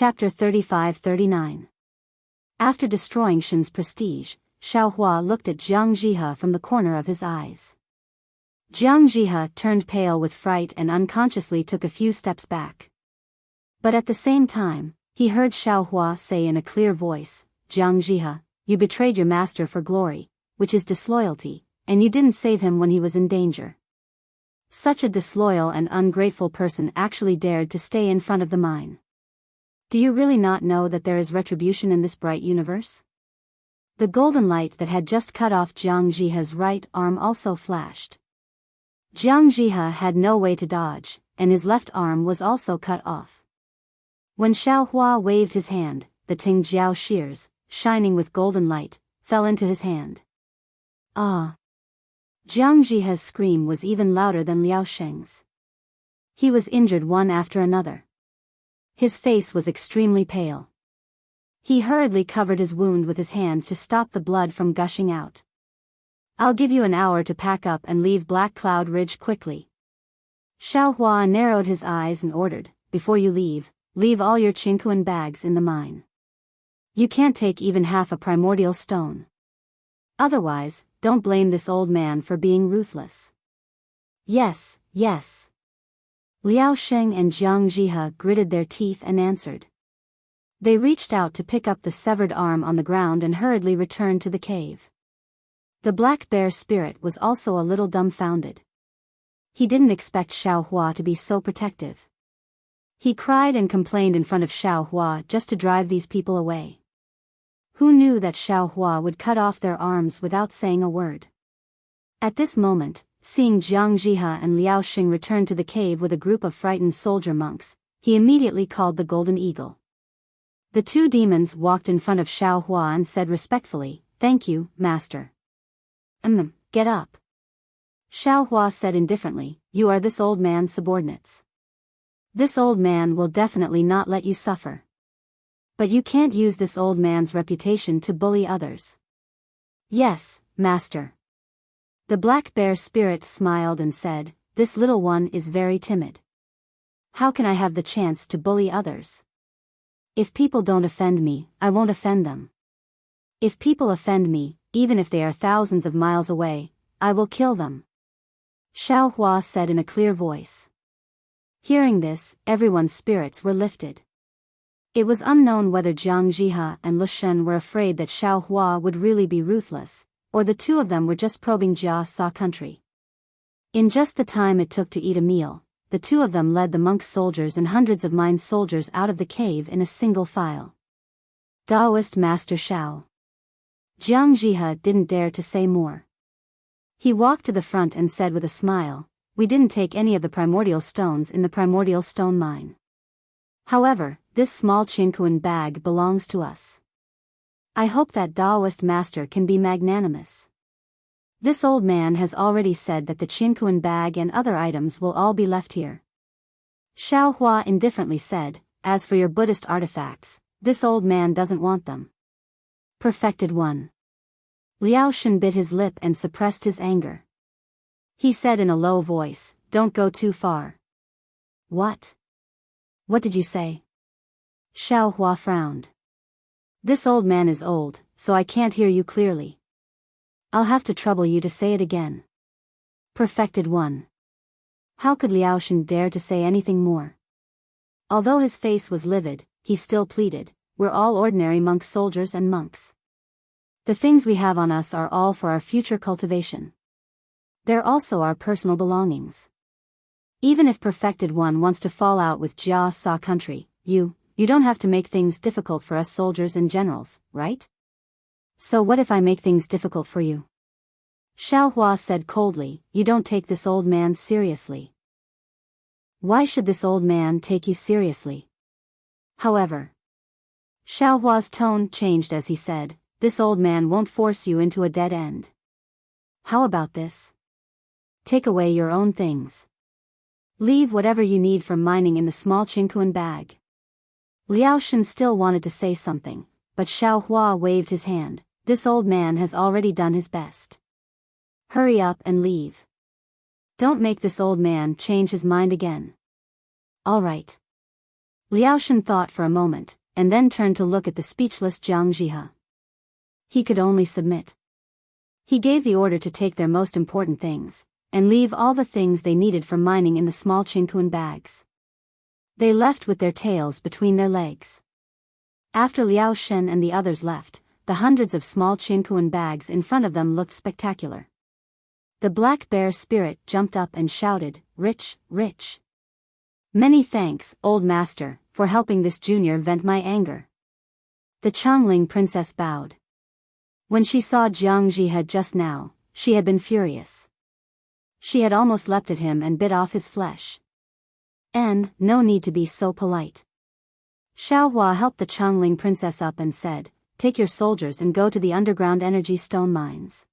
Chapter 35-39. After destroying Shen's prestige, Xiao Hua looked at Jiang Jihe from the corner of his eyes. Jiang Jihe turned pale with fright and unconsciously took a few steps back. But at the same time, he heard Xiao Hua say in a clear voice, "Jiang Jihe, you betrayed your master for glory, which is disloyalty, and you didn't save him when he was in danger. Such a disloyal and ungrateful person actually dared to stay in front of the mine. Do you really not know that there is retribution in this bright universe?" The golden light that had just cut off Jiang Jihe's right arm also flashed. Jiang Jihe had no way to dodge, and his left arm was also cut off. When Xiao Hua waved his hand, the Ting Jiao shears, shining with golden light, fell into his hand. Ah! Jiang Jihe's scream was even louder than Liao Sheng's. He was injured one after another. His face was extremely pale. He hurriedly covered his wound with his hand to stop the blood from gushing out. "I'll give you an hour to pack up and leave Black Cloud Ridge quickly." Xiao Hua narrowed his eyes and ordered, "Before you leave all your Qinquan bags in the mine. You can't take even half a primordial stone. Otherwise, don't blame this old man for being ruthless." "Yes, yes." Liao Sheng and Jiang Jihe gritted their teeth and answered. They reached out to pick up the severed arm on the ground and hurriedly returned to the cave. The black bear spirit was also a little dumbfounded. He didn't expect Xiao Hua to be so protective. He cried and complained in front of Xiao Hua just to drive these people away. Who knew that Xiao Hua would cut off their arms without saying a word? At this moment, seeing Jiang Jihe and Liao Sheng return to the cave with a group of frightened soldier monks, he immediately called the Golden Eagle. The two demons walked in front of Xiao Hua and said respectfully, "Thank you, master." Get up." Xiao Hua said indifferently, "You are this old man's subordinates. This old man will definitely not let you suffer. But you can't use this old man's reputation to bully others." "Yes, master." The black bear spirit smiled and said, "This little one is very timid. How can I have the chance to bully others? If people don't offend me, I won't offend them. If people offend me, even if they are thousands of miles away, I will kill them." Xiao Hua said in a clear voice. Hearing this, everyone's spirits were lifted. It was unknown whether Jiang Jihe and Lu Shen were afraid that Xiao Hua would really be ruthless, or the two of them were just probing Jia Sa country. In just the time it took to eat a meal, the two of them led the monk soldiers and hundreds of mine soldiers out of the cave in a single file. Taoist Master Xiao. Jiang Jihe didn't dare to say more. He walked to the front and said with a smile, "We didn't take any of the primordial stones in the primordial stone mine. However, this small Qinquan bag belongs to us. I hope that Taoist master can be magnanimous. This old man has already said that the Qinquan bag and other items will all be left here." Xiao Hua indifferently said, "As for your Buddhist artifacts, this old man doesn't want them." Perfected one. Liao Shen bit his lip and suppressed his anger. He said in a low voice, "Don't go too far." "What? What did you say?" Xiao Hua frowned. "This old man is old, so I can't hear you clearly. I'll have to trouble you to say it again." Perfected one. How could Liao Shen dare to say anything more? Although his face was livid, he still pleaded, "We're all ordinary monk soldiers and monks. The things we have on us are all for our future cultivation. They're also our personal belongings. Even if Perfected One wants to fall out with Jia Sa country, you don't have to make things difficult for us soldiers and generals, right? So what if I make things difficult for you?" Xiao Hua said coldly, "You don't take this old man seriously." "Why should this old man take you seriously?" However, Xiao Hua's tone changed as he said, "This old man won't force you into a dead end. How about this? Take away your own things. Leave whatever you need for mining in the small Qinquan bag." Liao Shen still wanted to say something, but Xiao Hua waved his hand, "This old man has already done his best. Hurry up and leave. Don't make this old man change his mind again." "All right." Liaoshen thought for a moment, and then turned to look at the speechless Jiang Jihe. He could only submit. He gave the order to take their most important things, and leave all the things they needed for mining in the small Qinkuan bags. They left with their tails between their legs. After Liao Shen and the others left, the hundreds of small Qinkuan bags in front of them looked spectacular. The black bear spirit jumped up and shouted, "Rich, rich! Many thanks, old master, for helping this junior vent my anger." The Changling princess bowed. When she saw Jiang Jihe just now, she had been furious. She had almost leapt at him and bit off his flesh. No need to be so polite. Xiaohua helped the Changling princess up and said, "Take your soldiers and go to the underground energy stone mines.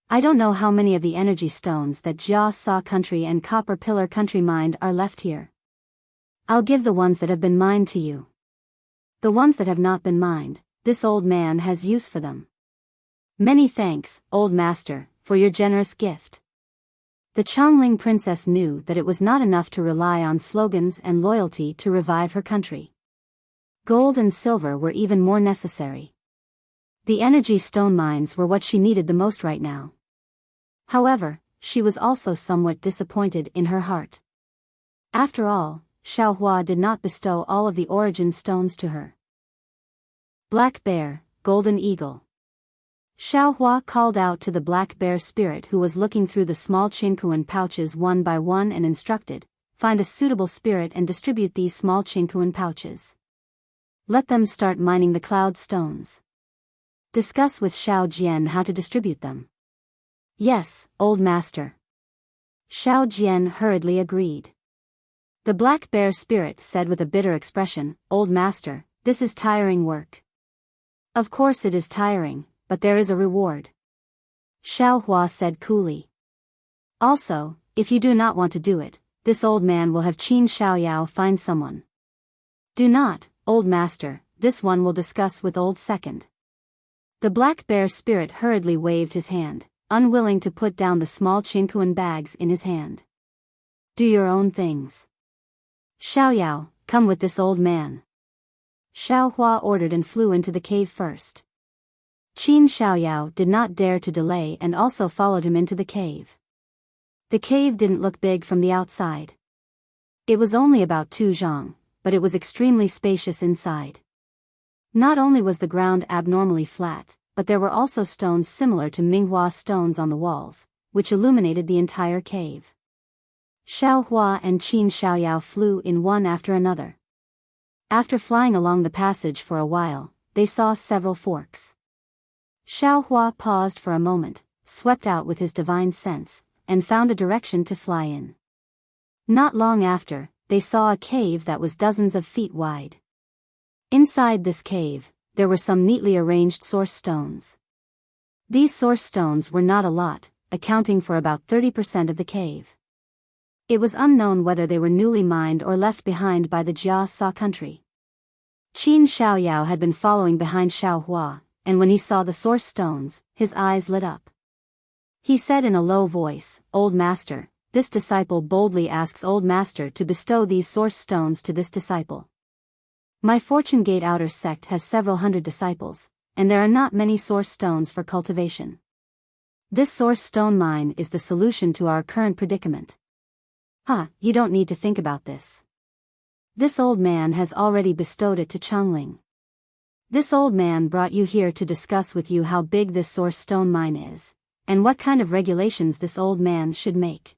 I don't know how many of the energy stones that Jia Sa country and Copper Pillar country mined are left here. I'll give the ones that have been mined to you. The ones that have not been mined, this old man has use for them. Many thanks, old master, for your generous gift." The Changling princess knew that it was not enough to rely on slogans and loyalty to revive her country. Gold and silver were even more necessary. The energy stone mines were what she needed the most right now. However, she was also somewhat disappointed in her heart. After all, Xiaohua did not bestow all of the origin stones to her. Black Bear, Golden Eagle. Xiaohua called out to the black bear spirit who was looking through the small Qinkuan pouches one by one and instructed, "Find a suitable spirit and distribute these small Qinkuan pouches. Let them start mining the cloud stones. Discuss with Xiao Jian how to distribute them." "Yes, old master." Xiao Jian hurriedly agreed. The black bear spirit said with a bitter expression, "Old master, this is tiring work." "Of course it is tiring, but there is a reward." Xiaohua said coolly. "Also, if you do not want to do it, this old man will have Qin Xiaoyao find someone." "Do not, old master, this one will discuss with old second." The black bear spirit hurriedly waved his hand, unwilling to put down the small Qinkuan bags in his hand. "Do your own things. Xiaoyao, come with this old man." Xiaohua ordered and flew into the cave first. Qin Xiaoyao did not dare to delay and also followed him into the cave. The cave didn't look big from the outside. It was only about 2 zhang, but it was extremely spacious inside. Not only was the ground abnormally flat, but there were also stones similar to Minghua stones on the walls, which illuminated the entire cave. Xiaohua and Qin Xiaoyao flew in one after another. After flying along the passage for a while, they saw several forks. Xiaohua paused for a moment, swept out with his divine sense, and found a direction to fly in. Not long after, they saw a cave that was dozens of feet wide. Inside this cave, there were some neatly arranged source stones. These source stones were not a lot, accounting for about 30% of the cave. It was unknown whether they were newly mined or left behind by the Jia Sa country. Qin Xiaoyao had been following behind Xiaohua, and when he saw the source stones, his eyes lit up. He said in a low voice, "Old master, this disciple boldly asks old master to bestow these source stones to this disciple. My Fortune Gate Outer sect has several hundred disciples, and there are not many source stones for cultivation. This source stone mine is the solution to our current predicament." You don't need to think about this. This old man has already bestowed it to Changling. This old man brought you here to discuss with you how big this source stone mine is, and what kind of regulations this old man should make.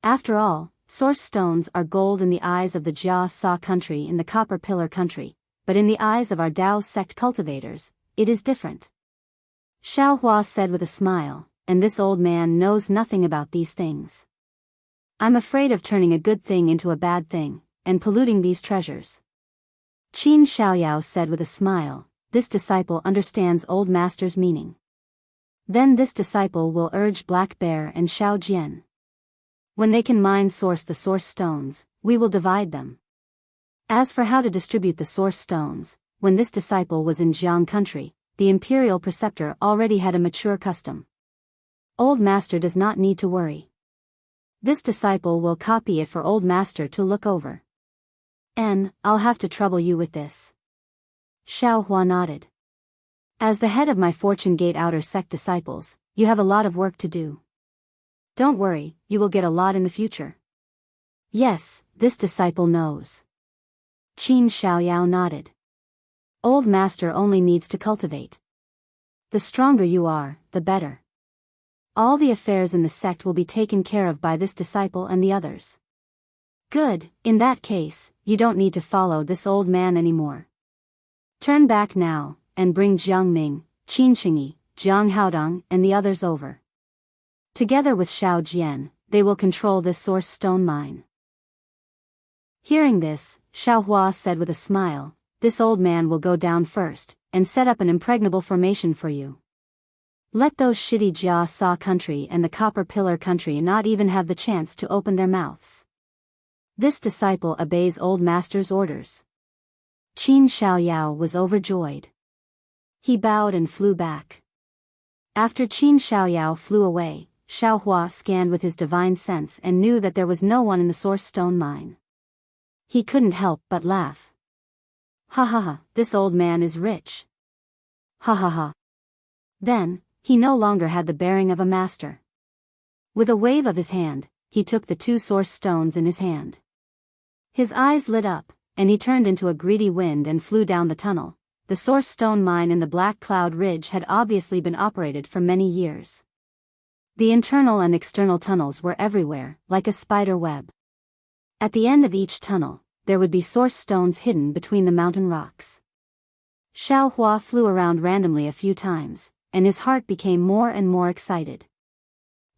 After all, source stones are gold in the eyes of the Jia Sa country and the Copper Pillar country, but in the eyes of our Dao sect cultivators, it is different. Xiaohua said with a smile, "And this old man knows nothing about these things. I'm afraid of turning a good thing into a bad thing, and polluting these treasures." Qin Xiaoyao said with a smile, "This disciple understands old master's meaning. Then this disciple will urge Black Bear and Xiao Jian. When they can source the source stones, we will divide them. As for how to distribute the source stones, when this disciple was in Jiang country, the imperial preceptor already had a mature custom. Old master does not need to worry. This disciple will copy it for old master to look over. I'll have to trouble you with this. Xiao Hua nodded. As the head of my Fortune Gate Outer Sect disciples, you have a lot of work to do. Don't worry, you will get a lot in the future. Yes, this disciple knows. Qin Xiaoyao nodded. Old master only needs to cultivate. The stronger you are, the better. All the affairs in the sect will be taken care of by this disciple and the others. Good, in that case, you don't need to follow this old man anymore. Turn back now, and bring Jiang Ming, Qin Qingyi, Jiang Haodong and the others over. Together with Xiao Jian, they will control this source stone mine. Hearing this, Xiao Hua said with a smile, this old man will go down first, and set up an impregnable formation for you. Let those shitty Jia Sa country and the Copper Pillar country not even have the chance to open their mouths. This disciple obeys old master's orders. Qin Xiaoyao was overjoyed. He bowed and flew back. After Qin Xiaoyao flew away, Xiao Hua scanned with his divine sense and knew that there was no one in the source stone mine. He couldn't help but laugh. Ha ha ha, this old man is rich. Ha ha ha. Then, he no longer had the bearing of a master. With a wave of his hand, he took the 2 source stones in his hand. His eyes lit up, and he turned into a greedy wind and flew down the tunnel. The source stone mine in the Black Cloud Ridge had obviously been operated for many years. The internal and external tunnels were everywhere, like a spider web. At the end of each tunnel, there would be source stones hidden between the mountain rocks. Xiao Hua flew around randomly a few times, and his heart became more and more excited.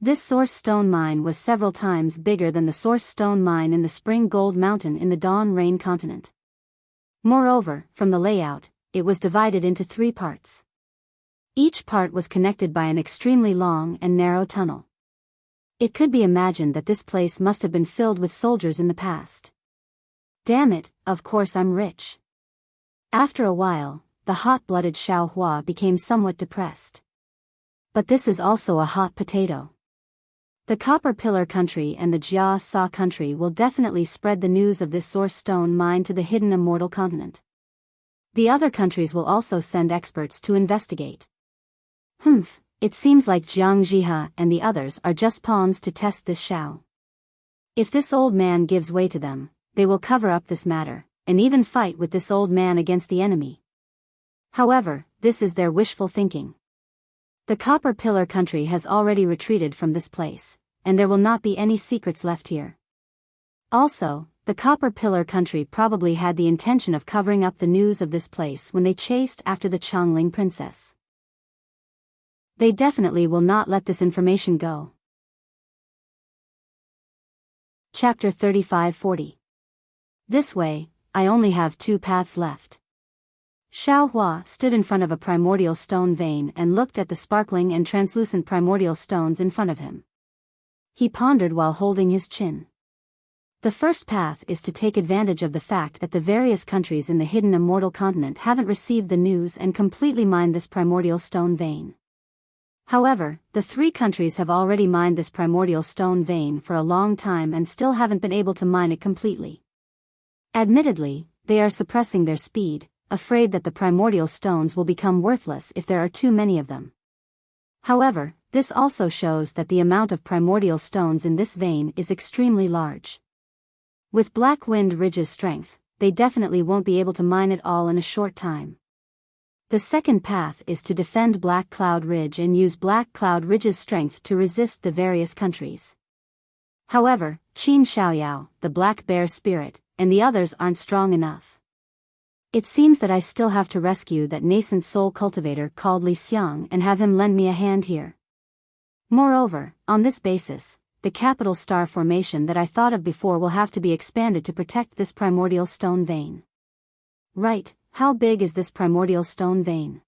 This source stone mine was several times bigger than the source stone mine in the Spring Gold Mountain in the Dawn Rain continent. Moreover, from the layout, it was divided into 3 parts. Each part was connected by an extremely long and narrow tunnel. It could be imagined that this place must have been filled with soldiers in the past. Damn it, of course I'm rich. After a while, the hot-blooded Xiao Hua became somewhat depressed. But this is also a hot potato. The Copper Pillar country and the Jia Sa country will definitely spread the news of this source stone mine to the hidden Immortal continent. The other countries will also send experts to investigate. It seems like Jiang Jihe and the others are just pawns to test this Xiao. If this old man gives way to them, they will cover up this matter, and even fight with this old man against the enemy. However, this is their wishful thinking. The Copper Pillar country has already retreated from this place, and there will not be any secrets left here. Also, the Copper Pillar country probably had the intention of covering up the news of this place when they chased after the Chongling princess. They definitely will not let this information go. Chapter 35-40. This way, I only have 2 paths left. Xiao Hua stood in front of a primordial stone vein and looked at the sparkling and translucent primordial stones in front of him. He pondered while holding his chin. The first path is to take advantage of the fact that the various countries in the hidden Immortal continent haven't received the news and completely mined this primordial stone vein. However, the 3 countries have already mined this primordial stone vein for a long time and still haven't been able to mine it completely. Admittedly, they are suppressing their speed, afraid that the primordial stones will become worthless if there are too many of them. However, this also shows that the amount of primordial stones in this vein is extremely large. With Black Wind Ridge's strength, they definitely won't be able to mine it all in a short time. The second path is to defend Black Cloud Ridge and use Black Cloud Ridge's strength to resist the various countries. However, Qin Xiaoyao, the Black Bear Spirit, and the others aren't strong enough. It seems that I still have to rescue that nascent soul cultivator called Li Xiang and have him lend me a hand here. Moreover, on this basis, the capital star formation that I thought of before will have to be expanded to protect this primordial stone vein. Right, how big is this primordial stone vein?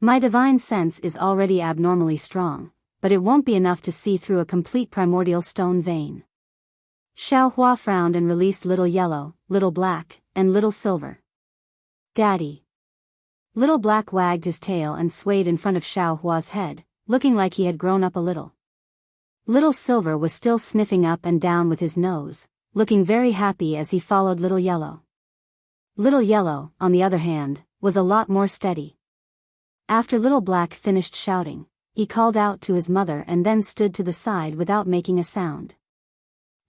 My divine sense is already abnormally strong, but it won't be enough to see through a complete primordial stone vein. Xiao Hua frowned and released Little Yellow, Little Black, and Little Silver. Daddy. Little Black wagged his tail and swayed in front of Xiao Hua's head, looking like he had grown up a little. Little Silver was still sniffing up and down with his nose, looking very happy as he followed Little Yellow. Little Yellow, on the other hand, was a lot more steady. After Little Black finished shouting, he called out to his mother and then stood to the side without making a sound.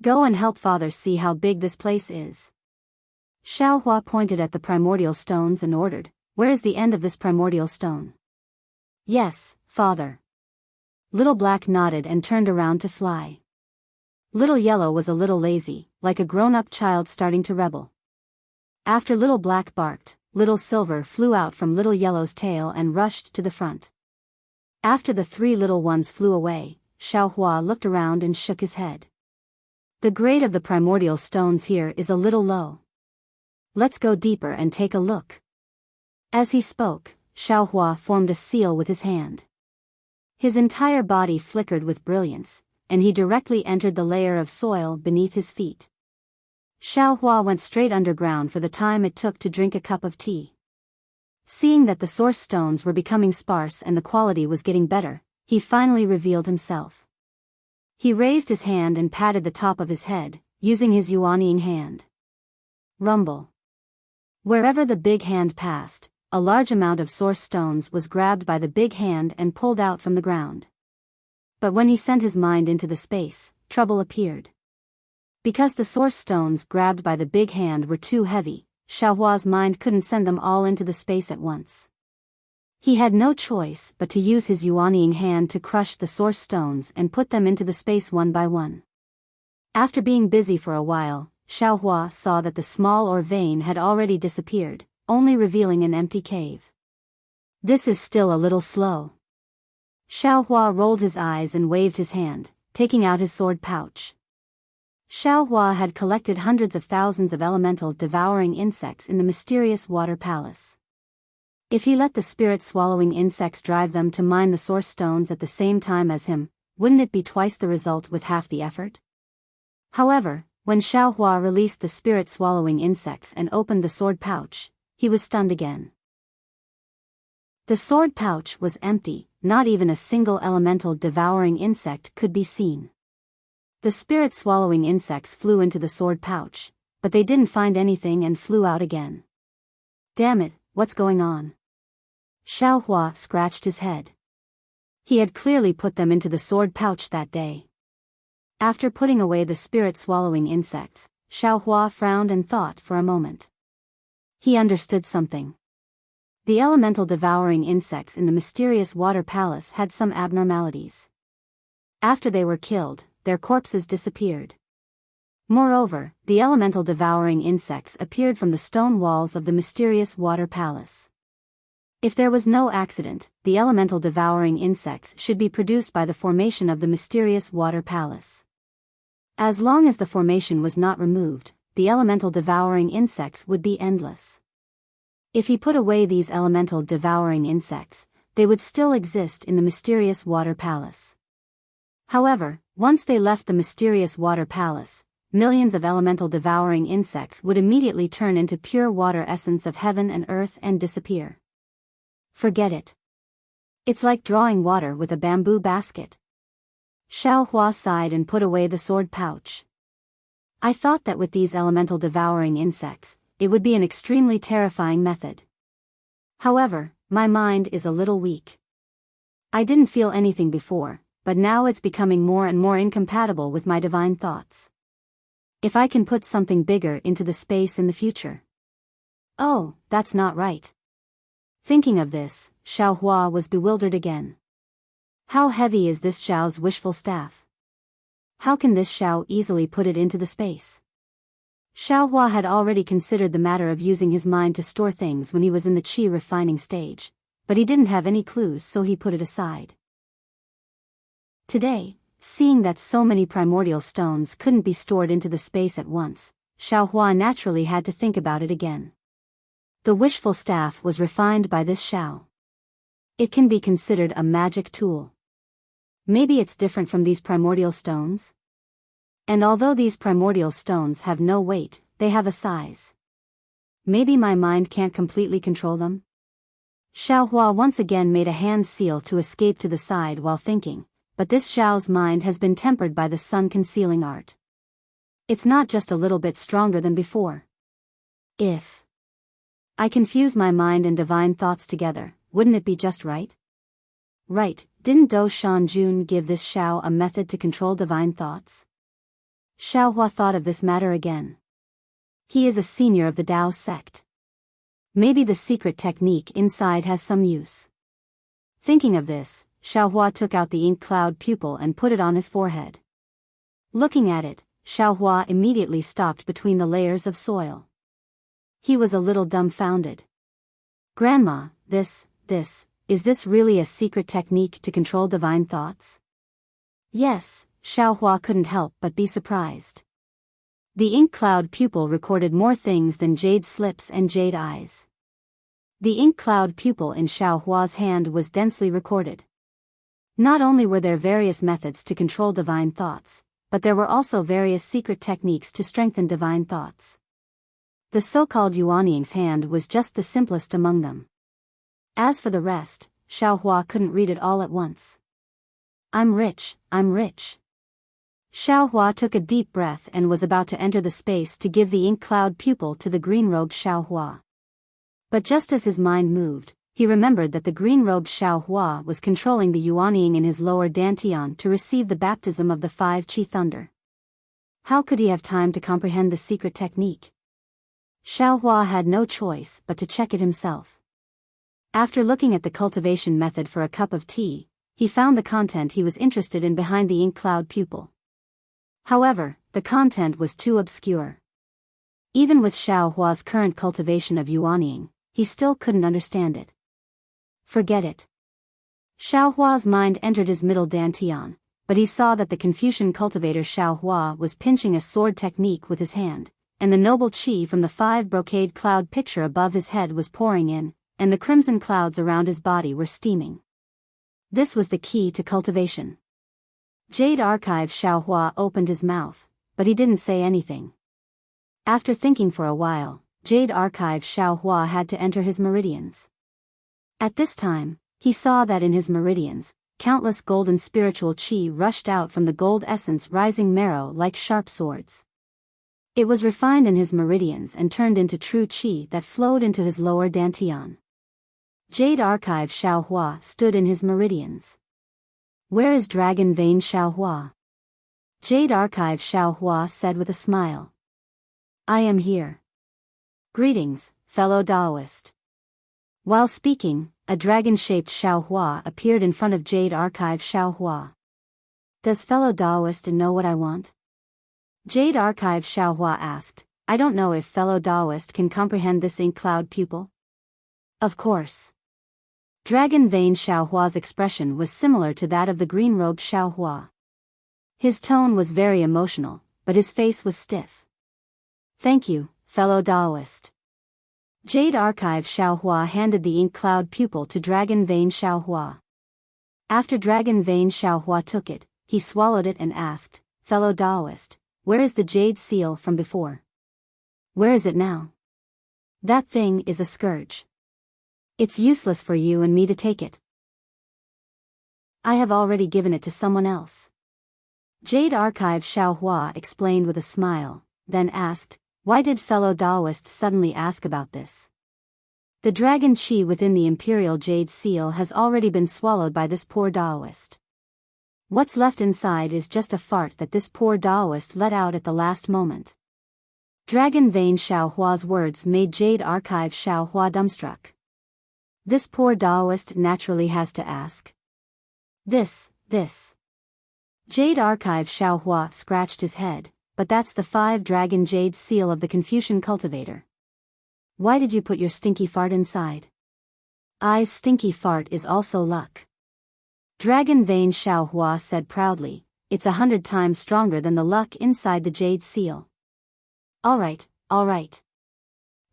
"Go and help father see how big this place is." Xiaohua pointed at the primordial stones and ordered, "Where is the end of this primordial stone?" "Yes, father." Little Black nodded and turned around to fly. Little Yellow was a little lazy, like a grown-up child starting to rebel. After Little Black barked, Little Silver flew out from Little Yellow's tail and rushed to the front. After the three little ones flew away, Xiaohua looked around and shook his head. "The grade of the primordial stones here is a little low. Let's go deeper and take a look." As he spoke, Xiaohua formed a seal with his hand. His entire body flickered with brilliance, and he directly entered the layer of soil beneath his feet. Xiaohua went straight underground for the time it took to drink a cup of tea. Seeing that the source stones were becoming sparse and the quality was getting better, he finally revealed himself. He raised his hand and patted the top of his head, using his yuanying hand. Rumble. Wherever the big hand passed, a large amount of source stones was grabbed by the big hand and pulled out from the ground. But when he sent his mind into the space, trouble appeared. Because the source stones grabbed by the big hand were too heavy, Xiaohua's mind couldn't send them all into the space at once. He had no choice but to use his yuanying hand to crush the source stones and put them into the space one by one. After being busy for a while, Xiaohua saw that the small ore vein had already disappeared, only revealing an empty cave. "This is still a little slow." Xiaohua rolled his eyes and waved his hand, taking out his sword pouch. Xiaohua had collected hundreds of thousands of elemental devouring insects in the mysterious water palace. If he let the spirit-swallowing insects drive them to mine the source stones at the same time as him, wouldn't it be twice the result with half the effort? However, when Xiaohua released the spirit-swallowing insects and opened the sword pouch, he was stunned again. The sword pouch was empty, not even a single elemental devouring insect could be seen. The spirit-swallowing insects flew into the sword pouch, but they didn't find anything and flew out again. "Damn it, what's going on?" Xiaohua scratched his head. He had clearly put them into the sword pouch that day. After putting away the spirit-swallowing insects, Xiaohua frowned and thought for a moment. He understood something. The elemental devouring insects in the mysterious water palace had some abnormalities. After they were killed, their corpses disappeared. Moreover, the elemental devouring insects appeared from the stone walls of the mysterious water palace. If there was no accident, the elemental devouring insects should be produced by the formation of the mysterious water palace. As long as the formation was not removed, the elemental devouring insects would be endless. If he put away these elemental devouring insects, they would still exist in the mysterious water palace. However, once they left the mysterious water palace, millions of elemental devouring insects would immediately turn into pure water essence of heaven and earth and disappear. Forget it. It's like drawing water with a bamboo basket. Xiaohua sighed and put away the sword pouch. I thought that with these elemental devouring insects, it would be an extremely terrifying method. However, my mind is a little weak. I didn't feel anything before, but now it's becoming more and more incompatible with my divine thoughts. If I can put something bigger into the space in the future. Oh, that's not right. Thinking of this, Xiaohua was bewildered again. How heavy is this Xiao's wishful staff? How can this Xiao easily put it into the space? Xiaohua had already considered the matter of using his mind to store things when he was in the qi refining stage, but he didn't have any clues, so he put it aside. Today, seeing that so many primordial stones couldn't be stored into the space at once, Xiaohua naturally had to think about it again. The wishful staff was refined by this Xiao. It can be considered a magic tool. Maybe it's different from these primordial stones? And although these primordial stones have no weight, they have a size. Maybe my mind can't completely control them? Xiaohua once again made a hand seal to escape to the side while thinking, but this Xiao's mind has been tempered by the sun concealing art. It's not just a little bit stronger than before. If I confuse my mind and divine thoughts together, wouldn't it be just right? Right, didn't Do Shanjun give this Xiao a method to control divine thoughts? Xiaohua thought of this matter again. He is a senior of the Dao sect. Maybe the secret technique inside has some use. Thinking of this, Xiaohua took out the ink cloud pupil and put it on his forehead. Looking at it, Xiaohua immediately stopped between the layers of soil. He was a little dumbfounded. Grandma, is this really a secret technique to control divine thoughts? Yes, Xiaohua couldn't help but be surprised. The ink cloud pupil recorded more things than jade slips and jade eyes. The ink cloud pupil in Xiaohua's hand was densely recorded. Not only were there various methods to control divine thoughts, but there were also various secret techniques to strengthen divine thoughts. The so-called Yuanying's hand was just the simplest among them. As for the rest, Xiaohua couldn't read it all at once. I'm rich. Xiaohua took a deep breath and was about to enter the space to give the ink cloud pupil to the green-robed Xiaohua. But just as his mind moved, he remembered that the green-robed Xiaohua was controlling the Yuanying in his lower dantian to receive the baptism of the 5 Qi Thunder. How could he have time to comprehend the secret technique? Xiaohua had no choice but to check it himself. After looking at the cultivation method for a cup of tea, he found the content he was interested in behind the ink cloud pupil. However, the content was too obscure. Even with Xiaohua's current cultivation of Yuanying, he still couldn't understand it. Forget it. Xiaohua's mind entered his middle dantian, but he saw that the Confucian cultivator Xiaohua was pinching a sword technique with his hand, and the noble qi from the 5 brocade cloud picture above his head was pouring in, and the crimson clouds around his body were steaming. This was the key to cultivation. Jade Archive Xiaohua opened his mouth, but he didn't say anything. After thinking for a while, Jade Archive Xiaohua had to enter his meridians. At this time, he saw that in his meridians, countless golden spiritual qi rushed out from the gold essence rising marrow like sharp swords. It was refined in his meridians and turned into true qi that flowed into his lower dantian. Jade Archive Xiaohua stood in his meridians. Where is Dragon Vein Xiaohua? Jade Archive Xiaohua said with a smile. I am here. Greetings, fellow Taoist. While speaking, a dragon-shaped Xiaohua appeared in front of Jade Archive Xiaohua. Does fellow Taoist know what I want? Jade Archive Xiaohua asked. I don't know if fellow Taoist can comprehend this ink cloud pupil. Of course. Dragon Vein Xiaohua's expression was similar to that of the green-robed Xiaohua. His tone was very emotional, but his face was stiff. Thank you, fellow Taoist. Jade Archive Xiaohua handed the ink cloud pupil to Dragon Vein Xiaohua. After Dragon Vein Xiaohua took it, he swallowed it and asked, fellow Taoist, where is the jade seal from before? Where is it now? That thing is a scourge. It's useless for you and me to take it. I have already given it to someone else. Jade Archive Xiaohua explained with a smile, then asked, why did fellow Taoist suddenly ask about this? The dragon qi within the imperial jade seal has already been swallowed by this poor Taoist. What's left inside is just a fart that this poor Taoist let out at the last moment. Dragon Vein Xiaohua's words made Jade Archive Xiaohua dumbstruck. This poor Taoist naturally has to ask. This. Jade Archive Xiaohua scratched his head, but that's the 5-dragon jade seal of the Confucian cultivator. Why did you put your stinky fart inside? I's stinky fart is also luck. Dragon Vein Xiaohua said proudly, it's 100 times stronger than the luck inside the jade seal. All right.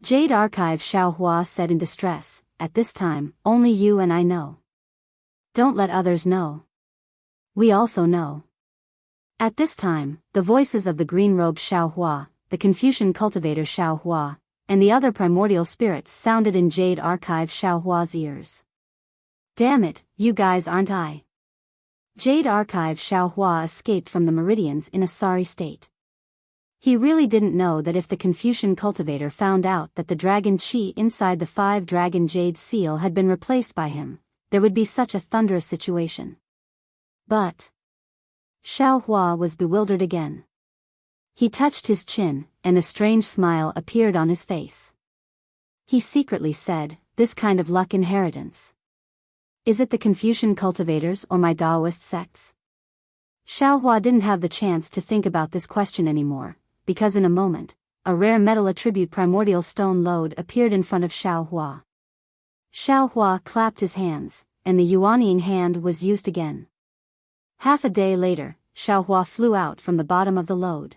Jade Archive Xiaohua said in distress, at this time, only you and I know. Don't let others know. We also know. At this time, the voices of the green-robed Xiaohua, the Confucian cultivator Xiaohua, and the other primordial spirits sounded in Jade Archive Xiaohua's ears. Damn it, you guys aren't I. Jade Archive Xiaohua escaped from the meridians in a sorry state. He really didn't know that if the Confucian cultivator found out that the dragon chi inside the 5-dragon jade seal had been replaced by him, there would be such a thunderous situation. But Xiao Hua was bewildered again. He touched his chin, and a strange smile appeared on his face. He secretly said, "This kind of luck inheritance. Is it the Confucian cultivators or my Taoist sects?" Xiao Hua didn't have the chance to think about this question anymore, because in a moment, a rare metal attribute primordial stone lode appeared in front of Xiao Hua. Xiao Hua clapped his hands, and the yuanying hand was used again. Half a day later, Xiao Hua flew out from the bottom of the lode.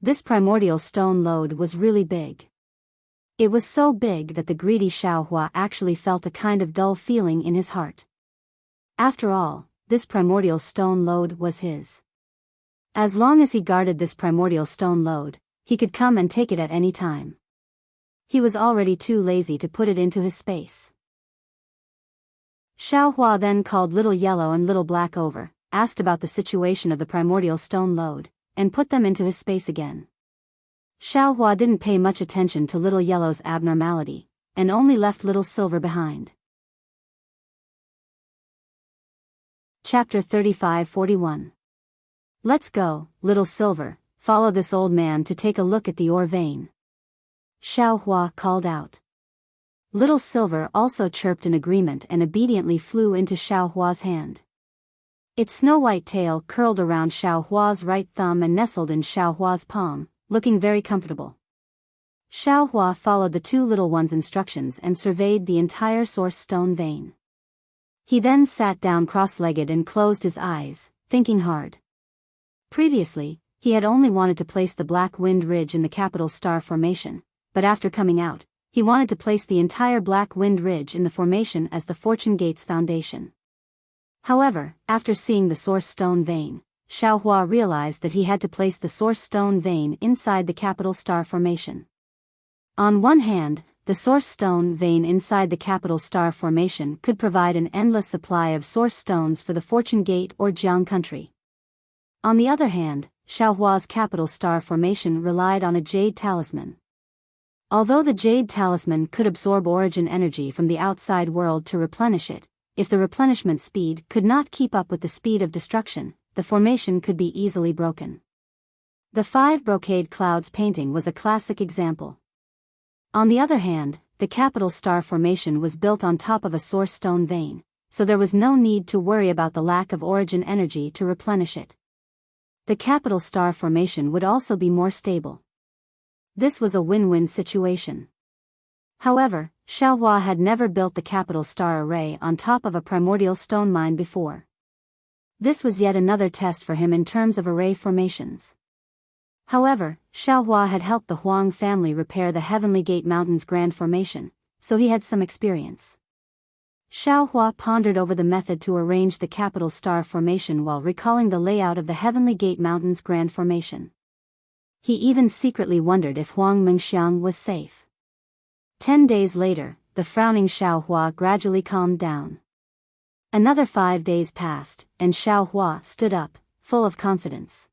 This primordial stone lode was really big. It was so big that the greedy Xiao Hua actually felt a kind of dull feeling in his heart. After all, this primordial stone lode was his. As long as he guarded this primordial stone lode, he could come and take it at any time. He was already too lazy to put it into his space. Xiao Hua then called Little Yellow and Little Black over, asked about the situation of the primordial stone lode, and put them into his space again. Xiao Hua didn't pay much attention to Little Yellow's abnormality, and only left Little Silver behind. Chapter 35-41. Let's go, Little Silver, follow this old man to take a look at the ore vein. Xiao Hua called out. Little Silver also chirped in agreement and obediently flew into Xiao Hua's hand. Its snow-white tail curled around Xiao Hua's right thumb and nestled in Xiao Hua's palm, looking very comfortable. Xiao Hua followed the two little ones' instructions and surveyed the entire source stone vein. He then sat down cross-legged and closed his eyes, thinking hard. Previously, he had only wanted to place the Black Wind Ridge in the capital star formation, but after coming out, he wanted to place the entire Black Wind Ridge in the formation as the Fortune Gate's foundation. However, after seeing the source stone vein, Xiao Hua realized that he had to place the source stone vein inside the capital star formation. On one hand, the source stone vein inside the capital star formation could provide an endless supply of source stones for the Fortune Gate or Jiang country. On the other hand, Xiao Hua's capital star formation relied on a jade talisman. Although the jade talisman could absorb origin energy from the outside world to replenish it, if the replenishment speed could not keep up with the speed of destruction, the formation could be easily broken. The 5 brocade clouds painting was a classic example. On the other hand, the capital star formation was built on top of a source stone vein, so there was no need to worry about the lack of origin energy to replenish it. The capital star formation would also be more stable. This was a win-win situation. However, Xiao Hua had never built the capital star array on top of a primordial stone mine before. This was yet another test for him in terms of array formations. However, Xiao Hua had helped the Huang family repair the Heavenly Gate Mountain's Grand Formation, so he had some experience. Xiao Hua pondered over the method to arrange the capital star formation while recalling the layout of the Heavenly Gate Mountain's Grand Formation. He even secretly wondered if Huang Mengxiang was safe. 10 days later, the frowning Xiao Hua gradually calmed down. Another 5 days passed, and Xiao Hua stood up, full of confidence.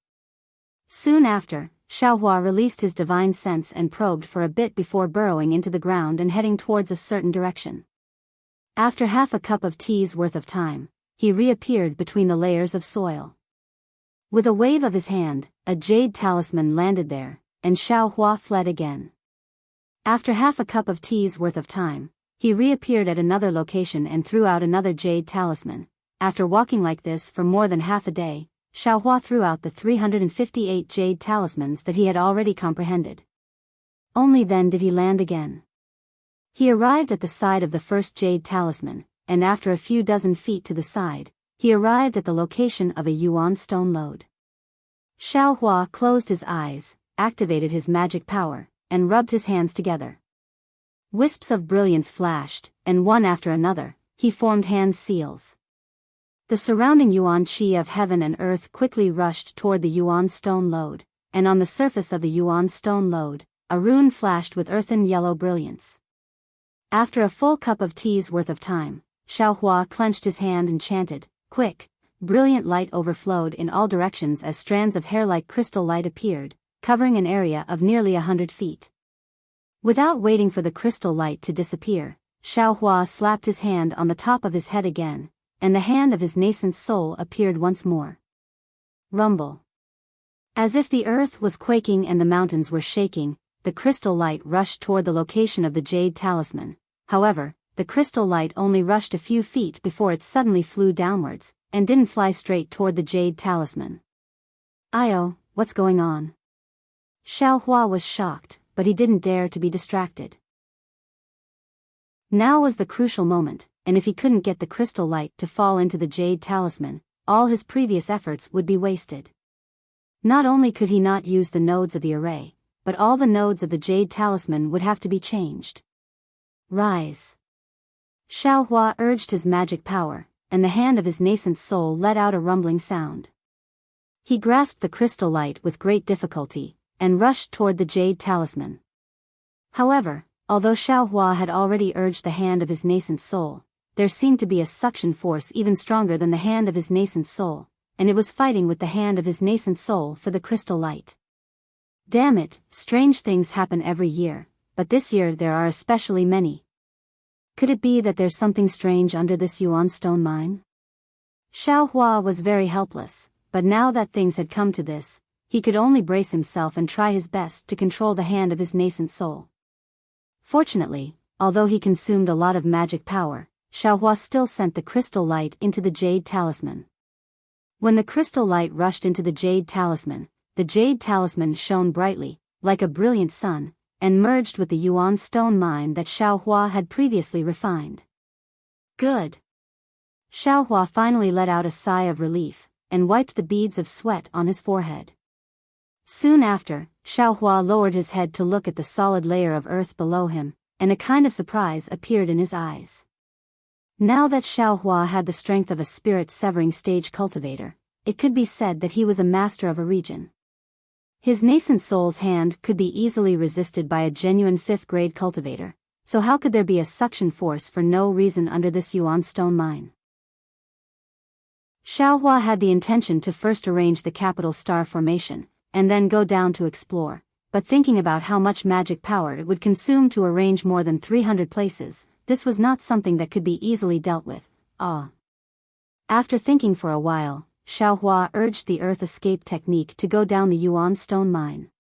Soon after, Xiao Hua released his divine sense and probed for a bit before burrowing into the ground and heading towards a certain direction. After half a cup of tea's worth of time, he reappeared between the layers of soil. With a wave of his hand, a jade talisman landed there, and Xiao Hua fled again. After half a cup of tea's worth of time, he reappeared at another location and threw out another jade talisman. After walking like this for more than half a day, Xiao Hua threw out the 358 jade talismans that he had already comprehended. Only then did he land again. He arrived at the side of the first jade talisman, and after a few dozen feet to the side, he arrived at the location of a yuan stone lode. Xiao Hua closed his eyes, activated his magic power, and rubbed his hands together. Wisps of brilliance flashed, and one after another, he formed hand seals. The surrounding yuan qi of heaven and earth quickly rushed toward the yuan stone lode, and on the surface of the yuan stone lode, a rune flashed with earthen yellow brilliance. After a full cup of tea's worth of time, Xiao Hua clenched his hand and chanted, "Quick!" Brilliant light overflowed in all directions as strands of hair-like crystal light appeared, covering an area of nearly 100 feet. Without waiting for the crystal light to disappear, Xiaohua slapped his hand on the top of his head again, and the hand of his nascent soul appeared once more. Rumble. As if the earth was quaking and the mountains were shaking, the crystal light rushed toward the location of the jade talisman. However, the crystal light only rushed a few feet before it suddenly flew downwards, and didn't fly straight toward the jade talisman. "Io, what's going on?" Xiaohua was shocked, but he didn't dare to be distracted. Now was the crucial moment, and if he couldn't get the crystal light to fall into the jade talisman, all his previous efforts would be wasted. Not only could he not use the nodes of the array, but all the nodes of the jade talisman would have to be changed. Rise. Xiaohua urged his magic power, and the hand of his nascent soul let out a rumbling sound. He grasped the crystal light with great difficulty, and rushed toward the jade talisman. However, although Xiaohua had already urged the hand of his nascent soul, there seemed to be a suction force even stronger than the hand of his nascent soul, and it was fighting with the hand of his nascent soul for the crystal light. Damn it, strange things happen every year, but this year there are especially many. Could it be that there's something strange under this Yuan stone mine? Xiaohua was very helpless, but now that things had come to this, he could only brace himself and try his best to control the hand of his nascent soul. Fortunately, although he consumed a lot of magic power, Xiaohua still sent the crystal light into the jade talisman. When the crystal light rushed into the jade talisman shone brightly, like a brilliant sun, and merged with the Yuan stone mine that Xiaohua had previously refined. Good. Xiaohua finally let out a sigh of relief, and wiped the beads of sweat on his forehead. Soon after, Xiaohua lowered his head to look at the solid layer of earth below him, and a kind of surprise appeared in his eyes. Now that Xiaohua had the strength of a spirit-severing stage cultivator, it could be said that he was a master of a region. His nascent soul's hand could be easily resisted by a genuine 5th-grade cultivator, so how could there be a suction force for no reason under this Yuan stone mine? Xiaohua had the intention to first arrange the capital star formation, and then go down to explore, but thinking about how much magic power it would consume to arrange more than 300 places, this was not something that could be easily dealt with. After thinking for a while, Xiaohua urged the earth escape technique to go down the Yuan stone mine.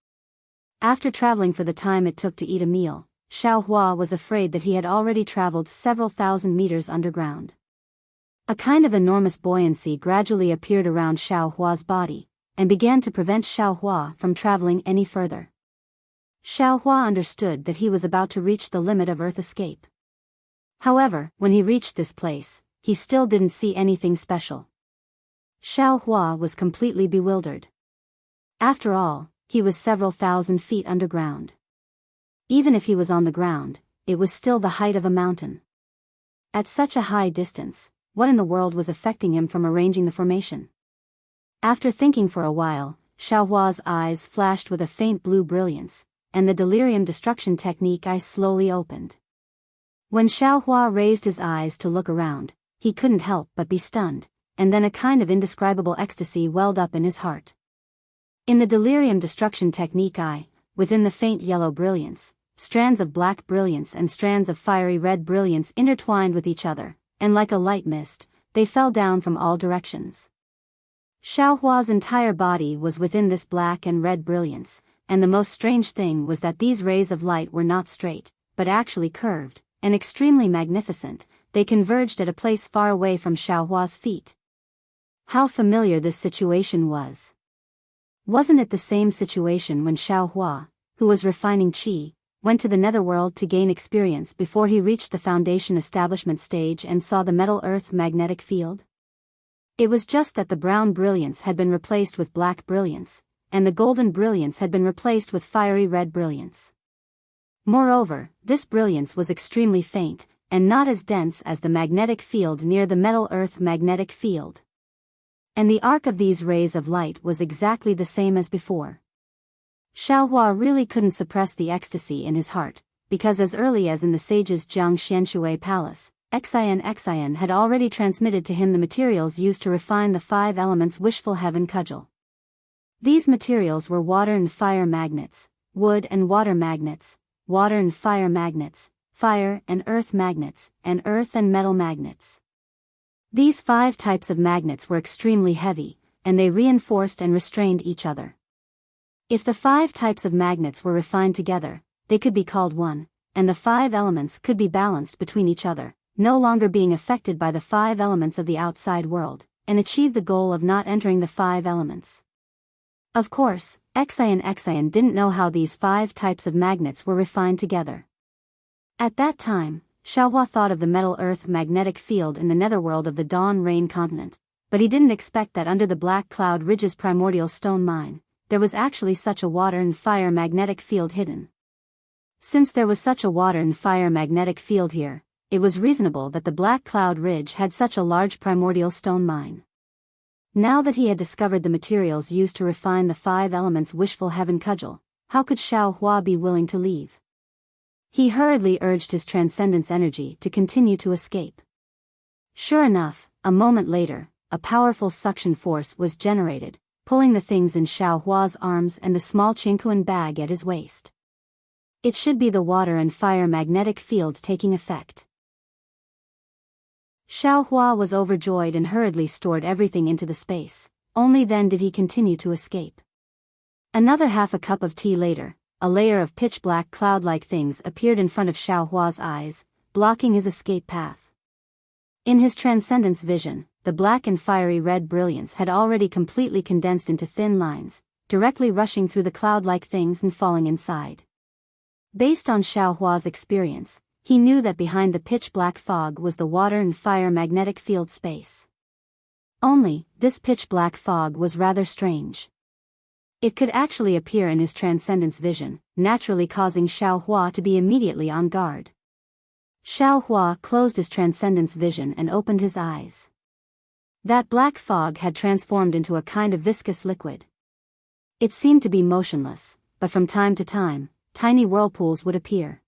After traveling for the time it took to eat a meal, Xiaohua was afraid that he had already traveled several thousand meters underground. A kind of enormous buoyancy gradually appeared around Xiaohua's body, and began to prevent Xiaohua from traveling any further. Xiaohua understood that he was about to reach the limit of earth escape. However, when he reached this place, he still didn't see anything special. Xiaohua was completely bewildered. After all, he was several thousand feet underground. Even if he was on the ground, it was still the height of a mountain. At such a high distance, what in the world was affecting him from arranging the formation? After thinking for a while, Xiaohua's eyes flashed with a faint blue brilliance, and the delirium destruction technique eye slowly opened. When Xiaohua raised his eyes to look around, he couldn't help but be stunned, and then a kind of indescribable ecstasy welled up in his heart. In the delirium destruction technique eye, within the faint yellow brilliance, strands of black brilliance and strands of fiery red brilliance intertwined with each other, and like a light mist, they fell down from all directions. Xiaohua's entire body was within this black and red brilliance, and the most strange thing was that these rays of light were not straight, but actually curved, and extremely magnificent. They converged at a place far away from Xiaohua's feet. How familiar this situation was. Wasn't it the same situation when Xiaohua, who was refining qi, went to the netherworld to gain experience before he reached the foundation establishment stage and saw the metal earth magnetic field? It was just that the brown brilliance had been replaced with black brilliance, and the golden brilliance had been replaced with fiery red brilliance. Moreover, this brilliance was extremely faint, and not as dense as the magnetic field near the metal earth magnetic field. And the arc of these rays of light was exactly the same as before. Xiaohua really couldn't suppress the ecstasy in his heart, because as early as in the sage's Jiang Xianshui palace, Xian had already transmitted to him the materials used to refine the 5 elements wishful heaven cudgel. These materials were water and fire magnets, wood and water magnets, water and fire magnets, fire and earth magnets, and earth and metal magnets. These 5 types of magnets were extremely heavy, and they reinforced and restrained each other. If the 5 types of magnets were refined together, they could be called one, and the 5 elements could be balanced between each other, no longer being affected by the 5 elements of the outside world, and achieve the goal of not entering the 5 elements. Of course, Xian didn't know how these 5 types of magnets were refined together. At that time, Xiaohua thought of the metal earth magnetic field in the netherworld of the Dawn Rain continent, but he didn't expect that under the Black Cloud Ridge's primordial stone mine, there was actually such a water and fire magnetic field hidden. Since there was such a water and fire magnetic field here, it was reasonable that the Black Cloud Ridge had such a large primordial stone mine. Now that he had discovered the materials used to refine the 5 elements wishful heaven cudgel, how could Xiaohua be willing to leave? He hurriedly urged his transcendence energy to continue to escape. Sure enough, a moment later, a powerful suction force was generated, pulling the things in Xiaohua's arms and the small Qingquan bag at his waist. It should be the water and fire magnetic field taking effect. Xiaohua was overjoyed and hurriedly stored everything into the space. Only then did he continue to escape. Another half a cup of tea later, a layer of pitch-black cloud-like things appeared in front of Xiaohua's eyes, blocking his escape path. In his transcendence vision, the black and fiery red brilliance had already completely condensed into thin lines, directly rushing through the cloud-like things and falling inside. Based on Xiaohua's experience, he knew that behind the pitch-black fog was the water and fire magnetic field space. Only, this pitch-black fog was rather strange. It could actually appear in his transcendence vision, naturally causing Xiaohua to be immediately on guard. Xiaohua closed his transcendence vision and opened his eyes. That black fog had transformed into a kind of viscous liquid. It seemed to be motionless, but from time to time, tiny whirlpools would appear.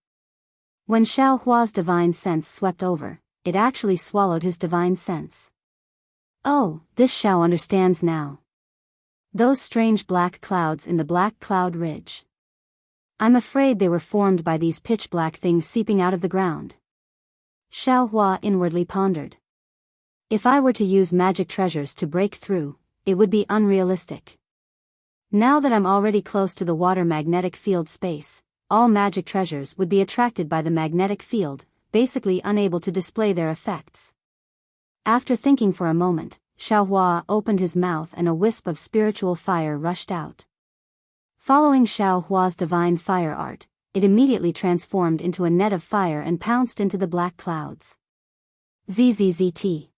When Xiaohua's divine sense swept over, it actually swallowed his divine sense. Oh, this Xiao understands now. Those strange black clouds in the Black Cloud Ridge. I'm afraid they were formed by these pitch-black things seeping out of the ground. Xiaohua inwardly pondered. If I were to use magic treasures to break through, it would be unrealistic. Now that I'm already close to the water magnetic field space, all magic treasures would be attracted by the magnetic field, basically unable to display their effects. After thinking for a moment, Xiaohua opened his mouth and a wisp of spiritual fire rushed out. Following Xiaohua's divine fire art, it immediately transformed into a net of fire and pounced into the black clouds. ZZZT.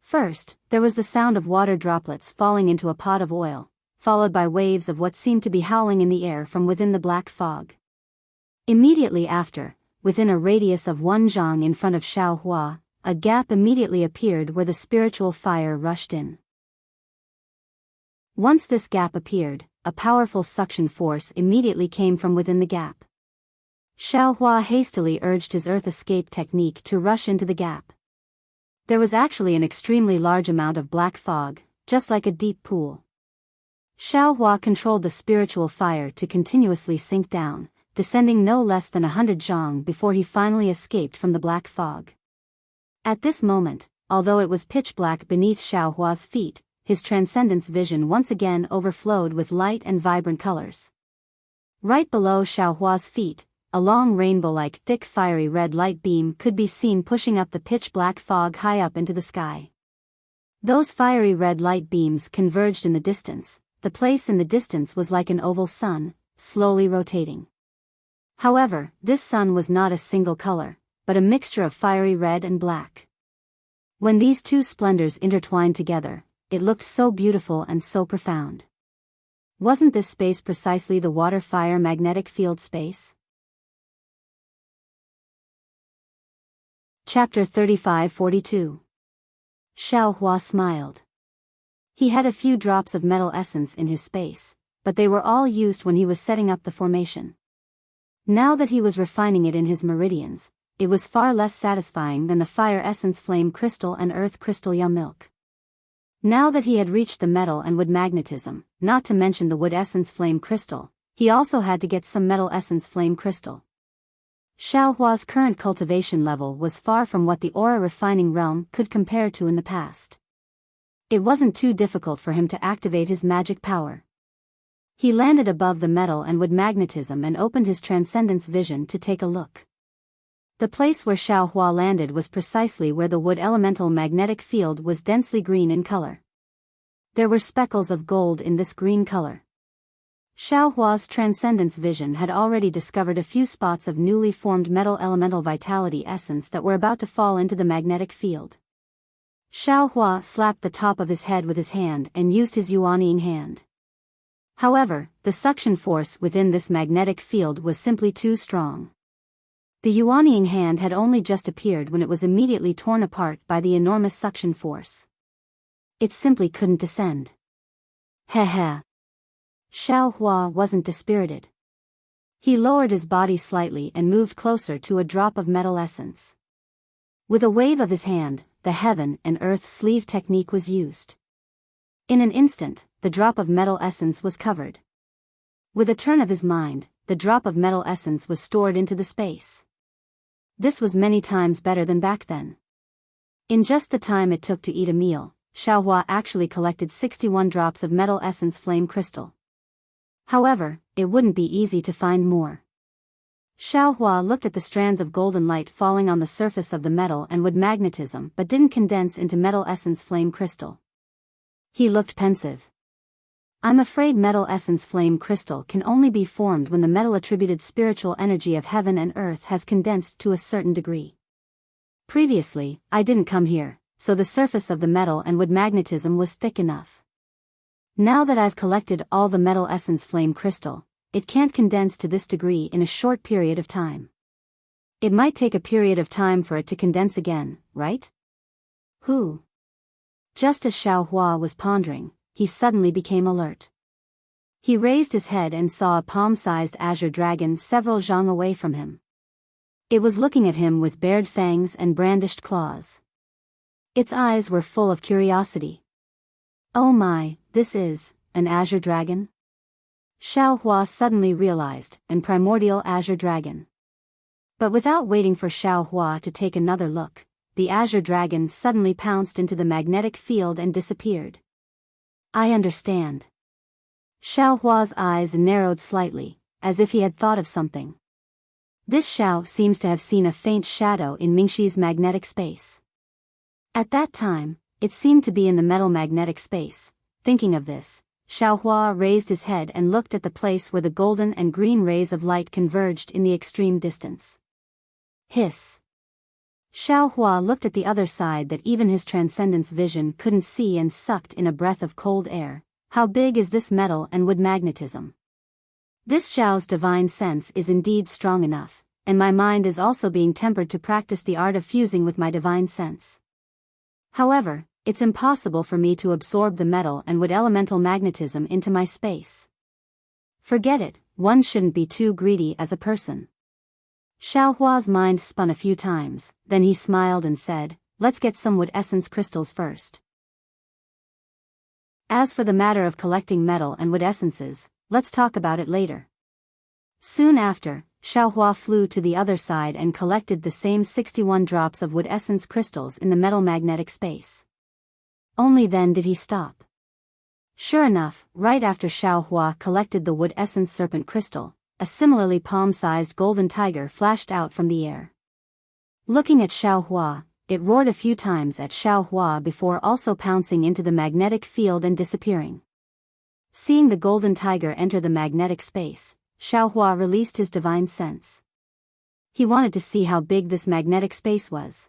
First, there was the sound of water droplets falling into a pot of oil, followed by waves of what seemed to be howling in the air from within the black fog. Immediately after, within a radius of 1 zhang in front of Xiaohua, a gap immediately appeared where the spiritual fire rushed in. Once this gap appeared, a powerful suction force immediately came from within the gap. Xiaohua hastily urged his earth escape technique to rush into the gap. There was actually an extremely large amount of black fog, just like a deep pool. Xiaohua controlled the spiritual fire to continuously sink down, descending no less than 100 zhang before he finally escaped from the black fog. At this moment, although it was pitch black beneath Xiaohua's feet, his transcendence vision once again overflowed with light and vibrant colors. Right below Xiaohua's feet, a long rainbow-like thick fiery red light beam could be seen pushing up the pitch-black fog high up into the sky. Those fiery red light beams converged in the distance. The place in the distance was like an oval sun, slowly rotating. However, this sun was not a single color, but a mixture of fiery red and black. When these two splendors intertwined together, it looked so beautiful and so profound. Wasn't this space precisely the water-fire magnetic field space? Chapter 3542. Xiaohua smiled. He had a few drops of metal essence in his space, but they were all used when he was setting up the formation. Now that he was refining it in his meridians, it was far less satisfying than the fire essence flame crystal and earth crystal ya milk. Now that he had reached the metal and wood magnetism, not to mention the wood essence flame crystal, he also had to get some metal essence flame crystal. Xiaohua's current cultivation level was far from what the aura refining realm could compare to in the past. It wasn't too difficult for him to activate his magic power. He landed above the metal and wood magnetism and opened his transcendence vision to take a look. The place where Xiaohua landed was precisely where the wood elemental magnetic field was densely green in color. There were speckles of gold in this green color. Xiaohua's transcendence vision had already discovered a few spots of newly formed metal elemental vitality essence that were about to fall into the magnetic field. Xiaohua slapped the top of his head with his hand and used his yuanying hand. However, the suction force within this magnetic field was simply too strong. The yuanying hand had only just appeared when it was immediately torn apart by the enormous suction force. It simply couldn't descend. Heh. Xiaohua wasn't dispirited. He lowered his body slightly and moved closer to a drop of metal essence. With a wave of his hand, the heaven and earth sleeve technique was used. In an instant, the drop of metal essence was covered. With a turn of his mind, the drop of metal essence was stored into the space. This was many times better than back then. In just the time it took to eat a meal, Xiaohua actually collected 61 drops of metal essence flame crystal. However, it wouldn't be easy to find more. Xiaohua looked at the strands of golden light falling on the surface of the metal and wood magnetism but didn't condense into metal essence flame crystal. He looked pensive. I'm afraid metal essence flame crystal can only be formed when the metal-attributed spiritual energy of heaven and earth has condensed to a certain degree. Previously, I didn't come here, so the surface of the metal and wood magnetism was thick enough. Now that I've collected all the metal essence flame crystal, it can't condense to this degree in a short period of time. It might take a period of time for it to condense again, right? Who? Just as Xiaohua was pondering, he suddenly became alert. He raised his head and saw a palm-sized azure dragon several zhang away from him. It was looking at him with bared fangs and brandished claws. Its eyes were full of curiosity. Oh my, this is an azure dragon? Xiaohua suddenly realized, an primordial azure dragon. But without waiting for Xiaohua to take another look, the azure dragon suddenly pounced into the magnetic field and disappeared. I understand. Xiaohua's eyes narrowed slightly, as if he had thought of something. This Xiao seems to have seen a faint shadow in Mingxi's magnetic space. At that time, it seemed to be in the metal magnetic space. Thinking of this, Xiaohua raised his head and looked at the place where the golden and green rays of light converged in the extreme distance. Hiss. Xiaohua looked at the other side that even his transcendence vision couldn't see and sucked in a breath of cold air. How big is this metal and wood magnetism? This Xiao's divine sense is indeed strong enough, and my mind is also being tempered to practice the art of fusing with my divine sense. However, it's impossible for me to absorb the metal and wood elemental magnetism into my space. Forget it, one shouldn't be too greedy as a person. Xiaohua's mind spun a few times, then he smiled and said, let's get some wood essence crystals first. As for the matter of collecting metal and wood essences, let's talk about it later. Soon after, Xiaohua flew to the other side and collected the same 61 drops of wood essence crystals in the metal magnetic space. Only then did he stop. Sure enough, right after Xiaohua collected the wood essence serpent crystal, a similarly palm-sized golden tiger flashed out from the air. Looking at Xiaohua, it roared a few times at Xiaohua before also pouncing into the magnetic field and disappearing. Seeing the golden tiger enter the magnetic space, Xiaohua released his divine sense. He wanted to see how big this magnetic space was.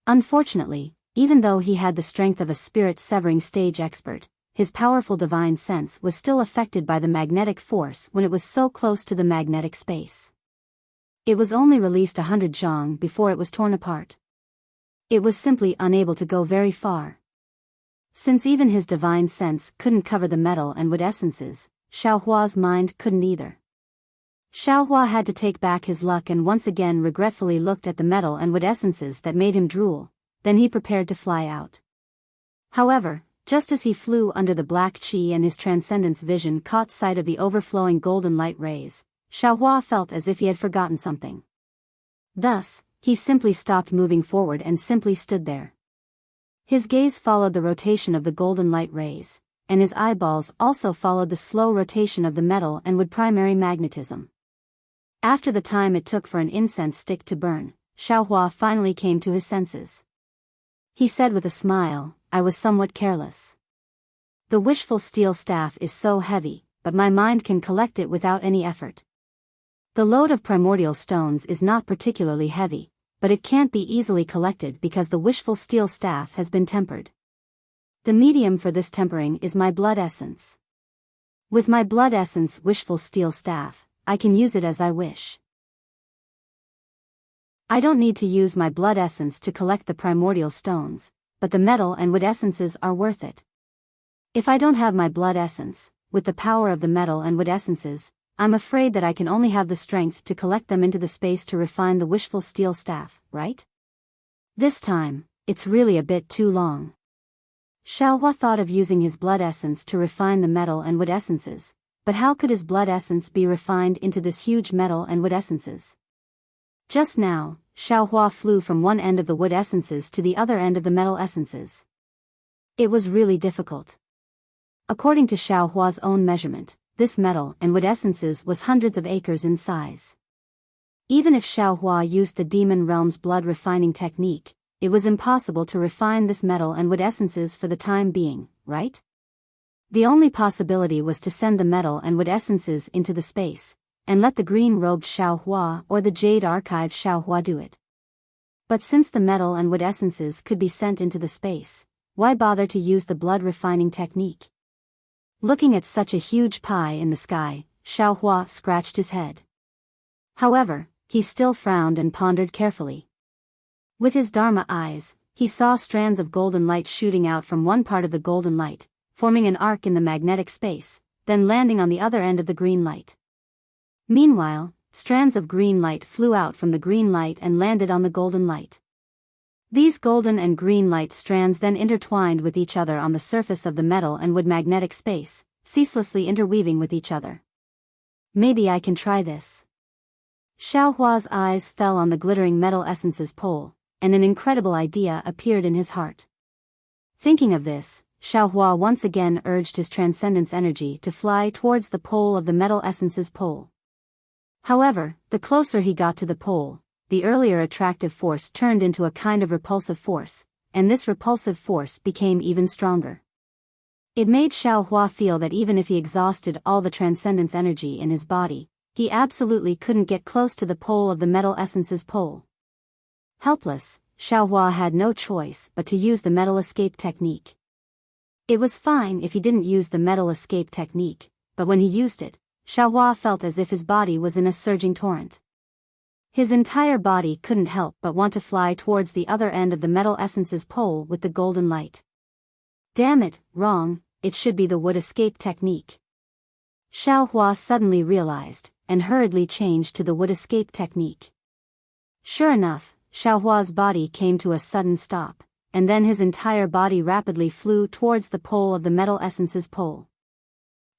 Unfortunately, even though he had the strength of a spirit-severing stage expert, his powerful divine sense was still affected by the magnetic force when it was so close to the magnetic space. It was only released 100 zhang before it was torn apart. It was simply unable to go very far. Since even his divine sense couldn't cover the metal and wood essences, Xiaohua's mind couldn't either. Xiaohua had to take back his luck and once again regretfully looked at the metal and wood essences that made him drool, then he prepared to fly out. However, Just as he flew under the black chi and his transcendence vision caught sight of the overflowing golden light rays, Xiaohua felt as if he had forgotten something. Thus, he simply stopped moving forward and simply stood there. His gaze followed the rotation of the golden light rays, and his eyeballs also followed the slow rotation of the metal and wood primary magnetism. After the time it took for an incense stick to burn, Xiaohua finally came to his senses. He said with a smile, "I was somewhat careless. The wishful steel staff is so heavy, but my mind can collect it without any effort. The load of primordial stones is not particularly heavy, but it can't be easily collected because the wishful steel staff has been tempered. The medium for this tempering is my blood essence. With my blood essence wishful steel staff, I can use it as I wish. I don't need to use my blood essence to collect the primordial stones, but the metal and wood essences are worth it. If I don't have my blood essence, with the power of the metal and wood essences, I'm afraid that I can only have the strength to collect them into the space to refine the wishful steel staff, right? This time, it's really a bit too long." Xiaohua thought of using his blood essence to refine the metal and wood essences, but how could his blood essence be refined into this huge metal and wood essences? Just now, Xiaohua flew from one end of the wood essences to the other end of the metal essences. It was really difficult. According to Xiaohua's own measurement, this metal and wood essences was hundreds of acres in size. Even if Xiaohua used the demon realm's blood refining technique, it was impossible to refine this metal and wood essences for the time being, right? The only possibility was to send the metal and wood essences into the space, and let the green-robed Xiaohua or the jade archive Xiaohua do it. But since the metal and wood essences could be sent into the space, why bother to use the blood refining technique? Looking at such a huge pie in the sky, Xiaohua scratched his head. However, he still frowned and pondered carefully. With his Dharma eyes, he saw strands of golden light shooting out from one part of the golden light, forming an arc in the magnetic space, then landing on the other end of the green light. Meanwhile, strands of green light flew out from the green light and landed on the golden light. These golden and green light strands then intertwined with each other on the surface of the metal and wood magnetic space, ceaselessly interweaving with each other. Maybe I can try this. Xiaohua's eyes fell on the glittering metal essences pole, and an incredible idea appeared in his heart. Thinking of this, Xiaohua once again urged his transcendence energy to fly towards the pole of the metal essences pole. However, the closer he got to the pole, the earlier attractive force turned into a kind of repulsive force, and this repulsive force became even stronger. It made Xiaohua feel that even if he exhausted all the transcendence energy in his body, he absolutely couldn't get close to the pole of the metal essences pole. Helpless, Xiaohua had no choice but to use the metal escape technique. It was fine if he didn't use the metal escape technique, but when he used it, Xiaohua felt as if his body was in a surging torrent. His entire body couldn't help but want to fly towards the other end of the metal essences pole with the golden light. Damn it, wrong, it should be the wood escape technique. Xiaohua suddenly realized, and hurriedly changed to the wood escape technique. Sure enough, Xiaohua's body came to a sudden stop, and then his entire body rapidly flew towards the pole of the metal essences pole.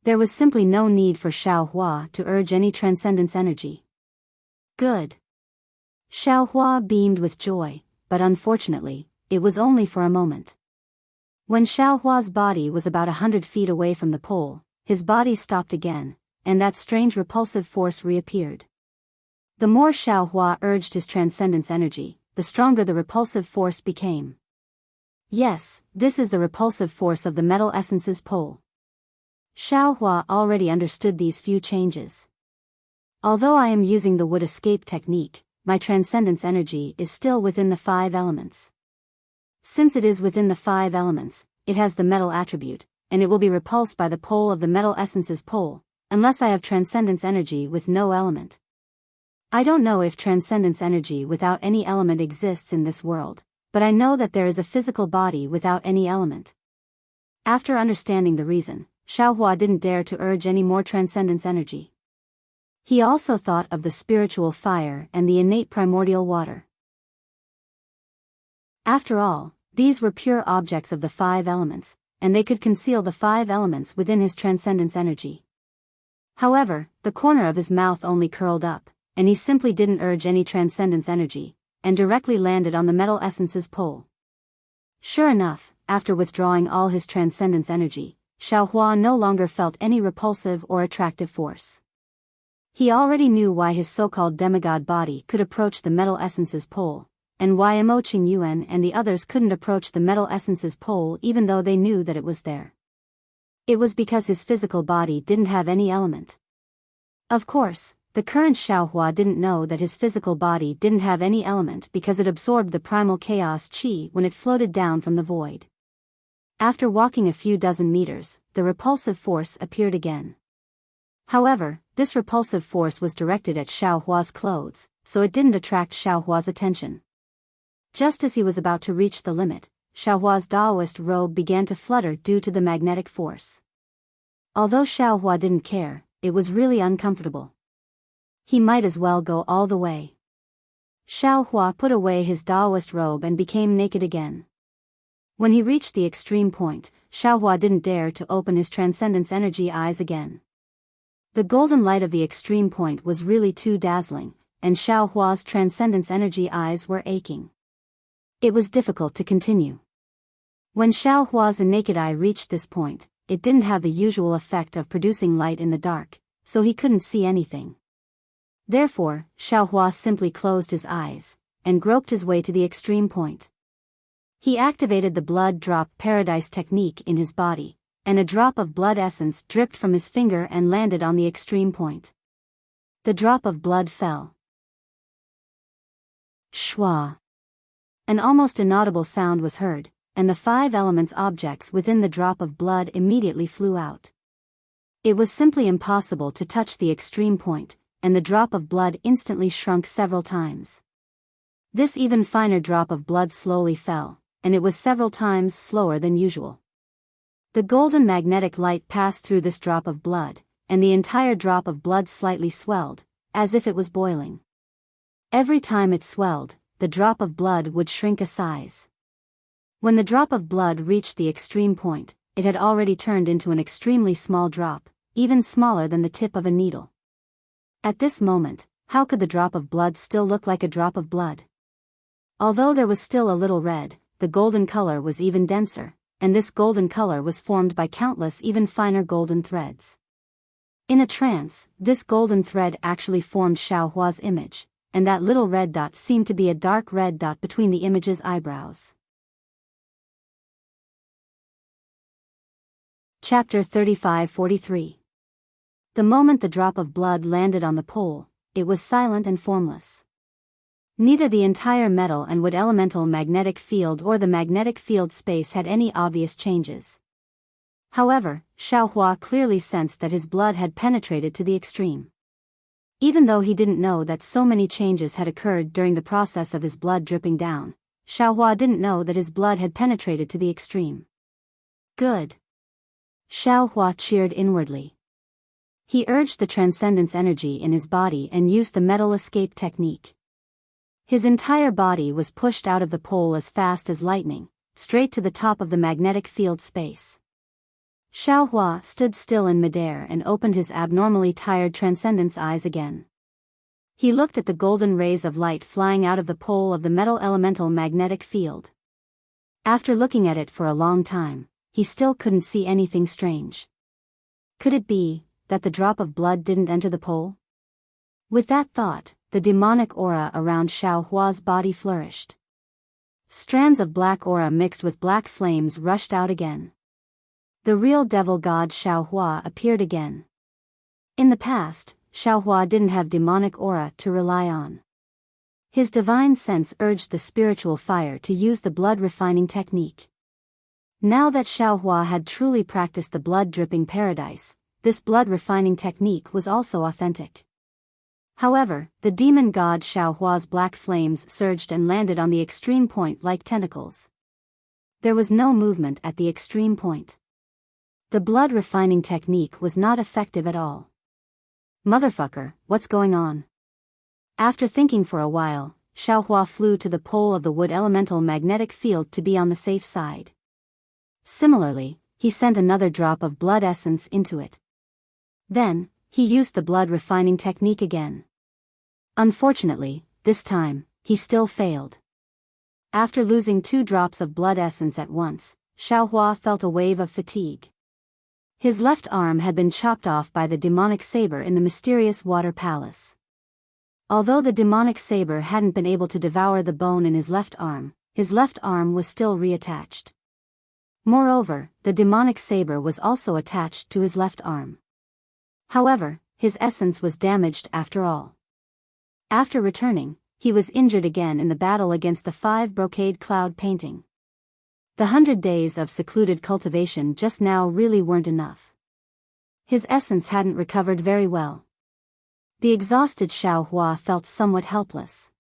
There was simply no need for Xiaohua to urge any transcendence energy. Good. Xiaohua beamed with joy, but unfortunately, it was only for a moment. When Xiaohua's body was about 100 feet away from the pole, his body stopped again, and that strange repulsive force reappeared. The more Xiaohua urged his transcendence energy, the stronger the repulsive force became. Yes, this is the repulsive force of the metal essences pole. Xiaohua already understood these few changes. Although I am using the wood escape technique, my transcendence energy is still within the 5 elements. Since it is within the 5 elements, it has the metal attribute, and it will be repulsed by the pole of the metal essences pole, unless I have transcendence energy with no element. I don't know if transcendence energy without any element exists in this world, but I know that there is a physical body without any element. After understanding the reason, Xiaohua didn't dare to urge any more transcendence energy. He also thought of the spiritual fire and the innate primordial water. After all, these were pure objects of the 5 elements, and they could conceal the 5 elements within his transcendence energy. However, the corner of his mouth only curled up, and he simply didn't urge any transcendence energy, and directly landed on the metal essence's pole. Sure enough, after withdrawing all his transcendence energy, Xiaohua no longer felt any repulsive or attractive force. He already knew why his so-called demigod body could approach the metal essence's pole, and why Imo Qingyuan and the others couldn't approach the metal essence's pole even though they knew that it was there. It was because his physical body didn't have any element. Of course, the current Xiaohua didn't know that his physical body didn't have any element because it absorbed the primal chaos qi when it floated down from the void. After walking a few dozen meters, the repulsive force appeared again. However, this repulsive force was directed at Xiaohua's clothes, so it didn't attract Xiaohua's attention. Just as he was about to reach the limit, Xiaohua's Daoist robe began to flutter due to the magnetic force. Although Xiaohua didn't care, it was really uncomfortable. He might as well go all the way. Xiaohua put away his Daoist robe and became naked again. When he reached the extreme point, Xiaohua didn't dare to open his transcendence energy eyes again. The golden light of the extreme point was really too dazzling, and Xiaohua's transcendence energy eyes were aching. It was difficult to continue. When Xiaohua's naked eye reached this point, it didn't have the usual effect of producing light in the dark, so he couldn't see anything. Therefore, Xiaohua simply closed his eyes, and groped his way to the extreme point. He activated the blood drop paradise technique in his body, and a drop of blood essence dripped from his finger and landed on the extreme point. The drop of blood fell. Shwa. An almost inaudible sound was heard, and the 5 elements objects within the drop of blood immediately flew out. It was simply impossible to touch the extreme point, and the drop of blood instantly shrunk several times. This even finer drop of blood slowly fell, and it was several times slower than usual. The golden magnetic light passed through this drop of blood, and the entire drop of blood slightly swelled, as if it was boiling. Every time it swelled, the drop of blood would shrink a size. When the drop of blood reached the extreme point, it had already turned into an extremely small drop, even smaller than the tip of a needle. At this moment, how could the drop of blood still look like a drop of blood? Although there was still a little red, the golden color was even denser, and this golden color was formed by countless even finer golden threads. In a trance, this golden thread actually formed Xiaohua's image, and that little red dot seemed to be a dark red dot between the image's eyebrows. Chapter 35-43. The moment the drop of blood landed on the pole, it was silent and formless. Neither the entire metal and wood elemental magnetic field or the magnetic field space had any obvious changes. However, Xiaohua clearly sensed that his blood had penetrated to the extreme. Even though he didn't know that so many changes had occurred during the process of his blood dripping down, Xiaohua didn't know that his blood had penetrated to the extreme. Good. Xiaohua cheered inwardly. He urged the transcendence energy in his body and used the metal escape technique. His entire body was pushed out of the pole as fast as lightning, straight to the top of the magnetic field space. Xiaohua stood still in midair and opened his abnormally tired transcendence eyes again. He looked at the golden rays of light flying out of the pole of the metal elemental magnetic field. After looking at it for a long time, he still couldn't see anything strange. Could it be that the drop of blood didn't enter the pole? With that thought, the demonic aura around Xiaohua's body flourished. Strands of black aura mixed with black flames rushed out again. The real devil god Xiaohua appeared again. In the past, Xiaohua didn't have demonic aura to rely on. His divine sense urged the spiritual fire to use the blood refining technique. Now that Xiaohua had truly practiced the blood dripping paradise, this blood refining technique was also authentic. However, the demon god Xiaohua's black flames surged and landed on the extreme point like tentacles. There was no movement at the extreme point. The blood refining technique was not effective at all. Motherfucker, what's going on? After thinking for a while, Xiaohua flew to the pole of the wood elemental magnetic field to be on the safe side. Similarly, he sent another drop of blood essence into it. Then, he used the blood refining technique again. Unfortunately, this time, he still failed. After losing 2 drops of blood essence at once, Xiaohua felt a wave of fatigue. His left arm had been chopped off by the demonic saber in the mysterious water palace. Although the demonic saber hadn't been able to devour the bone in his left arm was still reattached. Moreover, the demonic saber was also attached to his left arm. However, his essence was damaged after all. After returning, he was injured again in the battle against the 5 brocade cloud painting. The 100 days of secluded cultivation just now really weren't enough. His essence hadn't recovered very well. The exhausted Xiaohua felt somewhat helpless.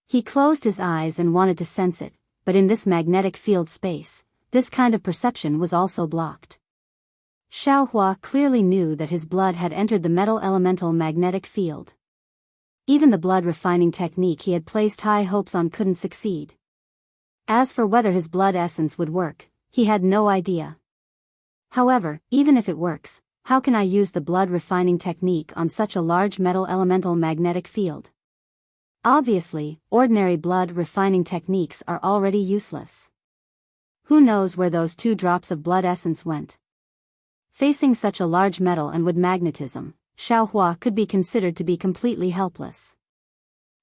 He closed his eyes and wanted to sense it, but in this magnetic field space, this kind of perception was also blocked. Xiaohua clearly knew that his blood had entered the metal elemental magnetic field. Even the blood refining technique he had placed high hopes on couldn't succeed. As for whether his blood essence would work, he had no idea. However, even if it works, how can I use the blood refining technique on such a large metal elemental magnetic field? Obviously, ordinary blood refining techniques are already useless. Who knows where those 2 drops of blood essence went? Facing such a large metal and wood magnetism, Xiaohua could be considered to be completely helpless.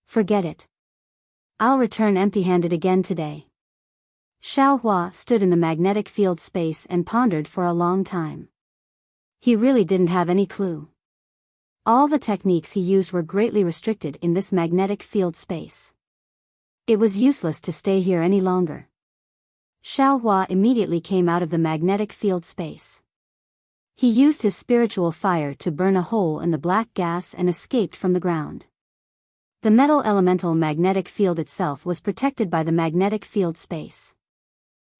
Forget it. I'll return empty-handed again today. Xiaohua stood in the magnetic field space and pondered for a long time. He really didn't have any clue. All the techniques he used were greatly restricted in this magnetic field space. It was useless to stay here any longer. Xiaohua immediately came out of the magnetic field space. He used his spiritual fire to burn a hole in the black gas and escaped from the ground. The metal elemental magnetic field itself was protected by the magnetic field space.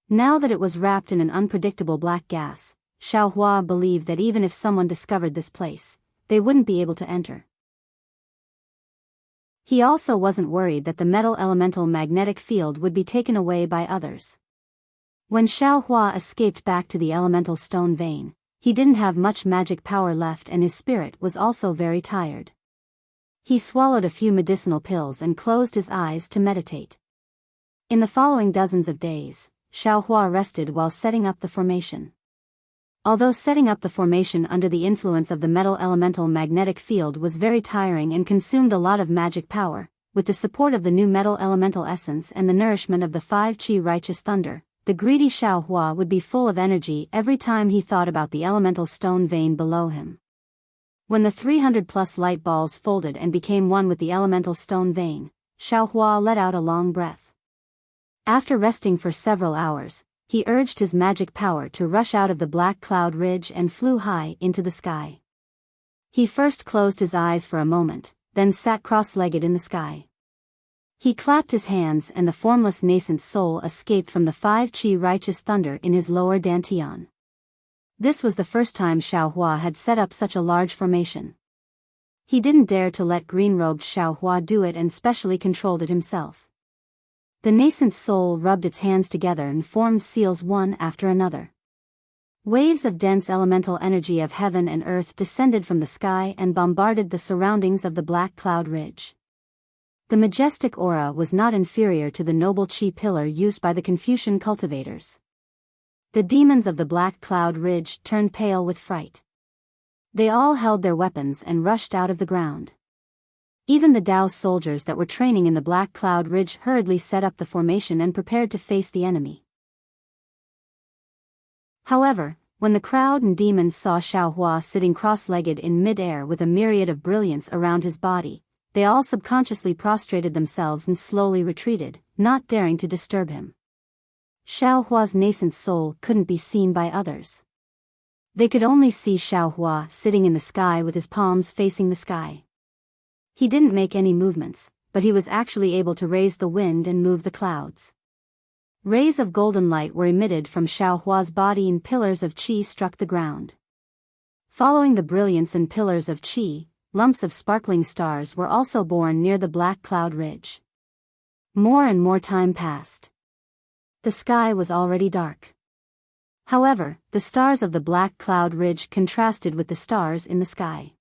Now that it was wrapped in an unpredictable black gas, Xiaohua believed that even if someone discovered this place, they wouldn't be able to enter. He also wasn't worried that the metal elemental magnetic field would be taken away by others. When Xiaohua escaped back to the elemental stone vein, he didn't have much magic power left and his spirit was also very tired. He swallowed a few medicinal pills and closed his eyes to meditate. In the following dozens of days, Xiaohua rested while setting up the formation. Although setting up the formation under the influence of the metal elemental magnetic field was very tiring and consumed a lot of magic power, with the support of the new metal elemental essence and the nourishment of the 5 qi righteous thunder, the greedy Xiaohua would be full of energy every time he thought about the elemental stone vein below him. When the 300+ light balls folded and became one with the elemental stone vein, Xiaohua let out a long breath. After resting for several hours, he urged his magic power to rush out of the black cloud ridge and flew high into the sky. He first closed his eyes for a moment, then sat cross-legged in the sky. He clapped his hands and the formless nascent soul escaped from the 5 qi righteous thunder in his lower dantian. This was the first time Xiaohua had set up such a large formation. He didn't dare to let green-robed Xiaohua do it and specially controlled it himself. The nascent soul rubbed its hands together and formed seals one after another. Waves of dense elemental energy of heaven and earth descended from the sky and bombarded the surroundings of the black cloud ridge. The majestic aura was not inferior to the noble chi pillar used by the Confucian cultivators. The demons of the black cloud ridge turned pale with fright. They all held their weapons and rushed out of the ground. Even the Dao soldiers that were training in the black cloud ridge hurriedly set up the formation and prepared to face the enemy. However, when the crowd and demons saw Xiaohua sitting cross-legged in mid-air with a myriad of brilliance around his body, they all subconsciously prostrated themselves and slowly retreated, not daring to disturb him. Xiaohua's nascent soul couldn't be seen by others. They could only see Xiaohua sitting in the sky with his palms facing the sky. He didn't make any movements, but he was actually able to raise the wind and move the clouds. Rays of golden light were emitted from Xiaohua's body and pillars of qi struck the ground. Following the brilliance and pillars of qi, lumps of sparkling stars were also born near the black cloud ridge. More and more time passed. The sky was already dark. However, the stars of the black cloud ridge contrasted with the stars in the sky.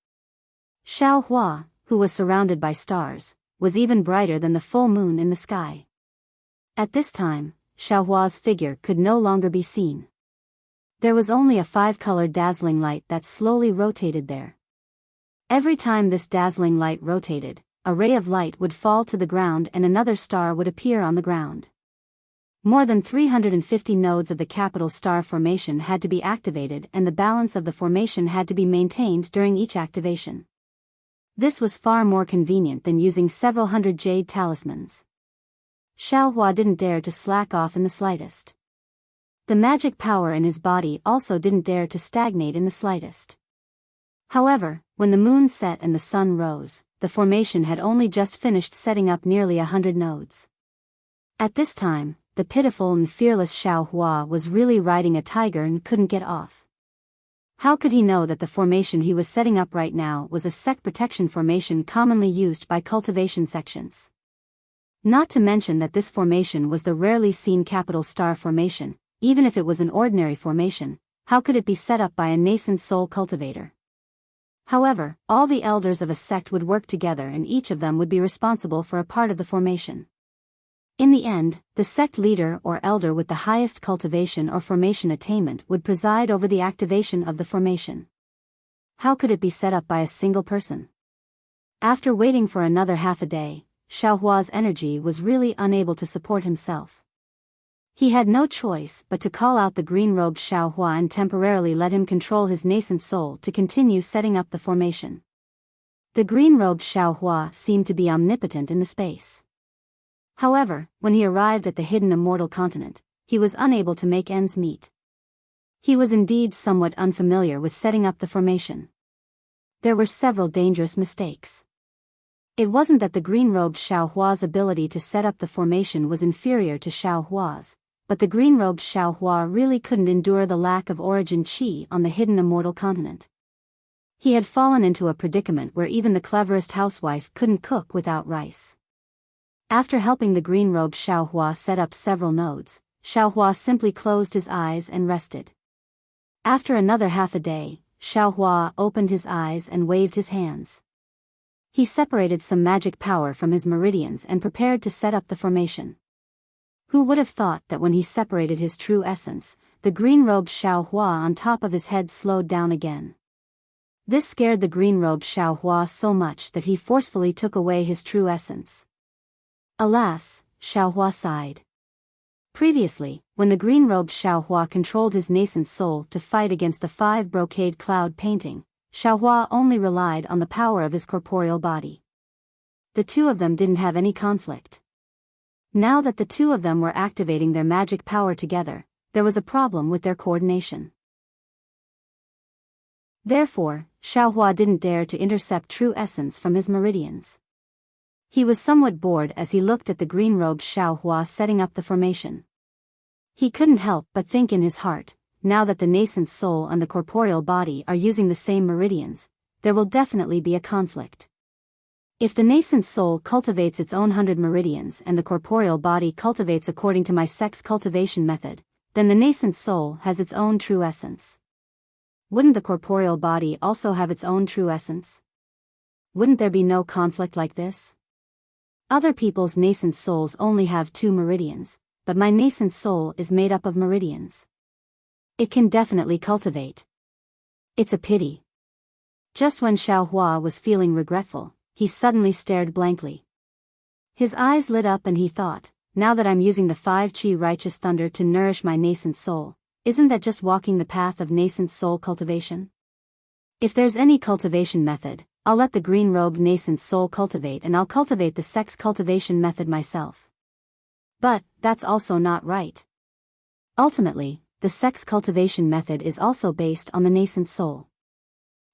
Xiao Hua, who was surrounded by stars, was even brighter than the full moon in the sky. At this time, Xiao Hua's figure could no longer be seen. There was only a 5-colored dazzling light that slowly rotated there. Every time this dazzling light rotated, a ray of light would fall to the ground and another star would appear on the ground. More than 350 nodes of the capital star formation had to be activated, and the balance of the formation had to be maintained during each activation. This was far more convenient than using several hundred jade talismans. Xiao Hua didn't dare to slack off in the slightest. The magic power in his body also didn't dare to stagnate in the slightest. However, when the moon set and the sun rose, the formation had only just finished setting up nearly 100 nodes. At this time, the pitiful and fearless Xiao Hua was really riding a tiger and couldn't get off. How could he know that the formation he was setting up right now was a sect protection formation commonly used by cultivation sections? Not to mention that this formation was the rarely seen capital star formation. Even if it was an ordinary formation, how could it be set up by a nascent soul cultivator? However, all the elders of a sect would work together and each of them would be responsible for a part of the formation. In the end, the sect leader or elder with the highest cultivation or formation attainment would preside over the activation of the formation. How could it be set up by a single person? After waiting for another half a day, Xiao Hua's energy was really unable to support himself. He had no choice but to call out the green-robed Xiao Hua and temporarily let him control his nascent soul to continue setting up the formation. The green-robed Xiao Hua seemed to be omnipotent in the space. However, when he arrived at the hidden Immortal continent, he was unable to make ends meet. He was indeed somewhat unfamiliar with setting up the formation. There were several dangerous mistakes. It wasn't that the green-robed Xiao Hua's ability to set up the formation was inferior to Xiao Hua's, but the green-robed Xiao Hua really couldn't endure the lack of origin qi on the hidden Immortal continent. He had fallen into a predicament where even the cleverest housewife couldn't cook without rice. After helping the green-robed Xiao Hua set up several nodes, Xiao Hua simply closed his eyes and rested. After another half a day, Xiao Hua opened his eyes and waved his hands. He separated some magic power from his meridians and prepared to set up the formation. Who would have thought that when he separated his true essence, the green-robed Xiao Hua on top of his head slowed down again. This scared the green-robed Xiao Hua so much that he forcefully took away his true essence. Alas, Xiao Hua sighed. Previously, when the green-robed Xiao Hua controlled his nascent soul to fight against the 5 brocade cloud painting, Xiao Hua only relied on the power of his corporeal body. The two of them didn't have any conflict. Now that the two of them were activating their magic power together, there was a problem with their coordination. Therefore, Xiao Hua didn't dare to intercept true essence from his meridians. He was somewhat bored as he looked at the green-robed Xiao Hua setting up the formation. He couldn't help but think in his heart, now that the nascent soul and the corporeal body are using the same meridians, there will definitely be a conflict. If the nascent soul cultivates its own 100 meridians and the corporeal body cultivates according to my sex cultivation method, then the nascent soul has its own true essence. Wouldn't the corporeal body also have its own true essence? Wouldn't there be no conflict like this? Other people's nascent souls only have 2 meridians, but my nascent soul is made up of meridians. It can definitely cultivate. It's a pity. Just when Xiao Hua was feeling regretful, he suddenly stared blankly. His eyes lit up and he thought, now that I'm using the 5 qi righteous thunder to nourish my nascent soul, isn't that just walking the path of nascent soul cultivation? If there's any cultivation method, I'll let the green-robed nascent soul cultivate and I'll cultivate the sex cultivation method myself. But, that's also not right. Ultimately, the sex cultivation method is also based on the nascent soul.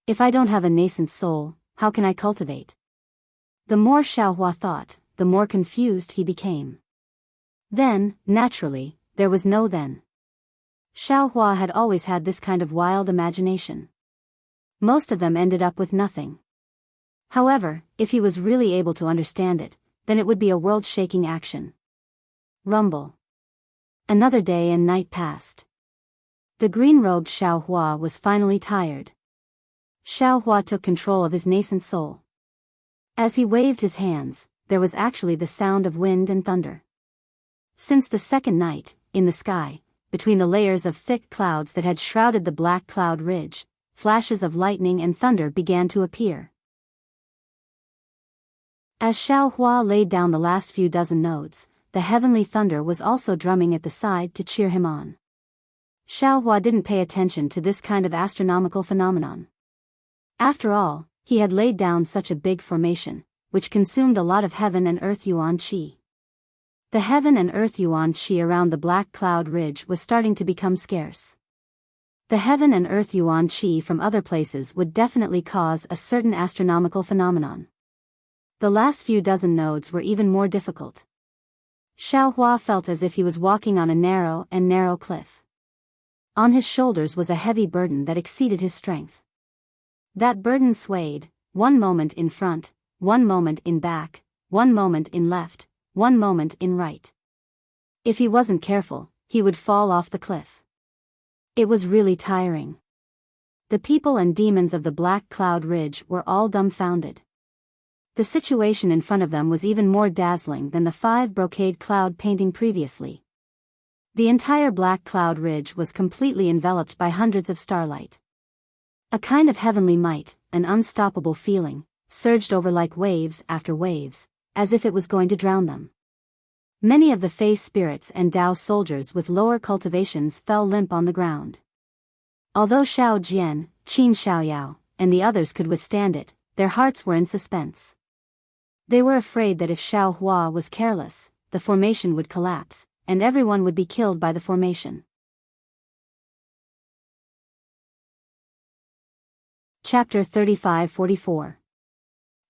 If I don't have a nascent soul, how can I cultivate? The more Xiao Hua thought, the more confused he became. Then, naturally, there was no then. Xiao Hua had always had this kind of wild imagination. Most of them ended up with nothing. However, if he was really able to understand it, then it would be a world-shaking action. Rumble. Another day and night passed. The green-robed Xiaohua was finally tired. Xiaohua took control of his nascent soul. As he waved his hands, there was actually the sound of wind and thunder. Since the second night, in the sky, between the layers of thick clouds that had shrouded the black cloud ridge, flashes of lightning and thunder began to appear. As Xiaohua laid down the last few dozen notes, the heavenly thunder was also drumming at the side to cheer him on. Xiaohua didn't pay attention to this kind of astronomical phenomenon. After all, he had laid down such a big formation, which consumed a lot of heaven and earth yuan qi. The heaven and earth yuan qi around the black cloud ridge was starting to become scarce. The heaven and earth yuan qi from other places would definitely cause a certain astronomical phenomenon. The last few dozen nodes were even more difficult. Xiaohua felt as if he was walking on a narrow cliff. On his shoulders was a heavy burden that exceeded his strength. That burden swayed, one moment in front, one moment in back, one moment in left, one moment in right. If he wasn't careful, he would fall off the cliff. It was really tiring. The people and demons of the Black Cloud Ridge were all dumbfounded. The situation in front of them was even more dazzling than the 5 brocade cloud painting previously. The entire Black Cloud Ridge was completely enveloped by hundreds of starlight. A kind of heavenly might, an unstoppable feeling, surged over like waves after waves, as if it was going to drown them. Many of the face spirits and Tao soldiers with lower cultivations fell limp on the ground. Although Xiao Jian, Qin Xiaoyao, and the others could withstand it, their hearts were in suspense. They were afraid that if Xiaohua was careless, the formation would collapse, and everyone would be killed by the formation. Chapter 35-44.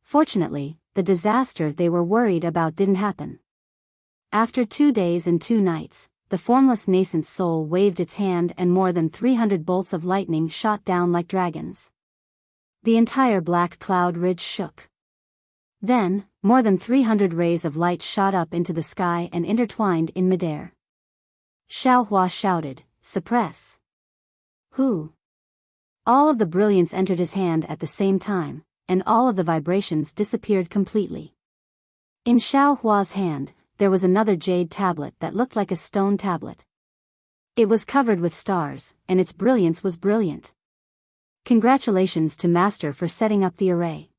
Fortunately, the disaster they were worried about didn't happen. After 2 days and 2 nights, the formless nascent soul waved its hand and more than 300 bolts of lightning shot down like dragons. The entire Black Cloud Ridge shook. Then, more than 300 rays of light shot up into the sky and intertwined in midair. Xiaohua shouted, "Suppress!" Who? All of the brilliance entered his hand at the same time, and all of the vibrations disappeared completely. In Xiaohua's hand, there was another jade tablet that looked like a stone tablet. It was covered with stars, and its brilliance was brilliant. Congratulations to Master for setting up the array.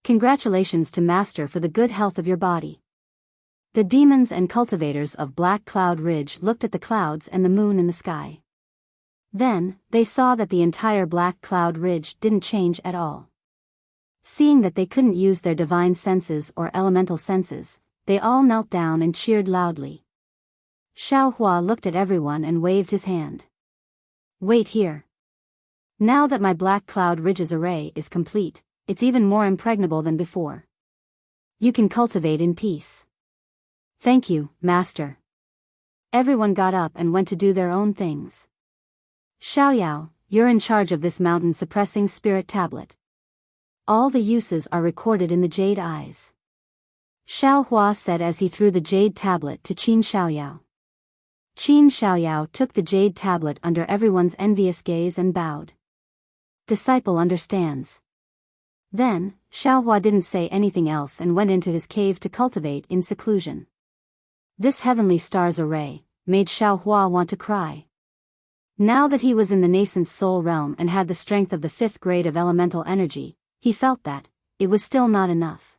Congratulations to Master for the good health of your body. The demons and cultivators of Black Cloud Ridge looked at the clouds and the moon in the sky. Then, they saw that the entire Black Cloud Ridge didn't change at all. Seeing that they couldn't use their divine senses or elemental senses, they all knelt down and cheered loudly. Xiaohua looked at everyone and waved his hand. "Wait here. Now that my Black Cloud Ridge's array is complete, it's even more impregnable than before. You can cultivate in peace." "Thank you, Master." Everyone got up and went to do their own things. "Xiaoyao, you're in charge of this mountain-suppressing spirit tablet. All the uses are recorded in the jade eyes," Xiaohua said as he threw the jade tablet to Qin Xiaoyao. Qin Xiaoyao took the jade tablet under everyone's envious gaze and bowed. "Disciple understands." Then, Xiaohua didn't say anything else and went into his cave to cultivate in seclusion. This heavenly stars array made Xiaohua want to cry. Now that he was in the nascent soul realm and had the strength of the 5th grade of elemental energy, he felt that it was still not enough.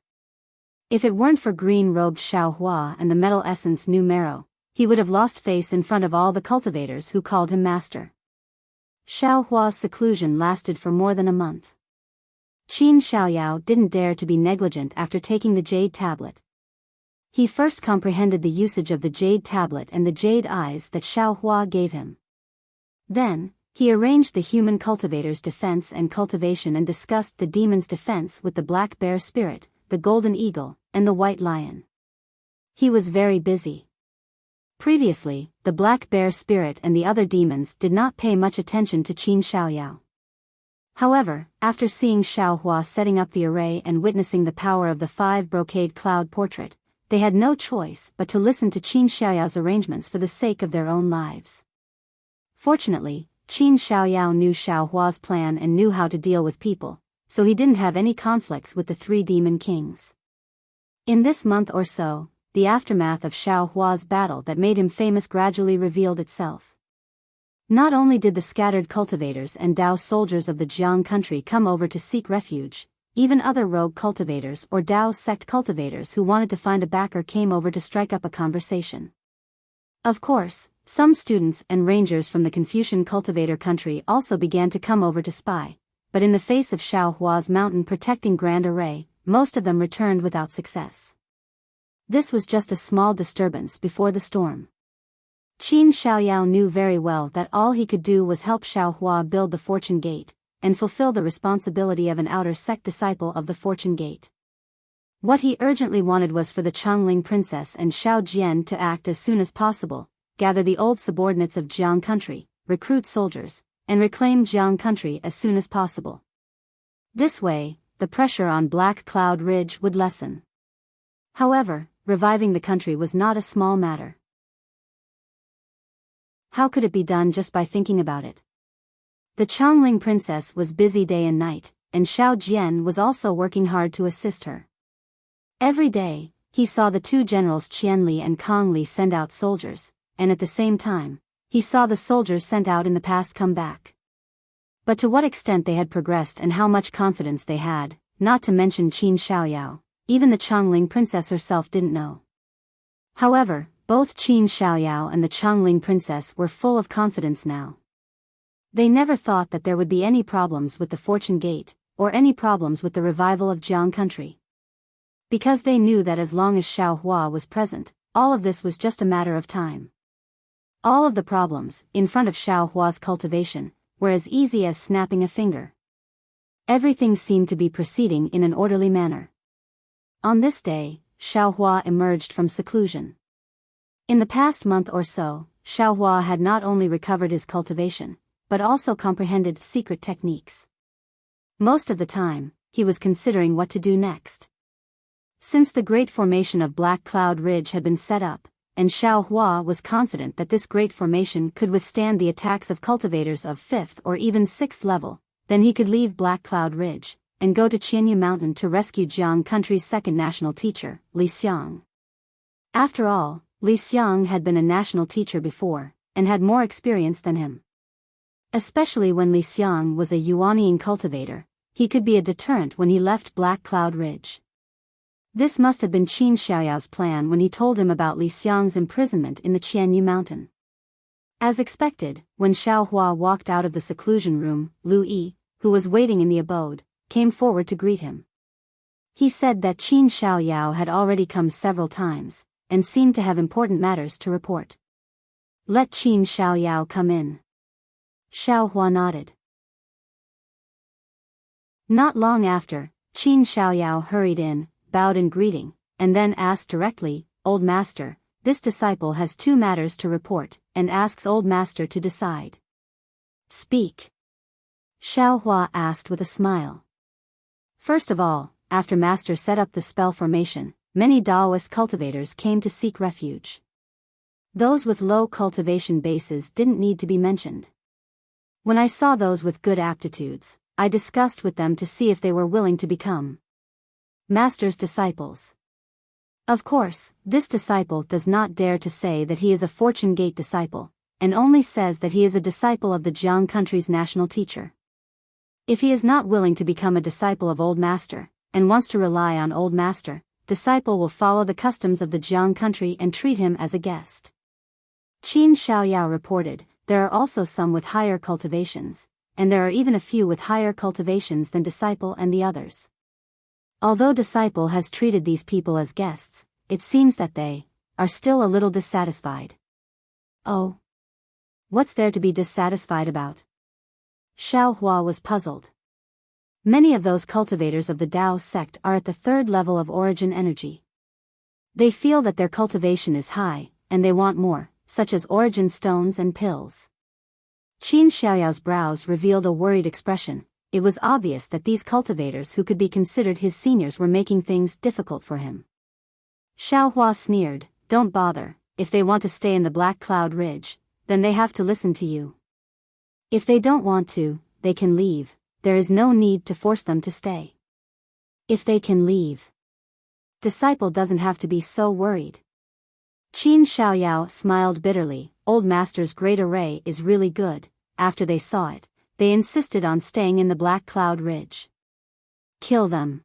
If it weren't for green-robed Xiaohua and the metal essence Nu Mero, he would have lost face in front of all the cultivators who called him master. Xiaohua's seclusion lasted for more than a month. Qin Xiaoyao didn't dare to be negligent after taking the jade tablet. He first comprehended the usage of the jade tablet and the jade eyes that Xiaohua gave him. Then, he arranged the human cultivator's defense and cultivation and discussed the demon's defense with the black bear spirit, the golden eagle, and the white lion. He was very busy. Previously, the black bear spirit and the other demons did not pay much attention to Qin Xiaoyao. However, after seeing Xiaohua setting up the array and witnessing the power of the 5 brocade cloud portrait, they had no choice but to listen to Qin Xiaoyao's arrangements for the sake of their own lives. Fortunately, Qin Xiaoyao knew Xiaohua's plan and knew how to deal with people, so he didn't have any conflicts with the three demon kings. In this month or so, the aftermath of Xiaohua's battle that made him famous gradually revealed itself. Not only did the scattered cultivators and Dao soldiers of the Jiang country come over to seek refuge, even other rogue cultivators or Dao sect cultivators who wanted to find a backer came over to strike up a conversation. Of course, some students and rangers from the Confucian cultivator country also began to come over to spy, but in the face of Xiaohua's mountain protecting grand array, most of them returned without success. This was just a small disturbance before the storm. Qin Xiaoyao knew very well that all he could do was help Xiaohua build the Fortune Gate, and fulfill the responsibility of an outer sect disciple of the Fortune Gate. What he urgently wanted was for the Chongling princess and Xiao Jian to act as soon as possible, gather the old subordinates of Jiang country, recruit soldiers, and reclaim Jiang country as soon as possible. This way, the pressure on Black Cloud Ridge would lessen. However, reviving the country was not a small matter. How could it be done just by thinking about it? The Chongling princess was busy day and night, and Xiao Jian was also working hard to assist her. Every day, he saw the two generals Qianli and Kongli send out soldiers, and at the same time, he saw the soldiers sent out in the past come back. But to what extent they had progressed and how much confidence they had, not to mention Qin Xiaoyao, even the Chongling princess herself didn't know. However, both Qin Xiaoyao and the Chongling princess were full of confidence now. They never thought that there would be any problems with the Fortune Gate, or any problems with the revival of Jiang country. Because they knew that as long as Xiaohua was present, all of this was just a matter of time. All of the problems, in front of Xiaohua's cultivation, were as easy as snapping a finger. Everything seemed to be proceeding in an orderly manner. On this day, Xiaohua emerged from seclusion. In the past month or so, Xiaohua had not only recovered his cultivation, but also comprehended secret techniques. Most of the time, he was considering what to do next. Since the great formation of Black Cloud Ridge had been set up, and Xiaohua was confident that this great formation could withstand the attacks of cultivators of 5th or even 6th level, then he could leave Black Cloud Ridge, and go to Qianyu Mountain to rescue Jiang country's second national teacher, Li Xiang. After all, Li Xiang had been a national teacher before, and had more experience than him. Especially when Li Xiang was a Yuanying cultivator, he could be a deterrent when he left Black Cloud Ridge. This must have been Qin Xiaoyao's plan when he told him about Li Xiang's imprisonment in the Qianyu Mountain. As expected, when Xiaohua walked out of the seclusion room, Lu Yi, who was waiting in the abode, came forward to greet him. He said that Qin Xiaoyao had already come several times, and seemed to have important matters to report. Let Qin Xiaoyao come in. Xiaohua nodded. Not long after, Qin Xiaoyao hurried in, bowed in greeting, and then asked directly, "Old Master, this disciple has 2 matters to report, and asks Old Master to decide." "Speak." Xiaohua asked with a smile. First of all, after Master set up the spell formation, many Daoist cultivators came to seek refuge. Those with low cultivation bases didn't need to be mentioned. When I saw those with good aptitudes, I discussed with them to see if they were willing to become Master's disciples. Of course, this disciple does not dare to say that he is a Fortune Gate disciple, and only says that he is a disciple of the Jiang country's national teacher. If he is not willing to become a disciple of Old Master, and wants to rely on Old Master, disciple will follow the customs of the Jiang country and treat him as a guest. Qin Xiaoyao reported, there are also some with higher cultivations, and there are even a few with higher cultivations than disciple and the others. Although disciple has treated these people as guests, it seems that they are still a little dissatisfied. Oh. What's there to be dissatisfied about? Xiaohua was puzzled. Many of those cultivators of the Dao sect are at the 3rd level of origin energy. They feel that their cultivation is high, and they want more, such as origin stones and pills. Qin Xiaoyao's brows revealed a worried expression. It was obvious that these cultivators who could be considered his seniors were making things difficult for him. Xiaohua sneered, "Don't bother, if they want to stay in the Black Cloud Ridge, then they have to listen to you." If they don't want to, they can leave. There is no need to force them to stay. If they can leave. Disciple doesn't have to be so worried. Qin Xiaoyao smiled bitterly. Old Master's great array is really good. After they saw it, they insisted on staying in the Black Cloud Ridge. Kill them.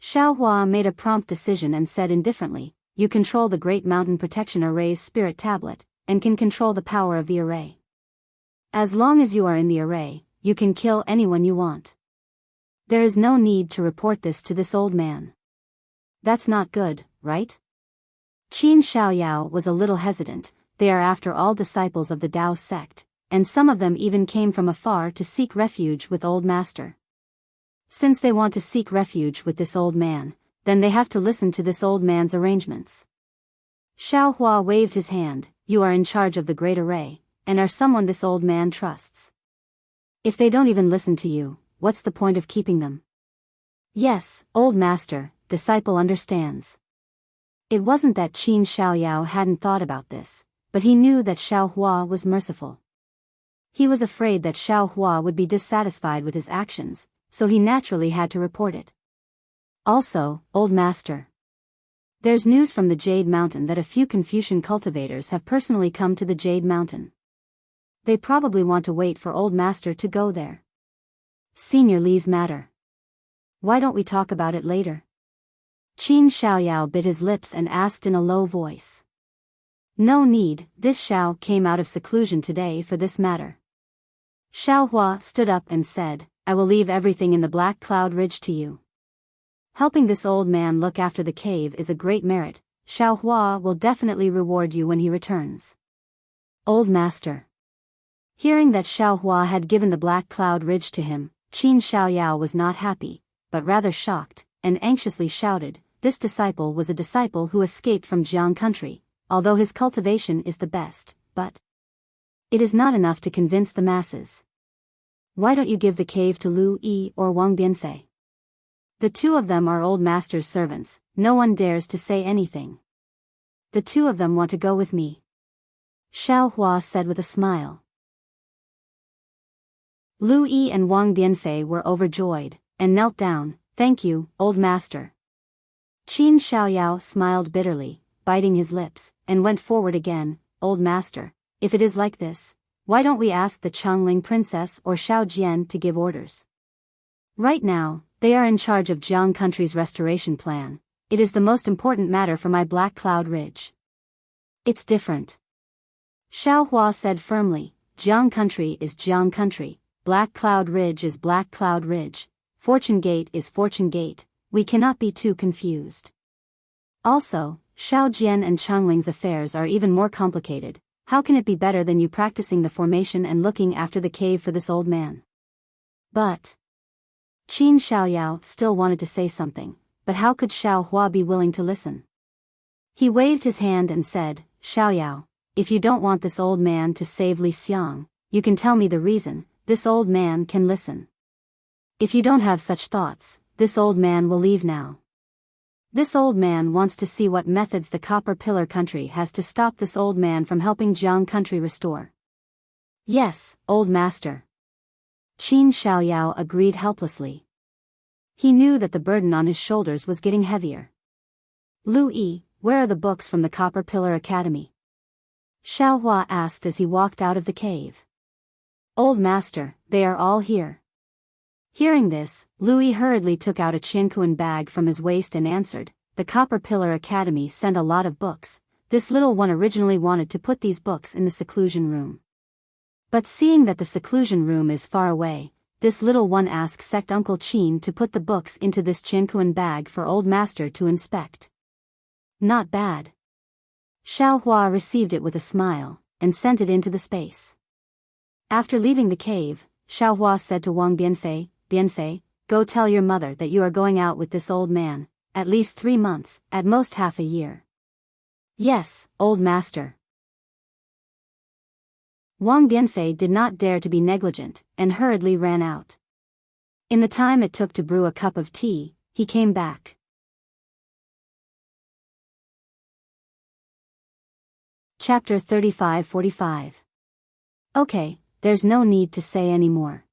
Xiaohua made a prompt decision and said indifferently, you control the Great Mountain Protection Array's spirit tablet, and can control the power of the array. As long as you are in the array, you can kill anyone you want. There is no need to report this to this old man. That's not good, right? Qin Xiaoyao was a little hesitant. They are after all disciples of the Tao sect, and some of them even came from afar to seek refuge with Old Master. Since they want to seek refuge with this old man, then they have to listen to this old man's arrangements. Xiaohua waved his hand. You are in charge of the Great Array, and are someone this old man trusts. If they don't even listen to you, what's the point of keeping them? Yes, Old Master, disciple understands. It wasn't that Qin Xiaoyao hadn't thought about this, but he knew that Xiaohua was merciful. He was afraid that Xiaohua would be dissatisfied with his actions, so he naturally had to report it. Also, Old Master. There's news from the Jade Mountain that a few Confucian cultivators have personally come to the Jade Mountain. They probably want to wait for Old Master to go there. Senior Li's matter. Why don't we talk about it later? Qin Xiaoyao bit his lips and asked in a low voice. No need, this Xiao came out of seclusion today for this matter. Xiaohua stood up and said, I will leave everything in the Black Cloud Ridge to you. Helping this old man look after the cave is a great merit. Xiaohua will definitely reward you when he returns. Old Master. Hearing that Xiaohua had given the Black Cloud Ridge to him, Qin Xiaoyao was not happy, but rather shocked, and anxiously shouted, this disciple was a disciple who escaped from Jiang country, although his cultivation is the best, but it is not enough to convince the masses. Why don't you give the cave to Lu Yi or Wang Bianfei? The two of them are Old Master's servants, no one dares to say anything. The two of them want to go with me. Xiaohua said with a smile. Lu Yi and Wang Bianfei were overjoyed, and knelt down. Thank you, Old Master. Qin Xiaoyao smiled bitterly, biting his lips, and went forward again. Old Master, if it is like this, why don't we ask the Chongling Princess or Xiao Jian to give orders? Right now, they are in charge of Jiang country's restoration plan. It is the most important matter for my Black Cloud Ridge. It's different. Xiaohua said firmly, Jiang country is Jiang country, Black Cloud Ridge is Black Cloud Ridge, Fortune Gate is Fortune Gate, we cannot be too confused. Also, Xiao Jian and Chongling's affairs are even more complicated. How can it be better than you practicing the formation and looking after the cave for this old man? But Qin Xiaoyao still wanted to say something, but how could Xiaohua be willing to listen? He waved his hand and said, Xiaoyao, if you don't want this old man to save Li Xiang, you can tell me the reason. This old man can listen. If you don't have such thoughts, this old man will leave now. This old man wants to see what methods the Copper Pillar country has to stop this old man from helping Jiang country restore. Yes, Old Master. Qin Xiaoyao agreed helplessly. He knew that the burden on his shoulders was getting heavier. Lu Yi, where are the books from the Copper Pillar Academy? Xiaohua asked as he walked out of the cave. Old Master, they are all here. Hearing this, Lu Yi hurriedly took out a Qianquan bag from his waist and answered, the Copper Pillar Academy sent a lot of books. This little one originally wanted to put these books in the seclusion room. But seeing that the seclusion room is far away, this little one asked sect Uncle Qin to put the books into this Qianquan bag for Old Master to inspect. Not bad. Xiaohua received it with a smile, and sent it into the space. After leaving the cave, Xiaohua said to Wang Bianfei, Bianfei, go tell your mother that you are going out with this old man, at least 3 months, at most half a year. Yes, Old Master. Wang Bianfei did not dare to be negligent, and hurriedly ran out. In the time it took to brew a cup of tea, he came back. Chapter 35-45. Okay, there's no need to say any more.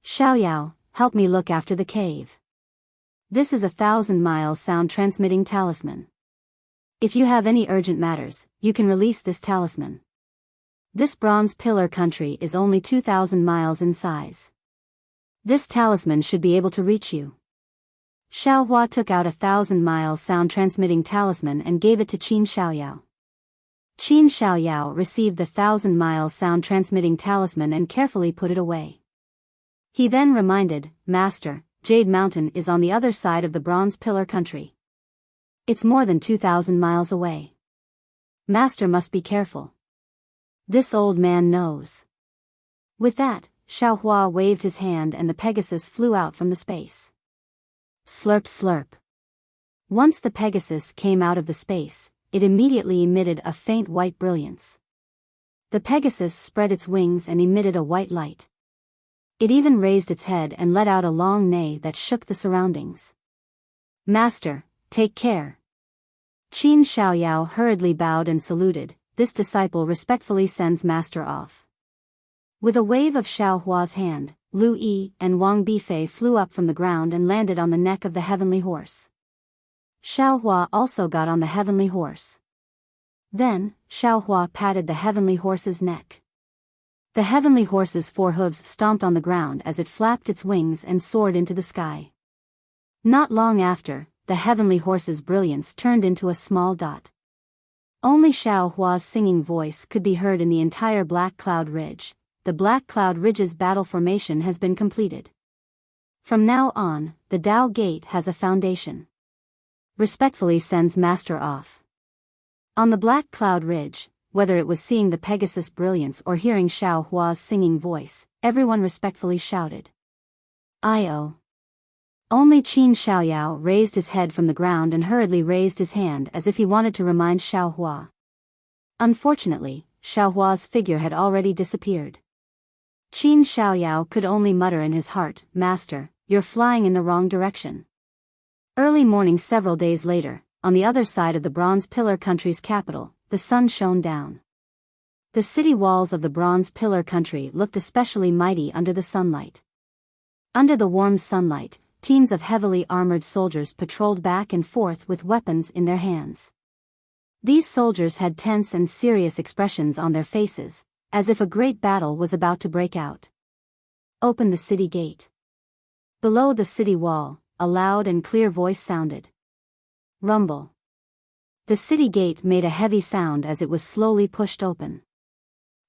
Xiaoyao, help me look after the cave. This is a 1,000-mile sound transmitting talisman. If you have any urgent matters, you can release this talisman. This bronze pillar country is only 2,000 miles in size. This talisman should be able to reach you. Xiaohua took out a 1,000-mile sound transmitting talisman and gave it to Qin Xiaoyao. Qin Xiaoyao received the 1,000-mile sound transmitting talisman and carefully put it away. He then reminded, Master, Jade Mountain is on the other side of the bronze pillar country. It's more than 2,000 miles away. Master must be careful. This old man knows. With that, Xiaohua waved his hand and the Pegasus flew out from the space. Slurp slurp. Once the Pegasus came out of the space, it immediately emitted a faint white brilliance. The Pegasus spread its wings and emitted a white light. It even raised its head and let out a long neigh that shook the surroundings. Master, take care. Qin Xiaoyao hurriedly bowed and saluted. This disciple respectfully sends Master off. With a wave of Xiaohua's hand, Lu Yi and Wang Bifei flew up from the ground and landed on the neck of the heavenly horse. Xiaohua also got on the heavenly horse. Then, Xiaohua patted the heavenly horse's neck. The heavenly horse's four hooves stomped on the ground as it flapped its wings and soared into the sky. Not long after, the heavenly horse's brilliance turned into a small dot. Only Xiaohua's singing voice could be heard in the entire Black Cloud Ridge. The Black Cloud Ridge's battle formation has been completed. From now on, the Dao Gate has a foundation. Respectfully sends Master off. On the Black Cloud Ridge, whether it was seeing the Pegasus brilliance or hearing Xiaohua's singing voice, everyone respectfully shouted. I-oh. Only Qin Xiaoyao raised his head from the ground and hurriedly raised his hand as if he wanted to remind Xiaohua. Unfortunately, Xiaohua's figure had already disappeared. Qin Xiaoyao could only mutter in his heart, Master, you're flying in the wrong direction. Early morning several days later, on the other side of the Bronze Pillar country's capital, the sun shone down. The city walls of the Bronze Pillar country looked especially mighty under the sunlight. Under the warm sunlight, teams of heavily armored soldiers patrolled back and forth with weapons in their hands. These soldiers had tense and serious expressions on their faces, as if a great battle was about to break out. Open the city gate. Below the city wall, a loud and clear voice sounded. Rumble. The city gate made a heavy sound as it was slowly pushed open.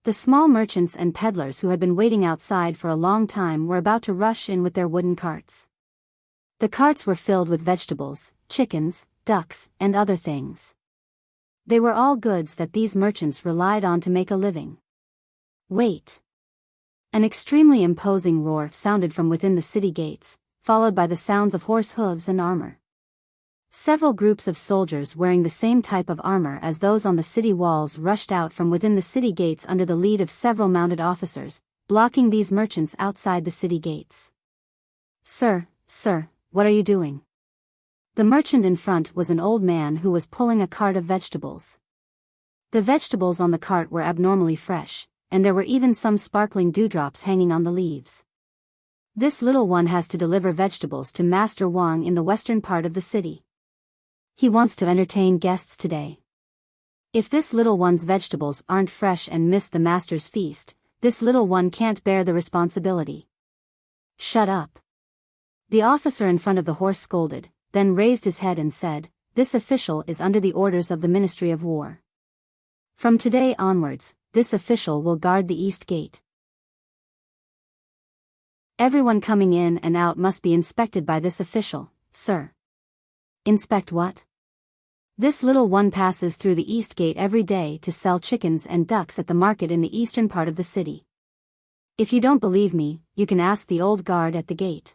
The small merchants and peddlers who had been waiting outside for a long time were about to rush in with their wooden carts. The carts were filled with vegetables, chickens, ducks, and other things. They were all goods that these merchants relied on to make a living. Wait! An extremely imposing roar sounded from within the city gates, followed by the sounds of horse hooves and armor. Several groups of soldiers wearing the same type of armor as those on the city walls rushed out from within the city gates under the lead of several mounted officers, blocking these merchants outside the city gates. Sir, what are you doing? The merchant in front was an old man who was pulling a cart of vegetables. The vegetables on the cart were abnormally fresh, and there were even some sparkling dewdrops hanging on the leaves. This little one has to deliver vegetables to Master Wang in the western part of the city. He wants to entertain guests today. If this little one's vegetables aren't fresh and miss the master's feast, this little one can't bear the responsibility. Shut up. The officer in front of the horse scolded, then raised his head and said, This official is under the orders of the Ministry of War. From today onwards, this official will guard the East Gate. Everyone coming in and out must be inspected by this official, sir. Inspect what? This little one passes through the East Gate every day to sell chickens and ducks at the market in the eastern part of the city. If you don't believe me, you can ask the old guard at the gate.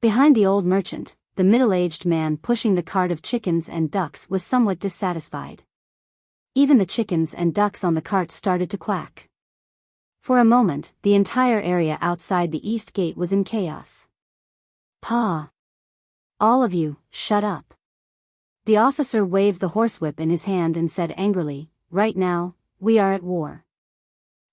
Behind the old merchant, the middle-aged man pushing the cart of chickens and ducks was somewhat dissatisfied. Even the chickens and ducks on the cart started to quack. For a moment, the entire area outside the East Gate was in chaos. Pa! All of you, shut up. The officer waved the horsewhip in his hand and said angrily, Right now, we are at war.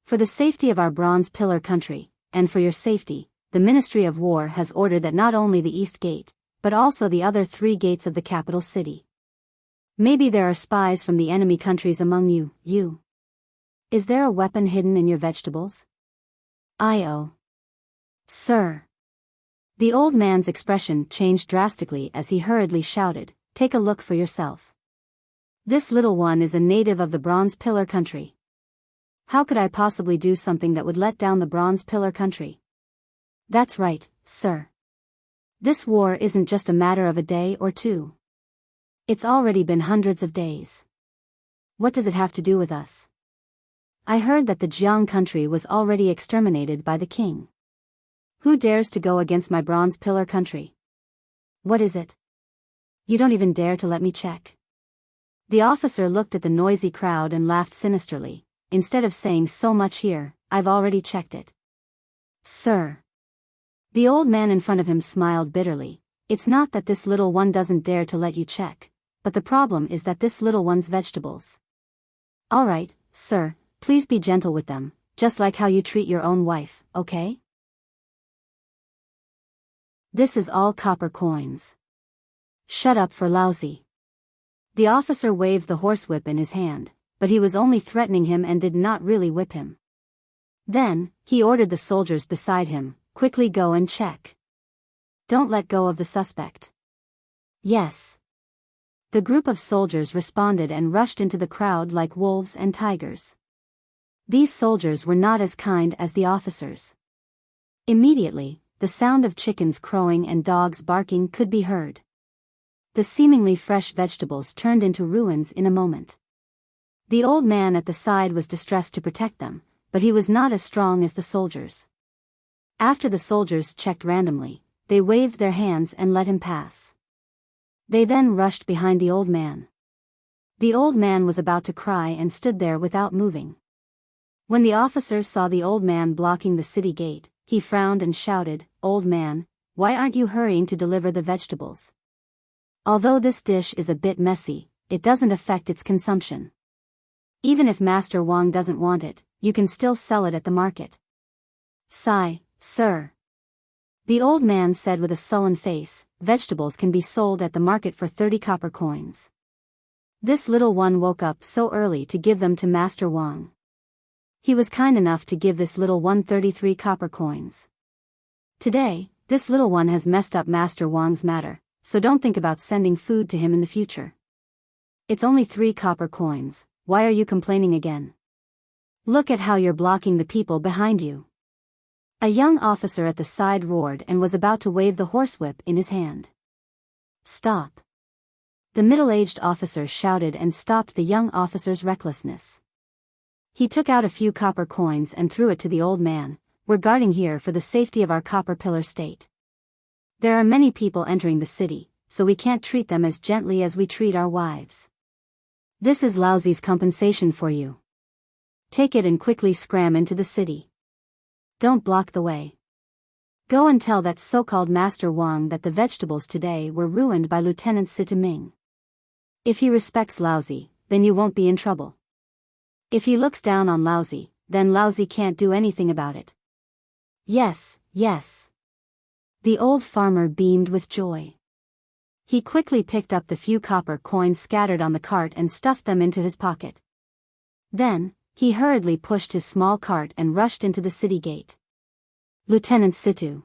For the safety of our Bronze Pillar country, and for your safety, the Ministry of War has ordered that not only the East Gate, but also the other 3 gates of the capital city. Maybe there are spies from the enemy countries among you. Is there a weapon hidden in your vegetables? Sir. The old man's expression changed drastically as he hurriedly shouted, "Take a look for yourself. This little one is a native of the Bronze Pillar country. How could I possibly do something that would let down the Bronze Pillar country? That's right, sir. This war isn't just a matter of a day or 2. It's already been hundreds of days. What does it have to do with us? I heard that the Jiang country was already exterminated by the king. Who dares to go against my Bronze Pillar country? What is it? You don't even dare to let me check." The officer looked at the noisy crowd and laughed sinisterly. "Instead of saying so much here, I've already checked it." "Sir." The old man in front of him smiled bitterly. "It's not that this little one doesn't dare to let you check, but the problem is that this little one's vegetables." "All right, sir, please be gentle with them, just like how you treat your own wife, okay? This is all copper coins. Shut up for lousy." The officer waved the horsewhip in his hand, but he was only threatening him and did not really whip him. Then, he ordered the soldiers beside him, "Quickly go and check. Don't let go of the suspect." "Yes." The group of soldiers responded and rushed into the crowd like wolves and tigers. These soldiers were not as kind as the officers. Immediately, the sound of chickens crowing and dogs barking could be heard. The seemingly fresh vegetables turned into ruins in a moment. The old man at the side was distressed to protect them, but he was not as strong as the soldiers. After the soldiers checked randomly, they waved their hands and let him pass. They then rushed behind the old man. The old man was about to cry and stood there without moving. When the officer saw the old man blocking the city gate, he frowned and shouted, "Old man, why aren't you hurrying to deliver the vegetables? Although this dish is a bit messy, it doesn't affect its consumption. Even if Master Wang doesn't want it, you can still sell it at the market." "Sigh, sir." The old man said with a sullen face, "Vegetables can be sold at the market for 30 copper coins. This little one woke up so early to give them to Master Wang. He was kind enough to give this little one 33 copper coins. Today, this little one has messed up Master Wang's matter, so don't think about sending food to him in the future. It's only 3 copper coins, why are you complaining again? Look at how you're blocking the people behind you." A young officer at the side roared and was about to wave the horsewhip in his hand. "Stop." The middle-aged officer shouted and stopped the young officer's recklessness. He took out a few copper coins and threw it to the old man. "We're guarding here for the safety of our copper pillar state. There are many people entering the city, so we can't treat them as gently as we treat our wives. This is Lousy's compensation for you. Take it and quickly scram into the city. Don't block the way. Go and tell that so-called Master Wang that the vegetables today were ruined by Lieutenant Sitaming. If he respects Lousy, then you won't be in trouble. If he looks down on Lousy, then Lousy can't do anything about it." "Yes, yes." The old farmer beamed with joy. He quickly picked up the few copper coins scattered on the cart and stuffed them into his pocket. Then, he hurriedly pushed his small cart and rushed into the city gate. "Lieutenant Situ."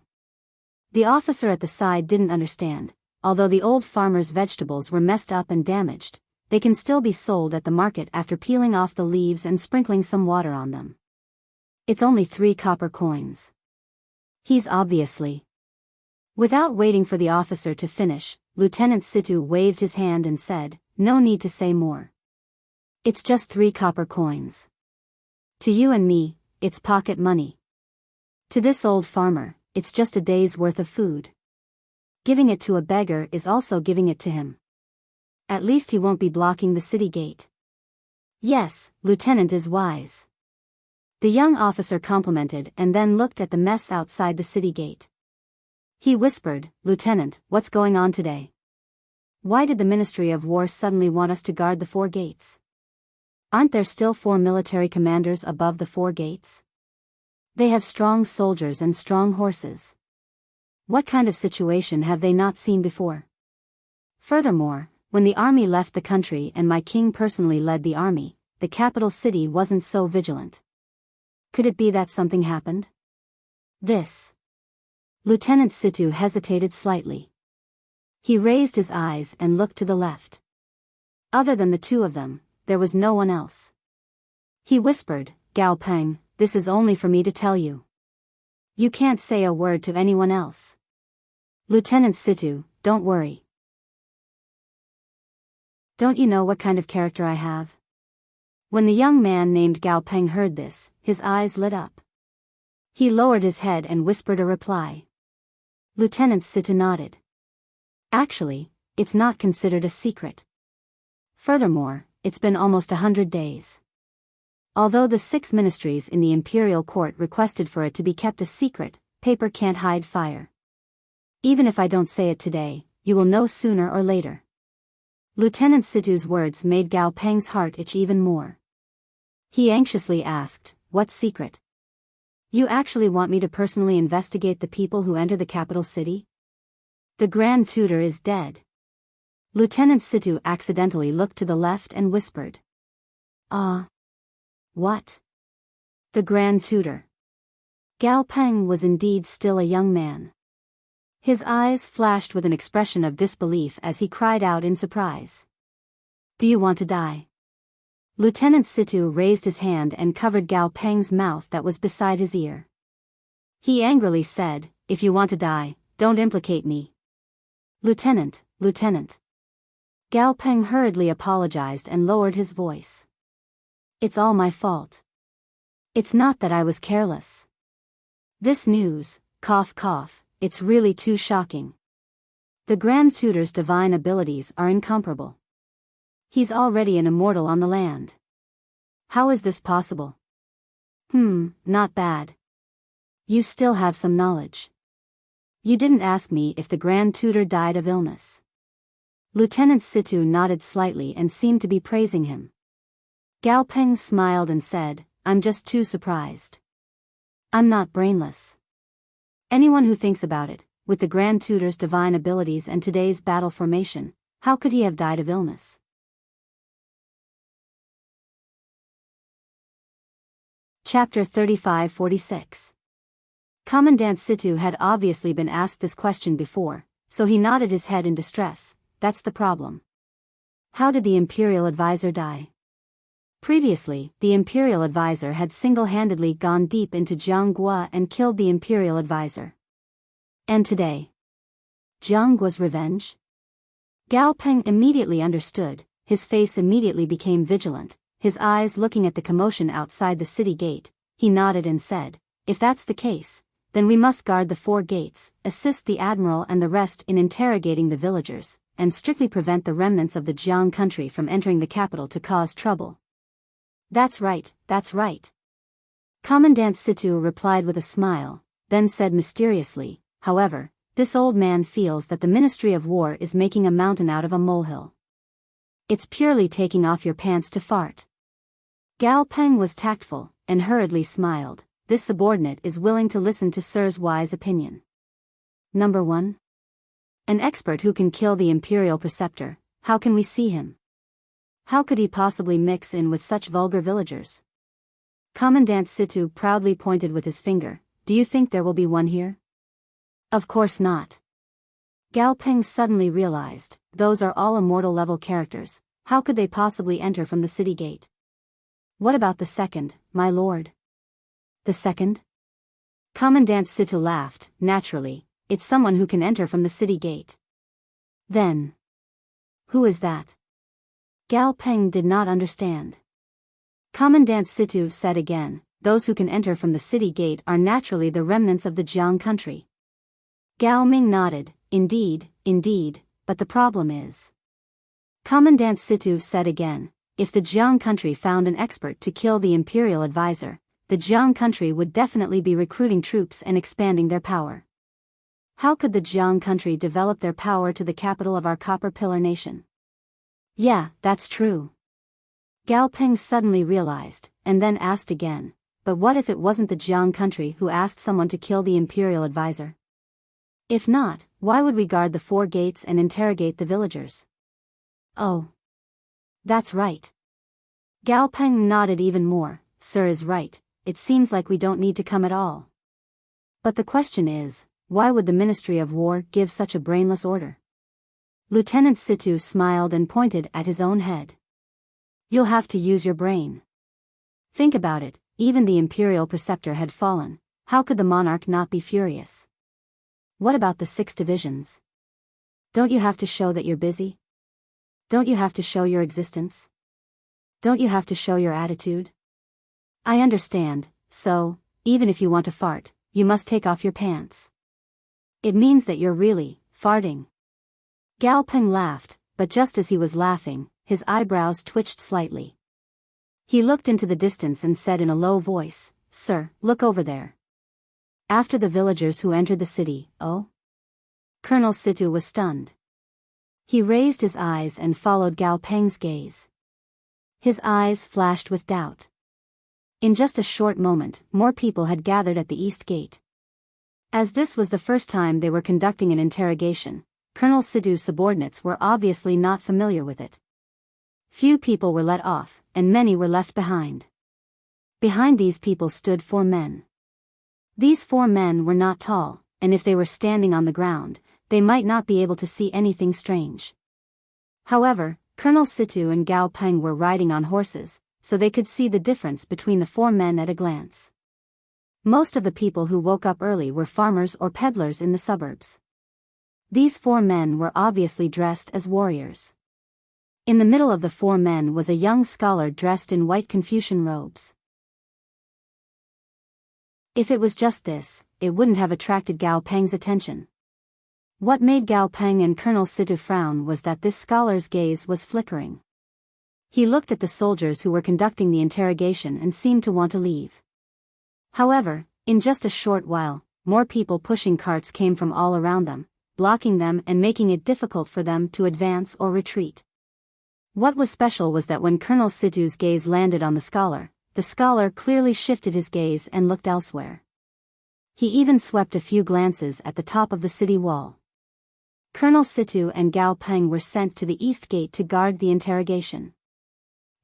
The officer at the side didn't understand. Although the old farmer's vegetables were messed up and damaged, they can still be sold at the market after peeling off the leaves and sprinkling some water on them. It's only 3 copper coins. He's obviously. Without waiting for the officer to finish, Lieutenant Situ waved his hand and said, "No need to say more. It's just 3 copper coins. To you and me, it's pocket money. To this old farmer, it's just a day's worth of food. Giving it to a beggar is also giving it to him. At least he won't be blocking the city gate." "Yes, Lieutenant is wise." The young officer complimented and then looked at the mess outside the city gate. He whispered, "Lieutenant, what's going on today? Why did the Ministry of War suddenly want us to guard the 4 gates? Aren't there still 4 military commanders above the 4 gates? They have strong soldiers and strong horses. What kind of situation have they not seen before? Furthermore, when the army left the country and my king personally led the army, the capital city wasn't so vigilant. Could it be that something happened? This. Lieutenant Situ hesitated slightly. He raised his eyes and looked to the left. Other than the two of them, there was no one else. He whispered, Gao Peng, this is only for me to tell you. You can't say a word to anyone else. Lieutenant Situ, don't worry. Don't you know what kind of character I have? When the young man named Gao Peng heard this, his eyes lit up. He lowered his head and whispered a reply. Lieutenant Situ nodded. Actually, it's not considered a secret. Furthermore, it's been almost 100 days. Although the 6 ministries in the imperial court requested for it to be kept a secret, paper can't hide fire. Even if I don't say it today, you will know sooner or later. Lieutenant Situ's words made Gao Peng's heart itch even more. He anxiously asked, what secret? You actually want me to personally investigate the people who enter the capital city? The Grand Tutor is dead. Lieutenant Situ accidentally looked to the left and whispered. What? The Grand Tutor. Gao Peng was indeed still a young man. His eyes flashed with an expression of disbelief as he cried out in surprise. Do you want to die? Lieutenant Situ raised his hand and covered Gao Peng's mouth that was beside his ear. He angrily said, if you want to die, don't implicate me. Lieutenant. Gao Peng hurriedly apologized and lowered his voice. It's all my fault. It's not that I was careless. This news, cough cough, it's really too shocking. The Grand Tutor's divine abilities are incomparable. He's already an immortal on the land. How is this possible? Not bad. You still have some knowledge. You didn't ask me if the Grand Tutor died of illness. Lieutenant Situ nodded slightly and seemed to be praising him. Gao Peng smiled and said, I'm just too surprised. I'm not brainless. Anyone who thinks about it, with the Grand Tutor's divine abilities and today's battle formation, how could he have died of illness? Chapter 35-46. Commandant Situ had obviously been asked this question before, so he nodded his head in distress. That's the problem. How did the Imperial Advisor die? Previously, the Imperial Advisor had single-handedly gone deep into Jianggua and killed the Imperial Advisor. And today? Jianggua's revenge? Gao Peng immediately understood, his face immediately became vigilant, his eyes looking at the commotion outside the city gate. He nodded and said, if that's the case, then we must guard the 4 gates, assist the Admiral and the rest in interrogating the villagers, and strictly prevent the remnants of the Jiang country from entering the capital to cause trouble. That's right. Commandant Situ replied with a smile, then said mysteriously, however, this old man feels that the Ministry of War is making a mountain out of a molehill. It's purely taking off your pants to fart. Gao Peng was tactful, and hurriedly smiled. This subordinate is willing to listen to Sir's wise opinion. Number 1. An expert who can kill the Imperial Preceptor. How can we see him? How could he possibly mix in with such vulgar villagers? Commandant Situ proudly pointed with his finger. Do you think there will be one here? Of course not. Gao Peng suddenly realized, those are all immortal level characters. How could they possibly enter from the city gate? What about the second, my lord? The second? Commandant Situ laughed. Naturally, it's someone who can enter from the city gate. Then, who is that? Gao Peng did not understand. Commandant Situ said again, those who can enter from the city gate are naturally the remnants of the Jiang country. Gao Ming nodded, indeed, but the problem is. Commandant Situ said again, if the Jiang country found an expert to kill the Imperial Advisor, the Jiang country would definitely be recruiting troops and expanding their power. How could the Jiang country develop their power to the capital of our Copper Pillar Nation? Yeah, that's true. Gao Peng suddenly realized, and then asked again, but what if it wasn't the Jiang country who asked someone to kill the imperial advisor? If not, why would we guard the 4 gates and interrogate the villagers? Oh. That's right. Gao Peng nodded even more. Sir is right, it seems like we don't need to come at all. But the question is, why would the Ministry of War give such a brainless order? Lieutenant Situ smiled and pointed at his own head. You'll have to use your brain. Think about it, even the imperial preceptor had fallen, how could the monarch not be furious? What about the 6 divisions? Don't you have to show that you're busy? Don't you have to show your existence? Don't you have to show your attitude? I understand, so, even if you want to fart, you must take off your pants. It means that you're really farting. Gao Peng laughed, but just as he was laughing, his eyebrows twitched slightly. He looked into the distance and said in a low voice, Sir, look over there. After the villagers who entered the city, oh? Colonel Situ was stunned. He raised his eyes and followed Gao Peng's gaze. His eyes flashed with doubt. In just a short moment, more people had gathered at the east gate. As this was the first time they were conducting an interrogation, Colonel Situ's subordinates were obviously not familiar with it. Few people were let off, and many were left behind. Behind these people stood 4 men. These 4 men were not tall, and if they were standing on the ground, they might not be able to see anything strange. However, Colonel Situ and Gao Peng were riding on horses, so they could see the difference between the 4 men at a glance. Most of the people who woke up early were farmers or peddlers in the suburbs. These 4 men were obviously dressed as warriors. In the middle of the 4 men was a young scholar dressed in white Confucian robes. If it was just this, it wouldn't have attracted Gao Peng's attention. What made Gao Peng and Colonel Situ frown was that this scholar's gaze was flickering. He looked at the soldiers who were conducting the interrogation and seemed to want to leave. However, in just a short while, more people pushing carts came from all around them, blocking them and making it difficult for them to advance or retreat. What was special was that when Colonel Situ's gaze landed on the scholar clearly shifted his gaze and looked elsewhere. He even swept a few glances at the top of the city wall. Colonel Situ and Gao Peng were sent to the east gate to guard the interrogation.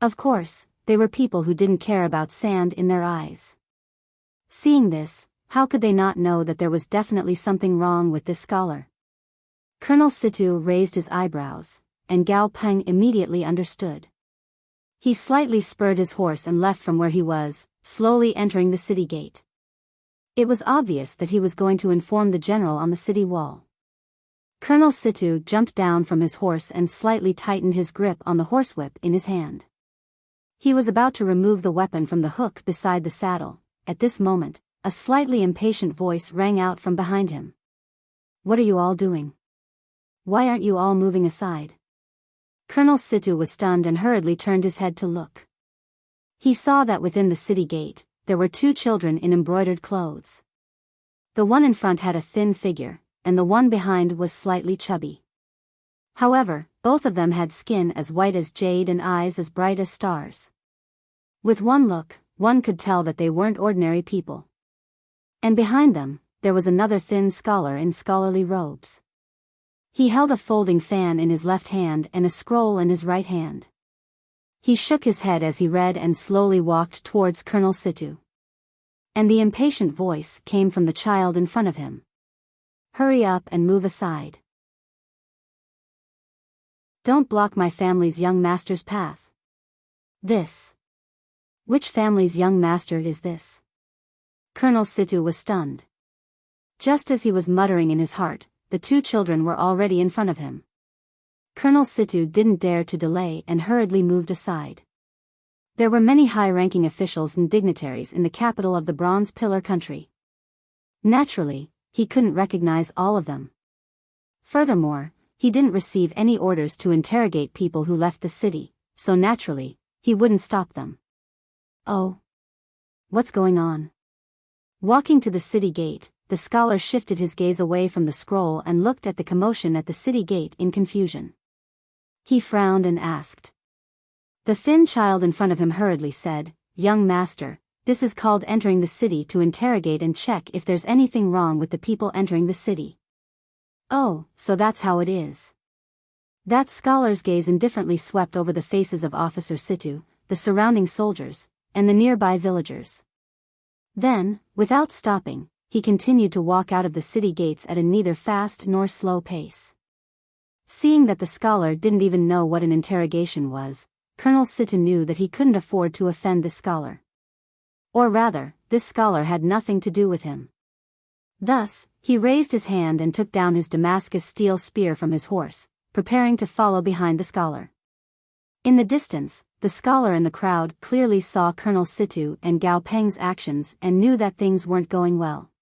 Of course, they were people who didn't care about sand in their eyes. Seeing this, how could they not know that there was definitely something wrong with this scholar? Colonel Situ raised his eyebrows, and Gao Peng immediately understood. He slightly spurred his horse and left from where he was, slowly entering the city gate. It was obvious that he was going to inform the general on the city wall. Colonel Situ jumped down from his horse and slightly tightened his grip on the horsewhip in his hand. He was about to remove the weapon from the hook beside the saddle. At this moment, a slightly impatient voice rang out from behind him. What are you all doing? Why aren't you all moving aside? Colonel Situ was stunned and hurriedly turned his head to look. He saw that within the city gate, there were 2 children in embroidered clothes. The one in front had a thin figure, and the one behind was slightly chubby. However, both of them had skin as white as jade and eyes as bright as stars. With one look, one could tell that they weren't ordinary people. And behind them, there was another thin scholar in scholarly robes. He held a folding fan in his left hand and a scroll in his right hand. He shook his head as he read and slowly walked towards Colonel Situ. And the impatient voice came from the child in front of him. Hurry up and move aside. Don't block my family's young master's path. Which family's young master is this? Colonel Situ was stunned. Just as he was muttering in his heart, the 2 children were already in front of him. Colonel Situ didn't dare to delay and hurriedly moved aside. There were many high-ranking officials and dignitaries in the capital of the Bronze Pillar country. Naturally, he couldn't recognize all of them. Furthermore, he didn't receive any orders to interrogate people who left the city, so naturally, he wouldn't stop them. Oh. What's going on? Walking to the city gate, the scholar shifted his gaze away from the scroll and looked at the commotion at the city gate in confusion. He frowned and asked. The thin child in front of him hurriedly said, "Young master, this is called entering the city to interrogate and check if there's anything wrong with the people entering the city." "Oh, so that's how it is." That scholar's gaze indifferently swept over the faces of Officer Situ, the surrounding soldiers, and the nearby villagers. Then, without stopping, he continued to walk out of the city gates at a neither fast nor slow pace. Seeing that the scholar didn't even know what an interrogation was, Colonel Situ knew that he couldn't afford to offend this scholar. Or rather, this scholar had nothing to do with him. Thus, he raised his hand and took down his Damascus steel spear from his horse, preparing to follow behind the scholar. In the distance, the scholar and the crowd clearly saw Colonel Situ and Gao Peng's actions and knew that things weren't going well.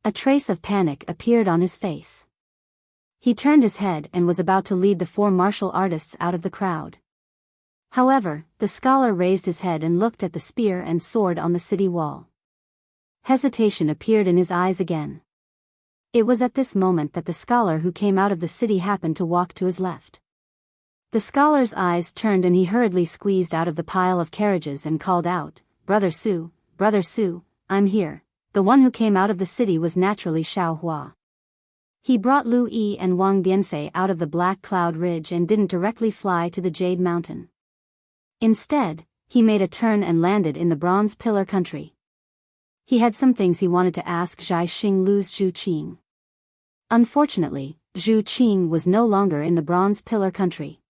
A trace of panic appeared on his face. He turned his head and was about to lead the four martial artists out of the crowd. However, the scholar raised his head and looked at the spear and sword on the city wall. Hesitation appeared in his eyes again. It was at this moment that the scholar who came out of the city happened to walk to his left. The scholar's eyes turned and he hurriedly squeezed out of the pile of carriages and called out, Brother Su, I'm here." The one who came out of the city was naturally Xiaohua. He brought Lu Yi and Wang Bianfei out of the Black Cloud Ridge and didn't directly fly to the Jade Mountain. Instead, he made a turn and landed in the Bronze Pillar country. He had some things he wanted to ask Zhai Xinglu's Zhu Qing. Unfortunately, Zhu Qing was no longer in the Bronze Pillar country.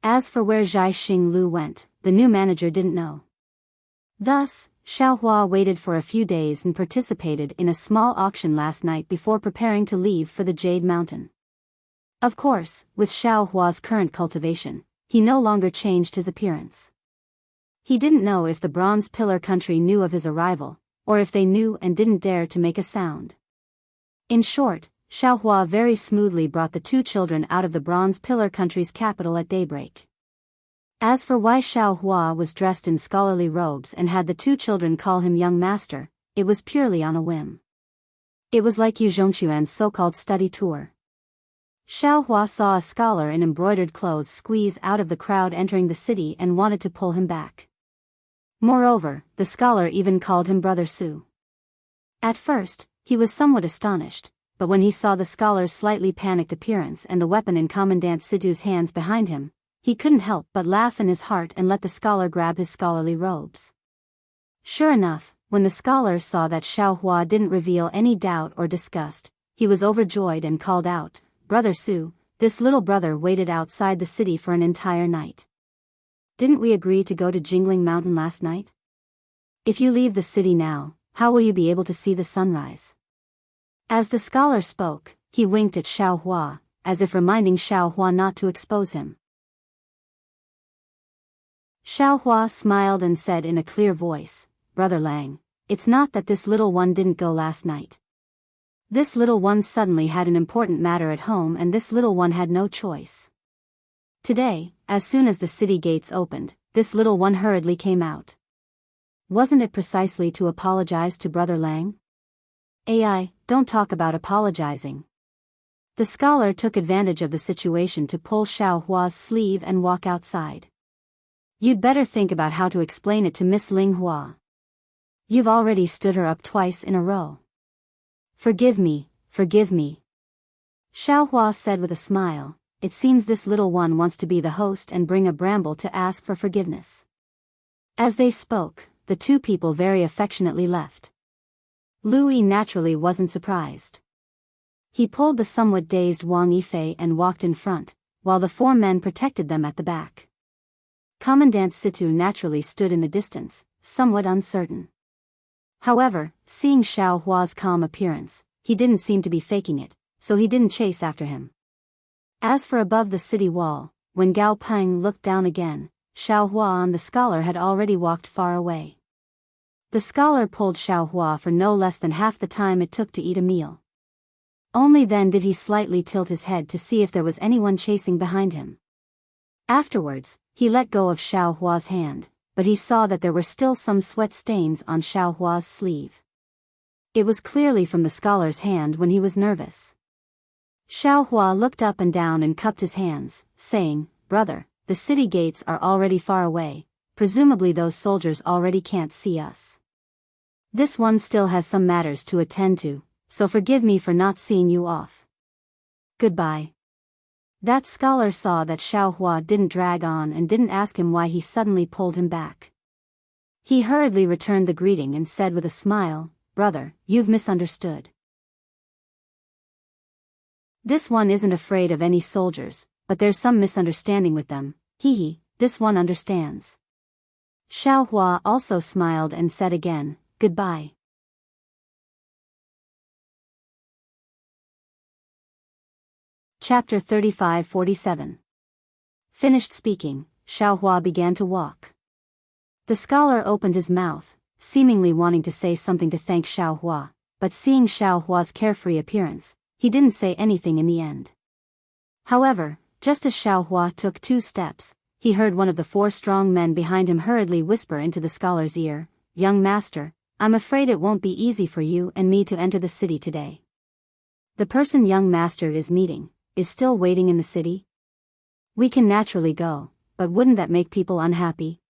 As for where Zhai Xinglu went, the new manager didn't know. Thus, Xiaohua waited for a few days and participated in a small auction last night before preparing to leave for the Jade Mountain. Of course, with Xiaohua's current cultivation, he no longer changed his appearance. He didn't know if the Bronze Pillar country knew of his arrival, or if they knew and didn't dare to make a sound. In short, Xiaohua very smoothly brought the two children out of the Bronze Pillar country's capital at daybreak. As for why Xiaohua was dressed in scholarly robes and had the two children call him young master, it was purely on a whim. It was like Yu Zhongquan's so-called study tour. Xiaohua saw a scholar in embroidered clothes squeeze out of the crowd entering the city and wanted to pull him back. Moreover, the scholar even called him Brother Su. At first, he was somewhat astonished, but when he saw the scholar's slightly panicked appearance and the weapon in Commandant Situ's hands behind him, he couldn't help but laugh in his heart and let the scholar grab his scholarly robes. Sure enough, when the scholar saw that Xiaohua didn't reveal any doubt or disgust, he was overjoyed and called out, Brother Su, this little brother waited outside the city for an entire night. Didn't we agree to go to Jingling Mountain last night? If you leave the city now, how will you be able to see the sunrise? As the scholar spoke, he winked at Xiaohua, as if reminding Xiaohua not to expose him. Xiaohua smiled and said in a clear voice, Brother Lang, it's not that this little one didn't go last night. This little one suddenly had an important matter at home and this little one had no choice. Today, as soon as the city gates opened, this little one hurriedly came out. Wasn't it precisely to apologize to Brother Lang? AI, don't talk about apologizing. The scholar took advantage of the situation to pull Xiaohua's sleeve and walk outside. You'd better think about how to explain it to Miss Ling Hua. You've already stood her up twice in a row. Forgive me, Xiaohua said with a smile. It seems this little one wants to be the host and bring a bramble to ask for forgiveness. As they spoke, the two people very affectionately left. Louis naturally wasn't surprised. He pulled the somewhat dazed Wang Yifei and walked in front, while the four men protected them at the back. Commandant Situ naturally stood in the distance, somewhat uncertain. However, seeing Xiaohua's calm appearance, he didn't seem to be faking it, so he didn't chase after him. As for above the city wall, when Gao Peng looked down again, Xiaohua and the scholar had already walked far away. The scholar pulled Xiaohua for no less than half the time it took to eat a meal. Only then did he slightly tilt his head to see if there was anyone chasing behind him. Afterwards, he let go of Xiaohua's hand, but he saw that there were still some sweat stains on Xiaohua's sleeve. It was clearly from the scholar's hand when he was nervous. Xiaohua looked up and down and cupped his hands, saying, Brother, the city gates are already far away, presumably those soldiers already can't see us. This one still has some matters to attend to, so forgive me for not seeing you off. Goodbye. That scholar saw that Xiaohua didn't drag on and didn't ask him why he suddenly pulled him back. He hurriedly returned the greeting and said with a smile, "Brother, you've misunderstood. This one isn't afraid of any soldiers, but there's some misunderstanding with them. Hee, this one understands." Xiaohua also smiled and said again, "Goodbye." Chapter 35-47. Finished speaking, Xiaohua began to walk. The scholar opened his mouth, seemingly wanting to say something to thank Xiaohua, but seeing Xiaohua's carefree appearance, he didn't say anything in the end. However, just as Xiaohua took 2 steps, he heard one of the 4 strong men behind him hurriedly whisper into the scholar's ear, "Young master, I'm afraid it won't be easy for you and me to enter the city today. The person young master is meeting is still waiting in the city. We can naturally go, but wouldn't that make people unhappy?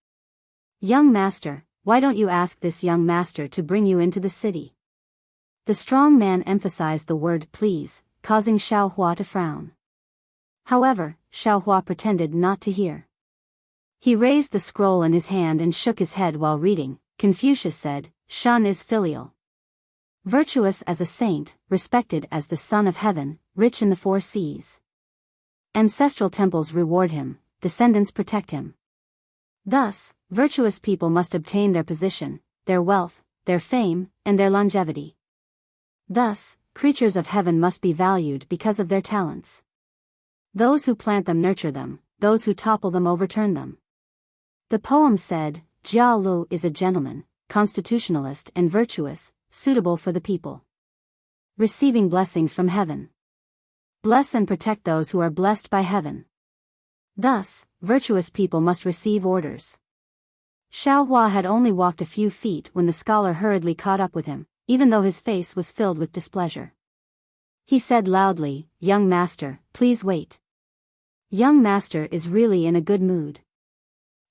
Young master, why don't you ask this young master to bring you into the city?" The strong man emphasized the word please, causing Xiaohua to frown. However, Xiaohua pretended not to hear. He raised the scroll in his hand and shook his head while reading. Confucius said, "Shun is filial. Virtuous as a saint, respected as the son of heaven, rich in the 4 seas. Ancestral temples reward him, descendants protect him. Thus, virtuous people must obtain their position, their wealth, their fame, and their longevity. Thus, creatures of heaven must be valued because of their talents. Those who plant them nurture them, those who topple them overturn them." The poem said, "Jia Lu is a gentleman, constitutionalist and virtuous, suitable for the people. Receiving blessings from heaven. Bless and protect those who are blessed by heaven. Thus, virtuous people must receive orders." Xiaohua had only walked a few feet when the scholar hurriedly caught up with him, even though his face was filled with displeasure. He said loudly, "Young master, please wait. Young master is really in a good mood.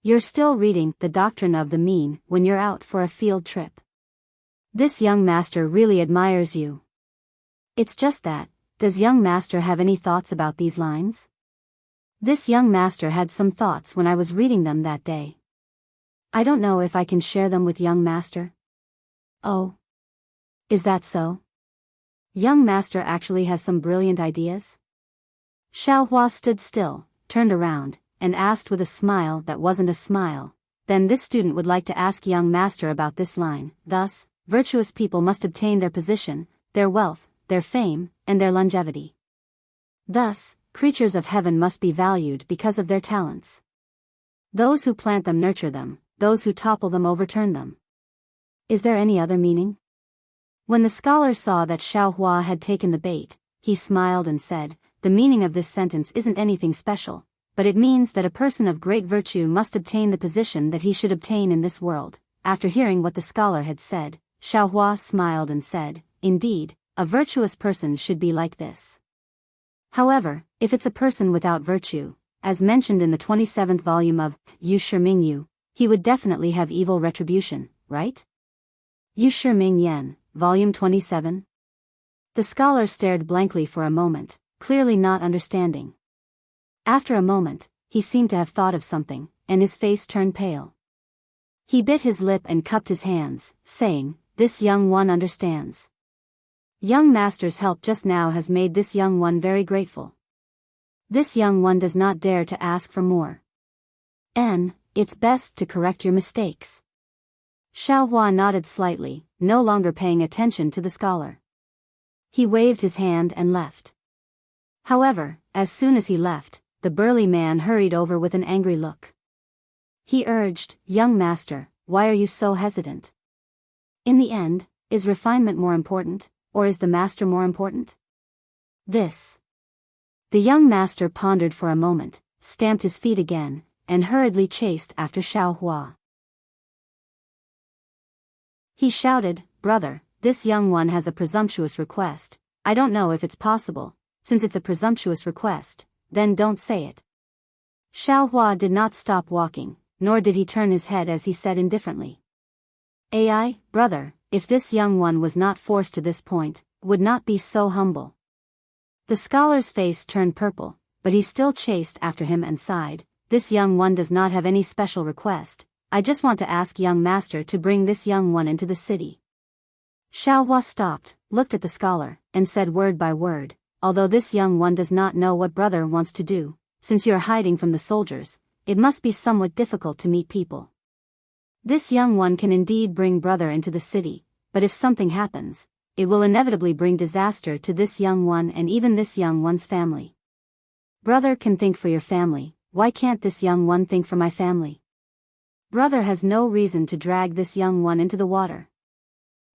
You're still reading The Doctrine of the Mean when you're out for a field trip. This young master really admires you. It's just that, does young master have any thoughts about these lines? This young master had some thoughts when I was reading them that day. I don't know if I can share them with young master." "Oh. Is that so? Young master actually has some brilliant ideas?" Xiaohua stood still, turned around, and asked with a smile that wasn't a smile, "Then this student would like to ask young master about this line, thus, virtuous people must obtain their position, their wealth, their fame, and their longevity. Thus, creatures of heaven must be valued because of their talents. Those who plant them nurture them, those who topple them overturn them. Is there any other meaning?" When the scholar saw that Xiaohua had taken the bait, he smiled and said, "The meaning of this sentence isn't anything special, but it means that a person of great virtue must obtain the position that he should obtain in this world." After hearing what the scholar had said, Xiaohua smiled and said, "Indeed, a virtuous person should be like this. However, if it's a person without virtue, as mentioned in the 27th volume of Yu Shiming Yu, he would definitely have evil retribution, right? Yu Shiming Yan, Volume 27? The scholar stared blankly for a moment, clearly not understanding. After a moment, he seemed to have thought of something, and his face turned pale. He bit his lip and cupped his hands, saying, "This young one understands. Young master's help just now has made this young one very grateful. This young one does not dare to ask for more. It's best to correct your mistakes." Xiaohua nodded slightly, no longer paying attention to the scholar. He waved his hand and left. However, as soon as he left, the burly man hurried over with an angry look. He urged, "Young master, why are you so hesitant? In the end, is refinement more important, or is the master more important?" The young master pondered for a moment, stamped his feet again, and hurriedly chased after Xiaohua. He shouted, "Brother, this young one has a presumptuous request. I don't know if it's possible. Since it's a presumptuous request, then don't say it." Xiao Hua did not stop walking, nor did he turn his head as he said indifferently. "Ai, brother, if this young one was not forced to this point, would not be so humble." The scholar's face turned purple, but he still chased after him and sighed, "This young one does not have any special request. I just want to ask young master to bring this young one into the city." Xiao Hua stopped, looked at the scholar, and said word by word, "Although this young one does not know what brother wants to do, since you are hiding from the soldiers, it must be somewhat difficult to meet people. This young one can indeed bring brother into the city, but if something happens, it will inevitably bring disaster to this young one and even this young one's family. Brother can think for your family, why can't this young one think for my family? Brother has no reason to drag this young one into the water.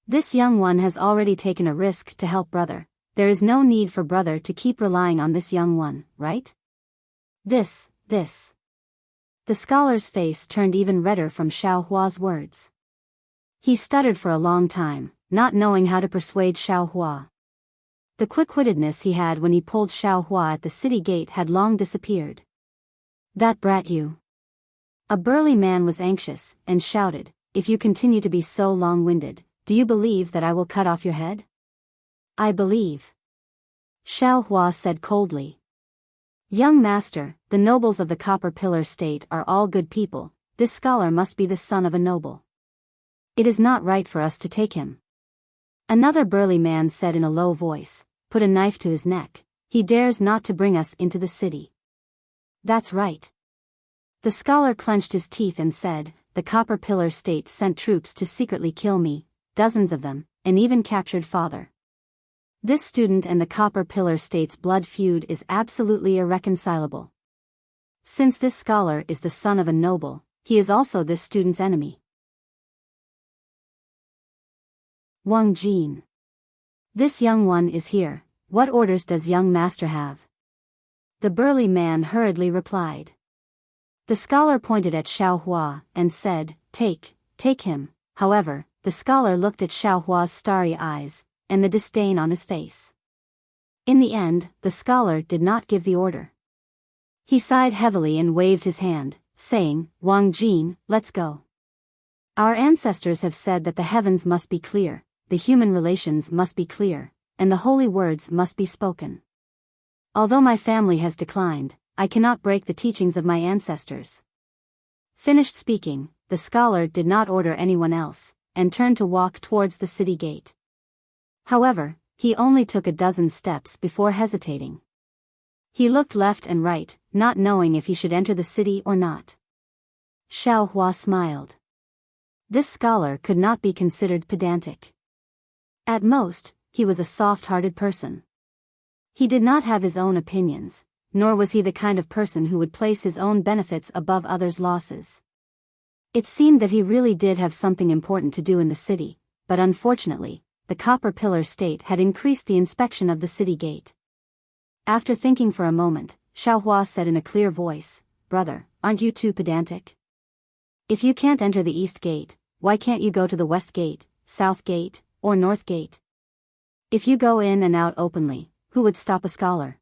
This young one has already taken a risk to help brother. There is no need for brother to keep relying on this young one, right?" This. The scholar's face turned even redder from Xiao Hua's words. He stuttered for a long time, not knowing how to persuade Xiao Hua. The quick-wittedness he had when he pulled Xiao Hua at the city gate had long disappeared. "That brat you." A burly man was anxious, and shouted, "If you continue to be so long-winded, do you believe that I will cut off your head?" "I believe," Xiao Hua said coldly. "Young master, the nobles of the Copper Pillar State are all good people. This scholar must be the son of a noble. It is not right for us to take him." Another burly man said in a low voice, "Put a knife to his neck. He dares not to bring us into the city." "That's right." The scholar clenched his teeth and said, "The Copper Pillar State sent troops to secretly kill me, dozens of them, and even captured father. This student and the Copper Pillar State's blood feud is absolutely irreconcilable. Since this scholar is the son of a noble, he is also this student's enemy." Wang Jin. "This young one is here. What orders does young master have?" The burly man hurriedly replied. The scholar pointed at Xiao Hua and said, Take him." However, the scholar looked at Xiao Hua's starry eyes, and the disdain on his face. In the end, the scholar did not give the order. He sighed heavily and waved his hand, saying, "Wang Jin, let's go. Our ancestors have said that the heavens must be clear, the human relations must be clear, and the holy words must be spoken. Although my family has declined, I cannot break the teachings of my ancestors." Finished speaking, the scholar did not order anyone else, and turned to walk towards the city gate. However, he only took a dozen steps before hesitating. He looked left and right, not knowing if he should enter the city or not. Xiao Hua smiled. This scholar could not be considered pedantic. At most, he was a soft-hearted person. He did not have his own opinions, nor was he the kind of person who would place his own benefits above others' losses. It seemed that he really did have something important to do in the city, but unfortunately, the Copper Pillar State had increased the inspection of the city gate. After thinking for a moment, Xiao Hua said in a clear voice, "Brother, aren't you too pedantic? If you can't enter the East Gate, why can't you go to the West Gate, South Gate, or North Gate? If you go in and out openly, who would stop a scholar?"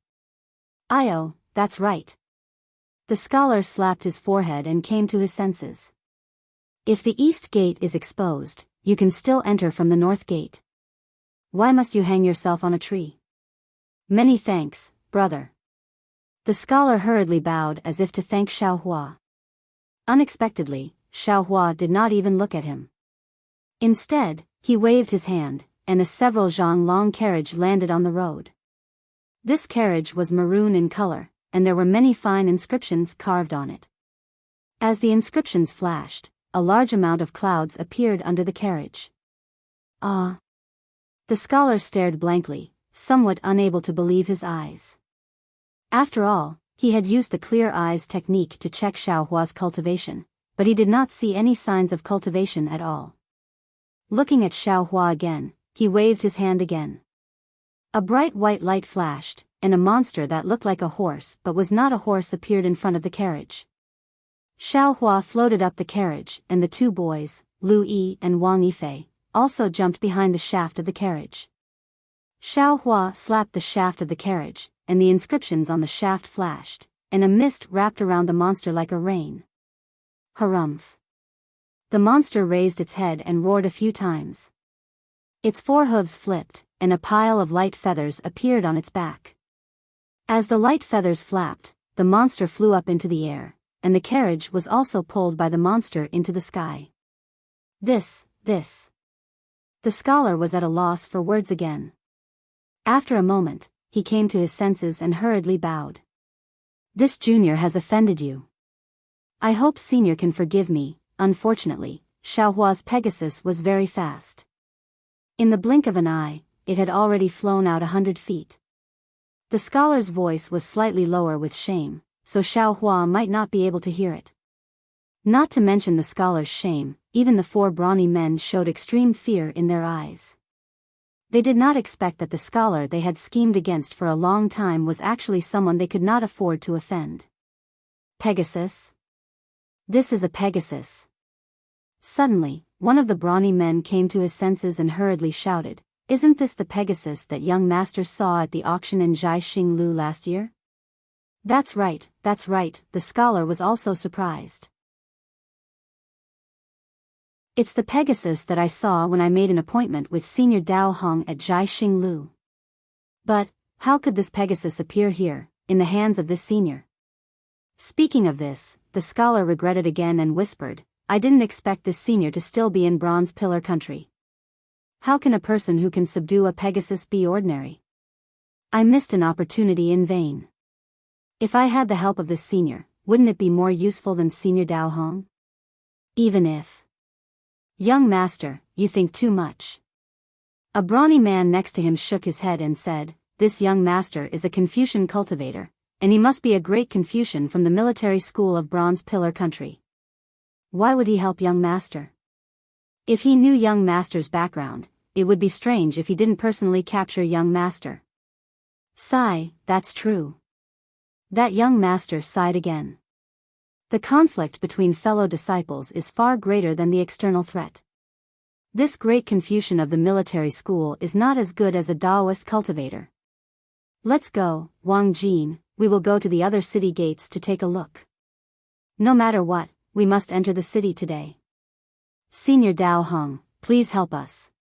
"Oh, that's right." The scholar slapped his forehead and came to his senses. "If the East Gate is exposed, you can still enter from the North Gate. Why must you hang yourself on a tree?" "Many thanks, brother." The scholar hurriedly bowed as if to thank Xiao Hua. Unexpectedly, Xiao Hua did not even look at him. Instead, he waved his hand, and a several zhang long carriage landed on the road. This carriage was maroon in color, and there were many fine inscriptions carved on it. As the inscriptions flashed, a large amount of clouds appeared under the carriage. "Ah!" The scholar stared blankly, somewhat unable to believe his eyes. After all, he had used the clear eyes technique to check Xiao Hua's cultivation, but he did not see any signs of cultivation at all. Looking at Xiao Hua again, he waved his hand again. A bright white light flashed, and a monster that looked like a horse but was not a horse appeared in front of the carriage. Xiao Hua floated up the carriage, and the two boys, Lu Yi and Wang Yifei, also jumped behind the shaft of the carriage. Xiao Hua slapped the shaft of the carriage, and the inscriptions on the shaft flashed, and a mist wrapped around the monster like a rain. Harumph. The monster raised its head and roared a few times. Its forehooves flipped, and a pile of light feathers appeared on its back. As the light feathers flapped, the monster flew up into the air, and the carriage was also pulled by the monster into the sky. This. The scholar was at a loss for words again. After a moment, he came to his senses and hurriedly bowed. This junior has offended you. I hope senior can forgive me. Unfortunately, Xiaohua's Pegasus was very fast. In the blink of an eye, it had already flown out 100 feet. The scholar's voice was slightly lower with shame, so Xiaohua might not be able to hear it. Not to mention the scholar's shame, even the 4 brawny men showed extreme fear in their eyes. They did not expect that the scholar they had schemed against for a long time was actually someone they could not afford to offend. Pegasus? This is a Pegasus. Suddenly, one of the brawny men came to his senses and hurriedly shouted, "Isn't this the Pegasus that young master saw at the auction in Jiaxinglu last year?" That's right, the scholar was also surprised. It's the Pegasus that I saw when I made an appointment with Senior Dao Hong at Jiaxinglu. But, how could this Pegasus appear here, in the hands of this senior? Speaking of this, the scholar regretted again and whispered, I didn't expect this senior to still be in Bronze Pillar country. How can a person who can subdue a Pegasus be ordinary? I missed an opportunity in vain. If I had the help of this senior, wouldn't it be more useful than Senior Dao Hong? Even if. Young master, you think too much. A brawny man next to him shook his head and said, this young master is a Confucian cultivator, and he must be a great Confucian from the military school of Bronze Pillar country. Why would he help young master? If he knew young master's background, it would be strange if he didn't personally capture young master. Sigh, that's true. That young master sighed again. The conflict between fellow disciples is far greater than the external threat. This great Confucian of the military school is not as good as a Taoist cultivator. Let's go, Wang Jin, we will go to the other city gates to take a look. No matter what, we must enter the city today. Senior Dao Hong, please help us.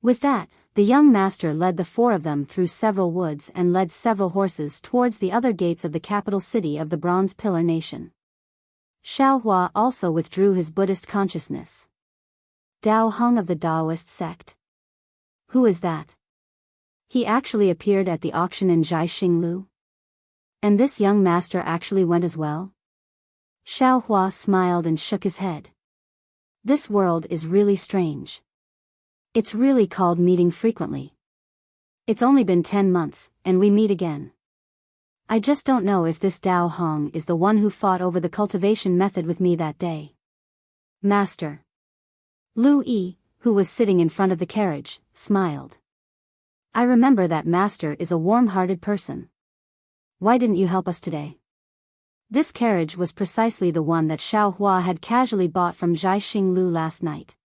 With that, the young master led the 4 of them through several woods and led several horses towards the other gates of the capital city of the Bronze Pillar Nation. Xiaohua also withdrew his Buddhist consciousness. Dao Hong of the Taoist sect. Who is that? He actually appeared at the auction in Jiaxinglu? And this young master actually went as well? Xiaohua smiled and shook his head. This world is really strange. It's really called meeting frequently. It's only been 10 months, and we meet again. I just don't know if this Dao Hong is the one who fought over the cultivation method with me that day. Master. Lu Yi, who was sitting in front of the carriage, smiled. I remember that master is a warm-hearted person. Why didn't you help us today? This carriage was precisely the one that Xiaohua had casually bought from Jiaxinglu last night.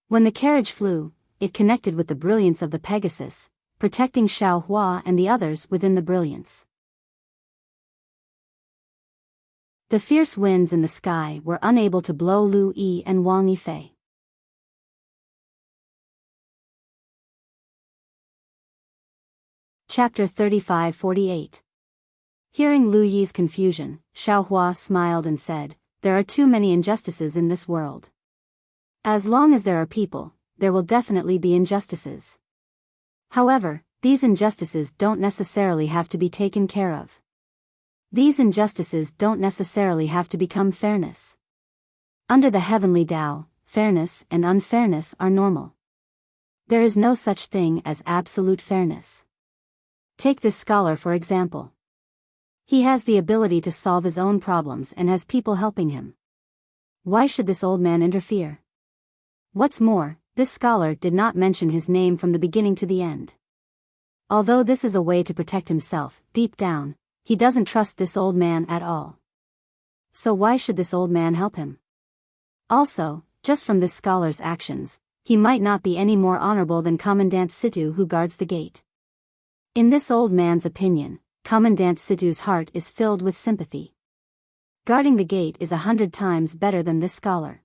When the carriage flew, it connected with the brilliance of the Pegasus, protecting Xiaohua and the others within the brilliance. The fierce winds in the sky were unable to blow Lu Yi and Wang Yifei. Chapter 35-48. Hearing Lu Yi's confusion, Xiaohua smiled and said, there are too many injustices in this world. As long as there are people, there will definitely be injustices. However, these injustices don't necessarily have to be taken care of. These injustices don't necessarily have to become fairness. Under the heavenly Tao, fairness and unfairness are normal. There is no such thing as absolute fairness. Take this scholar for example. He has the ability to solve his own problems and has people helping him. Why should this old man interfere? What's more, this scholar did not mention his name from the beginning to the end. Although this is a way to protect himself, deep down, he doesn't trust this old man at all. So why should this old man help him? Also, just from this scholar's actions, he might not be any more honorable than Commandant Situ who guards the gate. In this old man's opinion, Commandant Situ's heart is filled with sympathy. Guarding the gate is 100 times better than this scholar.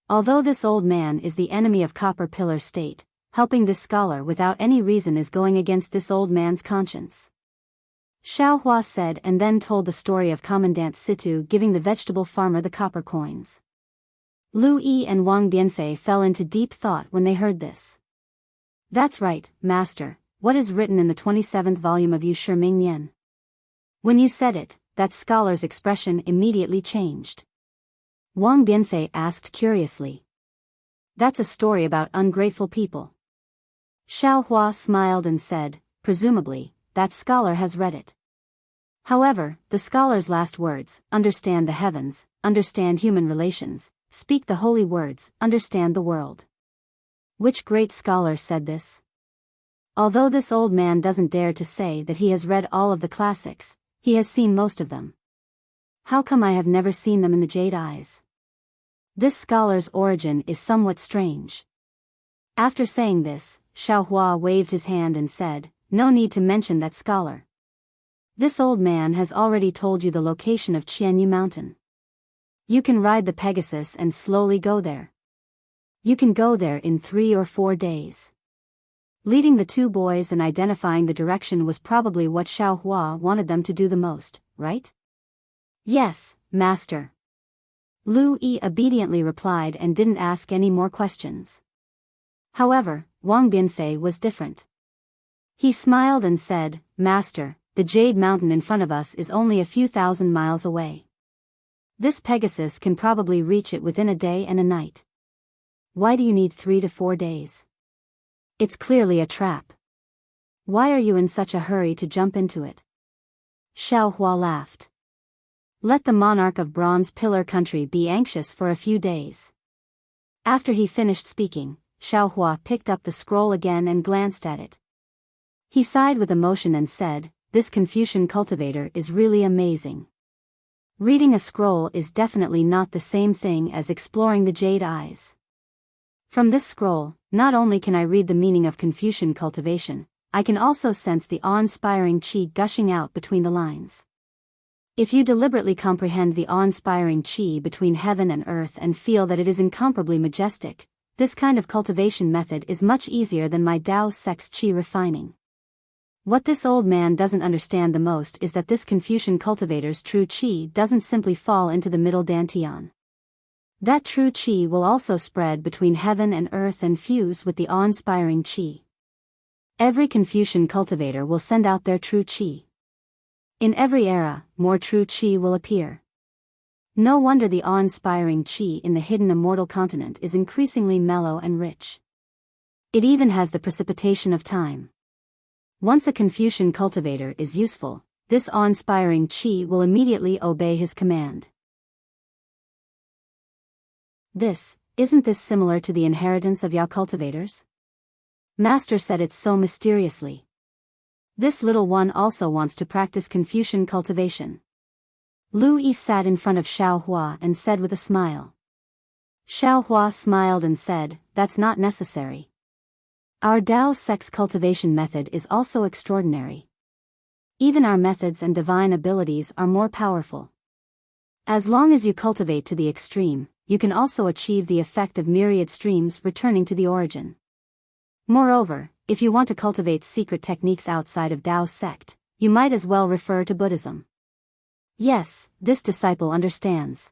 Although this old man is the enemy of Copper Pillar State, helping this scholar without any reason is going against this old man's conscience. Xiaohua said, and then told the story of Commandant Situ giving the vegetable farmer the copper coins. Lu Yi and Wang Bianfei fell into deep thought when they heard this. That's right, Master, what is written in the 27th volume of Yu Shi Ming Yan? When you said it, that scholar's expression immediately changed. Wang Bianfei asked curiously. That's a story about ungrateful people. Xiaohua smiled and said, presumably, that scholar has read it. However, the scholar's last words, understand the heavens, understand human relations, speak the holy words, understand the world. Which great scholar said this? Although this old man doesn't dare to say that he has read all of the classics, he has seen most of them. How come I have never seen them in the Jade Eyes? This scholar's origin is somewhat strange. After saying this, Xiaohua waved his hand and said, no need to mention that scholar. This old man has already told you the location of Qianyu Mountain. You can ride the Pegasus and slowly go there. You can go there in 3 or 4 days. Leading the two boys and identifying the direction was probably what Xiaohua wanted them to do the most, right? Yes, Master. Lu Yi obediently replied and didn't ask any more questions. However, Wang Bianfei was different. He smiled and said, Master, the Jade Mountain in front of us is only a few thousand miles away. This Pegasus can probably reach it within a day and a night. Why do you need 3 to 4 days? It's clearly a trap. Why are you in such a hurry to jump into it? Xiaohua laughed. Let the monarch of Bronze Pillar Country be anxious for a few days. After he finished speaking, Xiaohua picked up the scroll again and glanced at it. He sighed with emotion and said, this Confucian cultivator is really amazing. Reading a scroll is definitely not the same thing as exploring the Jade Eyes. From this scroll, not only can I read the meaning of Confucian cultivation, I can also sense the awe-inspiring qi gushing out between the lines. If you deliberately comprehend the awe-inspiring qi between heaven and earth and feel that it is incomparably majestic, this kind of cultivation method is much easier than my Dao Sex qi refining. What this old man doesn't understand the most is that this Confucian cultivator's true qi doesn't simply fall into the middle dantian. That true qi will also spread between heaven and earth and fuse with the awe-inspiring qi. Every Confucian cultivator will send out their true qi. In every era, more true qi will appear. No wonder the awe-inspiring qi in the hidden Immortal continent is increasingly mellow and rich. It even has the precipitation of time. Once a Confucian cultivator is useful, this awe-inspiring qi will immediately obey his command. Isn't this similar to the inheritance of Yao cultivators? Master said it so mysteriously. This little one also wants to practice Confucian cultivation. Lu Yi sat in front of Xiaohua and said with a smile. Xiaohua smiled and said, that's not necessary. Our Dao sex cultivation method is also extraordinary. Even our methods and divine abilities are more powerful. As long as you cultivate to the extreme, you can also achieve the effect of myriad streams returning to the origin. Moreover, if you want to cultivate secret techniques outside of Dao sect, you might as well refer to Buddhism. Yes, this disciple understands.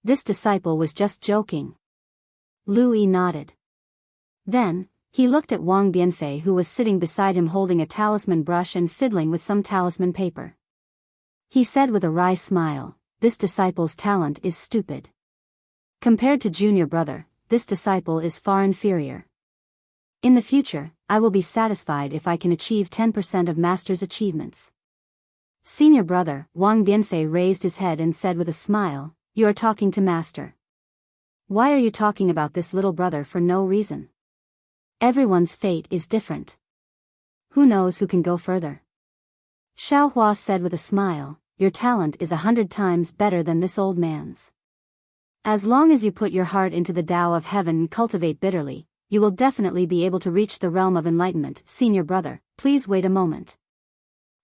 This disciple was just joking. Lu Yi nodded. Then, he looked at Wang Bianfei who was sitting beside him holding a talisman brush and fiddling with some talisman paper. He said with a wry smile, this disciple's talent is stupid. Compared to junior brother, this disciple is far inferior. In the future, I will be satisfied if I can achieve 10% of master's achievements. Senior brother, Wang Bianfei raised his head and said with a smile, you are talking to master. Why are you talking about this little brother for no reason? Everyone's fate is different. Who knows who can go further? Xiaohua said with a smile, your talent is 100 times better than this old man's. As long as you put your heart into the Tao of heaven and cultivate bitterly, you will definitely be able to reach the realm of enlightenment. Senior brother, please wait a moment.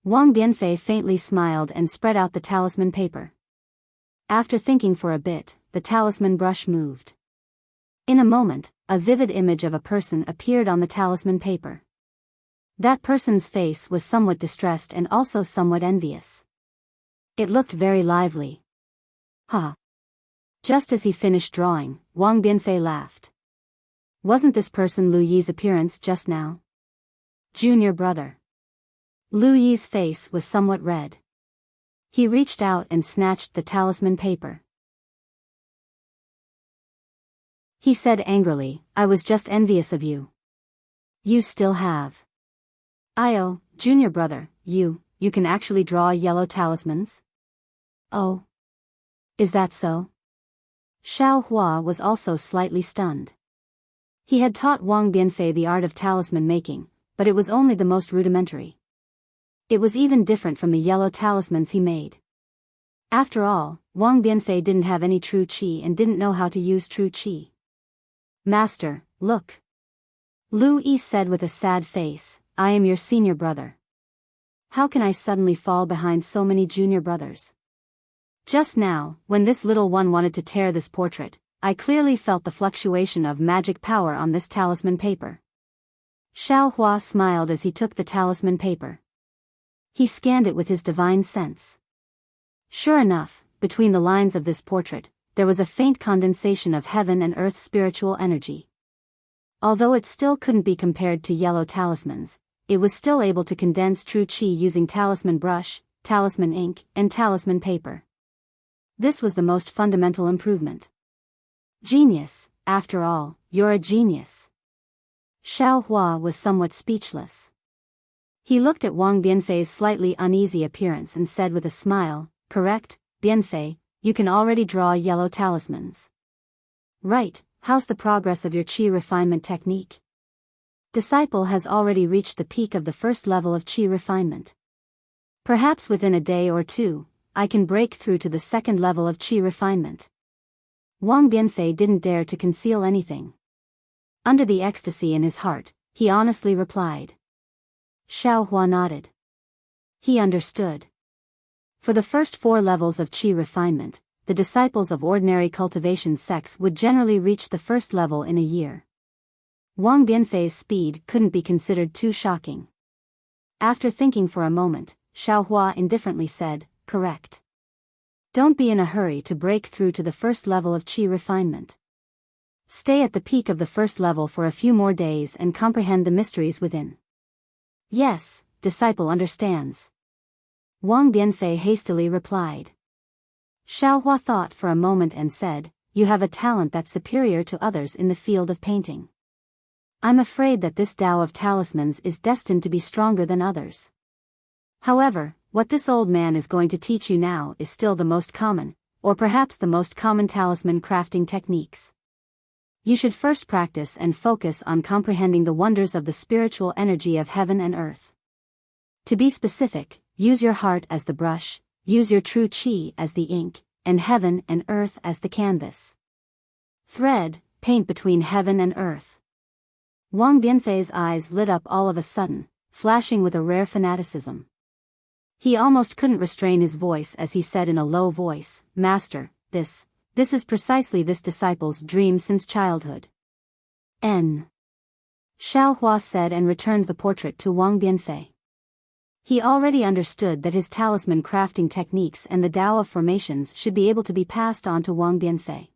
Wang Bianfei faintly smiled and spread out the talisman paper. After thinking for a bit, the talisman brush moved. In a moment, a vivid image of a person appeared on the talisman paper. That person's face was somewhat distressed and also somewhat envious. It looked very lively. Ha! Just as he finished drawing, Wang Bianfei laughed. Wasn't this person Lu Yi's appearance just now? Junior brother. Lu Yi's face was somewhat red. He reached out and snatched the talisman paper. He said angrily, I was just envious of you. You still have. Io, junior brother, you can actually draw yellow talismans? Oh. Is that so? Xiao Hua was also slightly stunned. He had taught Wang Bianfei the art of talisman making, but it was only the most rudimentary. It was even different from the yellow talismans he made. After all, Wang Bianfei didn't have any true qi and didn't know how to use true qi. Master, look. Lu Yi said with a sad face, I am your senior brother. How can I suddenly fall behind so many junior brothers? Just now, when this little one wanted to tear this portrait, I clearly felt the fluctuation of magic power on this talisman paper. Xiao Hua smiled as he took the talisman paper. He scanned it with his divine sense. Sure enough, between the lines of this portrait, there was a faint condensation of heaven and earth's spiritual energy. Although it still couldn't be compared to yellow talismans, it was still able to condense true qi using talisman brush, talisman ink, and talisman paper. This was the most fundamental improvement. Genius, after all, you're a genius. Xiao Hua was somewhat speechless. He looked at Wang Bianfei's slightly uneasy appearance and said with a smile, correct, Bianfei, you can already draw yellow talismans. Right, how's the progress of your qi refinement technique? Disciple has already reached the peak of the first level of qi refinement. Perhaps within a day or two, I can break through to the second level of qi refinement. Wang Bianfei didn't dare to conceal anything. Under the ecstasy in his heart, he honestly replied. Xiao Hua nodded. He understood. For the first 4 levels of qi refinement, the disciples of ordinary cultivation sects would generally reach the first level in a year. Wang Bianfei's speed couldn't be considered too shocking. After thinking for a moment, Xiao Hua indifferently said, correct. Don't be in a hurry to break through to the first level of qi refinement. Stay at the peak of the first level for a few more days and comprehend the mysteries within. Yes, disciple understands. Wang Bianfei hastily replied. Xiao Hua thought for a moment and said, you have a talent that's superior to others in the field of painting. I'm afraid that this Tao of talismans is destined to be stronger than others. However, what this old man is going to teach you now is still the most common, or perhaps the most common talisman crafting techniques. You should first practice and focus on comprehending the wonders of the spiritual energy of heaven and earth. To be specific, use your heart as the brush, use your true qi as the ink, and heaven and earth as the canvas. Thread, paint between heaven and earth. Wang Bianfei's eyes lit up all of a sudden, flashing with a rare fanaticism. He almost couldn't restrain his voice as he said in a low voice, Master, this is precisely this disciple's dream since childhood. Xiao Hua said and returned the portrait to Wang Bianfei. He already understood that his talisman crafting techniques and the Tao of formations should be able to be passed on to Wang Bianfei.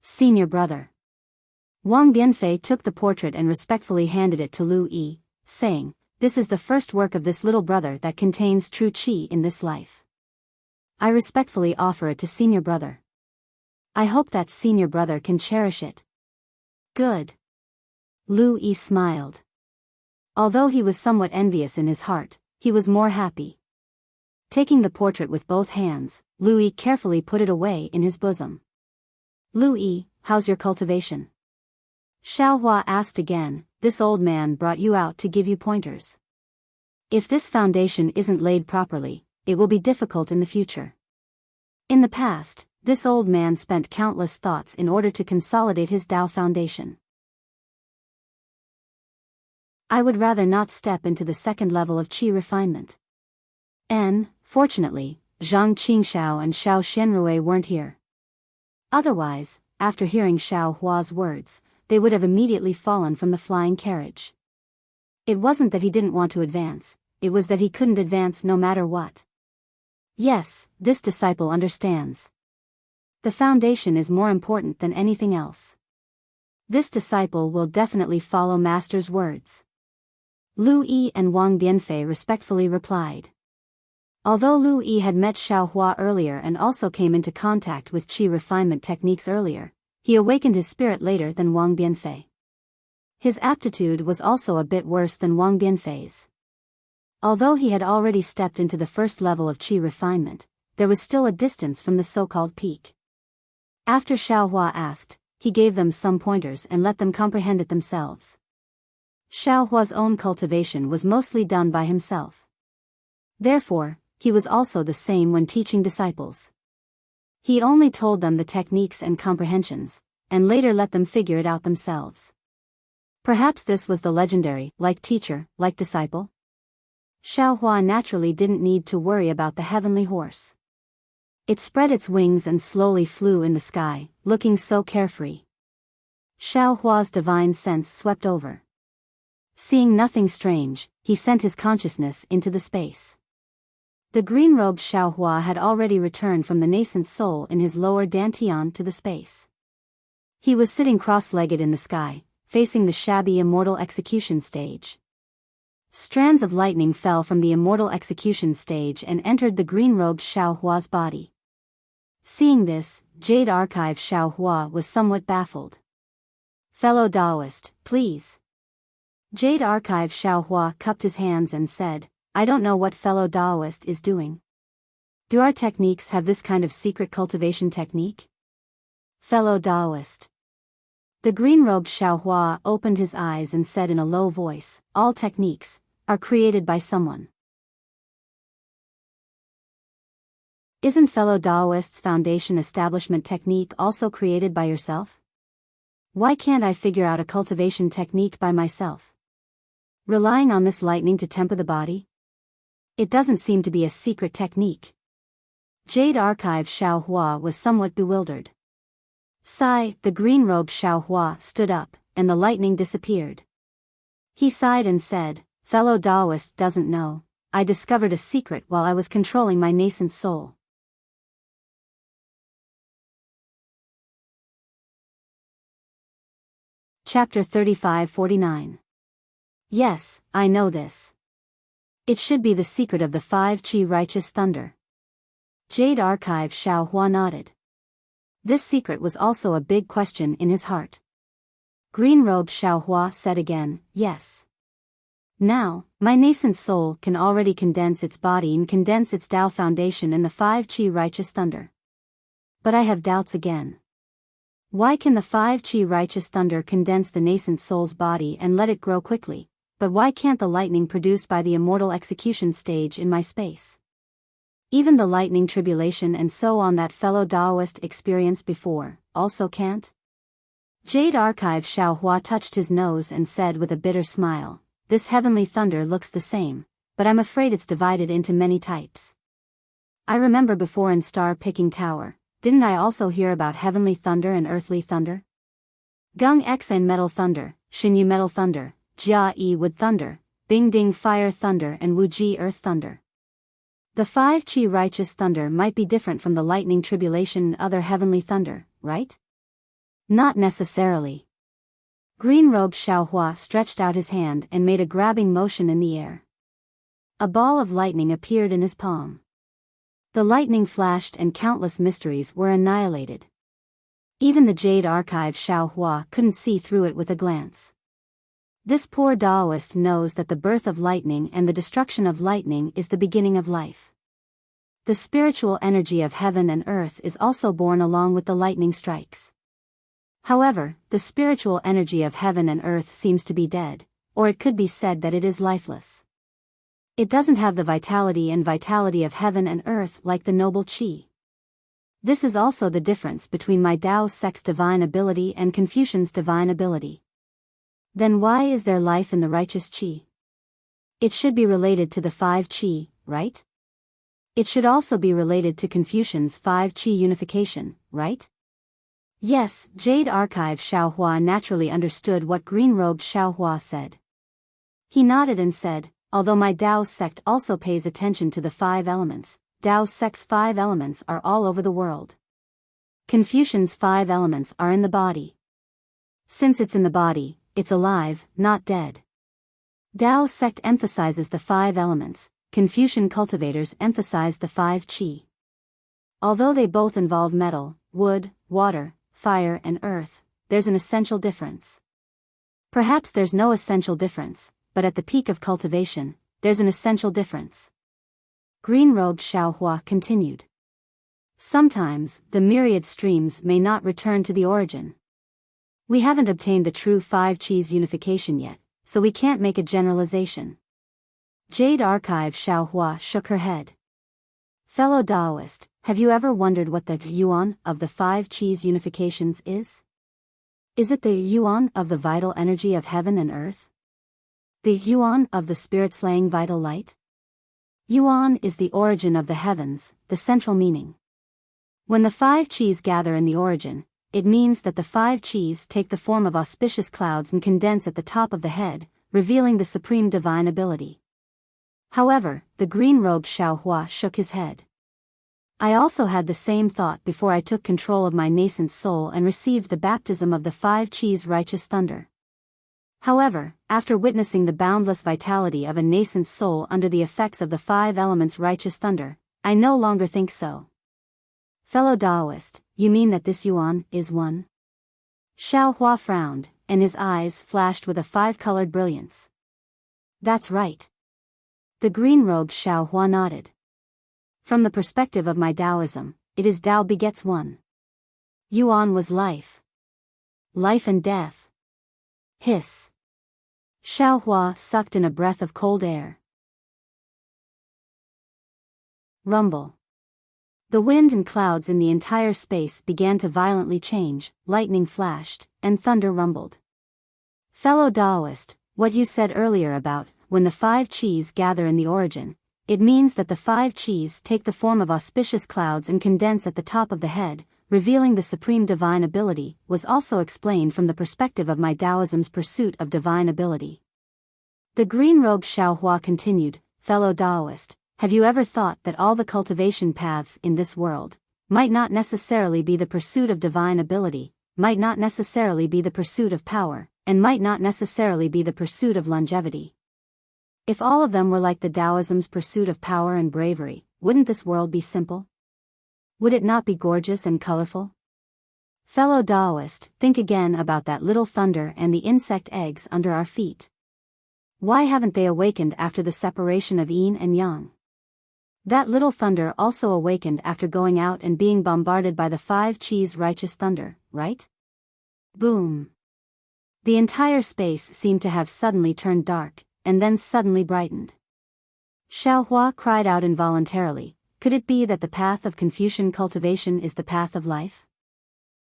Senior brother. Wang Bianfei took the portrait and respectfully handed it to Lu Yi, saying, this is the first work of this little brother that contains true qi in this life. I respectfully offer it to senior brother. I hope that senior brother can cherish it. Good. Lu Yi smiled. Although he was somewhat envious in his heart, he was more happy. Taking the portrait with both hands, Lu Yi carefully put it away in his bosom. Lu Yi, how's your cultivation? Xiao Hua asked again, this old man brought you out to give you pointers. If this foundation isn't laid properly, it will be difficult in the future. In the past, this old man spent countless thoughts in order to consolidate his Tao foundation. I would rather not step into the second level of qi refinement. Fortunately, Zhang Qingxiao and Xiao Xianrui weren't here. Otherwise, after hearing Xiao Hua's words, they would have immediately fallen from the flying carriage. It wasn't that he didn't want to advance, it was that he couldn't advance no matter what. Yes, this disciple understands. The foundation is more important than anything else. This disciple will definitely follow Master's words. Lu Yi and Wang Bianfei respectfully replied. Although Lu Yi had met Xiao Hua earlier and also came into contact with qi refinement techniques earlier, he awakened his spirit later than Wang Bianfei. His aptitude was also a bit worse than Wang Bianfei's. Although he had already stepped into the first level of qi refinement, there was still a distance from the so-called peak. After Xiao Hua asked, he gave them some pointers and let them comprehend it themselves. Xiao Hua's own cultivation was mostly done by himself. Therefore, he was also the same when teaching disciples. He only told them the techniques and comprehensions, and later let them figure it out themselves. Perhaps this was the legendary, like teacher, like disciple? Xiao Hua naturally didn't need to worry about the heavenly horse. It spread its wings and slowly flew in the sky, looking so carefree. Xiao Hua's divine sense swept over. Seeing nothing strange, he sent his consciousness into the space. The green-robed Xiao Hua had already returned from the nascent soul in his lower dantian to the space. He was sitting cross-legged in the sky, facing the shabby immortal execution stage. Strands of lightning fell from the immortal execution stage and entered the green-robed Xiao Hua's body. Seeing this, Jade Archive Xiao Hua was somewhat baffled. "Fellow Taoist, please." Jade Archive Xiao Hua cupped his hands and said, "I don't know what fellow Taoist is doing. Do our techniques have this kind of secret cultivation technique?" "Fellow Taoist." The green-robed Xiao Hua opened his eyes and said in a low voice, "All techniques are created by someone. Isn't fellow Taoist's foundation establishment technique also created by yourself? Why can't I figure out a cultivation technique by myself? Relying on this lightning to temper the body? It doesn't seem to be a secret technique." Jade Archive Xiao Hua was somewhat bewildered. Sigh, the green-robed Xiao Hua stood up, and the lightning disappeared. He sighed and said, "Fellow Taoist doesn't know, I discovered a secret while I was controlling my nascent soul." Chapter 35-49. Yes, I know this. It should be the secret of the 5 qi righteous thunder. Jade Archive Xiao Hua nodded. This secret was also a big question in his heart. Green-robed Xiao Hua said again, "Yes. Now, my nascent soul can already condense its body and condense its Tao foundation in the 5 qi righteous thunder. But I have doubts again. Why can the 5 qi righteous thunder condense the nascent soul's body and let it grow quickly, but why can't the lightning produced by the immortal execution stage in my space? Even the lightning tribulation and so on that fellow Taoist experienced before, also can't?" Jade Archive Xiao Hua touched his nose and said with a bitter smile, "This heavenly thunder looks the same, but I'm afraid it's divided into many types. I remember before in Star Picking Tower, didn't I also hear about heavenly thunder and earthly thunder? Gung Xan metal thunder, Xinyu metal thunder, Jia Yi wood thunder, Bing Ding fire thunder and Wu Ji earth thunder. The 5 qi righteous thunder might be different from the lightning tribulation and other heavenly thunder, right?" "Not necessarily." Green-robed Xiao Hua stretched out his hand and made a grabbing motion in the air. A ball of lightning appeared in his palm. The lightning flashed and countless mysteries were annihilated. Even the Jade Archive Xiao Hua couldn't see through it with a glance. This poor Taoist knows that the birth of lightning and the destruction of lightning is the beginning of life. The spiritual energy of heaven and earth is also born along with the lightning strikes. However, the spiritual energy of heaven and earth seems to be dead, or it could be said that it is lifeless. It doesn't have the vitality of heaven and earth like the noble qi. This is also the difference between my Tao sect's divine ability and Confucian's divine ability. Then why is there life in the righteous qi? It should be related to the 5 qi, right? It should also be related to Confucian's 5 Qi unification, right? Yes, Jade Archive Xiaohua naturally understood what green-robed Xiaohua said. He nodded and said, although my Dao sect also pays attention to the 5 elements, Dao sect's 5 elements are all over the world. Confucian's 5 elements are in the body. Since it's in the body, it's alive, not dead. Dao sect emphasizes the 5 elements, Confucian cultivators emphasize the 5 Qi. Although they both involve metal, wood, water, fire and earth, there's an essential difference. Perhaps there's no essential difference, but at the peak of cultivation, there's an essential difference. Green-robed Xiaohua continued. Sometimes, the myriad streams may not return to the origin. We haven't obtained the true 5 Qis unification yet, so we can't make a generalization. Jade Archive Xiaohua shook her head. Fellow Taoist, have you ever wondered what the yuan of the 5 Qis unifications is? Is it the yuan of the vital energy of heaven and earth? The yuan of the spirit-slaying vital light? Yuan is the origin of the heavens, the central meaning. When the 5 Qis gather in the origin, it means that the 5 Qis take the form of auspicious clouds and condense at the top of the head, revealing the supreme divine ability. However, the green-robed Xiaohua shook his head. I also had the same thought before I took control of my nascent soul and received the baptism of the 5 Qis righteous thunder. However, after witnessing the boundless vitality of a nascent soul under the effects of the 5 elements righteous thunder, I no longer think so. Fellow Taoist, you mean that this yuan is one? Xiaohua frowned, and his eyes flashed with a 5-colored brilliance. That's right. The green-robed Xiaohua nodded. From the perspective of my Taoism, it is Tao begets one. Yuan was life. Life and death. Hiss. Xiaohua sucked in a breath of cold air. Rumble. The wind and clouds in the entire space began to violently change, lightning flashed, and thunder rumbled. Fellow Taoist, what you said earlier about, when the 5 Qis gather in the origin, it means that the 5 Qis take the form of auspicious clouds and condense at the top of the head, revealing the supreme divine ability, was also explained from the perspective of my Taoism's pursuit of divine ability. The green-robed Xiaohua continued, fellow Taoist, have you ever thought that all the cultivation paths in this world might not necessarily be the pursuit of divine ability, might not necessarily be the pursuit of power, and might not necessarily be the pursuit of longevity? If all of them were like the Taoism's pursuit of power and bravery, wouldn't this world be simple? Would it not be gorgeous and colorful? Fellow Taoist, think again about that little thunder and the insect eggs under our feet. Why haven't they awakened after the separation of yin and yang? That little thunder also awakened after going out and being bombarded by the 5 Qis righteous thunder, right? Boom. The entire space seemed to have suddenly turned dark, and then suddenly brightened. Xiaohua cried out involuntarily, could it be that the path of Confucian cultivation is the path of life?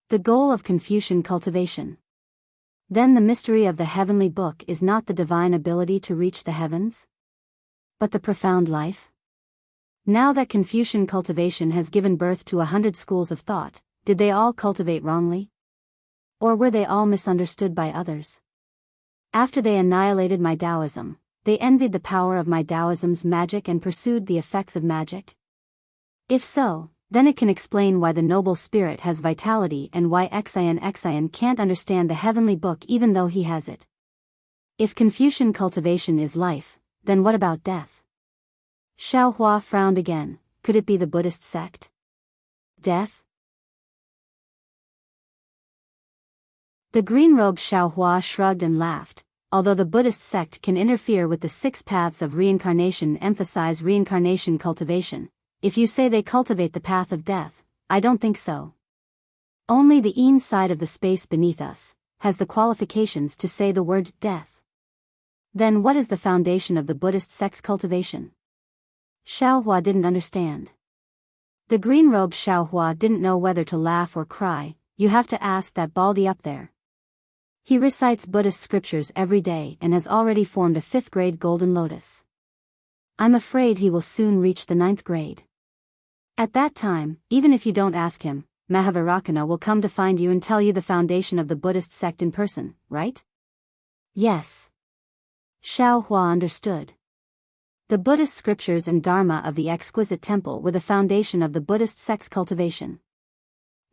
The goal of Confucian cultivation. Then the mystery of the heavenly book is not the divine ability to reach the heavens, but the profound life? Now that Confucian cultivation has given birth to 100 schools of thought, did they all cultivate wrongly? Or were they all misunderstood by others? After they annihilated my Taoism, they envied the power of my Taoism's magic and pursued the effects of magic? If so, then it can explain why the noble spirit has vitality and why Xian can't understand the heavenly book even though he has it. If Confucian cultivation is life, then what about death? Xiaohua frowned again, could it be the Buddhist sect? Death? The green-robed Xiaohua shrugged and laughed. Although the Buddhist sect can interfere with the 6 paths of reincarnation, emphasize reincarnation cultivation, if you say they cultivate the path of death, I don't think so. Only the yin side of the space beneath us has the qualifications to say the word death. Then what is the foundation of the Buddhist sect's cultivation? Xiaohua didn't understand. The green-robed Xiaohua didn't know whether to laugh or cry. You have to ask that baldy up there. He recites Buddhist scriptures every day and has already formed a 5th grade golden lotus. I'm afraid he will soon reach the 9th grade. At that time, even if you don't ask him, Mahavarakana will come to find you and tell you the foundation of the Buddhist sect in person, right? Yes. Xiao Hua understood. The Buddhist scriptures and Dharma of the exquisite temple were the foundation of the Buddhist sect's cultivation.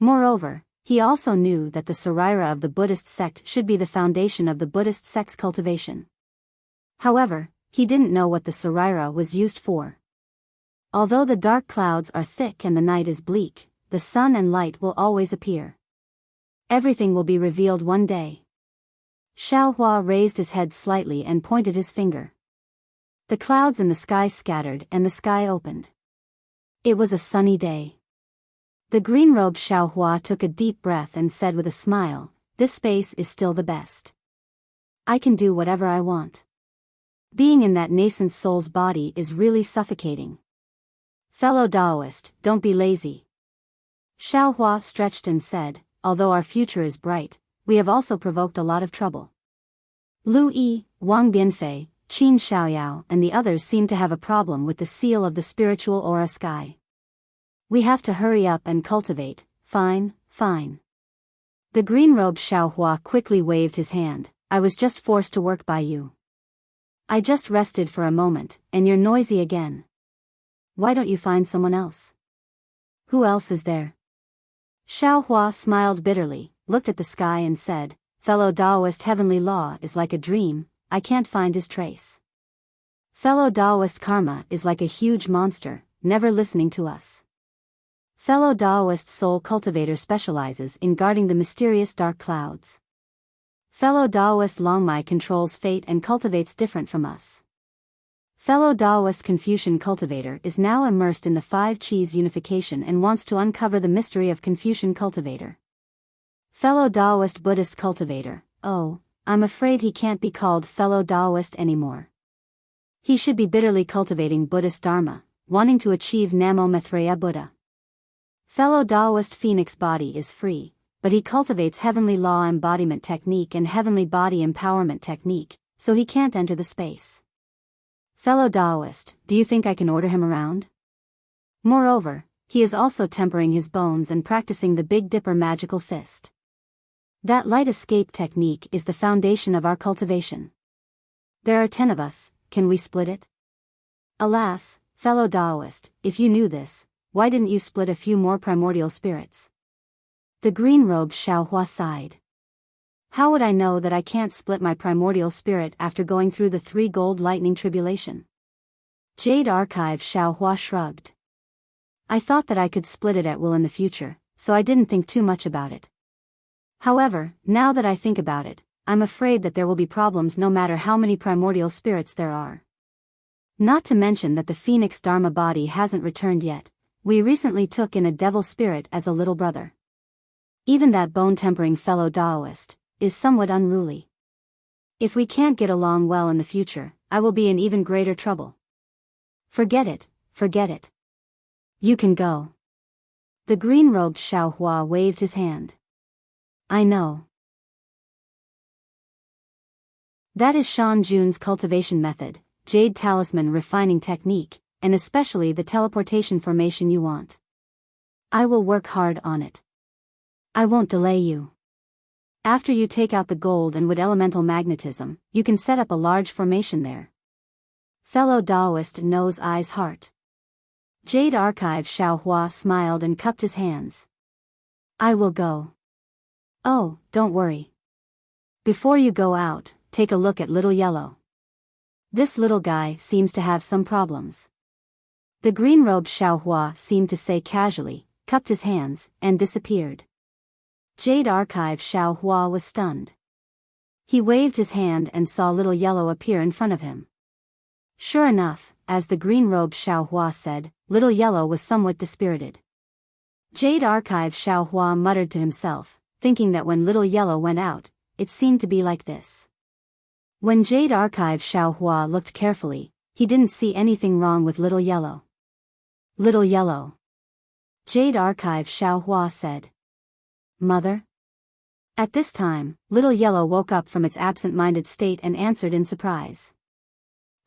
Moreover, he also knew that the Saraira of the Buddhist sect should be the foundation of the Buddhist sect's cultivation. However, he didn't know what the Saraira was used for. Although the dark clouds are thick and the night is bleak, the sun and light will always appear. Everything will be revealed one day. Xiao Hua raised his head slightly and pointed his finger. The clouds in the sky scattered and the sky opened. It was a sunny day. The green-robed Xiao Hua took a deep breath and said with a smile, "This space is still the best. I can do whatever I want. Being in that nascent soul's body is really suffocating. Fellow Taoist, don't be lazy." Xiao Hua stretched and said, "Although our future is bright, we have also provoked a lot of trouble. Lu Yi, Wang Bianfei, Qin Xiaoyao and the others seem to have a problem with the seal of the spiritual aura sky. We have to hurry up and cultivate." "Fine, fine." The green-robed Xiao Hua quickly waved his hand. "I was just forced to work by you. I just rested for a moment, and you're noisy again. Why don't you find someone else?" "Who else is there?" Xiao Hua smiled bitterly, looked at the sky and said, "Fellow Taoist, heavenly law is like a dream, I can't find his trace. Fellow Taoist, karma is like a huge monster, never listening to us. Fellow Taoist, soul cultivator specializes in guarding the mysterious dark clouds. Fellow Taoist, Longmai controls fate and cultivates different from us. Fellow Taoist, Confucian cultivator is now immersed in the five Qis unification and wants to uncover the mystery of Confucian cultivator. Fellow Taoist, Buddhist cultivator, oh, I'm afraid he can't be called fellow Taoist anymore. He should be bitterly cultivating Buddhist Dharma, wanting to achieve Namo Maitreya Buddha. Fellow Taoist, Phoenix body is free, but he cultivates heavenly law embodiment technique and heavenly body empowerment technique, so he can't enter the space. Fellow Taoist, do you think I can order him around? Moreover, he is also tempering his bones and practicing the Big Dipper magical fist. That light escape technique is the foundation of our cultivation. There are 10 of us, can we split it? Alas, fellow Taoist, if you knew this, why didn't you split a few more primordial spirits?" The green-robed Xiao Hua sighed. "How would I know that I can't split my primordial spirit after going through the 3 gold lightning tribulation?" Jade Archive Xiao Hua shrugged. "I thought that I could split it at will in the future, so I didn't think too much about it. However, now that I think about it, I'm afraid that there will be problems no matter how many primordial spirits there are. Not to mention that the Phoenix Dharma body hasn't returned yet. We recently took in a devil spirit as a little brother. Even that bone-tempering fellow Taoist is somewhat unruly. If we can't get along well in the future, I will be in even greater trouble. Forget it, forget it. You can go." The green-robed Xiao Hua waved his hand. "I know. That is Shan Jun's cultivation method, Jade Talisman refining technique, and especially the teleportation formation you want. I will work hard on it. I won't delay you. After you take out the gold and wood elemental magnetism, you can set up a large formation there." Fellow Taoist, nose eyes heart. Jade Archive Xiao Hua smiled and cupped his hands. "I will go." "Oh, don't worry. Before you go out, take a look at Little Yellow. This little guy seems to have some problems." The green-robed Xiao Hua seemed to say casually, cupped his hands, and disappeared. Jade Archive Xiao Hua was stunned. He waved his hand and saw Little Yellow appear in front of him. Sure enough, as the green-robed Xiao Hua said, Little Yellow was somewhat dispirited. Jade Archive Xiao Hua muttered to himself, thinking that when Little Yellow went out, it seemed to be like this. When Jade Archive Xiao Hua looked carefully, he didn't see anything wrong with Little Yellow. "Little Yellow." Jade Archive Xiao Hua said. "Mother?" At this time, Little Yellow woke up from its absent-minded state and answered in surprise.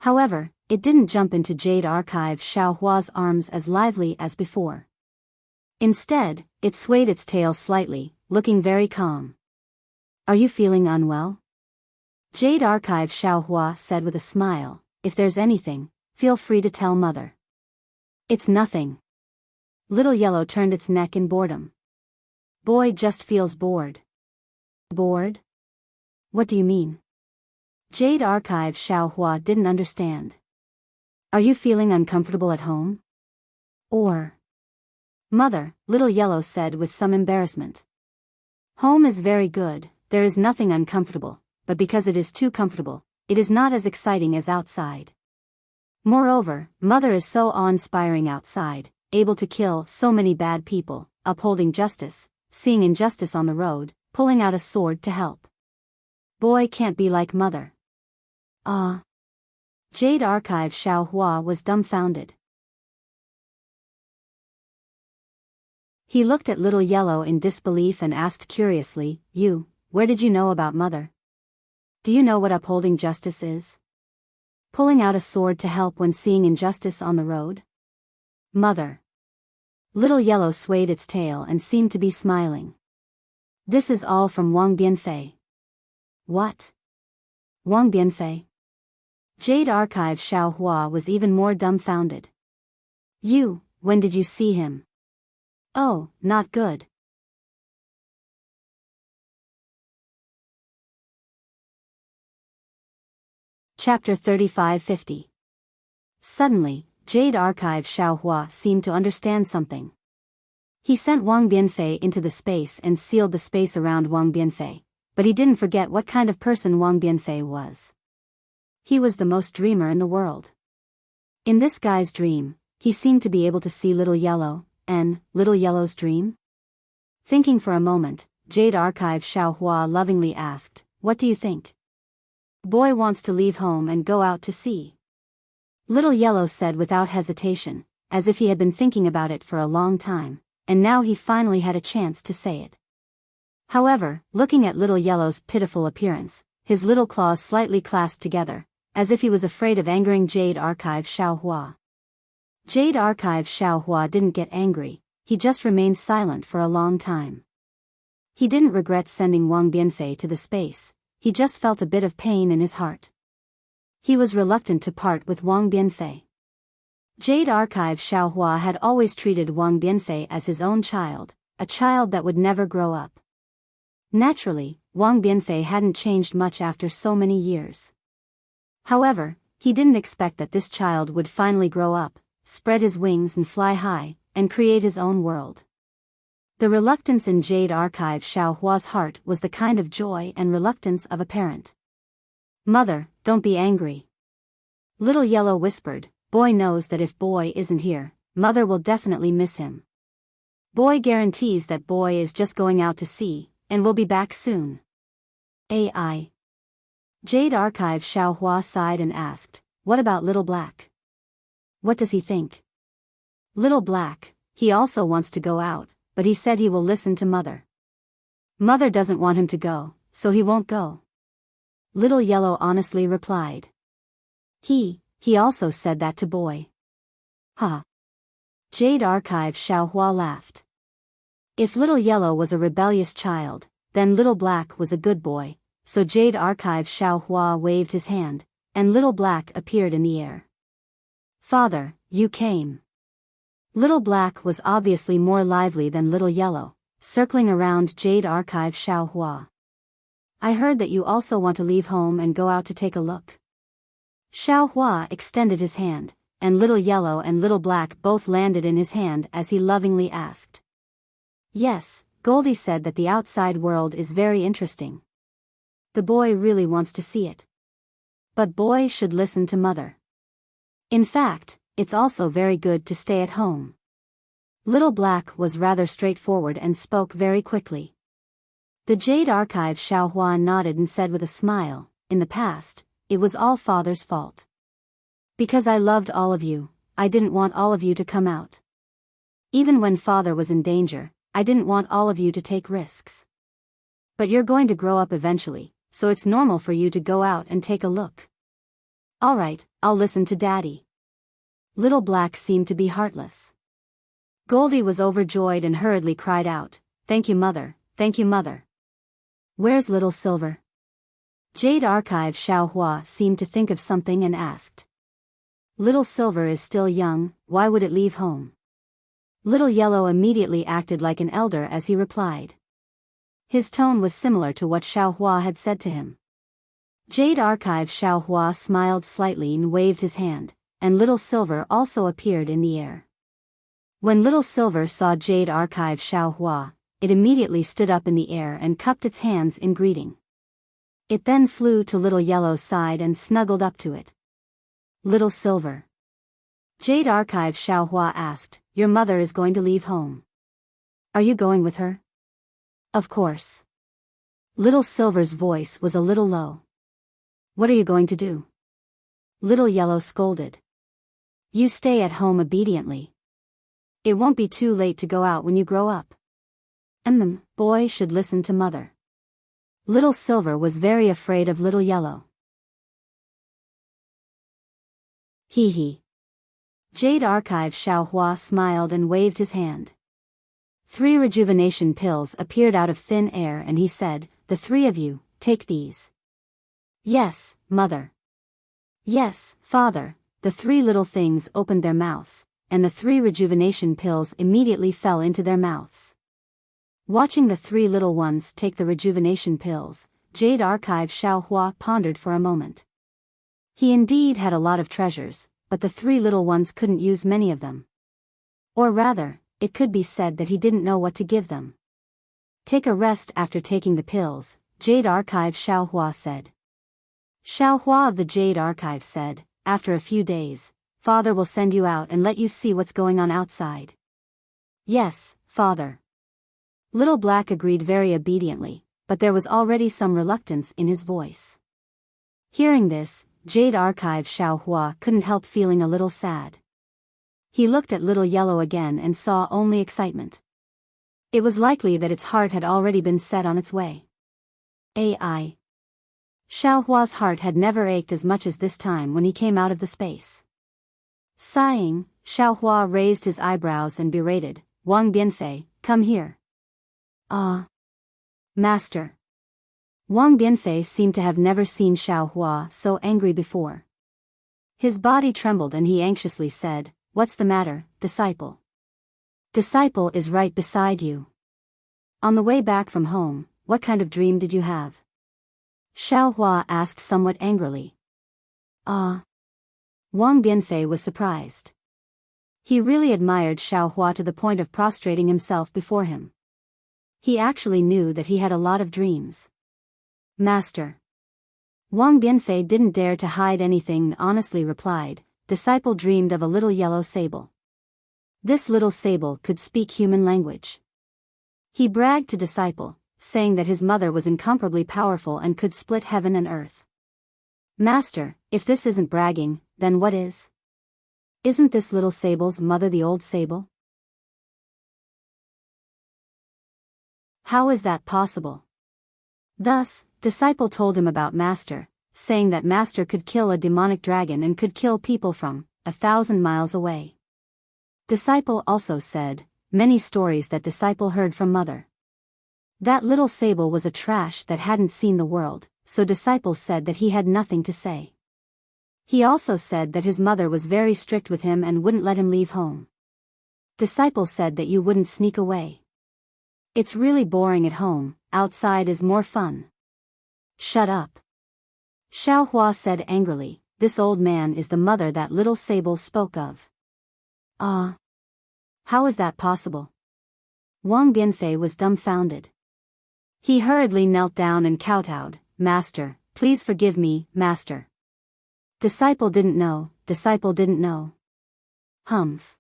However, it didn't jump into Jade Archive Xiaohua's arms as lively as before. Instead, it swayed its tail slightly, looking very calm. Are you feeling unwell? Jade Archive Xiaohua said with a smile, if there's anything, feel free to tell mother. It's nothing. Little Yellow turned its neck in boredom. Boy just feels bored. Bored? What do you mean? Jade Archive Xiaohua didn't understand. Are you feeling uncomfortable at home? Or? Mother, Little Yellow said with some embarrassment. Home is very good, there is nothing uncomfortable, but because it is too comfortable, it is not as exciting as outside. Moreover, Mother is so awe-inspiring outside, able to kill so many bad people, upholding justice, seeing injustice on the road, pulling out a sword to help. Boy can't be like Mother. Ah. Jade Archive Xiaohua was dumbfounded. He looked at Little Yellow in disbelief and asked curiously, where did you know about Mother? Do you know what upholding justice is? Pulling out a sword to help when seeing injustice on the road? Mother. Little Yellow swayed its tail and seemed to be smiling. This is all from Wang Bianfei. What? Wang Bianfei? Jade Archive Xiaohua was even more dumbfounded. When did you see him? Oh, not good. Chapter 3550. Suddenly, Jade Archive Xiaohua seemed to understand something. He sent Wang Bianfei into the space and sealed the space around Wang Bianfei, but he didn't forget what kind of person Wang Bianfei was. He was the most dreamer in the world. In this guy's dream, he seemed to be able to see Little Yellow, and Little Yellow's dream? Thinking for a moment, Jade Archive Xiaohua lovingly asked, what do you think? Boy wants to leave home and go out to sea. Little Yellow said without hesitation, as if he had been thinking about it for a long time, and now he finally had a chance to say it. However, looking at Little Yellow's pitiful appearance, his little claws slightly clasped together, as if he was afraid of angering Jade Archive Xiaohua. Jade Archive Xiaohua didn't get angry, he just remained silent for a long time. He didn't regret sending Wang Bianfei to the space, he just felt a bit of pain in his heart. He was reluctant to part with Wang Bianfei. Jade Archive Xiaohua had always treated Wang Bianfei as his own child, a child that would never grow up. Naturally, Wang Bianfei hadn't changed much after so many years. However, he didn't expect that this child would finally grow up, spread his wings and fly high, and create his own world. The reluctance in Jade Archive Xiaohua's heart was the kind of joy and reluctance of a parent. Mother, don't be angry. Little Yellow whispered, Boy knows that if Boy isn't here, Mother will definitely miss him. Boy guarantees that Boy is just going out to sea, and will be back soon. AI. Jade Archive Xiaohua sighed and asked, what about Little Black? What does he think? Little Black, he also wants to go out, but he said he will listen to Mother. Mother doesn't want him to go, so he won't go. Little Yellow honestly replied. He also said that to Boy. Ha. Jade Archive Xiaohua laughed. If Little Yellow was a rebellious child, then Little Black was a good boy, so Jade Archive Xiaohua waved his hand, and Little Black appeared in the air. Father, you came. Little Black was obviously more lively than Little Yellow, circling around Jade Archive Xiaohua. I heard that you also want to leave home and go out to take a look. Xiaohua extended his hand, and Little Yellow and Little Black both landed in his hand as he lovingly asked. Yes, Goldie said that the outside world is very interesting. The boy really wants to see it. But Boy should listen to Mother. In fact, it's also very good to stay at home. Little Black was rather straightforward and spoke very quickly. The Jade Archive Xiaohua nodded and said with a smile, in the past, it was all Father's fault. Because I loved all of you, I didn't want all of you to come out. Even when Father was in danger, I didn't want all of you to take risks. But you're going to grow up eventually, so it's normal for you to go out and take a look. All right, I'll listen to Daddy. Little Black seemed to be heartless. Goldie was overjoyed and hurriedly cried out, "Thank you, Mother, thank you, Mother." "Where's Little Silver?" Jade Archive Xiaohua seemed to think of something and asked. "Little Silver is still young, why would it leave home?" Little Yellow immediately acted like an elder as he replied. His tone was similar to what Xiaohua had said to him. Jade Archive Xiaohua smiled slightly and waved his hand, and Little Silver also appeared in the air. When Little Silver saw Jade Archive Xiaohua, it immediately stood up in the air and cupped its hands in greeting. It then flew to Little Yellow's side and snuggled up to it. "Little Silver." Jade Archive Xiaohua asked, "Your mother is going to leave home. Are you going with her?" "Of course." Little Silver's voice was a little low. "What are you going to do?" Little Yellow scolded. "You stay at home obediently. It won't be too late to go out when you grow up. Boy should listen to mother." Little Silver was very afraid of Little Yellow. Hee hee. Jade Archive Xiaohua smiled and waved his hand. 3 rejuvenation pills appeared out of thin air and he said, "The 3 of you, take these." "Yes, Mother." "Yes, Father." The 3 little things opened their mouths, and the 3 rejuvenation pills immediately fell into their mouths. Watching the 3 little ones take the rejuvenation pills, Jade Archive Xiaohua pondered for a moment. He indeed had a lot of treasures, but the 3 little ones couldn't use many of them. Or rather, it could be said that he didn't know what to give them. "Take a rest after taking the pills," Jade Archive Xiaohua said. Xiaohua of the Jade Archive said, "After a few days, Father will send you out and let you see what's going on outside." "Yes, Father." Little Black agreed very obediently, but there was already some reluctance in his voice. Hearing this, Jade Archive Xiaohua couldn't help feeling a little sad. He looked at Little Yellow again and saw only excitement. It was likely that its heart had already been set on its way. AI. Xiaohua's heart had never ached as much as this time when he came out of the space. Sighing, Xiaohua raised his eyebrows and berated, "Wang Bianfei, come here." "Ah. Master." Wang Bianfei seemed to have never seen Xiaohua so angry before. His body trembled and he anxiously said, "What's the matter, disciple?" "Disciple is right beside you. On the way back from home, what kind of dream did you have?" Xiaohua asked somewhat angrily. "Ah." Wang Bianfei was surprised. He really admired Xiaohua to the point of prostrating himself before him. He actually knew that he had a lot of dreams. "Master." Wang Bianfei didn't dare to hide anything and honestly replied, "Disciple dreamed of a little yellow sable. This little sable could speak human language." He bragged to Disciple, saying that his mother was incomparably powerful and could split heaven and earth. "Master, if this isn't bragging, then what is? Isn't this little sable's mother the old sable?" "How is that possible?" Thus, Disciple told him about Master, saying that Master could kill a demonic dragon and could kill people from 1,000 miles away. Disciple also said many stories that Disciple heard from Mother. That little sable was a trash that hadn't seen the world, so Disciple said that he had nothing to say. He also said that his mother was very strict with him and wouldn't let him leave home. Disciple said that you wouldn't sneak away. "It's really boring at home, outside is more fun." "Shut up." Xiaohua said angrily, "This old man is the mother that little sable spoke of." "Ah. How is that possible?" Wang Bianfei was dumbfounded. He hurriedly knelt down and kowtowed, "Master, please forgive me, Master." Disciple didn't know, Disciple didn't know. Humph.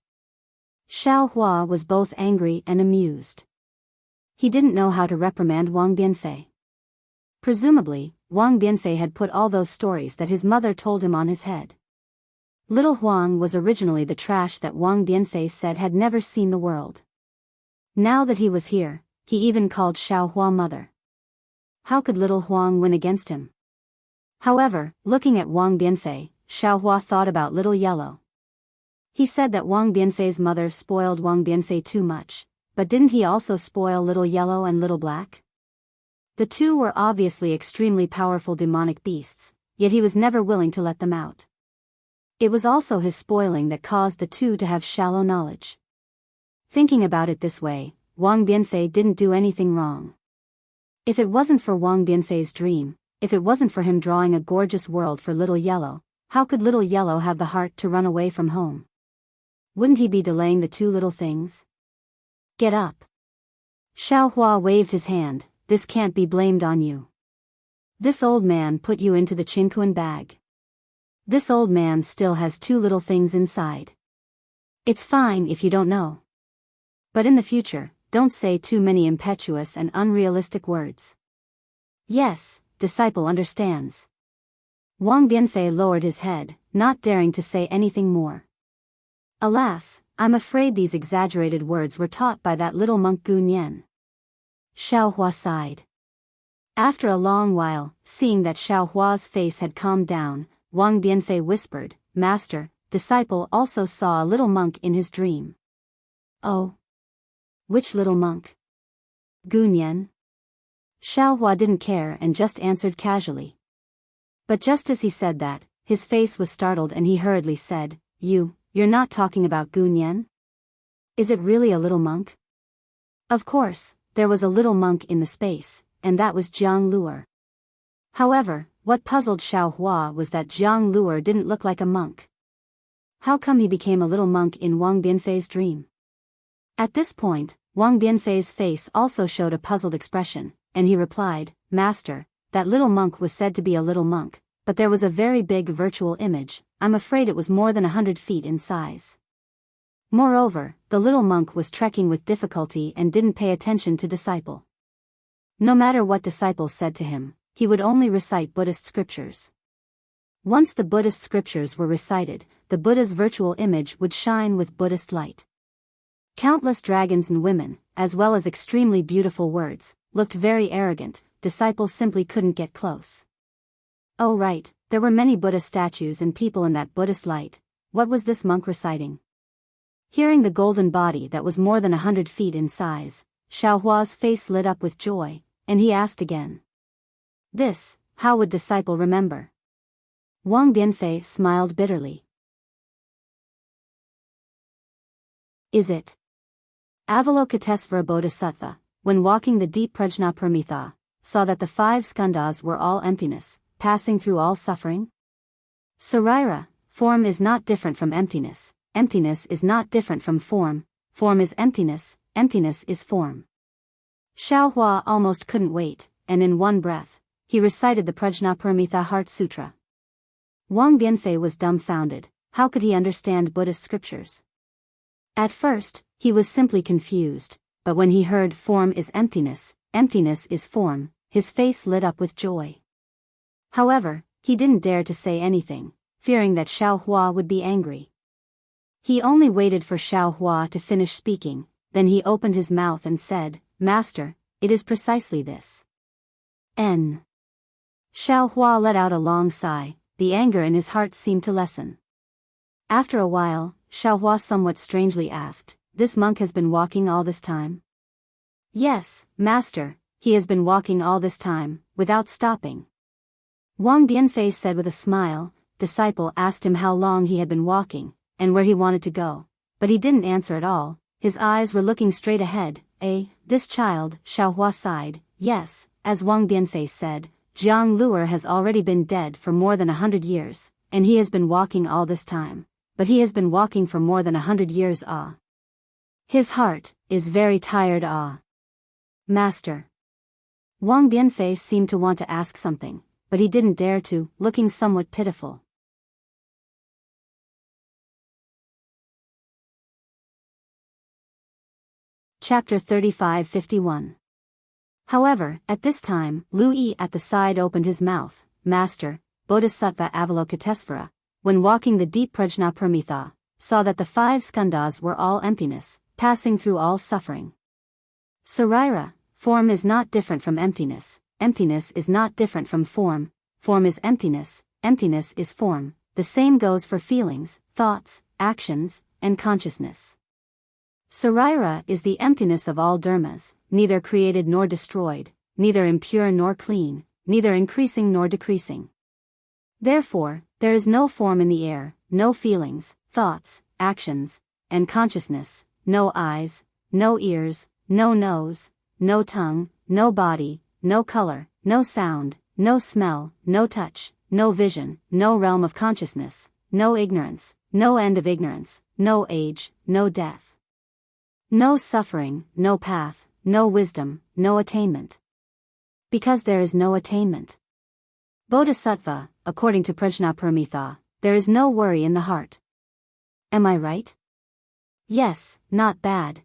Xiaohua was both angry and amused. He didn't know how to reprimand Wang Bianfei. Presumably, Wang Bianfei had put all those stories that his mother told him on his head. Little Huang was originally the trash that Wang Bianfei said had never seen the world. Now that he was here, he even called Xiaohua mother. How could little Huang win against him? However, looking at Wang Bianfei, Xiaohua thought about Little Yellow. He said that Wang Bianfei's mother spoiled Wang Bianfei too much, but didn't he also spoil Little Yellow and Little Black? The two were obviously extremely powerful demonic beasts, yet he was never willing to let them out. It was also his spoiling that caused the two to have shallow knowledge. Thinking about it this way, Wang Bianfei didn't do anything wrong. If it wasn't for Wang Bianfei's dream, if it wasn't for him drawing a gorgeous world for Little Yellow, how could Little Yellow have the heart to run away from home? Wouldn't he be delaying the two little things? Get up. Xiaohua waved his hand. This can't be blamed on you. This old man put you into the Qinquan bag. This old man still has two little things inside. It's fine if you don't know. But in the future, don't say too many impetuous and unrealistic words. Yes, disciple understands. Wang Bianfei lowered his head, not daring to say anything more. Alas, I'm afraid these exaggerated words were taught by that little monk Gu Nian. Xiaohua sighed. After a long while, seeing that Xiaohua's face had calmed down, Wang Bianfei whispered, Master, disciple also saw a little monk in his dream. Oh. Which little monk? Gu Nian? Xiaohua didn't care and just answered casually. But just as he said that, his face was startled and he hurriedly said, You're not talking about Gu Nian? Is it really a little monk? Of course, there was a little monk in the space, and that was Jiang Luer. However, what puzzled Xiaohua was that Jiang Luer didn't look like a monk. How come he became a little monk in Wang Bianfei's dream? At this point, Wang Bianfei's face also showed a puzzled expression, and he replied, Master, that little monk was said to be a little monk, but there was a very big virtual image. I'm afraid it was more than 100 feet in size. Moreover, the little monk was trekking with difficulty and didn't pay attention to disciple. No matter what disciple said to him, he would only recite Buddhist scriptures. Once the Buddhist scriptures were recited, the Buddha's virtual image would shine with Buddhist light. Countless dragons and women, as well as extremely beautiful words, looked very arrogant. Disciples simply couldn't get close. Oh right, there were many Buddha statues and people in that Buddhist light. What was this monk reciting? Hearing the golden body that was more than 100 feet in size, Xiaohua's face lit up with joy, and he asked again. This, how would disciple remember? Wang Bianfei smiled bitterly. Is it? Avalokitesvara Bodhisattva, when walking the deep Prajnaparamita, saw that the 5 skandhas were all emptiness, passing through all suffering? Sarira, form is not different from emptiness. Emptiness is not different from form is emptiness is form. Xiaohua almost couldn't wait, and in one breath, he recited the Prajnaparamita Heart Sutra. Wang Bianfei was dumbfounded. How could he understand Buddhist scriptures? At first, he was simply confused, but when he heard form is emptiness is form, his face lit up with joy. However, he didn't dare to say anything, fearing that Xiaohua would be angry. He only waited for Xiaohua to finish speaking, then he opened his mouth and said, Master, it is precisely this. Xiaohua let out a long sigh, the anger in his heart seemed to lessen. After a while, Xiaohua somewhat strangely asked, This monk has been walking all this time? Yes, Master, he has been walking all this time, without stopping. Wang Bianfei said with a smile. Disciple asked him how long he had been walking, and where he wanted to go, but he didn't answer at all. His eyes were looking straight ahead. This child, Xiaohua sighed. Yes, as Wang Bianfei said, Jiang Luer has already been dead for more than 100 years, and he has been walking all this time, but he has been walking for more than 100 years. His heart is very tired. Master. Wang Bianfei seemed to want to ask something, but he didn't dare to, looking somewhat pitiful. Chapter 35-51. However, at this time, Lu Yi at the side opened his mouth. Master, Bodhisattva Avalokitesvara, when walking the deep Prajnaparamita, saw that the 5 skandhas were all emptiness, passing through all suffering. Sarira, form is not different from emptiness is not different from form is emptiness is form, the same goes for feelings, thoughts, actions, and consciousness. Sarira is the emptiness of all dharmas, neither created nor destroyed, neither impure nor clean, neither increasing nor decreasing. Therefore, there is no form in the air, no feelings, thoughts, actions, and consciousness, no eyes, no ears, no nose, no tongue, no body, no color, no sound, no smell, no touch, no vision, no realm of consciousness, no ignorance, no end of ignorance, no age, no death. No suffering, no path, no wisdom, no attainment. Because there is no attainment. Bodhisattva, according to Prajnaparamita, there is no worry in the heart. Am I right? Yes, not bad.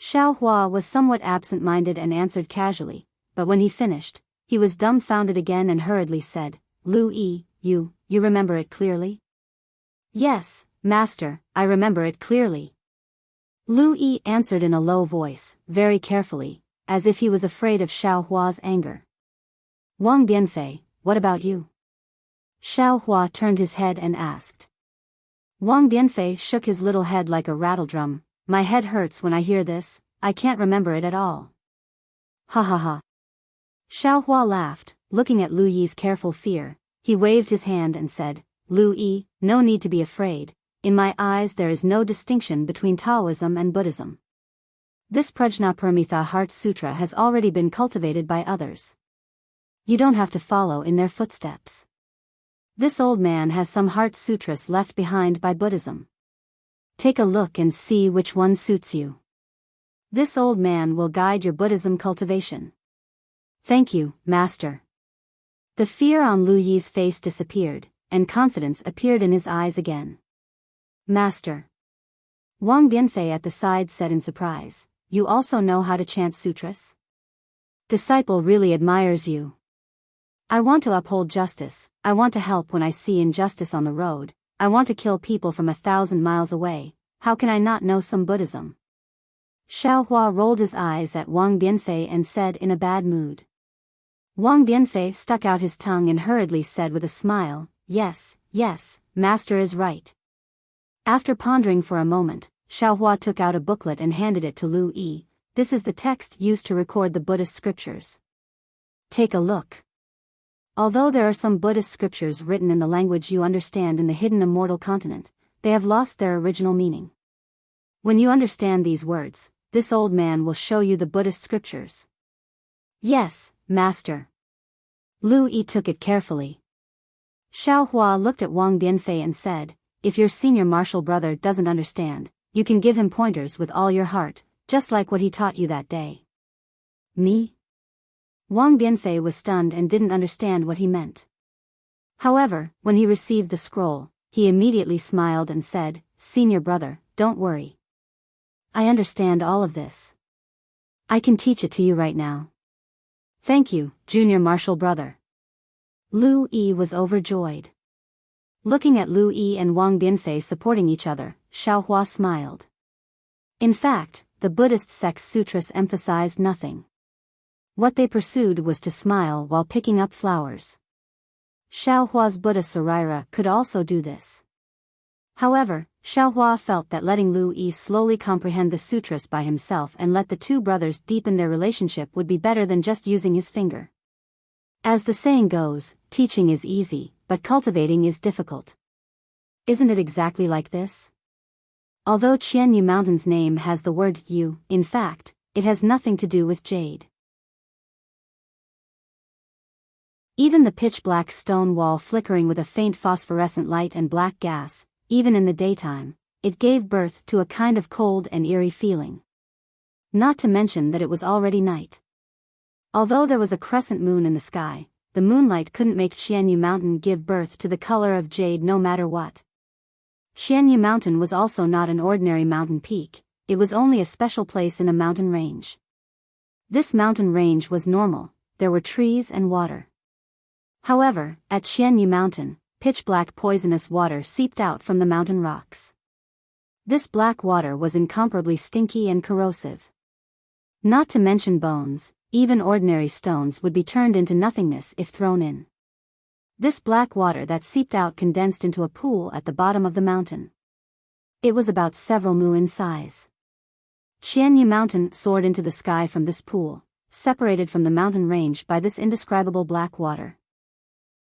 Xiaohua was somewhat absent-minded and answered casually, but when he finished, he was dumbfounded again and hurriedly said, Lu Yi, you remember it clearly? Yes, master, I remember it clearly. Lu Yi answered in a low voice, very carefully, as if he was afraid of Xiaohua's anger. Wang Bianfei, what about you? Xiaohua turned his head and asked. Wang Bianfei shook his little head like a rattledrum. My head hurts when I hear this, I can't remember it at all. Ha ha ha. Xiaohua laughed, looking at Lu Yi's careful fear. He waved his hand and said, Lu Yi, no need to be afraid. In my eyes there is no distinction between Taoism and Buddhism. This Prajnaparamita Heart Sutra has already been cultivated by others. You don't have to follow in their footsteps. This old man has some Heart Sutras left behind by Buddhism. Take a look and see which one suits you. This old man will guide your Buddhism cultivation. Thank you, master. The fear on Lu Yi's face disappeared, and confidence appeared in his eyes again. Master. Wang Bianfei at the side said in surprise, you also know how to chant sutras? Disciple really admires you. I want to uphold justice, I want to help when I see injustice on the road, I want to kill people from 1,000 miles away, how can I not know some Buddhism? Xiaohua rolled his eyes at Wang Bianfei and said in a bad mood. Wang Bianfei stuck out his tongue and hurriedly said with a smile, yes, master is right. After pondering for a moment, Xiaohua took out a booklet and handed it to Lu Yi. This is the text used to record the Buddhist scriptures. Take a look. Although there are some Buddhist scriptures written in the language you understand in the hidden immortal continent, they have lost their original meaning. When you understand these words, this old man will show you the Buddhist scriptures. Yes, master. Lu Yi took it carefully. Xiaohua looked at Wang Bianfei and said, if your senior martial brother doesn't understand, you can give him pointers with all your heart, just like what he taught you that day. Me? Wang Bianfei was stunned and didn't understand what he meant. However, when he received the scroll, he immediately smiled and said, Senior brother, don't worry. I understand all of this. I can teach it to you right now. Thank you, junior martial brother. Lu Yi was overjoyed. Looking at Lu Yi and Wang Bianfei supporting each other, Xiaohua smiled. In fact, the Buddhist sect's sutras emphasized nothing. What they pursued was to smile while picking up flowers. Xiaohua's Buddha Sarira could also do this. However, Xiaohua felt that letting Lu Yi slowly comprehend the sutras by himself and let the two brothers deepen their relationship would be better than just using his finger. As the saying goes, teaching is easy, but cultivating is difficult. Isn't it exactly like this? Although Qianyu Mountain's name has the word Yu, in fact, it has nothing to do with jade. Even the pitch-black stone wall flickering with a faint phosphorescent light and black gas, even in the daytime, it gave birth to a kind of cold and eerie feeling. Not to mention that it was already night. Although there was a crescent moon in the sky, the moonlight couldn't make Qianyu Mountain give birth to the color of jade no matter what. Qianyu Mountain was also not an ordinary mountain peak, it was only a special place in a mountain range. This mountain range was normal, there were trees and water. However, at Qianyu Mountain, pitch-black poisonous water seeped out from the mountain rocks. This black water was incomparably stinky and corrosive. Not to mention bones, even ordinary stones would be turned into nothingness if thrown in. This black water that seeped out condensed into a pool at the bottom of the mountain. It was about several mu in size. Qianyu Mountain soared into the sky from this pool, separated from the mountain range by this indescribable black water.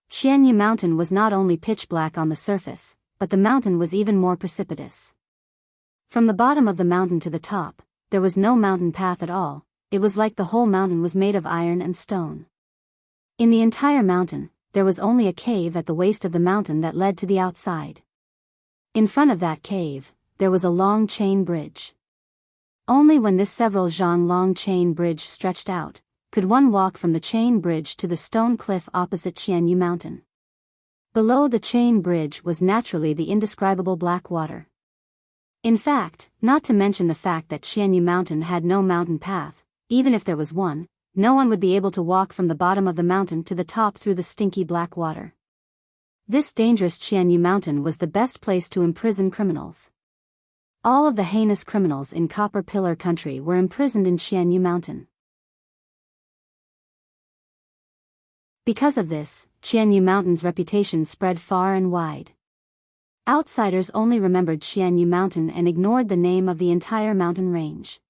Qianyu Mountain was not only pitch black on the surface, but the mountain was even more precipitous. From the bottom of the mountain to the top, there was no mountain path at all. It was like the whole mountain was made of iron and stone. In the entire mountain, there was only a cave at the waist of the mountain that led to the outside. In front of that cave, there was a long chain bridge. Only when this several zhang long chain bridge stretched out, could one walk from the chain bridge to the stone cliff opposite Qianyu Mountain. Below the chain bridge was naturally the indescribable black water. In fact, not to mention the fact that Qianyu Mountain had no mountain path, even if there was one, no one would be able to walk from the bottom of the mountain to the top through the stinky black water. This dangerous Qianyu Mountain was the best place to imprison criminals. All of the heinous criminals in Copper Pillar Country were imprisoned in Qianyu Mountain. Because of this, Qianyu Mountain's reputation spread far and wide. Outsiders only remembered Qianyu Mountain and ignored the name of the entire mountain range.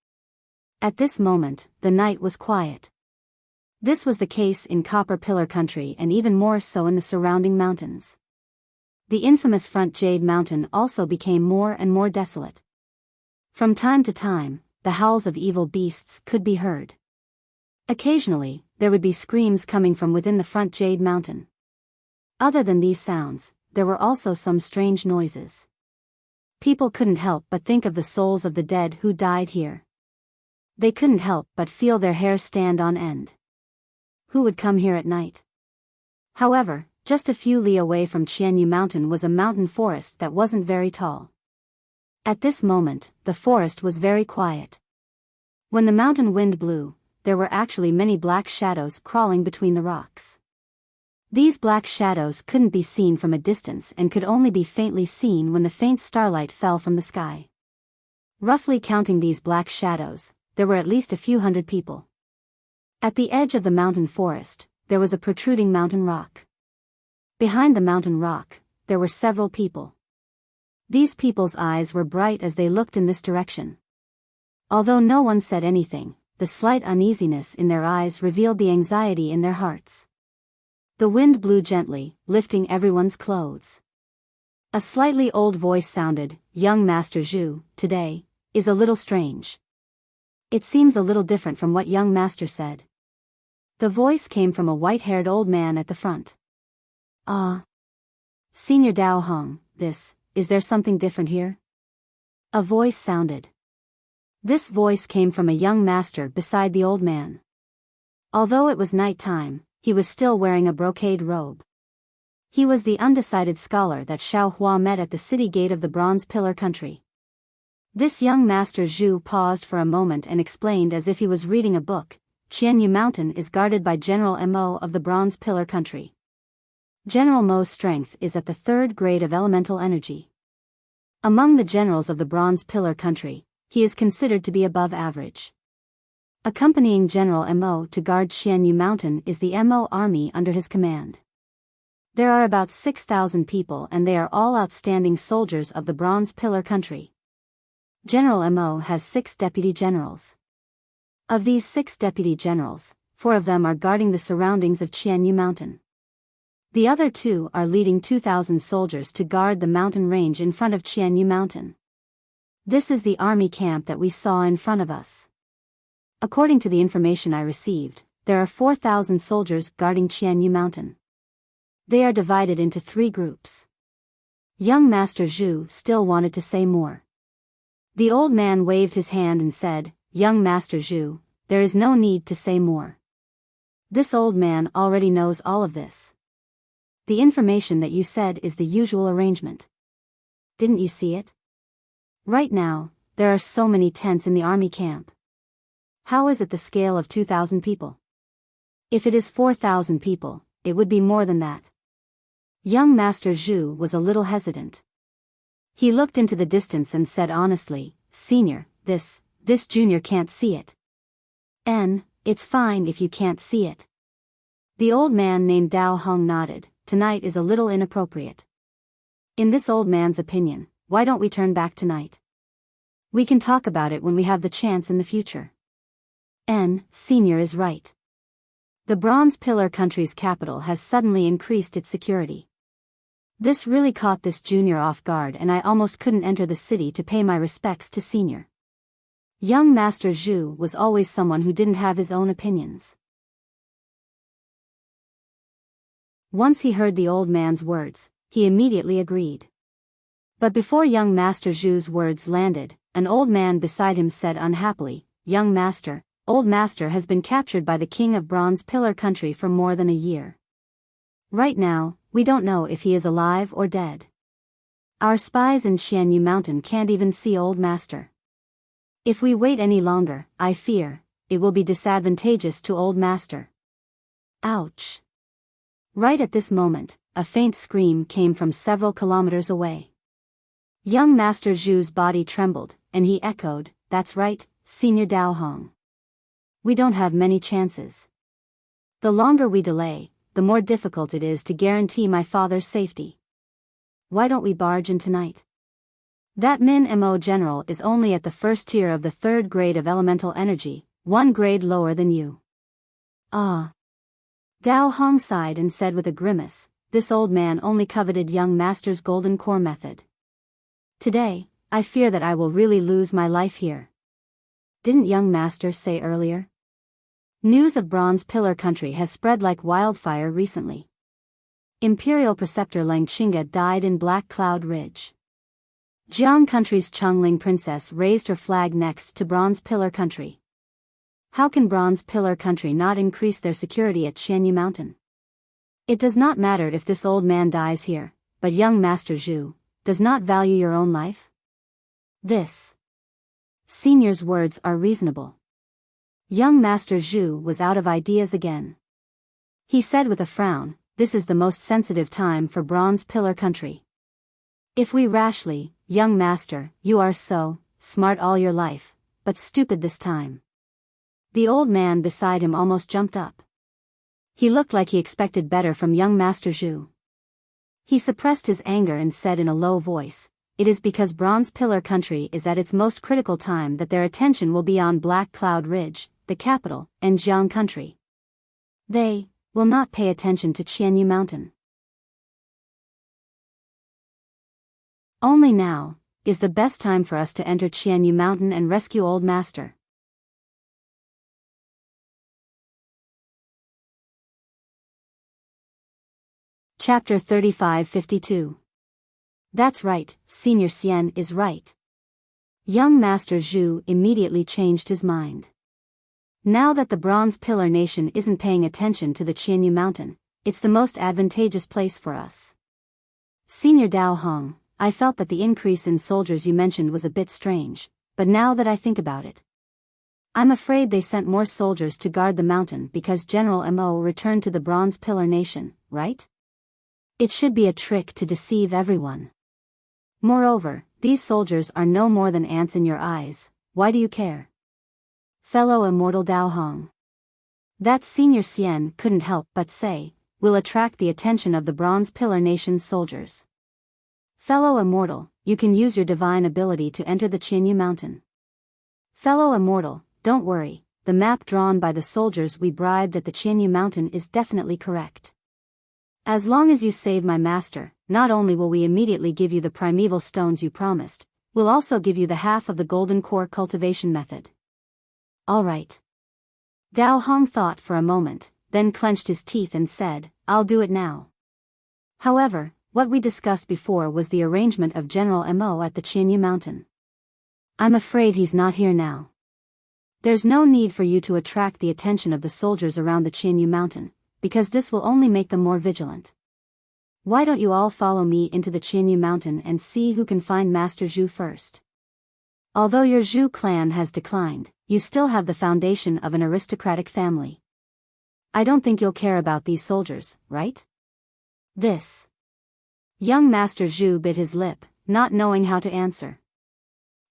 At this moment, the night was quiet. This was the case in Copper Pillar Country and even more so in the surrounding mountains. The infamous Front Jade Mountain also became more and more desolate. From time to time, the howls of evil beasts could be heard. Occasionally, there would be screams coming from within the Front Jade Mountain. Other than these sounds, there were also some strange noises. People couldn't help but think of the souls of the dead who died here. They couldn't help but feel their hair stand on end. Who would come here at night? However, just a few li away from Qianyu Mountain was a mountain forest that wasn't very tall. At this moment, the forest was very quiet. When the mountain wind blew, there were actually many black shadows crawling between the rocks. These black shadows couldn't be seen from a distance and could only be faintly seen when the faint starlight fell from the sky. Roughly counting these black shadows, there were at least a few hundred people. At the edge of the mountain forest, there was a protruding mountain rock. Behind the mountain rock, there were several people. These people's eyes were bright as they looked in this direction. Although no one said anything, the slight uneasiness in their eyes revealed the anxiety in their hearts. The wind blew gently, lifting everyone's clothes. A slightly old voice sounded, "Young Master Zhu, today is a little strange. It seems a little different from what young master said." The voice came from a white-haired old man at the front. "Ah. Senior Dao Hong, is there something different here?" A voice sounded. This voice came from a young master beside the old man. Although it was night time, he was still wearing a brocade robe. He was the undecided scholar that Xiao Hua met at the city gate of the Bronze Pillar Country. This young master Zhu paused for a moment and explained as if he was reading a book, "Qianyu Mountain is guarded by General Mo of the Bronze Pillar Country. General Mo's strength is at the 3rd grade of elemental energy. Among the generals of the Bronze Pillar Country, he is considered to be above average. Accompanying General Mo to guard Qianyu Mountain is the Mo army under his command. There are about 6,000 people and they are all outstanding soldiers of the Bronze Pillar Country. General Mo has 6 deputy generals. Of these 6 deputy generals, 4 of them are guarding the surroundings of Qianyu Mountain. The other 2 are leading 2,000 soldiers to guard the mountain range in front of Qianyu Mountain. This is the army camp that we saw in front of us. According to the information I received, there are 4,000 soldiers guarding Qianyu Mountain. They are divided into 3 groups." Young Master Zhu still wanted to say more. The old man waved his hand and said, "Young Master Zhu, there is no need to say more. This old man already knows all of this. The information that you said is the usual arrangement. Didn't you see it? Right now, there are so many tents in the army camp. How is it the scale of 2,000 people? If it is 4,000 people, it would be more than that." Young Master Zhu was a little hesitant. He looked into the distance and said honestly, "Senior, this junior can't see it." "It's fine if you can't see it." The old man named Dao Hong nodded, tonight is a little inappropriate. In this old man's opinion, why don't we turn back tonight? We can talk about it when we have the chance in the future. Senior is right. The Bronze Pillar country's capital has suddenly increased its security. This really caught this junior off guard, and I almost couldn't enter the city to pay my respects to Senior. Young Master Zhu was always someone who didn't have his own opinions. Once he heard the old man's words, he immediately agreed. But before young Master Zhu's words landed, an old man beside him said unhappily, "Young Master, Old Master has been captured by the King of Bronze Pillar country for more than a year. Right now, we don't know if he is alive or dead. Our spies in Qianyu Mountain can't even see Old Master. If we wait any longer, I fear, it will be disadvantageous to Old Master." Ouch! Right at this moment, a faint scream came from several kilometers away. Young Master Zhu's body trembled, and he echoed, "That's right, Senior Dao Hong. We don't have many chances. The longer we delay, the more difficult it is to guarantee my father's safety. Why don't we barge in tonight? That Min-Mo general is only at the first tier of the 3rd grade of elemental energy, 1 grade lower than you." Ah. Dao Hong sighed and said with a grimace, "This old man only coveted young Master's golden core method. Today, I fear that I will really lose my life here. Didn't young Master say earlier? News of Bronze Pillar country has spread like wildfire recently. Imperial Preceptor Lang Qinga died in Black Cloud Ridge. Jiang country's Chongling princess raised her flag next to Bronze Pillar country. How can Bronze Pillar country not increase their security at Qianyu Mountain? It does not matter if this old man dies here, but young Master Zhu does not value your own life? This Senior's words are reasonable." Young Master Zhu was out of ideas again. He said with a frown, "This is the most sensitive time for Bronze Pillar country. If we rashly, young Master, you are so smart all your life, but stupid this time." The old man beside him almost jumped up. He looked like he expected better from young Master Zhu. He suppressed his anger and said in a low voice, "It is because Bronze Pillar country is at its most critical time that their attention will be on Black Cloud Ridge, the capital, and Jiang country. They will not pay attention to Qianyu Mountain. Only now is the best time for us to enter Qianyu Mountain and rescue Old Master." Chapter 3552. That's right, Senior Xian is right. Young Master Zhu immediately changed his mind. Now that the Bronze Pillar Nation isn't paying attention to the Qianyu Mountain, it's the most advantageous place for us. Senior Dao Hong, I felt that the increase in soldiers you mentioned was a bit strange, but now that I think about it, I'm afraid they sent more soldiers to guard the mountain because General Mo returned to the Bronze Pillar Nation, right? It should be a trick to deceive everyone. Moreover, these soldiers are no more than ants in your eyes. Why do you care? Fellow Immortal Dao Hong. That Senior Xian couldn't help but say, will attract the attention of the Bronze Pillar Nation's soldiers. Fellow Immortal, you can use your divine ability to enter the Qianyu Mountain. Fellow Immortal, don't worry, the map drawn by the soldiers we bribed at the Qianyu Mountain is definitely correct. As long as you save my master, not only will we immediately give you the primeval stones you promised, we'll also give you the half of the golden core cultivation method. All right. Dao Hong thought for a moment, then clenched his teeth and said, I'll do it now. However, what we discussed before was the arrangement of General Mo at the Qianyu Mountain. I'm afraid he's not here now. There's no need for you to attract the attention of the soldiers around the Qianyu Mountain, because this will only make them more vigilant. Why don't you all follow me into the Qianyu Mountain and see who can find Master Zhu first? Although your Zhu clan has declined, you still have the foundation of an aristocratic family. I don't think you'll care about these soldiers, right? This. Young Master Zhu bit his lip, not knowing how to answer.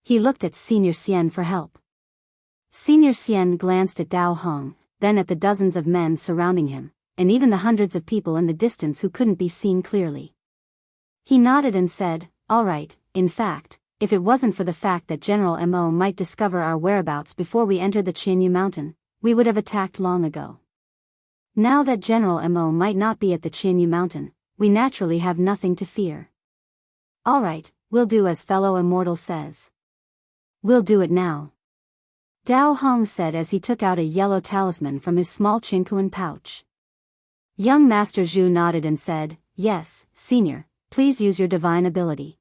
He looked at Senior Xian for help. Senior Xian glanced at Dao Hong, then at the dozens of men surrounding him, and even the hundreds of people in the distance who couldn't be seen clearly. He nodded and said, "All right, in fact, if it wasn't for the fact that General Mo might discover our whereabouts before we entered the Qianyu Mountain, we would have attacked long ago. Now that General Mo might not be at the Qianyu Mountain, we naturally have nothing to fear. All right, we'll do as fellow Immortal says. We'll do it now," Dao Hong said as he took out a yellow talisman from his small Qinkuan pouch. Young Master Zhu nodded and said, "Yes, Senior, please use your divine ability."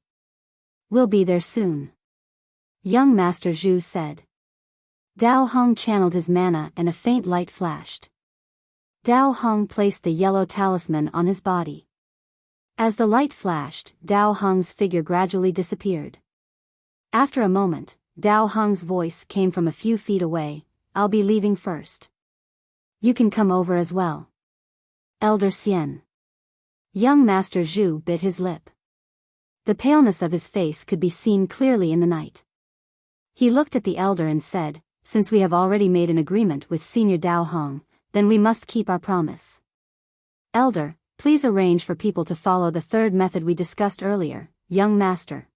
"We'll be there soon," Young Master Zhu said. Dao Hong channeled his mana and a faint light flashed. Dao Hong placed the yellow talisman on his body. As the light flashed, Dao Hong's figure gradually disappeared. After a moment, Dao Hong's voice came from a few feet away, "I'll be leaving first. You can come over as well." "Elder Xian." Young Master Zhu bit his lip. The paleness of his face could be seen clearly in the night. He looked at the elder and said, "Since we have already made an agreement with Senior Dao Hong, then we must keep our promise. Elder, please arrange for people to follow the third method we discussed earlier, Young Master."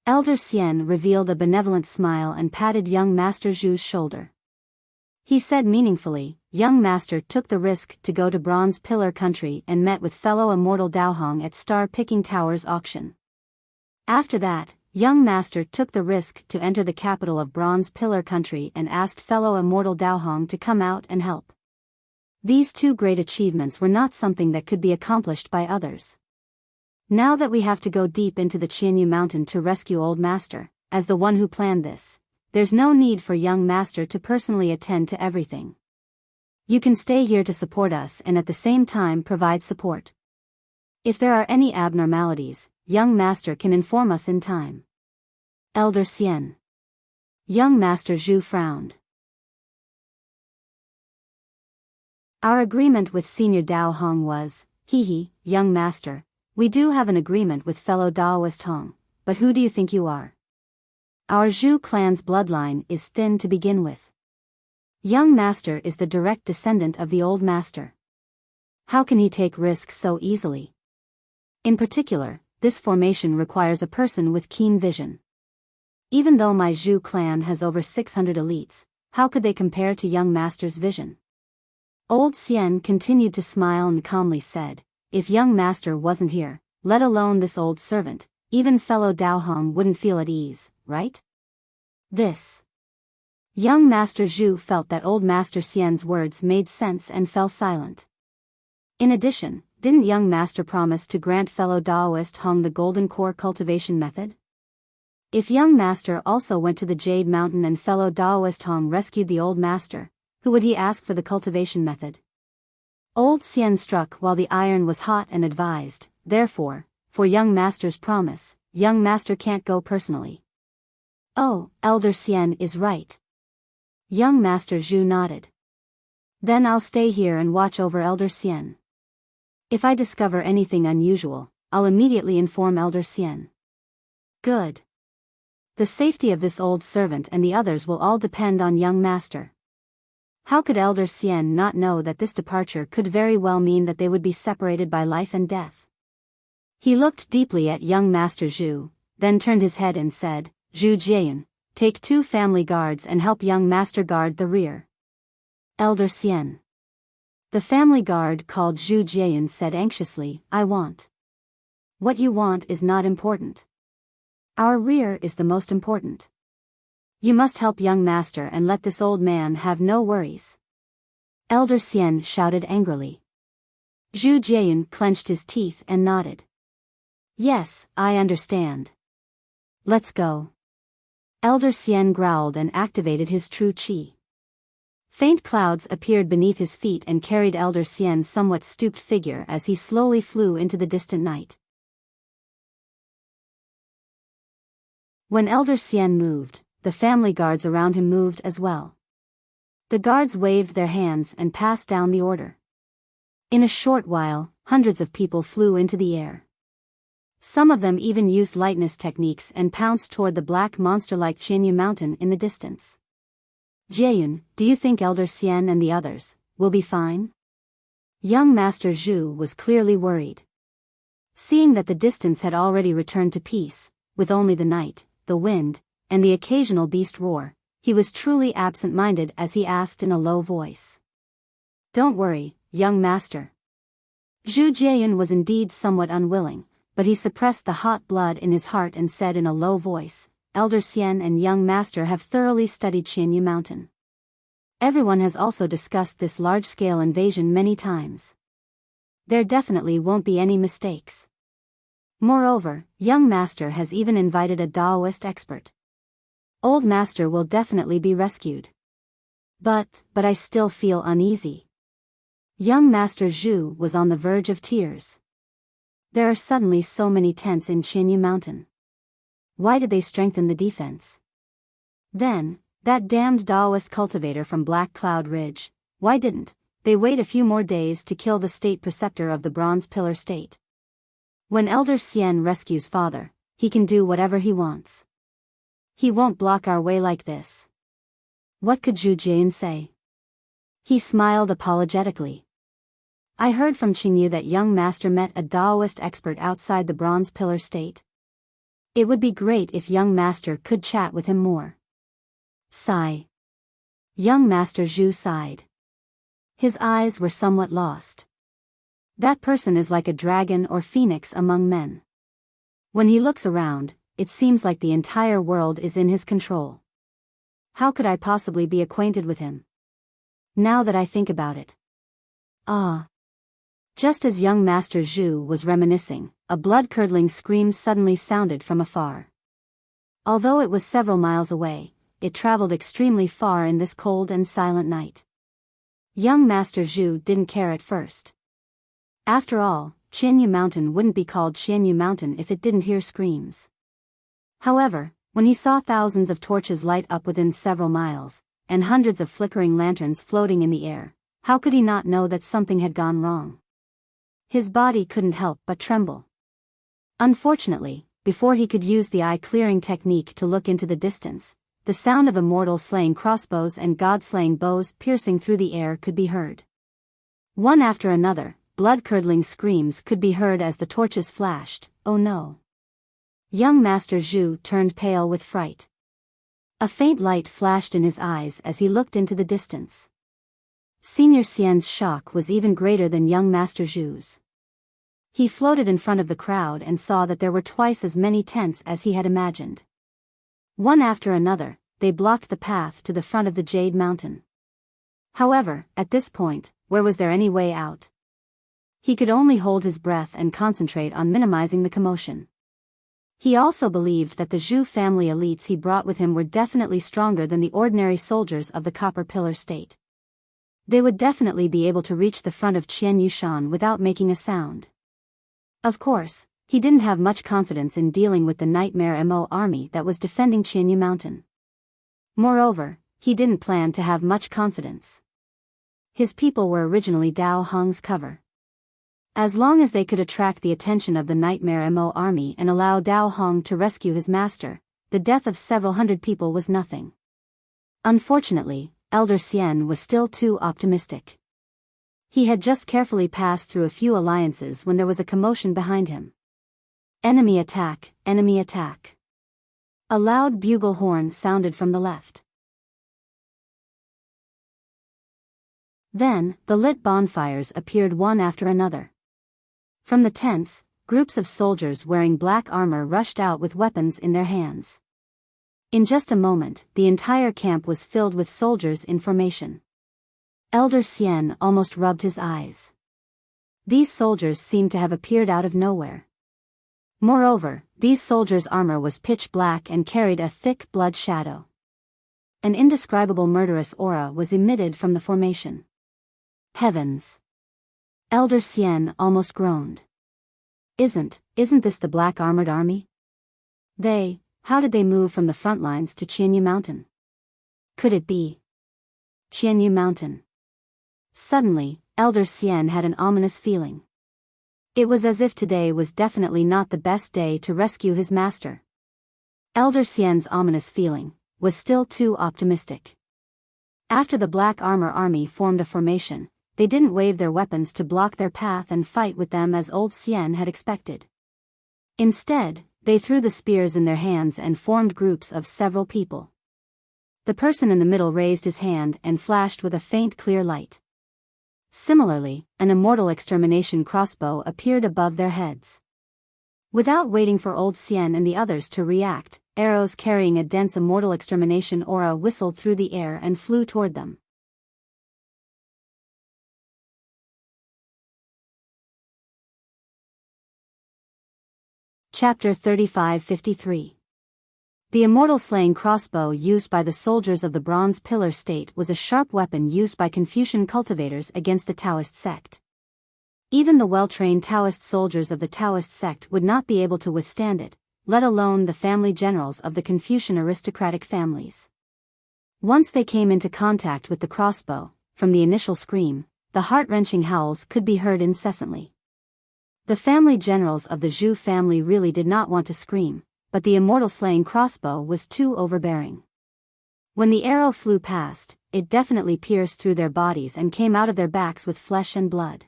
Elder Xian revealed a benevolent smile and patted Young Master Zhu's shoulder. He said meaningfully, "Young Master took the risk to go to Bronze Pillar Country and met with fellow Immortal Dao Hong at Star Picking Towers auction. After that, Young Master took the risk to enter the capital of Bronze Pillar Country and asked fellow Immortal Dao Hong to come out and help. These two great achievements were not something that could be accomplished by others. Now that we have to go deep into the Qianyu Mountain to rescue Old Master, as the one who planned this, there's no need for Young Master to personally attend to everything. You can stay here to support us and at the same time provide support. If there are any abnormalities, Young Master can inform us in time." Elder Xian. Young Master Zhu frowned. "Our agreement with Senior Dao Hong was, Young Master, we do have an agreement with fellow Daoist Hong, but who do you think you are? Our Zhu clan's bloodline is thin to begin with. Young Master is the direct descendant of the Old Master. How can he take risks so easily? In particular, this formation requires a person with keen vision. Even though my Zhu clan has over 600 elites, how could they compare to Young Master's vision?" Old Xian continued to smile and calmly said, "If Young Master wasn't here, let alone this old servant, even fellow Dao Hong wouldn't feel at ease, right?" This. Young Master Zhu felt that Old Master Xian's words made sense and fell silent. In addition, didn't Young Master promise to grant fellow Daoist Hong the Golden Core cultivation method? If Young Master also went to the Jade Mountain and fellow Daoist Hong rescued the Old Master, who would he ask for the cultivation method? Old Xian struck while the iron was hot and advised, "Therefore, for Young Master's promise, Young Master can't go personally." "Oh, Elder Xian is right." Young Master Zhu nodded. "Then I'll stay here and watch over Elder Xian. If I discover anything unusual, I'll immediately inform Elder Xian." "Good. The safety of this old servant and the others will all depend on Young Master." How could Elder Xian not know that this departure could very well mean that they would be separated by life and death? He looked deeply at Young Master Zhu, then turned his head and said, "Zhu Jiayun, take 2 family guards and help Young Master guard the rear." Elder Xian. The family guard called Zhu Jiayun said anxiously, "I want. What you want is not important. Our rear is the most important. You must help Young Master and let this old man have no worries." Elder Xian shouted angrily. Zhu Jiayun clenched his teeth and nodded. "Yes, I understand. Let's go." Elder Xian growled and activated his true qi. Faint clouds appeared beneath his feet and carried Elder Xian's somewhat stooped figure as he slowly flew into the distant night. When Elder Xian moved, the family guards around him moved as well. The guards waved their hands and passed down the order. In a short while, hundreds of people flew into the air. Some of them even used lightness techniques and pounced toward the black monster-like Qianyu Mountain in the distance. "Jiayun, do you think Elder Xian and the others will be fine?" Young Master Zhu was clearly worried. Seeing that the distance had already returned to peace, with only the night, the wind, and the occasional beast roar, he was truly absent-minded as he asked in a low voice. "Don't worry, young master." Zhu Jiayun was indeed somewhat unwilling, but he suppressed the hot blood in his heart and said in a low voice, "Elder Xian and young master have thoroughly studied Qianyu Mountain. Everyone has also discussed this large-scale invasion many times. There definitely won't be any mistakes. Moreover, young master has even invited a Daoist expert. Old master will definitely be rescued. But I still feel uneasy." Young Master Zhu was on the verge of tears. There are suddenly so many tents in Qianyu Mountain. Why did they strengthen the defense? Then, that damned Daoist cultivator from Black Cloud Ridge, why didn't they wait a few more days to kill the state preceptor of the Bronze Pillar State? When Elder Xian rescues father, he can do whatever he wants. He won't block our way like this. What could Zhu Jian say? He smiled apologetically. "I heard from Qingyu that young master met a Daoist expert outside the Bronze Pillar State. It would be great if young master could chat with him more." Sigh. Young Master Zhu sighed. His eyes were somewhat lost. That person is like a dragon or phoenix among men. When he looks around, it seems like the entire world is in his control. How could I possibly be acquainted with him? Now that I think about it. Ah. Just as young Master Zhu was reminiscing, a blood-curdling scream suddenly sounded from afar. Although it was several miles away, it traveled extremely far in this cold and silent night. Young Master Zhu didn't care at first. After all, Qianyu Mountain wouldn't be called Qianyu Mountain if it didn't hear screams. However, when he saw thousands of torches light up within several miles, and hundreds of flickering lanterns floating in the air, how could he not know that something had gone wrong? His body couldn't help but tremble. Unfortunately, before he could use the eye-clearing technique to look into the distance, the sound of immortal slaying crossbows and god-slaying bows piercing through the air could be heard. One after another, blood-curdling screams could be heard as the torches flashed. Oh no! Young Master Zhu turned pale with fright. A faint light flashed in his eyes as he looked into the distance. Senior Xian's shock was even greater than young Master Zhu's. He floated in front of the crowd and saw that there were twice as many tents as he had imagined. One after another, they blocked the path to the front of the Jade Mountain. However, at this point, where was there any way out? He could only hold his breath and concentrate on minimizing the commotion. He also believed that the Zhu family elites he brought with him were definitely stronger than the ordinary soldiers of the Copper Pillar State. They would definitely be able to reach the front of Qianyu Shan without making a sound. Of course, he didn't have much confidence in dealing with the Nightmare Mo army that was defending Qianyu Mountain. Moreover, he didn't plan to have much confidence. His people were originally Dao Hong's cover. As long as they could attract the attention of the Nightmare Mo army and allow Dao Hong to rescue his master, the death of several hundred people was nothing. Unfortunately, Elder Xian was still too optimistic. He had just carefully passed through a few alliances when there was a commotion behind him. Enemy attack, enemy attack. A loud bugle horn sounded from the left. Then, the lit bonfires appeared one after another. From the tents, groups of soldiers wearing black armor rushed out with weapons in their hands. In just a moment, the entire camp was filled with soldiers in formation. Elder Xian almost rubbed his eyes. These soldiers seemed to have appeared out of nowhere. Moreover, these soldiers' armor was pitch black and carried a thick blood shadow. An indescribable murderous aura was emitted from the formation. Heavens! Elder Xian almost groaned. Isn't this the black armored army? How did they move from the front lines to Qianyu Mountain? Could it be Qianyu Mountain? Suddenly, Elder Xian had an ominous feeling. It was as if today was definitely not the best day to rescue his master. Elder Xian's ominous feeling was still too optimistic. After the Black Armor Army formed a formation, they didn't wave their weapons to block their path and fight with them as old Xian had expected. Instead, they threw the spears in their hands and formed groups of several people. The person in the middle raised his hand and flashed with a faint clear light. Similarly, an immortal extermination crossbow appeared above their heads. Without waiting for old Xian and the others to react, arrows carrying a dense immortal extermination aura whistled through the air and flew toward them. Chapter 35-53. The immortal slaying crossbow used by the soldiers of the Bronze Pillar State was a sharp weapon used by Confucian cultivators against the Taoist sect. Even the well-trained Taoist soldiers of the Taoist sect would not be able to withstand it, let alone the family generals of the Confucian aristocratic families. Once they came into contact with the crossbow, from the initial scream, the heart-wrenching howls could be heard incessantly. The family generals of the Zhu family really did not want to scream, but the immortal slaying crossbow was too overbearing. When the arrow flew past, it definitely pierced through their bodies and came out of their backs with flesh and blood.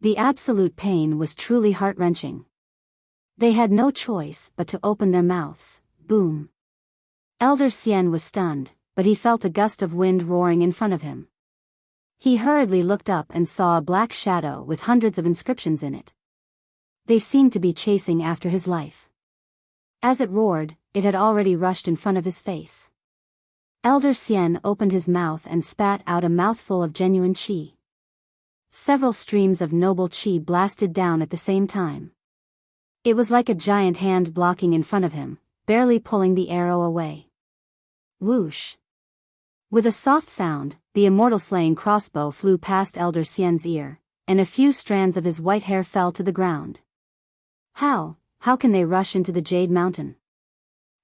The absolute pain was truly heart-wrenching. They had no choice but to open their mouths. Boom. Elder Xian was stunned, but he felt a gust of wind roaring in front of him. He hurriedly looked up and saw a black shadow with hundreds of inscriptions in it. They seemed to be chasing after his life. As it roared, it had already rushed in front of his face. Elder Xian opened his mouth and spat out a mouthful of genuine qi. Several streams of noble qi blasted down at the same time. It was like a giant hand blocking in front of him, barely pulling the arrow away. Whoosh! With a soft sound, the immortal slaying crossbow flew past Elder Xian's ear, and a few strands of his white hair fell to the ground. How can they rush into the Jade Mountain?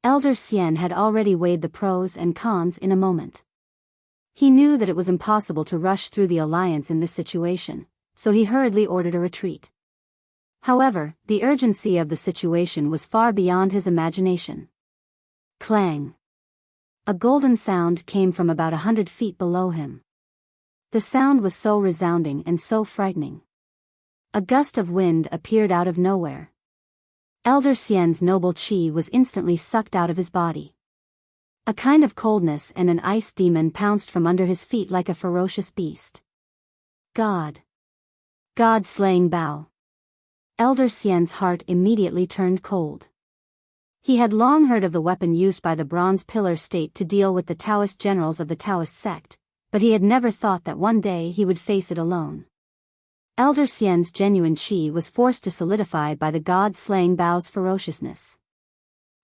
Elder Xian had already weighed the pros and cons in a moment. He knew that it was impossible to rush through the alliance in this situation, so he hurriedly ordered a retreat. However, the urgency of the situation was far beyond his imagination. Clang! A golden sound came from about 100 feet below him. The sound was so resounding and so frightening. A gust of wind appeared out of nowhere. Elder Xian's noble qi was instantly sucked out of his body. A kind of coldness and an ice demon pounced from under his feet like a ferocious beast. God-slaying bow. Elder Xian's heart immediately turned cold. He had long heard of the weapon used by the Bronze Pillar State to deal with the Taoist generals of the Taoist sect, but he had never thought that one day he would face it alone. Elder Xian's genuine qi was forced to solidify by the god-slaying bow's ferociousness.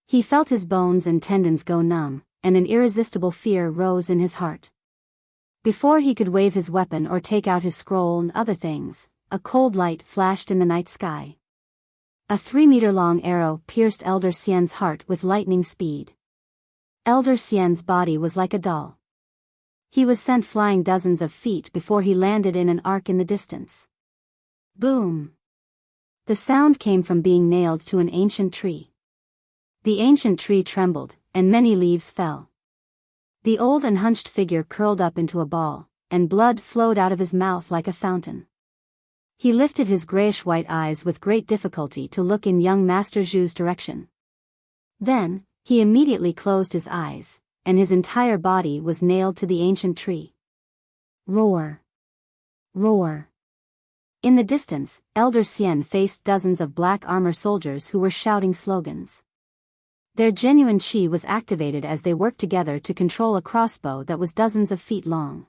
He felt his bones and tendons go numb, and an irresistible fear rose in his heart. Before he could wave his weapon or take out his scroll and other things, a cold light flashed in the night sky. A 3-meter-long arrow pierced Elder Xian's heart with lightning speed. Elder Xian's body was like a doll. He was sent flying dozens of feet before he landed in an arc in the distance. Boom! The sound came from being nailed to an ancient tree. The ancient tree trembled, and many leaves fell. The old and hunched figure curled up into a ball, and blood flowed out of his mouth like a fountain. He lifted his grayish-white eyes with great difficulty to look in young Master Zhu's direction. Then, he immediately closed his eyes, and his entire body was nailed to the ancient tree. Roar! Roar! In the distance, Elder Xian faced dozens of black armor soldiers who were shouting slogans. Their genuine qi was activated as they worked together to control a crossbow that was dozens of feet long.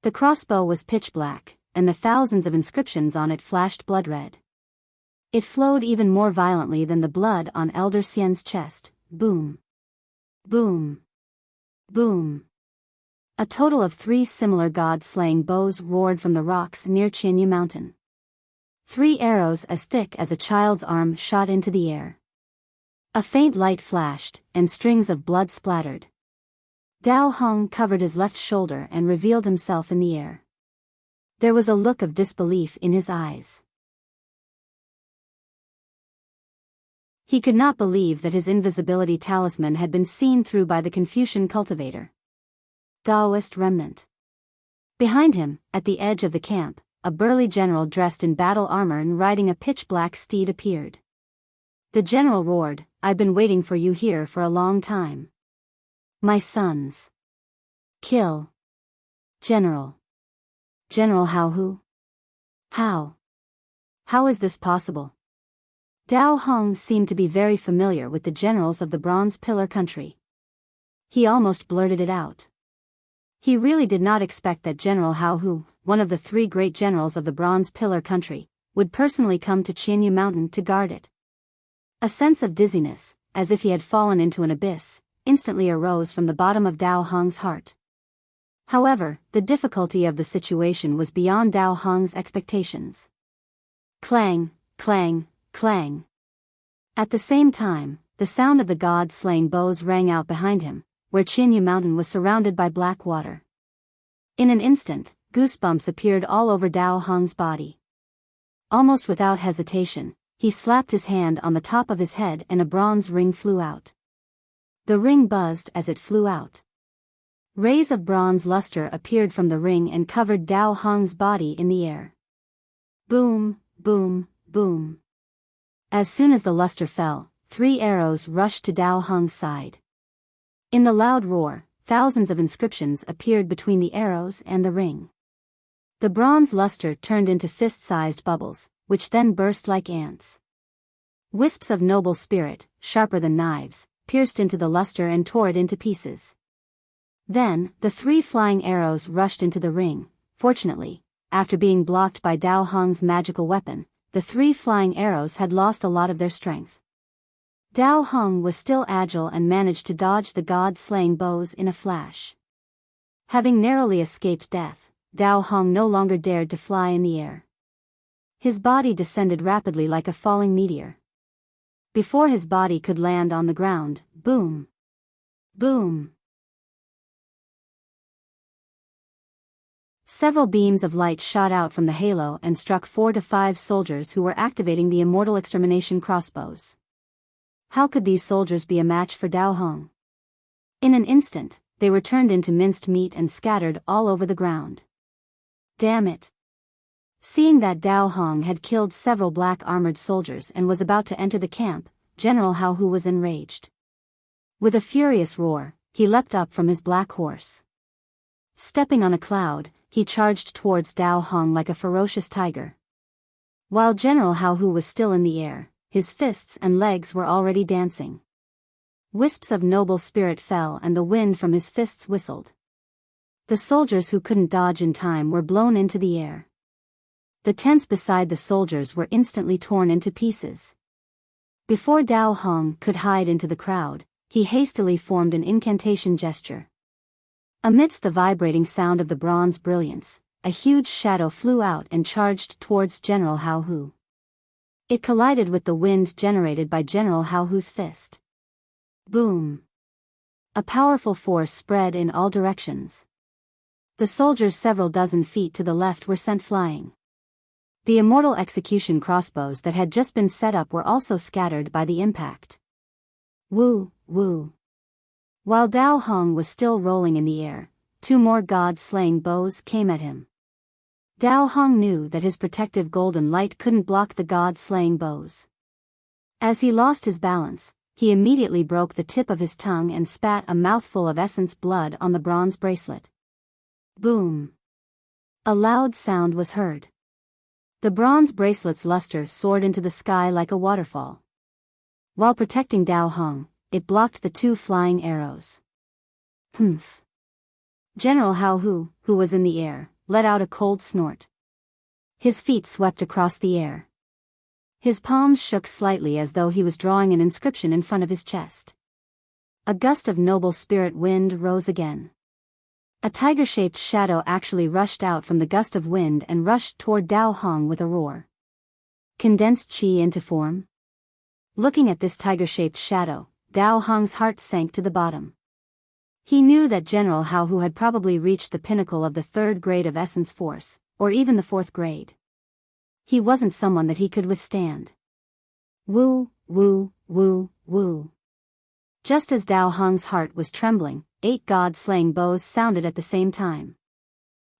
The crossbow was pitch black, and the thousands of inscriptions on it flashed blood red. It flowed even more violently than the blood on Elder Xian's chest. Boom! Boom! Boom! A total of 3 similar god-slaying bows roared from the rocks near Qianyu Mountain. 3 arrows as thick as a child's arm shot into the air. A faint light flashed, and strings of blood splattered. Dao Hong covered his left shoulder and revealed himself in the air. There was a look of disbelief in his eyes. He could not believe that his invisibility talisman had been seen through by the Confucian cultivator. Taoist remnant. Behind him, at the edge of the camp, a burly general dressed in battle armor and riding a pitch-black steed appeared. The general roared, "I've been waiting for you here for a long time. My sons. Kill. General. General Hao Hu? How? How is this possible?" Dao Hong seemed to be very familiar with the generals of the Bronze Pillar country. He almost blurted it out. He really did not expect that General Hao Hu, one of the 3 great generals of the Bronze Pillar country, would personally come to Qianyu Mountain to guard it. A sense of dizziness, as if he had fallen into an abyss, instantly arose from the bottom of Dao Hong's heart. However, the difficulty of the situation was beyond Dao Hong's expectations. Clang, clang, clang. At the same time, the sound of the god-slaying bows rang out behind him, where Qianyu Mountain was surrounded by black water. In an instant, goosebumps appeared all over Dao Hong's body. Almost without hesitation, he slapped his hand on the top of his head and a bronze ring flew out. The ring buzzed as it flew out. Rays of bronze luster appeared from the ring and covered Dao Hong's body in the air. Boom, boom, boom. As soon as the luster fell, 3 arrows rushed to Dao Hong's side. In the loud roar, thousands of inscriptions appeared between the arrows and the ring. The bronze luster turned into fist-sized bubbles, which then burst like ants. Wisps of noble spirit, sharper than knives, pierced into the luster and tore it into pieces. Then, the 3 flying arrows rushed into the ring. Fortunately, after being blocked by Dao Hong's magical weapon, the 3 flying arrows had lost a lot of their strength. Dao Hong was still agile and managed to dodge the god-slaying bows in a flash. Having narrowly escaped death, Dao Hong no longer dared to fly in the air. His body descended rapidly like a falling meteor. Before his body could land on the ground, boom! Boom! Several beams of light shot out from the halo and struck 4 to 5 soldiers who were activating the Immortal extermination crossbows. How could these soldiers be a match for Dao Hong? In an instant, they were turned into minced meat and scattered all over the ground. Damn it! Seeing that Dao Hong had killed several black armored soldiers and was about to enter the camp, General Hao Hu was enraged. With a furious roar, he leapt up from his black horse. Stepping on a cloud, he charged towards Dao Hong like a ferocious tiger. While General Hao Hu was still in the air, his fists and legs were already dancing. Wisps of noble spirit fell and the wind from his fists whistled. The soldiers who couldn't dodge in time were blown into the air. The tents beside the soldiers were instantly torn into pieces. Before Dao Hong could hide into the crowd, he hastily formed an incantation gesture. Amidst the vibrating sound of the bronze brilliance, a huge shadow flew out and charged towards General Hao Hu. It collided with the wind generated by General Hao Hu's fist. Boom! A powerful force spread in all directions. The soldiers several dozen feet to the left were sent flying. The Immortal execution crossbows that had just been set up were also scattered by the impact. Woo, woo. While Dao Hong was still rolling in the air, 2 more god-slaying bows came at him. Dao Hong knew that his protective golden light couldn't block the god-slaying bows. As he lost his balance, he immediately broke the tip of his tongue and spat a mouthful of essence blood on the bronze bracelet. Boom! A loud sound was heard. The bronze bracelet's luster soared into the sky like a waterfall. While protecting Dao Hong, it blocked the 2 flying arrows. Humph! General Hao Hu, who was in the air, let out a cold snort. His feet swept across the air. His palms shook slightly as though he was drawing an inscription in front of his chest. A gust of noble spirit wind rose again. A tiger-shaped shadow actually rushed out from the gust of wind and rushed toward Dao Hong with a roar. Condensed chi into form? Looking at this tiger-shaped shadow, Dao Hong's heart sank to the bottom. He knew that General Hao Hu had probably reached the pinnacle of the 3rd grade of essence force, or even the 4th grade. He wasn't someone that he could withstand. Woo, woo, woo, woo. Just as Dao Hong's heart was trembling, 8 god-slaying bows sounded at the same time.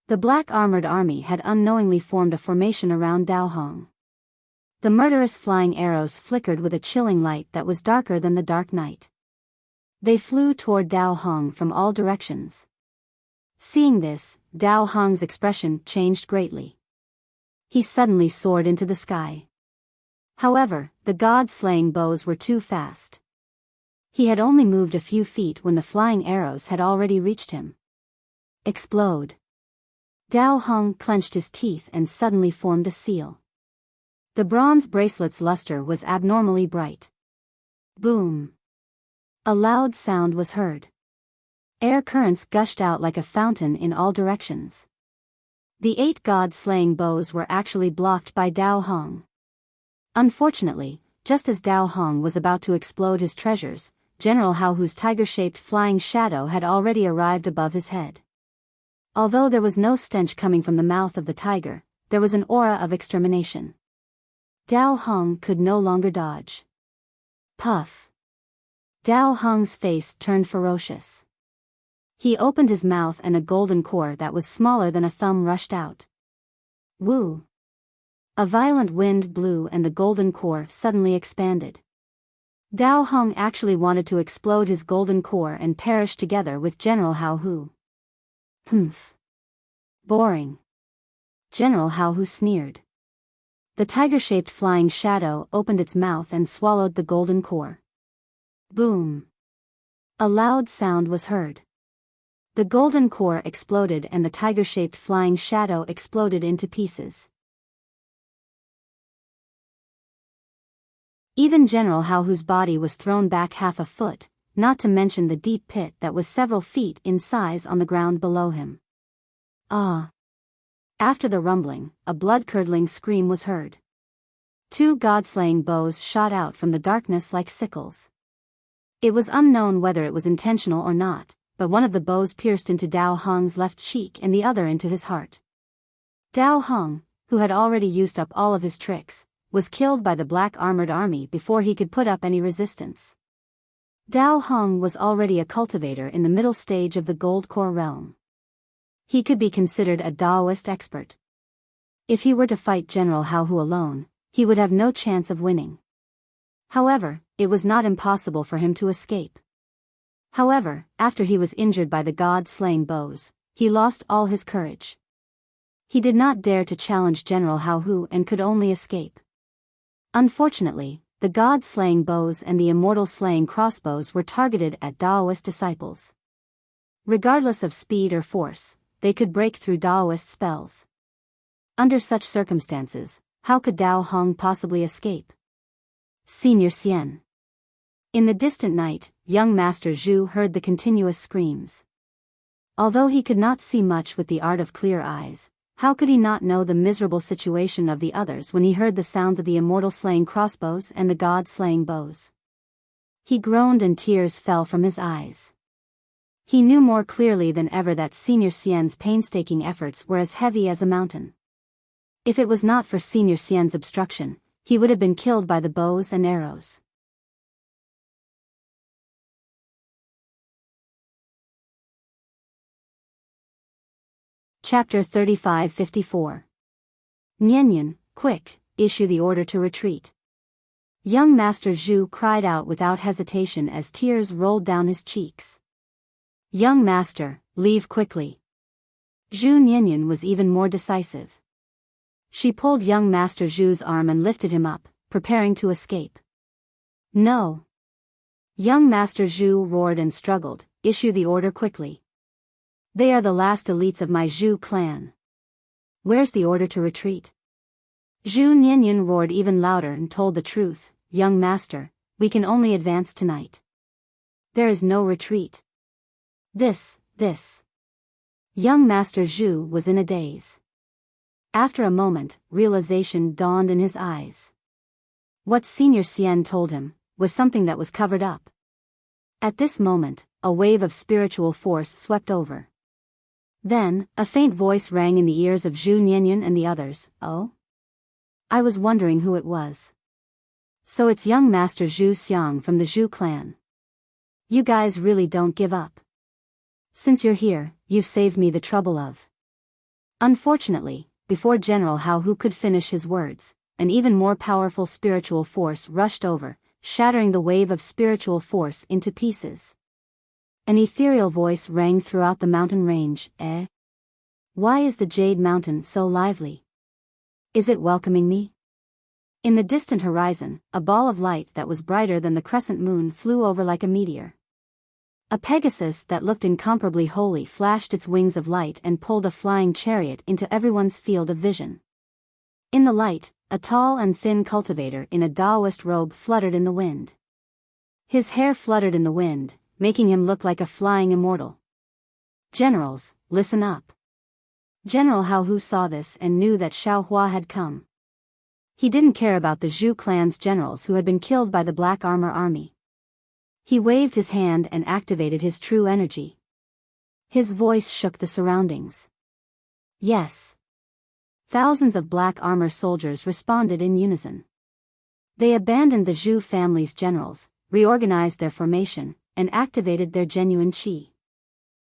The black armored army had unknowingly formed a formation around Dao Hong. The murderous flying arrows flickered with a chilling light that was darker than the dark night. They flew toward Dao Hong from all directions. Seeing this, Dao Hong's expression changed greatly. He suddenly soared into the sky. However, the god-slaying bows were too fast. He had only moved a few feet when the flying arrows had already reached him. Explode. Dao Hong clenched his teeth and suddenly formed a seal. The bronze bracelet's luster was abnormally bright. Boom. A loud sound was heard. Air currents gushed out like a fountain in all directions. The 8 god-slaying bows were actually blocked by Dao Hong. Unfortunately, just as Dao Hong was about to explode his treasures, General Hao Hu's tiger-shaped flying shadow had already arrived above his head. Although there was no stench coming from the mouth of the tiger, there was an aura of extermination. Dao Hong could no longer dodge. Puff. Dao Hong's face turned ferocious. He opened his mouth and a golden core that was smaller than a thumb rushed out. Woo! A violent wind blew and the golden core suddenly expanded. Dao Hong actually wanted to explode his golden core and perish together with General Hao Hu. Humph. Boring. General Hao Hu sneered. The tiger-shaped flying shadow opened its mouth and swallowed the golden core. Boom. A loud sound was heard. The golden core exploded and the tiger-shaped flying shadow exploded into pieces. Even General Hao Hu's body was thrown back half a foot, not to mention the deep pit that was several feet in size on the ground below him. Ah! After the rumbling, a blood-curdling scream was heard. 2 god-slaying bows shot out from the darkness like sickles. It was unknown whether it was intentional or not, but one of the bows pierced into Dao Hong's left cheek and the other into his heart. Dao Hong, who had already used up all of his tricks, was killed by the black armored army before he could put up any resistance. Dao Hong was already a cultivator in the middle stage of the gold core realm. He could be considered a Daoist expert. If he were to fight General Hao Hu alone, he would have no chance of winning. However, it was not impossible for him to escape. However, after he was injured by the god-slaying bows, he lost all his courage. He did not dare to challenge General Hao Hu and could only escape. Unfortunately, the god-slaying bows and the immortal-slaying crossbows were targeted at Daoist disciples. Regardless of speed or force, they could break through Daoist spells. Under such circumstances, how could Dao Hong possibly escape? Senior Xian. In the distant night, young Master Zhu heard the continuous screams. Although he could not see much with the art of clear eyes, how could he not know the miserable situation of the others when he heard the sounds of the immortal-slaying crossbows and the god-slaying bows? He groaned and tears fell from his eyes. He knew more clearly than ever that Senior Xian's painstaking efforts were as heavy as a mountain. If it was not for Senior Xian's obstruction, he would have been killed by the bows and arrows. Chapter 35-54. Nianyan, quick, issue the order to retreat. Young Master Zhu cried out without hesitation as tears rolled down his cheeks. Young Master, leave quickly. Zhu Nianyan was even more decisive. She pulled young Master Zhu's arm and lifted him up, preparing to escape. No. Young Master Zhu roared and struggled, issue the order quickly. They are the last elites of my Zhu clan. Where's the order to retreat? Zhu Nianyan roared even louder and told the truth, young master, we can only advance tonight. There is no retreat. This. Young Master Zhu was in a daze. After a moment, realization dawned in his eyes. What Senior Xian told him was something that was covered up. At this moment, a wave of spiritual force swept over. Then, a faint voice rang in the ears of Zhu Nianyan and the others, oh? I was wondering who it was. So it's young Master Zhu Xiang from the Zhu clan. You guys really don't give up. Since you're here, you've saved me the trouble of Unfortunately, before General Hao Hu could finish his words, an even more powerful spiritual force rushed over, shattering the wave of spiritual force into pieces. An ethereal voice rang throughout the mountain range. Why is the Jade Mountain so lively? Is it welcoming me? In the distant horizon, a ball of light that was brighter than the crescent moon flew over like a meteor. A Pegasus that looked incomparably holy flashed its wings of light and pulled a flying chariot into everyone's field of vision. In the light, a tall and thin cultivator in a Taoist robe fluttered in the wind. His hair fluttered in the wind, making him look like a flying immortal. Generals, listen up. General Hao Hu saw this and knew that Xiao Hua had come. He didn't care about the Zhu clan's generals who had been killed by the Black Armor Army. He waved his hand and activated his true energy. His voice shook the surroundings. Yes. Thousands of Black Armor soldiers responded in unison. They abandoned the Zhu family's generals, reorganized their formation, and activated their genuine qi.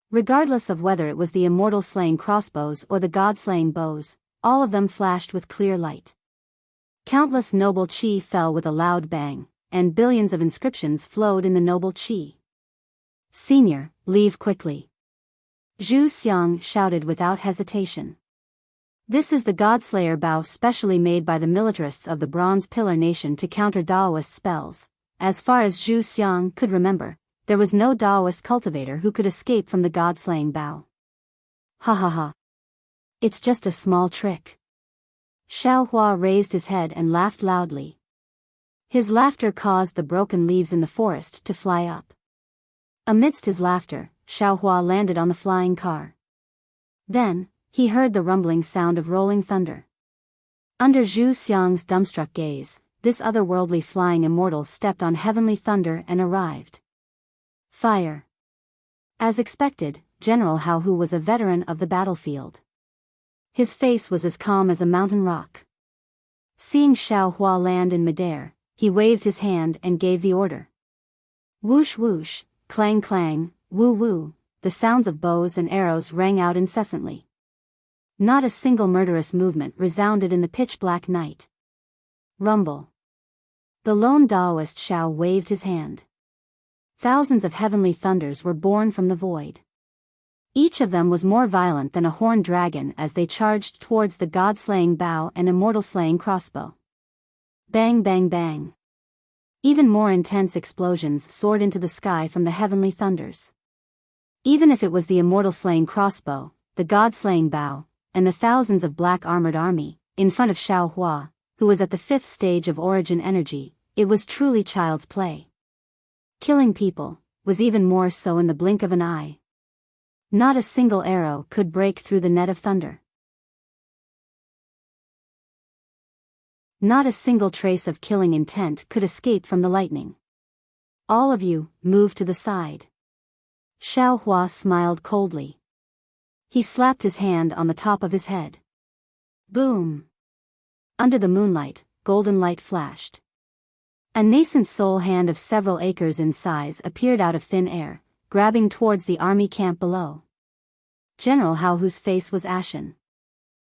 Regardless of whether it was the immortal slaying crossbows or the god-slaying bows, all of them flashed with clear light. Countless noble qi fell with a loud bang, and billions of inscriptions flowed in the noble qi. Senior, leave quickly. Zhu Xiang shouted without hesitation. This is the Godslayer bow specially made by the militarists of the Bronze Pillar Nation to counter Daoist spells. As far as Zhu Xiang could remember, there was no Daoist cultivator who could escape from the God-slaying bow. Ha ha ha. It's just a small trick. Xiao Hua raised his head and laughed loudly. His laughter caused the broken leaves in the forest to fly up. Amidst his laughter, Xiao Hua landed on the flying car. Then, he heard the rumbling sound of rolling thunder. Under Zhu Xiang's dumbstruck gaze, this otherworldly flying immortal stepped on heavenly thunder and arrived. Fire. As expected, General Hao Hu was a veteran of the battlefield. His face was as calm as a mountain rock. Seeing Xiao Hua land in midair, he waved his hand and gave the order. Whoosh whoosh, clang clang, woo woo, the sounds of bows and arrows rang out incessantly. Not a single murderous movement resounded in the pitch-black night. Rumble. The lone Taoist Xiao waved his hand. Thousands of heavenly thunders were born from the void. Each of them was more violent than a horned dragon as they charged towards the god-slaying bow and immortal-slaying crossbow. Bang bang bang. Even more intense explosions soared into the sky from the heavenly thunders. Even if it was the immortal-slaying crossbow, the god-slaying bow, and the thousands of black-armored army, in front of Xiao Hua, who was at the 5th stage of origin energy, it was truly child's play. Killing people was even more so in the blink of an eye. Not a single arrow could break through the net of thunder. Not a single trace of killing intent could escape from the lightning. All of you, move to the side. Xiao Hua smiled coldly. He slapped his hand on the top of his head. Boom! Under the moonlight, golden light flashed. A nascent soul hand of several acres in size appeared out of thin air, grabbing towards the army camp below. General Hao Hu's face was ashen.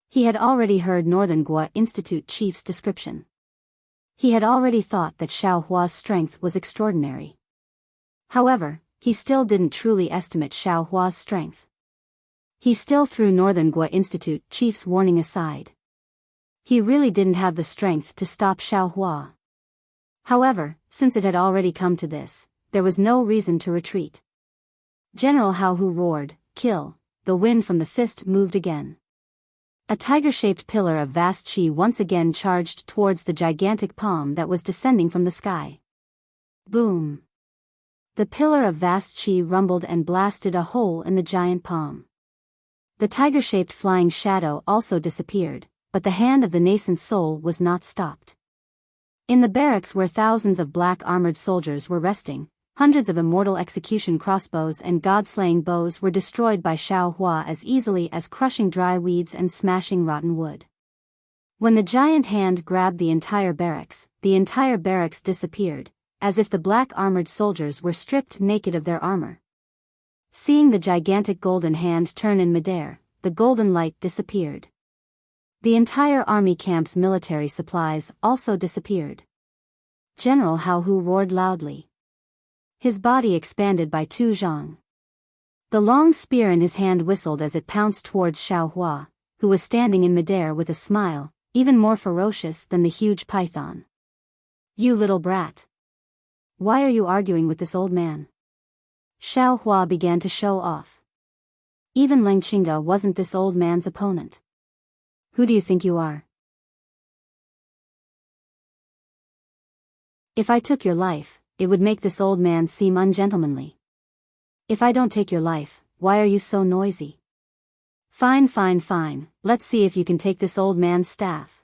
He had already heard Northern Gua Institute chief's description. He had already thought that Xiao Hua's strength was extraordinary. However, he still didn't truly estimate Xiao Hua's strength. He still threw Northern Gua Institute chief's warning aside. He really didn't have the strength to stop Xiao Hua. However, since it had already come to this, there was no reason to retreat. General Hao Hu roared, "Kill!" The wind from the fist moved again. A tiger-shaped pillar of vast qi once again charged towards the gigantic palm that was descending from the sky. Boom! The pillar of vast qi rumbled and blasted a hole in the giant palm. The tiger-shaped flying shadow also disappeared, but the hand of the nascent soul was not stopped. In the barracks where thousands of black-armored soldiers were resting, hundreds of immortal execution crossbows and god-slaying bows were destroyed by Xiao Hua as easily as crushing dry weeds and smashing rotten wood. When the giant hand grabbed the entire barracks disappeared, as if the black-armored soldiers were stripped naked of their armor. Seeing the gigantic golden hand turn in midair, the golden light disappeared. The entire army camp's military supplies also disappeared. General Hao Hu roared loudly. His body expanded by 2 zhang. The long spear in his hand whistled as it pounced towards Xiaohua, who was standing in midair with a smile, even more ferocious than the huge python. You little brat. Why are you arguing with this old man? Xiaohua began to show off. Even Leng Qingge wasn't this old man's opponent. Who do you think you are? If I took your life, it would make this old man seem ungentlemanly. If I don't take your life, why are you so noisy? Fine, fine, fine, let's see if you can take this old man's staff.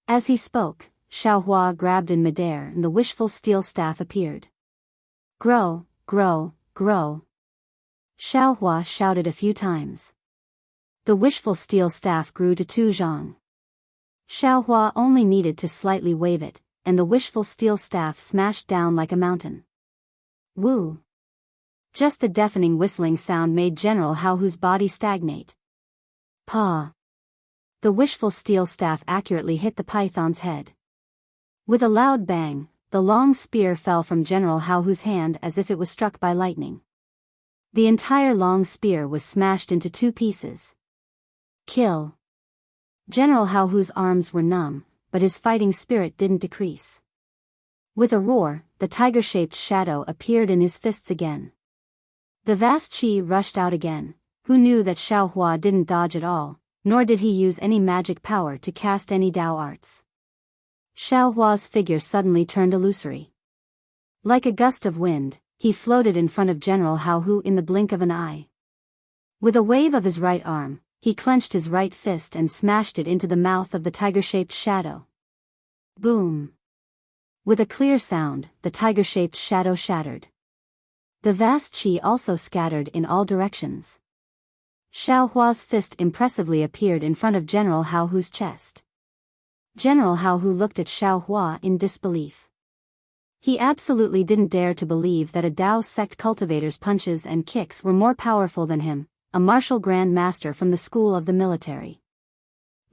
As he spoke, Xiaohua grabbed in midair and the wishful steel staff appeared. Grow, grow, grow. Xiaohua shouted a few times. The wishful steel staff grew to 2 zhang. Xiaohua only needed to slightly wave it, and the wishful steel staff smashed down like a mountain. Woo! Just the deafening whistling sound made General Hao Hu's body stagnate. Paw! The wishful steel staff accurately hit the python's head. With a loud bang, the long spear fell from General Hao Hu's hand as if it was struck by lightning. The entire long spear was smashed into 2 pieces. Kill. General Hao Hu's arms were numb, but his fighting spirit didn't decrease. With a roar, the tiger-shaped shadow appeared in his fists again. The vast qi rushed out again. Who knew that Xiaohua didn't dodge at all, nor did he use any magic power to cast any Dao arts. Xiaohua's figure suddenly turned illusory. Like a gust of wind, he floated in front of General Hao Hu in the blink of an eye. With a wave of his right arm, he clenched his right fist and smashed it into the mouth of the tiger-shaped shadow. Boom! With a clear sound, the tiger-shaped shadow shattered. The vast qi also scattered in all directions. Xiaohua's fist impressively appeared in front of General Hao Hu's chest. General Hao Hu looked at Xiaohua in disbelief. He absolutely didn't dare to believe that a Dao sect cultivator's punches and kicks were more powerful than him, a martial grand master from the school of the military.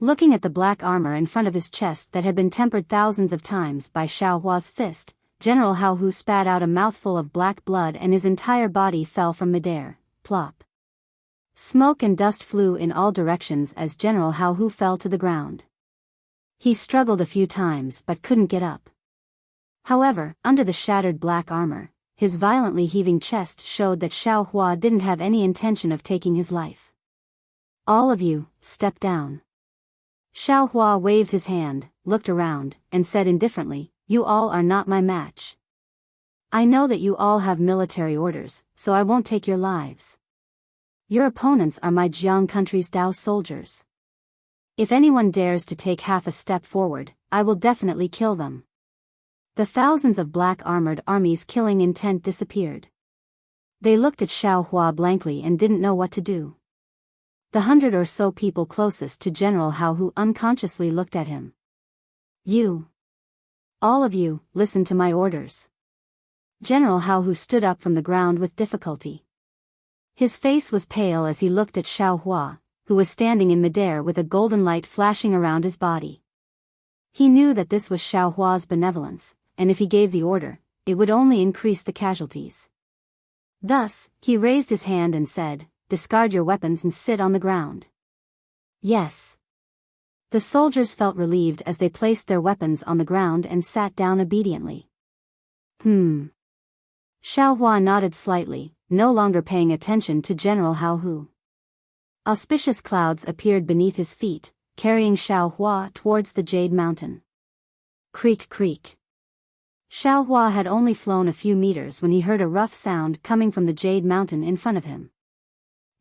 Looking at the black armor in front of his chest that had been tempered thousands of times by Xiaohua's fist, General Hao Hu spat out a mouthful of black blood and his entire body fell from midair. Plop. Smoke and dust flew in all directions as General Hao Hu fell to the ground. He struggled a few times but couldn't get up. However, under the shattered black armor, his violently heaving chest showed that Xiaohua didn't have any intention of taking his life. All of you, step down. Xiaohua waved his hand, looked around, and said indifferently, you all are not my match. I know that you all have military orders, so I won't take your lives. Your opponents are my Jiang country's Dao soldiers. If anyone dares to take half a step forward, I will definitely kill them. The thousands of black-armored armies killing intent disappeared. They looked at Xiaohua blankly and didn't know what to do. The 100 or so people closest to General Hao Hu unconsciously looked at him. You. All of you, listen to my orders. General Hao Hu stood up from the ground with difficulty. His face was pale as he looked at Xiaohua, who was standing in midair with a golden light flashing around his body. He knew that this was Xiaohua's benevolence, and if he gave the order, it would only increase the casualties. Thus, he raised his hand and said, discard your weapons and sit on the ground. Yes. The soldiers felt relieved as they placed their weapons on the ground and sat down obediently. Xiaohua nodded slightly, no longer paying attention to General Hao Hu. Auspicious clouds appeared beneath his feet, carrying Xiaohua towards the Jade Mountain. Creak creak. Xiaohua had only flown a few meters when he heard a rough sound coming from the Jade Mountain in front of him.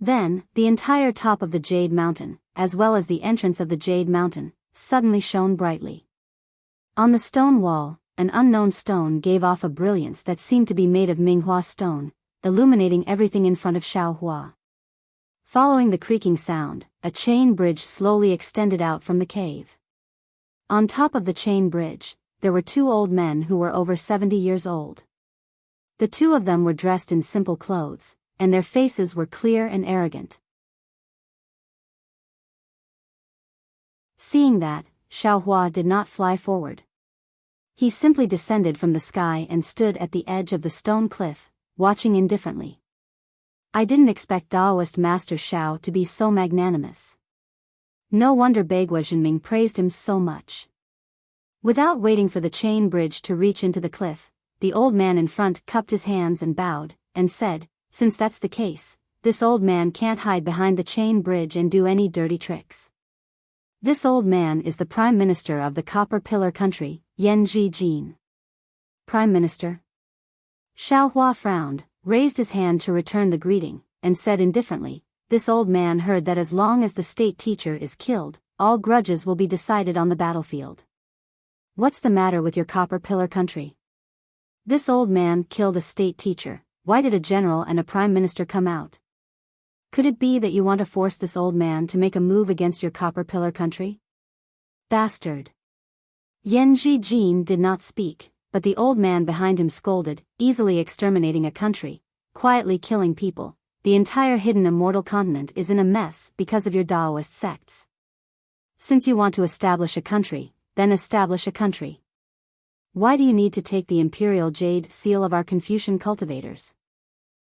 Then, the entire top of the Jade Mountain, as well as the entrance of the Jade Mountain, suddenly shone brightly. On the stone wall, an unknown stone gave off a brilliance that seemed to be made of Minghua stone, illuminating everything in front of Xiaohua. Following the creaking sound, a chain bridge slowly extended out from the cave. On top of the chain bridge, there were 2 old men who were over 70 years old. The 2 of them were dressed in simple clothes, and their faces were clear and arrogant. Seeing that, Xiaohua did not fly forward. He simply descended from the sky and stood at the edge of the stone cliff, watching indifferently. I didn't expect Taoist Master Xiao to be so magnanimous. No wonder Bagua Zhenming praised him so much. Without waiting for the chain bridge to reach into the cliff, the old man in front cupped his hands and bowed, and said, "Since that's the case, this old man can't hide behind the chain bridge and do any dirty tricks. This old man is the Prime Minister of the Copper Pillar country, Yan Zhijin." Prime Minister? Xiaohua frowned, raised his hand to return the greeting, and said indifferently, "This old man heard that as long as the state teacher is killed, all grudges will be decided on the battlefield. What's the matter with your Copper Pillar country? This old man killed a state teacher. Why did a general and a prime minister come out? Could it be that you want to force this old man to make a move against your Copper Pillar country? Bastard." Yan Zhijin did not speak, but the old man behind him scolded, "Easily exterminating a country, quietly killing people. The entire hidden immortal continent is in a mess because of your Taoist sects. Since you want to establish a country, then establish a country. Why do you need to take the imperial jade seal of our Confucian cultivators?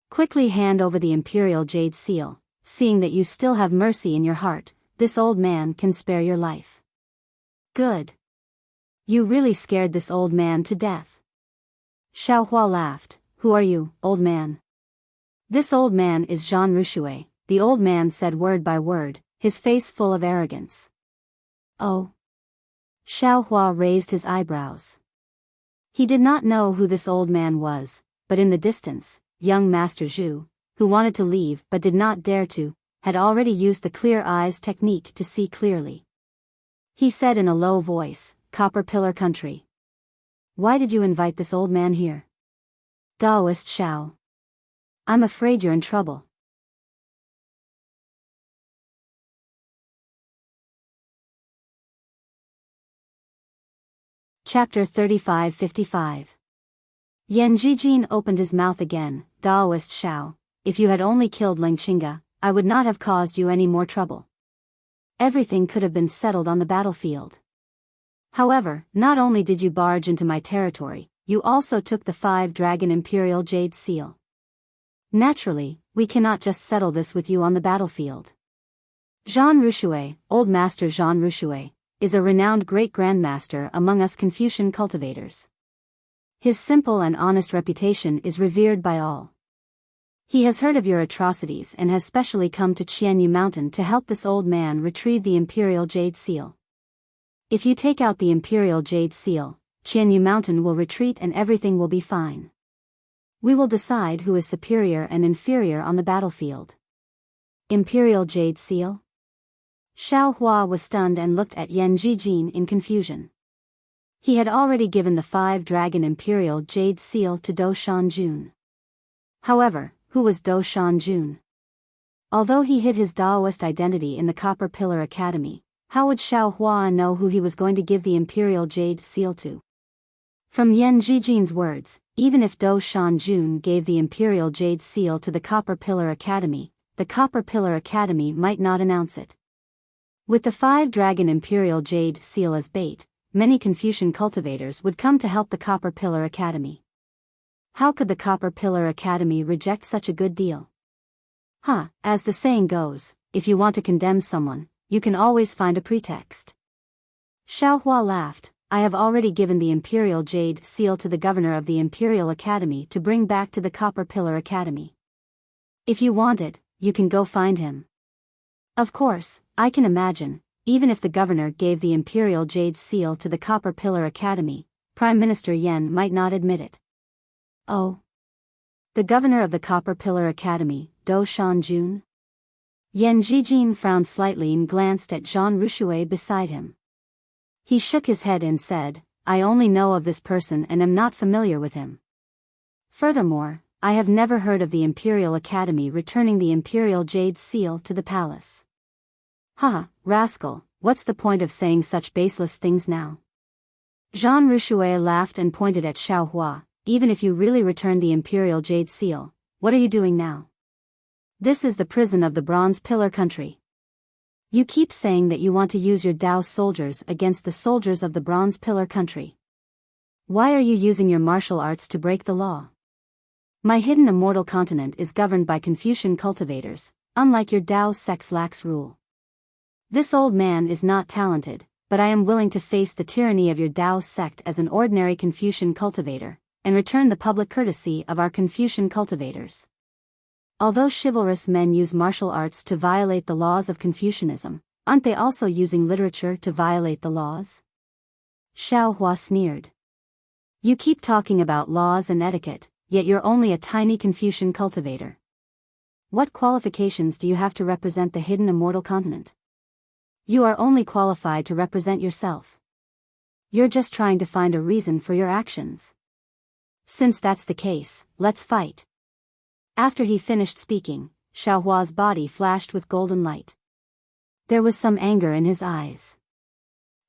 Quickly hand over the imperial jade seal. Seeing that you still have mercy in your heart, this old man can spare your life." "Good. You really scared this old man to death." Xiaohua laughed. "Who are you, old man?" "This old man is Zhan Rushui," the old man said word by word, his face full of arrogance. "Oh." Xiaohua raised his eyebrows. He did not know who this old man was, but in the distance, young Master Zhu, who wanted to leave but did not dare to, had already used the clear eyes technique to see clearly. He said in a low voice, "Copper Pillar country. Why did you invite this old man here?" "Taoist Xiao. I'm afraid you're in trouble." Chapter 35-55. Yan Zhijin opened his mouth again. "Taoist Xiao, if you had only killed Ling Qinga, I would not have caused you any more trouble. Everything could have been settled on the battlefield. However, not only did you barge into my territory, you also took the 5-dragon imperial jade seal. Naturally, we cannot just settle this with you on the battlefield. Zhan Rushui, Old Master Zhan Rushui, is a renowned great-grandmaster among us Confucian cultivators. His simple and honest reputation is revered by all. He has heard of your atrocities and has specially come to Qianyu Mountain to help this old man retrieve the imperial jade seal. If you take out the imperial jade seal, Qianyu Mountain will retreat and everything will be fine. We will decide who is superior and inferior on the battlefield." "Imperial jade seal?" Xiaohua was stunned and looked at Yan Zhijin in confusion. He had already given the 5-dragon imperial jade seal to Do Shanjun. However, who was Do Shanjun? Although he hid his Taoist identity in the Copper Pillar Academy, how would Xiaohua know who he was going to give the imperial jade seal to? From Yan Zhijin's words, even if Do Shanjun gave the imperial jade seal to the Copper Pillar Academy, the Copper Pillar Academy might not announce it. With the 5-dragon imperial jade seal as bait, many Confucian cultivators would come to help the Copper Pillar Academy. How could the Copper Pillar Academy reject such a good deal? As the saying goes, if you want to condemn someone, you can always find a pretext. Xiaohua laughed. "I have already given the imperial jade seal to the governor of the Imperial Academy to bring back to the Copper Pillar Academy. If you want it, you can go find him." Of course, I can imagine, even if the governor gave the imperial jade seal to the Copper Pillar Academy, Prime Minister Yan might not admit it. "Oh. The governor of the Copper Pillar Academy, Do Shanjun?" Yan Zhijin frowned slightly and glanced at Zhan Rushui beside him. He shook his head and said, "I only know of this person and am not familiar with him. Furthermore, I have never heard of the Imperial Academy returning the imperial jade seal to the palace." Rascal, what's the point of saying such baseless things now?" Zhan Rushui laughed and pointed at Xiaohua. "Even if you really return the imperial jade seal, what are you doing now? This is the prison of the Bronze Pillar country. You keep saying that you want to use your Dao soldiers against the soldiers of the Bronze Pillar country. Why are you using your martial arts to break the law? My hidden immortal continent is governed by Confucian cultivators, unlike your Dao sect's lax rule. This old man is not talented, but I am willing to face the tyranny of your Dao sect as an ordinary Confucian cultivator, and return the public courtesy of our Confucian cultivators. Although chivalrous men use martial arts to violate the laws of Confucianism, aren't they also using literature to violate the laws? Xiao Hua sneered. You keep talking about laws and etiquette, yet you're only a tiny Confucian cultivator. What qualifications do you have to represent the hidden immortal continent? You are only qualified to represent yourself. You're just trying to find a reason for your actions. Since that's the case, let's fight. After he finished speaking, Xiao Hua's body flashed with golden light. There was some anger in his eyes.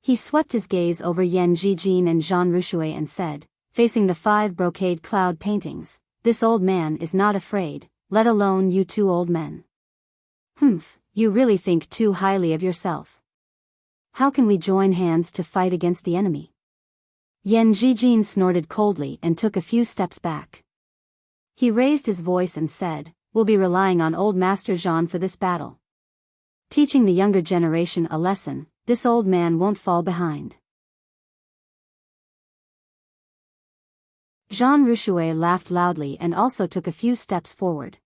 He swept his gaze over Yan Jijin and Jean Rushui and said, facing the 5 brocade cloud paintings, "This old man is not afraid, let alone you 2 old men. Humph, you really think too highly of yourself. How can we join hands to fight against the enemy?" Yan Jijin snorted coldly and took a few steps back. He raised his voice and said, "We'll be relying on old Master Jean for this battle. Teaching the younger generation a lesson, this old man won't fall behind." Jean Rushui laughed loudly and also took a few steps forward.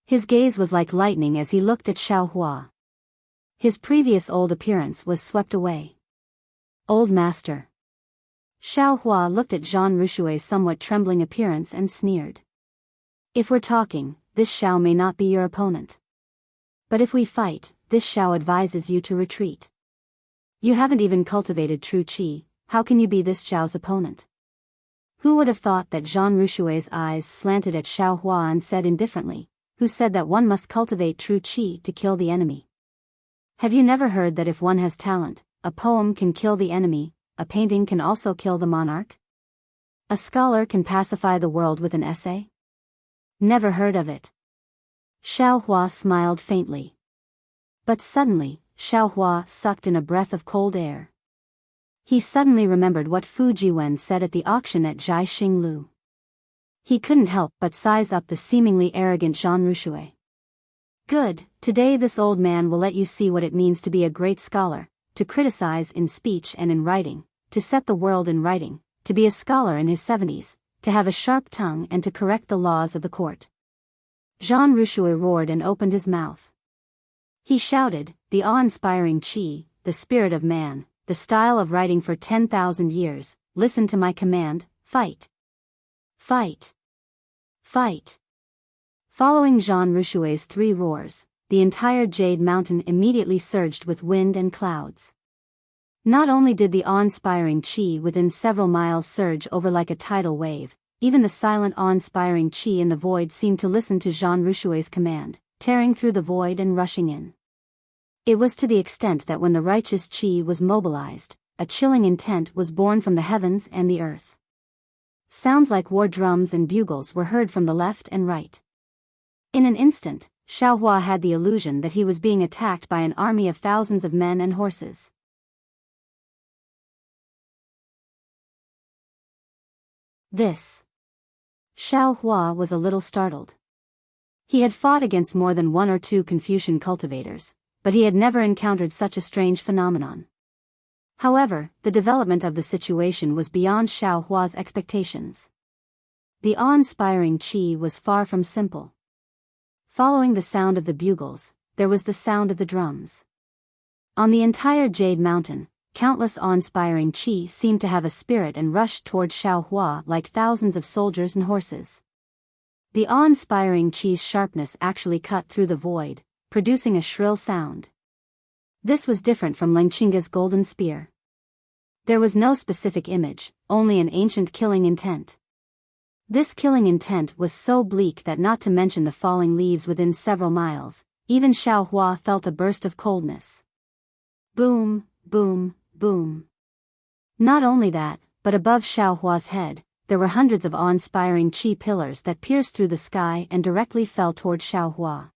His gaze was like lightning as he looked at Xiao Hua. His previous old appearance was swept away. "Old master." Xiao Hua looked at Jean Rushui's somewhat trembling appearance and sneered. "If we're talking, this Xiao may not be your opponent. But if we fight, this Xiao advises you to retreat. You haven't even cultivated true qi, how can you be this Xiao's opponent?" Who would have thought that Jean Rushui's eyes slanted at Xiao Hua and said indifferently, "Who said that one must cultivate true qi to kill the enemy? Have you never heard that if one has talent, a poem can kill the enemy, a painting can also kill the monarch? A scholar can pacify the world with an essay? Never heard of it." Xiao Hua smiled faintly. But suddenly, Xiao Hua sucked in a breath of cold air. He suddenly remembered what Fu Jiwen said at the auction at Jai Xinglu. He couldn't help but size up the seemingly arrogant Jean Rushui. "Good, today this old man will let you see what it means to be a great scholar, to criticize in speech and in writing, to set the world in writing, to be a scholar in his 70s, to have a sharp tongue and to correct the laws of the court." Jean Rushui roared and opened his mouth. He shouted, "The awe-inspiring qi, the spirit of man, the style of writing for 10,000 years, listen to my command, fight! Fight! Fight!" Following Jean Rushui's 3 roars, the entire Jade Mountain immediately surged with wind and clouds. Not only did the awe-inspiring qi within several miles surge over like a tidal wave, even the silent awe-inspiring qi in the void seemed to listen to Jean Rushui's command, tearing through the void and rushing in. It was to the extent that when the righteous qi was mobilized, a chilling intent was born from the heavens and the earth. Sounds like war drums and bugles were heard from the left and right. In an instant, Xiao Hua had the illusion that he was being attacked by an army of thousands of men and horses. This. Xiao Hua was a little startled. He had fought against more than 1 or 2 Confucian cultivators, but he had never encountered such a strange phenomenon. However, the development of the situation was beyond Xiao Hua's expectations. The awe-inspiring qi was far from simple. Following the sound of the bugles, there was the sound of the drums. On the entire Jade Mountain, countless awe-inspiring qi seemed to have a spirit and rushed toward Xiao Hua like thousands of soldiers and horses. The awe-inspiring qi's sharpness actually cut through the void, producing a shrill sound. This was different from Lengchinga's golden spear. There was no specific image, only an ancient killing intent. This killing intent was so bleak that not to mention the falling leaves within several miles, even Xiao Hua felt a burst of coldness. Boom, boom, boom. Not only that, but above Xiao Hua's head, there were hundreds of awe-inspiring qi pillars that pierced through the sky and directly fell toward Xiao Hua.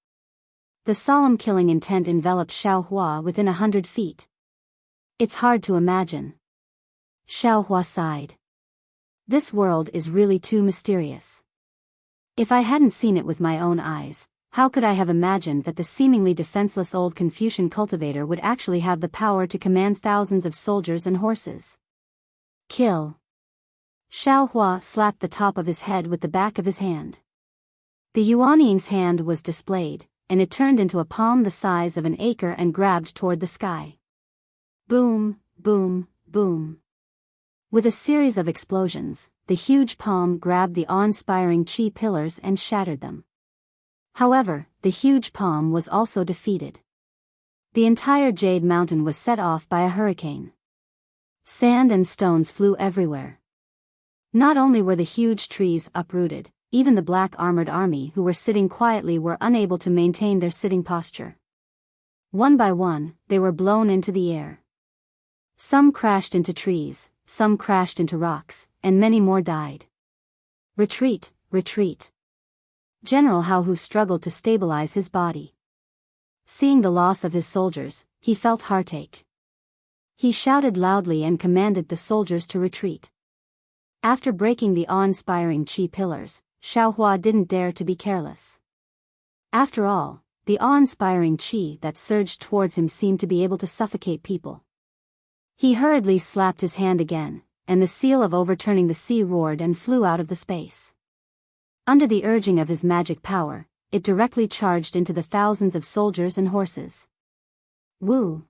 The solemn killing intent enveloped Xiao Hua within 100 feet. It's hard to imagine. Xiao Hua sighed. This world is really too mysterious. If I hadn't seen it with my own eyes, how could I have imagined that the seemingly defenseless old Confucian cultivator would actually have the power to command thousands of soldiers and horses? Kill. Xiao Hua slapped the top of his head with the back of his hand. The Yuanying's hand was displayed, and it turned into a palm the size of an acre and grabbed toward the sky. Boom, boom, boom. With a series of explosions, the huge palm grabbed the awe-inspiring chi pillars and shattered them. However, the huge palm was also defeated. The entire Jade Mountain was set off by a hurricane. Sand and stones flew everywhere. Not only were the huge trees uprooted, even the black armored army who were sitting quietly were unable to maintain their sitting posture. One by one, they were blown into the air. Some crashed into trees, some crashed into rocks, and many more died. Retreat, retreat. General Hao Hu struggled to stabilize his body. Seeing the loss of his soldiers, he felt heartache. He shouted loudly and commanded the soldiers to retreat. After breaking the awe-inspiring chi pillars, Xiao Hua didn't dare to be careless. After all, the awe-inspiring chi that surged towards him seemed to be able to suffocate people. He hurriedly slapped his hand again, and the seal of overturning the sea roared and flew out of the space. Under the urging of his magic power, it directly charged into the thousands of soldiers and horses. Woo!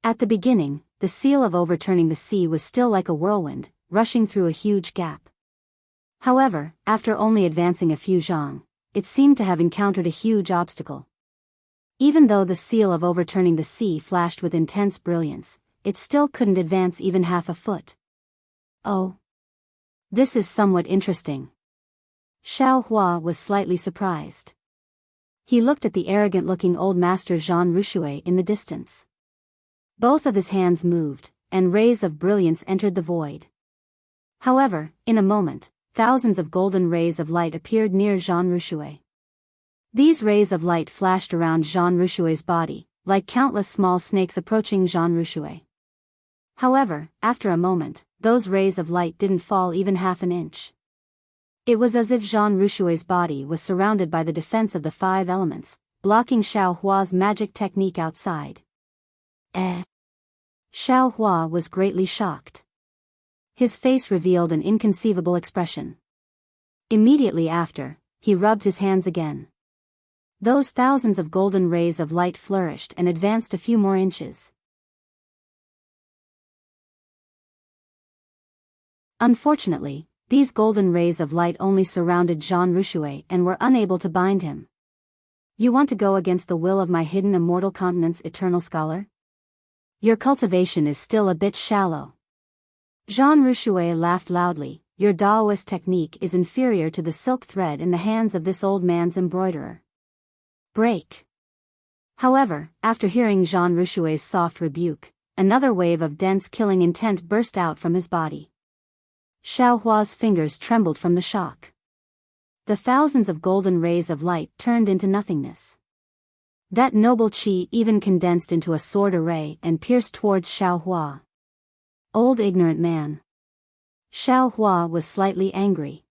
At the beginning, the seal of overturning the sea was still like a whirlwind, rushing through a huge gap. However, after only advancing a few zhang, it seemed to have encountered a huge obstacle. Even though the seal of overturning the sea flashed with intense brilliance, it still couldn't advance even half a foot. Oh. This is somewhat interesting. Xiao Hua was slightly surprised. He looked at the arrogant-looking old master Zhan Rushui in the distance. Both of his hands moved, and rays of brilliance entered the void. However, in a moment, thousands of golden rays of light appeared near Zhan Rushui. These rays of light flashed around Zhan Rushui's body, like countless small snakes approaching Zhan Rushui. However, after a moment, those rays of light didn't fall even half an inch. It was as if Zhan Rushui's body was surrounded by the defense of the 5 elements, blocking Xiao Hua's magic technique outside. Xiao Hua was greatly shocked. His face revealed an inconceivable expression. Immediately after, he rubbed his hands again. Those thousands of golden rays of light flourished and advanced a few more inches. Unfortunately, these golden rays of light only surrounded Zhan Rushui and were unable to bind him. You want to go against the will of my hidden immortal continent's eternal scholar? Your cultivation is still a bit shallow. Zhan Rushui laughed loudly. Your Daoist technique is inferior to the silk thread in the hands of this old man's embroiderer. Break. However, after hearing Zhan Rushui's soft rebuke, another wave of dense killing intent burst out from his body. Xiao Hua's fingers trembled from the shock. The thousands of golden rays of light turned into nothingness. That noble chi even condensed into a sword array and pierced towards Xiao Hua. Old ignorant man. Xiao Hua was slightly angry.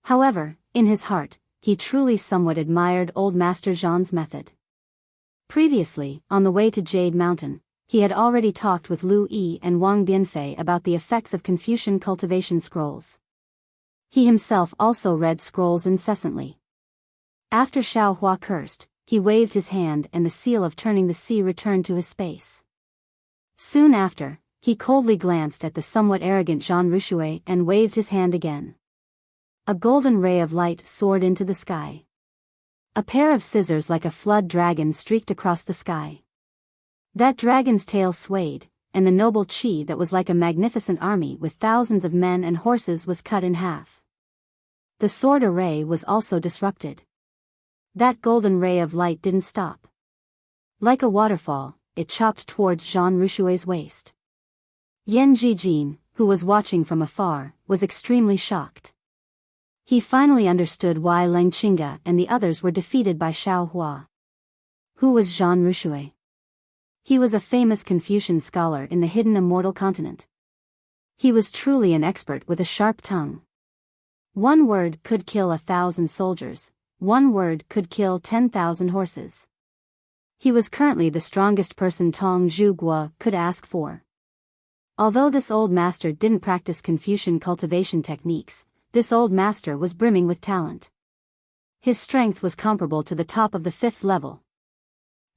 However, in his heart, he truly somewhat admired old Master Zhan's method. Previously, on the way to Jade Mountain, he had already talked with Lu Yi and Wang Bianfei about the effects of Confucian cultivation scrolls. He himself also read scrolls incessantly. After Xiao Hua cursed, he waved his hand and the seal of turning the sea returned to his space. Soon after, he coldly glanced at the somewhat arrogant Zhan Rushui and waved his hand again. A golden ray of light soared into the sky. A pair of scissors like a flood dragon streaked across the sky. That dragon's tail swayed, and the noble chi that was like a magnificent army with thousands of men and horses was cut in half. The sword array was also disrupted. That golden ray of light didn't stop. Like a waterfall, it chopped towards Zhan Rushui's waist. Yan Jijin, who was watching from afar, was extremely shocked. He finally understood why Leng Qingge and the others were defeated by Xiao Hua. Who was Zhang Rushui? He was a famous Confucian scholar in the hidden Immortal continent. He was truly an expert with a sharp tongue. One word could kill 1,000 soldiers, one word could kill 10,000 horses. He was currently the strongest person Tong Zhuguo could ask for. Although this old master didn't practice Confucian cultivation techniques, this old master was brimming with talent. His strength was comparable to the top of the 5th level.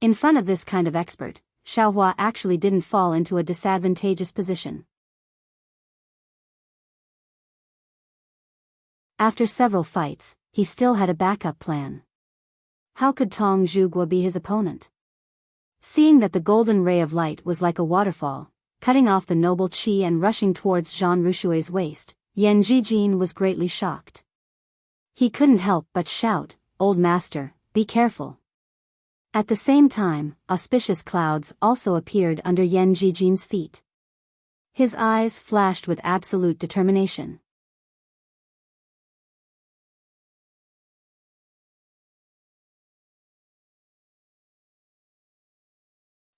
In front of this kind of expert, Xiaohua actually didn't fall into a disadvantageous position. After several fights, he still had a backup plan. How could Tong Zhuguo be his opponent? Seeing that the golden ray of light was like a waterfall, cutting off the noble qi and rushing towards Zhang Rushui's waist, Yan Jijin was greatly shocked. He couldn't help but shout, "Old master, be careful." At the same time, auspicious clouds also appeared under Yan Jijin's feet. His eyes flashed with absolute determination.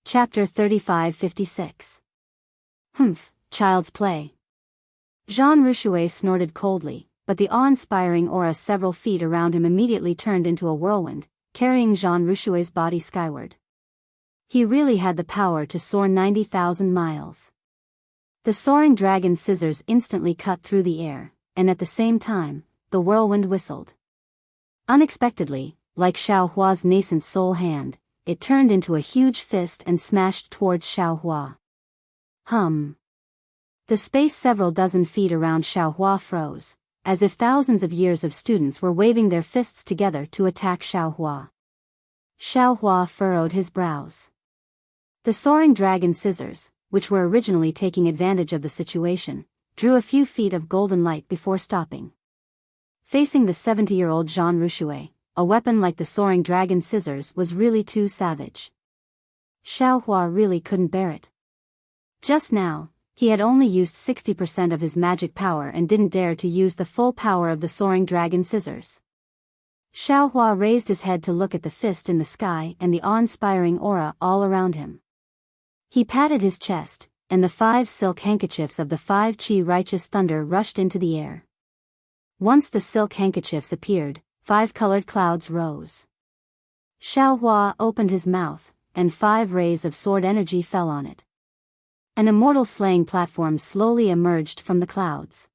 Chapter 35-56. Humph, child's play. Zhang Rushui snorted coldly, but the awe-inspiring aura several feet around him immediately turned into a whirlwind, carrying Zhang Rushui's body skyward. He really had the power to soar 90,000 miles. The soaring dragon scissors instantly cut through the air, and at the same time, the whirlwind whistled. Unexpectedly, like Xiaohua's nascent soul hand, it turned into a huge fist and smashed towards Xiaohua. The space several dozen feet around Xiaohua froze, as if thousands of years of students were waving their fists together to attack Xiaohua. Xiaohua furrowed his brows. The soaring dragon scissors, which were originally taking advantage of the situation, drew a few feet of golden light before stopping. Facing the 70-year-old Zhang Rushui, a weapon like the soaring dragon scissors was really too savage. Xiaohua really couldn't bear it. Just now, he had only used 60% of his magic power and didn't dare to use the full power of the soaring dragon scissors. Xiaohua raised his head to look at the fist in the sky and the awe-inspiring aura all around him. He patted his chest, and the 5 silk handkerchiefs of the 5 qi righteous thunder rushed into the air. Once the silk handkerchiefs appeared, 5 colored clouds rose. Xiaohua opened his mouth, and 5 rays of sword energy fell on it. An immortal slaying platform slowly emerged from the clouds.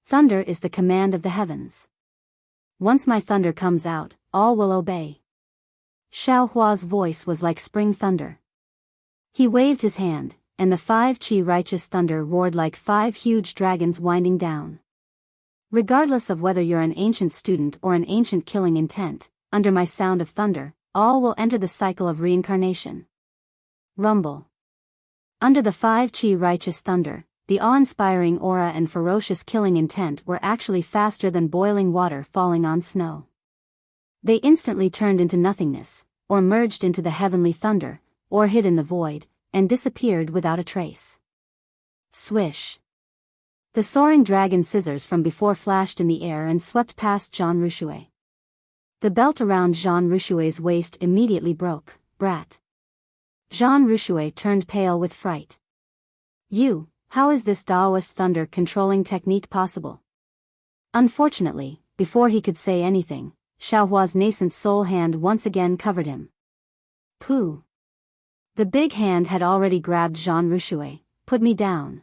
Thunder is the command of the heavens. Once my thunder comes out, all will obey. Xiaohua's voice was like spring thunder. He waved his hand, and the 5 qi righteous thunder roared like 5 huge dragons winding down. Regardless of whether you're an ancient student or an ancient killing intent, under my sound of thunder, all will enter the cycle of reincarnation. Rumble. Under the 5 qi righteous thunder, the awe-inspiring aura and ferocious killing intent were actually faster than boiling water falling on snow. They instantly turned into nothingness, or merged into the heavenly thunder, or hid in the void, and disappeared without a trace. Swish. The soaring dragon scissors from before flashed in the air and swept past Zhang Rushui. The belt around Zhang Rushui's waist immediately broke. Brat. Zhang Rushui turned pale with fright. How is this Taoist thunder controlling technique possible? Unfortunately, before he could say anything, Xiaohua's nascent soul hand once again covered him. Pooh. The big hand had already grabbed Zhang Rushui. Put me down.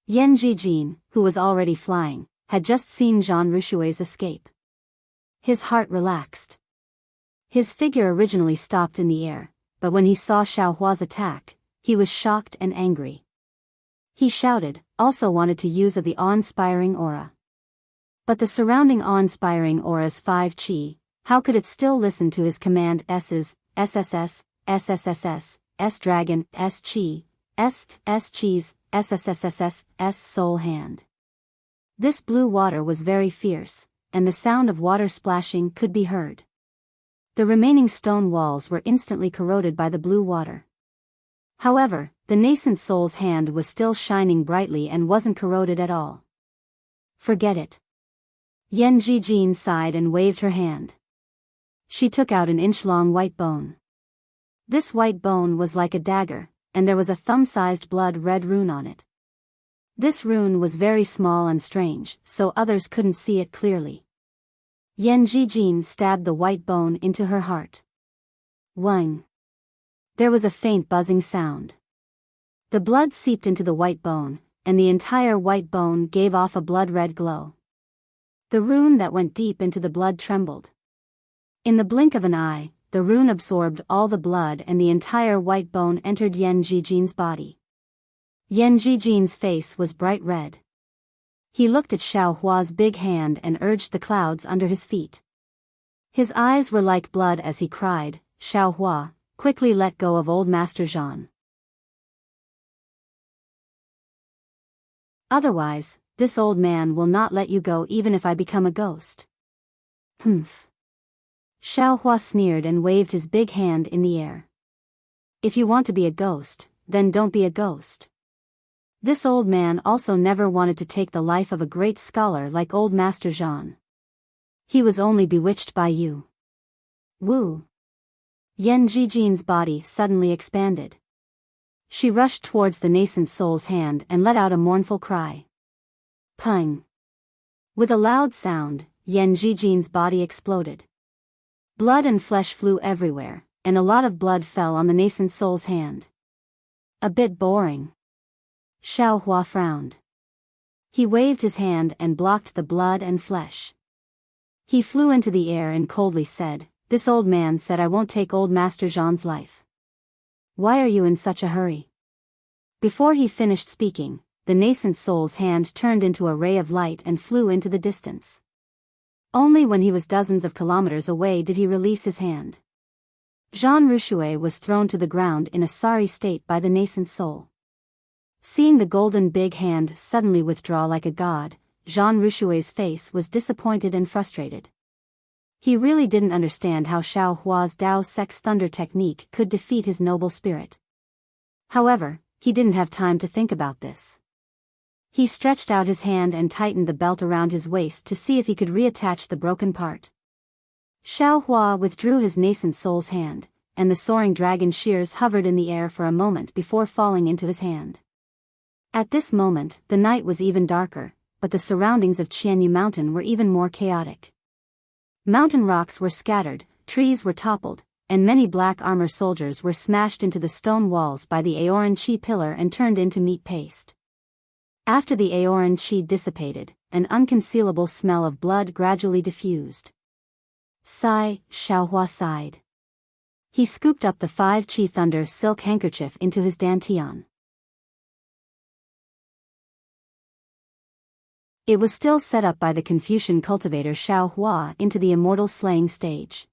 Yan Jijin, who was already flying, had just seen Zhang Rushui's escape. His heart relaxed. His figure originally stopped in the air, but when he saw Xiaohua's attack, he was shocked and angry. He shouted, also wanted to use of the awe-inspiring aura. But the surrounding awe-inspiring aura's 5 qi, how could it still listen to his command S's, SSS, SSSS, S-Dragon, S-Chi, S-Chi's, SSSSS, S-Soul Hand. This blue water was very fierce, and the sound of water splashing could be heard. The remaining stone walls were instantly corroded by the blue water. However, the nascent soul's hand was still shining brightly and wasn't corroded at all. Forget it. Yan Jijin sighed and waved her hand. She took out an inch-long white bone. This white bone was like a dagger, and there was a thumb-sized blood-red rune on it. This rune was very small and strange, so others couldn't see it clearly. Yan Jijin stabbed the white bone into her heart. Wang. There was a faint buzzing sound. The blood seeped into the white bone, and the entire white bone gave off a blood-red glow. The rune that went deep into the blood trembled. In the blink of an eye, the rune absorbed all the blood and the entire white bone entered Yan Jijin's body. Yan Jijin's face was bright red. He looked at Xiao Hua's big hand and urged the clouds under his feet. His eyes were like blood as he cried, "Xiao Hua, quickly let go of old Master Zhan. Otherwise, this old man will not let you go even if I become a ghost." Humph. Xiao Hua sneered and waved his big hand in the air. "If you want to be a ghost, then don't be a ghost." This old man also never wanted to take the life of a great scholar like old Master Zhan. He was only bewitched by you. Wu. Yan Jijin's body suddenly expanded. She rushed towards the nascent soul's hand and let out a mournful cry. Pung. With a loud sound, Yan Jijin's body exploded. Blood and flesh flew everywhere, and a lot of blood fell on the nascent soul's hand. A bit boring. Xiao Hua frowned. He waved his hand and blocked the blood and flesh. He flew into the air and coldly said, "This old man said I won't take old Master Zhan's life. Why are you in such a hurry?" Before he finished speaking, the nascent soul's hand turned into a ray of light and flew into the distance. Only when he was dozens of kilometers away did he release his hand. Zhan Rushui was thrown to the ground in a sorry state by the nascent soul. Seeing the golden big hand suddenly withdraw like a god, Zhan Rushui's face was disappointed and frustrated. He really didn't understand how Xiao Hua's Dao Sex Thunder technique could defeat his noble spirit. However, he didn't have time to think about this. He stretched out his hand and tightened the belt around his waist to see if he could reattach the broken part. Xiao Hua withdrew his nascent soul's hand, and the soaring dragon shears hovered in the air for a moment before falling into his hand. At this moment, the night was even darker, but the surroundings of Qianyu Mountain were even more chaotic. Mountain rocks were scattered, trees were toppled, and many black armor soldiers were smashed into the stone walls by the Aoran Qi pillar and turned into meat paste. After the Aoran Qi dissipated, an unconcealable smell of blood gradually diffused. Sigh, Xiao Hua sighed. He scooped up the 5 Qi Thunder silk handkerchief into his dantian. It was still set up by the Confucian cultivator Xiao Hua into the immortal slaying stage.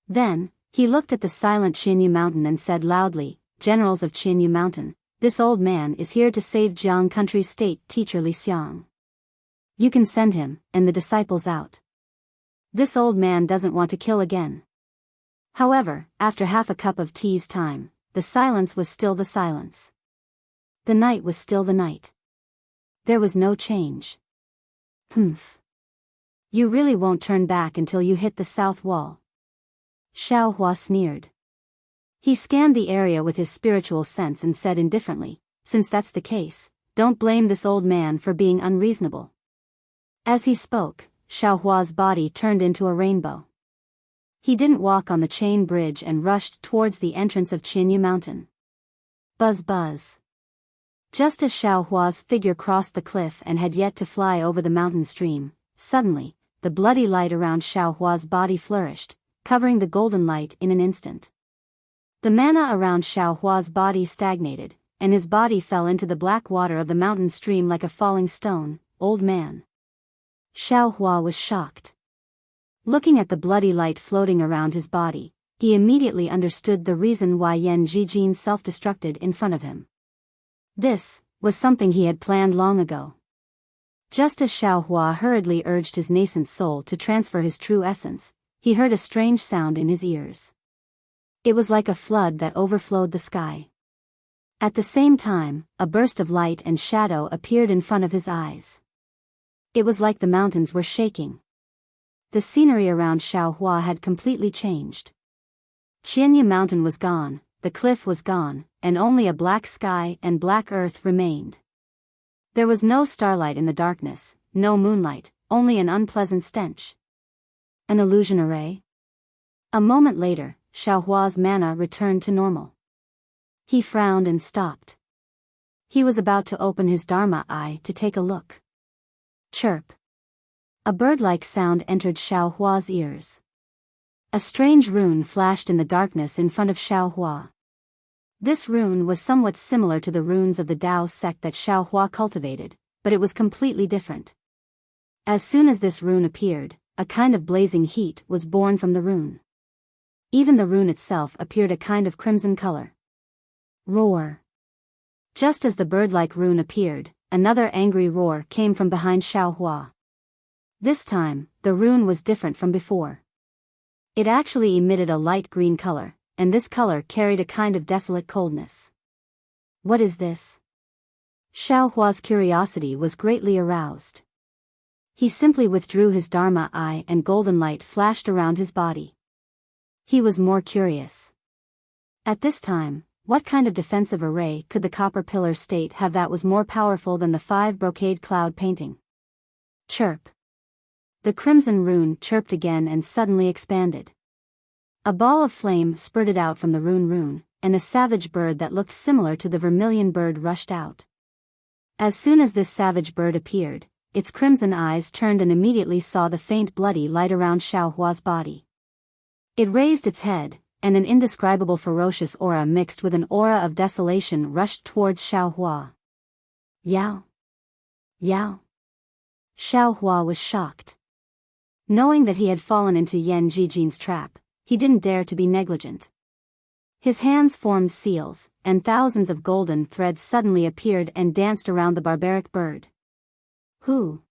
Then, he looked at the silent Qianyu Mountain and said loudly, "Generals of Qianyu Mountain, this old man is here to save Jiang Country's state teacher Li Xiang. You can send him, and the disciples out. This old man doesn't want to kill again." However, after half a cup of tea's time, the silence was still the silence. The night was still the night. There was no change. Humph. You really won't turn back until you hit the south wall. Xiao Hua sneered. He scanned the area with his spiritual sense and said indifferently, "Since that's the case, don't blame this old man for being unreasonable." As he spoke, Xiao Hua's body turned into a rainbow. He didn't walk on the chain bridge and rushed towards the entrance of Qianyu Mountain. Buzz buzz. Just as Xiao Hua's figure crossed the cliff and had yet to fly over the mountain stream, suddenly, the bloody light around Xiao Hua's body flourished, covering the golden light in an instant. The mana around Xiao Hua's body stagnated, and his body fell into the black water of the mountain stream like a falling stone. "Old man." Xiao Hua was shocked. Looking at the bloody light floating around his body, he immediately understood the reason why Yan Jijin self-destructed in front of him. This was something he had planned long ago. Just as Xiao Hua hurriedly urged his nascent soul to transfer his true essence, he heard a strange sound in his ears. It was like a flood that overflowed the sky. At the same time, a burst of light and shadow appeared in front of his eyes. It was like the mountains were shaking. The scenery around Xiao Hua had completely changed. Qianyu Mountain was gone, the cliff was gone, and only a black sky and black earth remained. There was no starlight in the darkness, no moonlight, only an unpleasant stench. An illusion array? A moment later, Xiaohua's mana returned to normal. He frowned and stopped. He was about to open his Dharma eye to take a look. Chirp. A bird-like sound entered Xiaohua's ears. A strange rune flashed in the darkness in front of Xiaohua. This rune was somewhat similar to the runes of the Dao sect that Xiaohua cultivated, but it was completely different. As soon as this rune appeared, a kind of blazing heat was born from the rune. Even the rune itself appeared a kind of crimson color. Roar. Just as the bird-like rune appeared, another angry roar came from behind Xiaohua. This time, the rune was different from before. It actually emitted a light green color, and this color carried a kind of desolate coldness. What is this? Xiaohua's curiosity was greatly aroused. He simply withdrew his Dharma eye and golden light flashed around his body. He was more curious. At this time, what kind of defensive array could the copper pillar state have that was more powerful than the 5 brocade cloud painting? Chirp. The crimson rune chirped again and suddenly expanded. A ball of flame spurted out from the rune, and a savage bird that looked similar to the vermilion bird rushed out. As soon as this savage bird appeared, its crimson eyes turned and immediately saw the faint bloody light around Xiaohua's body. It raised its head, and an indescribable ferocious aura mixed with an aura of desolation rushed towards Xiaohua. Yao! Yao! Xiaohua was shocked. Knowing that he had fallen into Yan Jijin's trap, he didn't dare to be negligent. His hands formed seals, and thousands of golden threads suddenly appeared and danced around the barbaric bird. Who?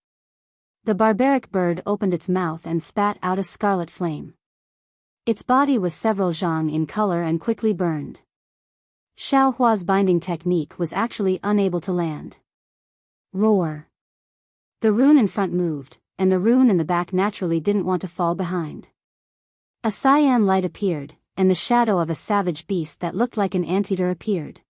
The barbaric bird opened its mouth and spat out a scarlet flame. Its body was several zhang in color and quickly burned. Xiaohua's binding technique was actually unable to land. Roar. The rune in front moved, and the rune in the back naturally didn't want to fall behind. A cyan light appeared, and the shadow of a savage beast that looked like an anteater appeared.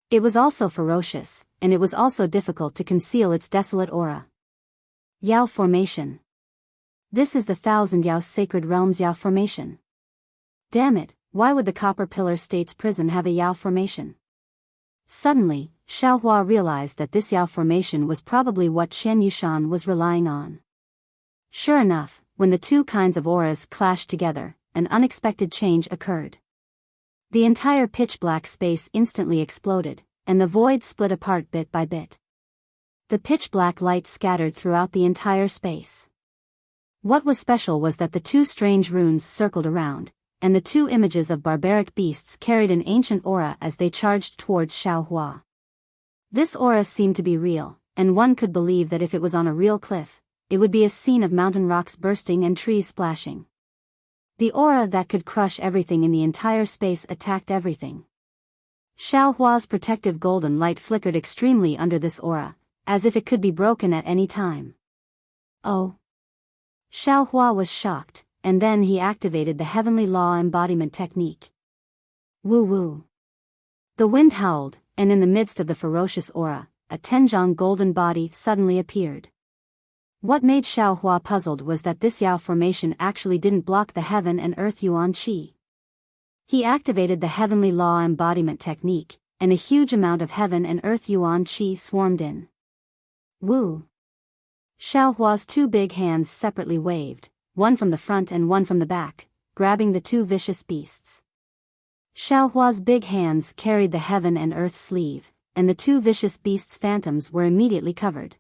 It was also ferocious, and it was also difficult to conceal its desolate aura. Yao Formation. This is the 1000 Yao Sacred Realms Yao Formation. Damn it, why would the Copper Pillar State's prison have a Yao Formation? Suddenly, Xiaohua realized that this Yao Formation was probably what Chen Yushan was relying on. Sure enough, when the two kinds of auras clashed together, an unexpected change occurred. The entire pitch-black space instantly exploded, and the void split apart bit by bit. The pitch-black light scattered throughout the entire space. What was special was that the two strange runes circled around, and the two images of barbaric beasts carried an ancient aura as they charged towards Xiaohua. This aura seemed to be real, and one could believe that if it was on a real cliff, it would be a scene of mountain rocks bursting and trees splashing. The aura that could crush everything in the entire space attacked everything. Xiaohua's protective golden light flickered extremely under this aura, as if it could be broken at any time. Oh! Xiaohua was shocked, and then he activated the heavenly law embodiment technique. Woo-woo! The wind howled, and in the midst of the ferocious aura, a Tenjiang golden body suddenly appeared. What made Xiaohua puzzled was that this Yao formation actually didn't block the heaven and earth yuan qi. He activated the heavenly law embodiment technique, and a huge amount of heaven and earth yuan qi swarmed in. Woo! Xiaohua's two big hands separately waved, one from the front and one from the back, grabbing the two vicious beasts. Xiaohua's big hands carried the heaven and earth sleeve, and the two vicious beasts' phantoms were immediately covered.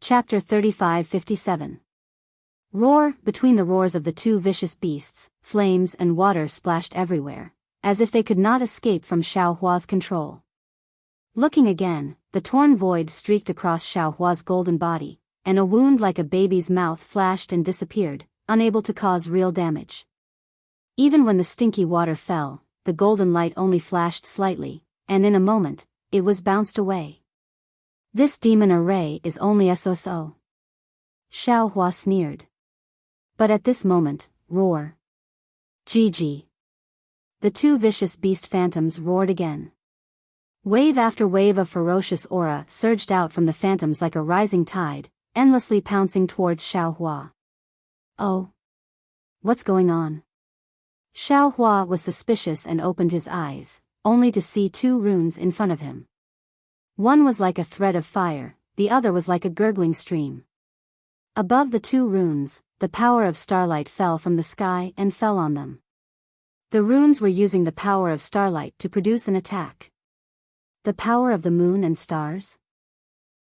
Chapter 35-57. Roar. Between the roars of the two vicious beasts, flames and water splashed everywhere, as if they could not escape from Xiaohua's control. Looking again, the torn void streaked across Xiaohua's golden body, and a wound like a baby's mouth flashed and disappeared, unable to cause real damage. Even when the stinky water fell, the golden light only flashed slightly, and in a moment, it was bounced away. This demon array is only so. Xiao Hua sneered. But at this moment, roar. Gigi. The two vicious beast phantoms roared again. Wave after wave of ferocious aura surged out from the phantoms like a rising tide, endlessly pouncing towards Xiao Hua. Oh. What's going on? Xiao Hua was suspicious and opened his eyes, only to see two runes in front of him. One was like a thread of fire, the other was like a gurgling stream. Above the two runes, the power of starlight fell from the sky and fell on them. The runes were using the power of starlight to produce an attack. The power of the moon and stars?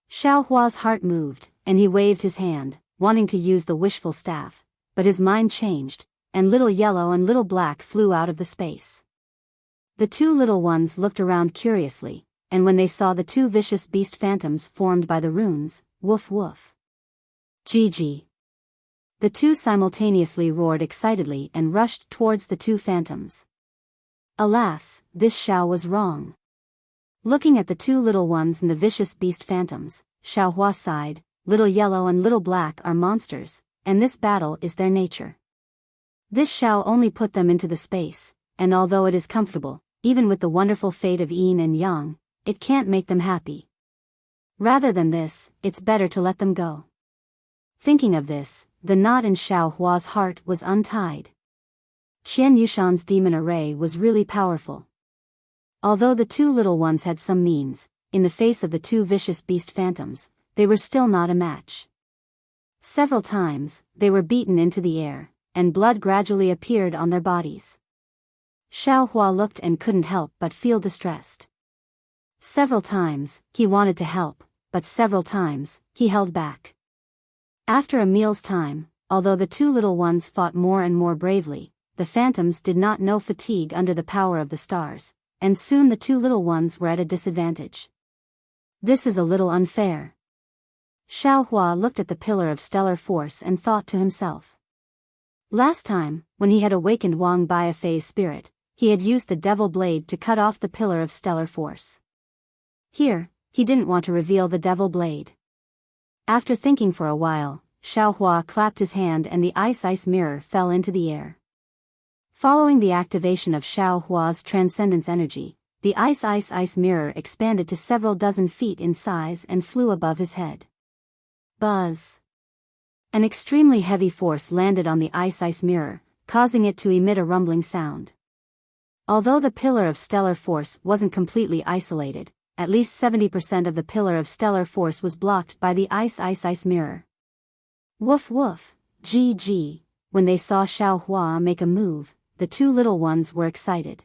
Xiao Hua's heart moved, and he waved his hand, wanting to use the wishful staff, but his mind changed, and little yellow and little black flew out of the space. The two little ones looked around curiously, and when they saw the two vicious beast phantoms formed by the runes, woof woof. Gigi. The two simultaneously roared excitedly and rushed towards the two phantoms. Alas, this Xiao was wrong. Looking at the two little ones and the vicious beast phantoms, Xiao Hua sighed, little yellow and little black are monsters, and this battle is their nature. This Xiao only put them into the space, and although it is comfortable, even with the wonderful fate of yin and yang, it can't make them happy. Rather than this, it's better to let them go. Thinking of this, the knot in Xiao Hua's heart was untied. Qian Yushan's demon array was really powerful. Although the two little ones had some means, in the face of the two vicious beast phantoms, they were still not a match. Several times, they were beaten into the air, and blood gradually appeared on their bodies. Xiao Hua looked and couldn't help but feel distressed. Several times, he wanted to help, but several times, he held back. After a meal's time, although the two little ones fought more and more bravely, the phantoms did not know fatigue under the power of the stars, and soon the two little ones were at a disadvantage. This is a little unfair. Xiao Hua looked at the pillar of stellar force and thought to himself. Last time, when he had awakened Wang Biafei's spirit, he had used the devil blade to cut off the pillar of stellar force. Here, he didn't want to reveal the devil blade. After thinking for a while, Xiao Hua clapped his hand and the ice mirror fell into the air. Following the activation of Xiao Hua's transcendence energy, the ice mirror expanded to several dozen feet in size and flew above his head. Buzz! An extremely heavy force landed on the ice mirror, causing it to emit a rumbling sound. Although the pillar of stellar force wasn't completely isolated, at least 70% of the pillar of stellar force was blocked by the ice mirror. Woof woof, GG, when they saw Xiao Hua make a move, the two little ones were excited.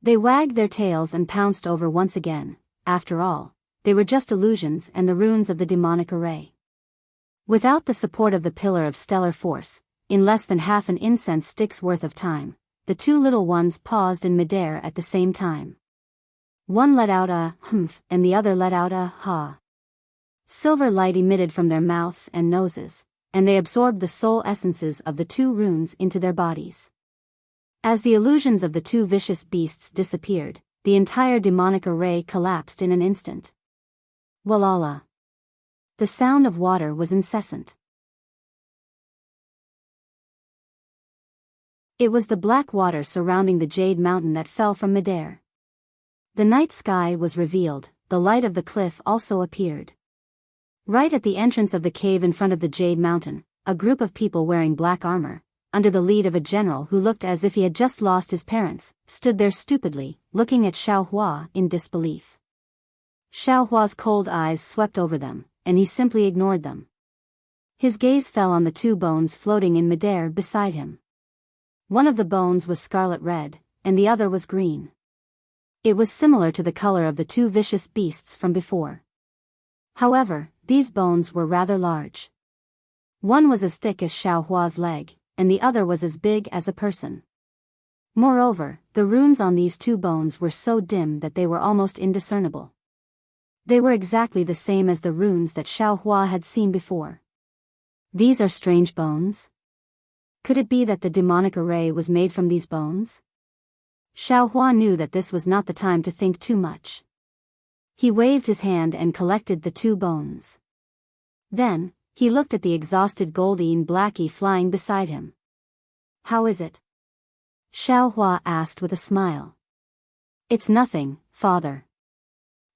They wagged their tails and pounced over once again. After all, they were just illusions and the runes of the demonic array. Without the support of the pillar of stellar force, in less than half an incense stick's worth of time, the two little ones paused in midair at the same time. One let out a humph and the other let out a ha. Silver light emitted from their mouths and noses, and they absorbed the soul essences of the two runes into their bodies. As the illusions of the two vicious beasts disappeared, the entire demonic array collapsed in an instant. Walala. The sound of water was incessant. It was the black water surrounding the jade mountain that fell from midair. The night sky was revealed, the light of the cliff also appeared. Right at the entrance of the cave in front of the jade mountain, a group of people wearing black armor, under the lead of a general who looked as if he had just lost his parents, stood there stupidly, looking at Xiao Hua in disbelief. Xiao Hua's cold eyes swept over them, and he simply ignored them. His gaze fell on the two bones floating in midair beside him. One of the bones was scarlet red, and the other was green. It was similar to the color of the two vicious beasts from before. However, these bones were rather large. One was as thick as Xiao Hua's leg, and the other was as big as a person. Moreover, the runes on these two bones were so dim that they were almost indiscernible. They were exactly the same as the runes that Xiao Hua had seen before. These are strange bones? Could it be that the demonic array was made from these bones? Xiaohua knew that this was not the time to think too much. He waved his hand and collected the 2 bones. Then, he looked at the exhausted Goldine Blackie flying beside him. "How is it?" Xiaohua asked with a smile. "It's nothing, father."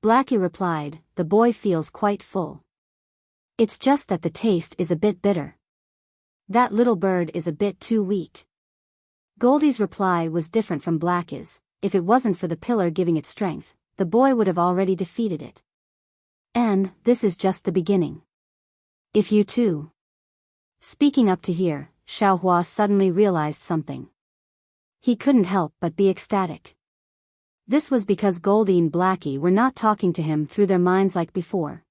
Blackie replied, "The boy feels quite full. It's just that the taste is a bit bitter. That little bird is a bit too weak." Goldie's reply was different from Blackie's. If it wasn't for the pillar giving it strength, the boy would have already defeated it. And this is just the beginning. If you too. Speaking up to here, Xiaohua suddenly realized something. He couldn't help but be ecstatic. This was because Goldie and Blackie were not talking to him through their minds like before.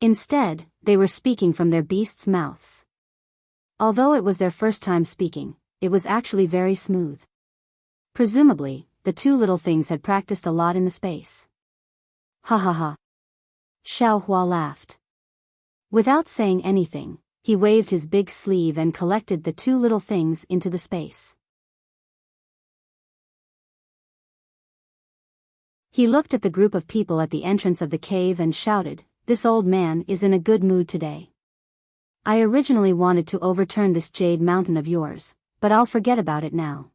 Instead, they were speaking from their beasts' mouths. Although it was their first time speaking, it was actually very smooth. Presumably, the 2 little things had practiced a lot in the space. Ha ha ha. Xiaohua laughed. Without saying anything, he waved his big sleeve and collected the 2 little things into the space. He looked at the group of people at the entrance of the cave and shouted, "This old man is in a good mood today. I originally wanted to overturn this jade mountain of yours, but I'll forget about it now.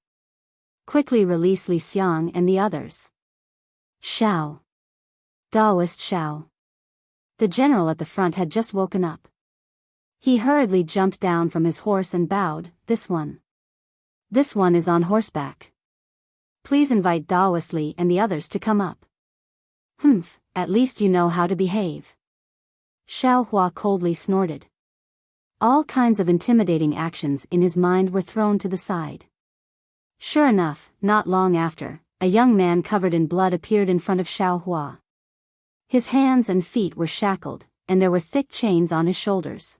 Quickly release Li Xiang and the others." Xiao. Daoist Xiao. The general at the front had just woken up. He hurriedly jumped down from his horse and bowed, This one is on horseback. Please invite Daoist Li and the others to come up." "Humph, at least you know how to behave." Xiaohua coldly snorted. All kinds of intimidating actions in his mind were thrown to the side. Sure enough, not long after, a young man covered in blood appeared in front of Xiaohua. His hands and feet were shackled, and there were thick chains on his shoulders.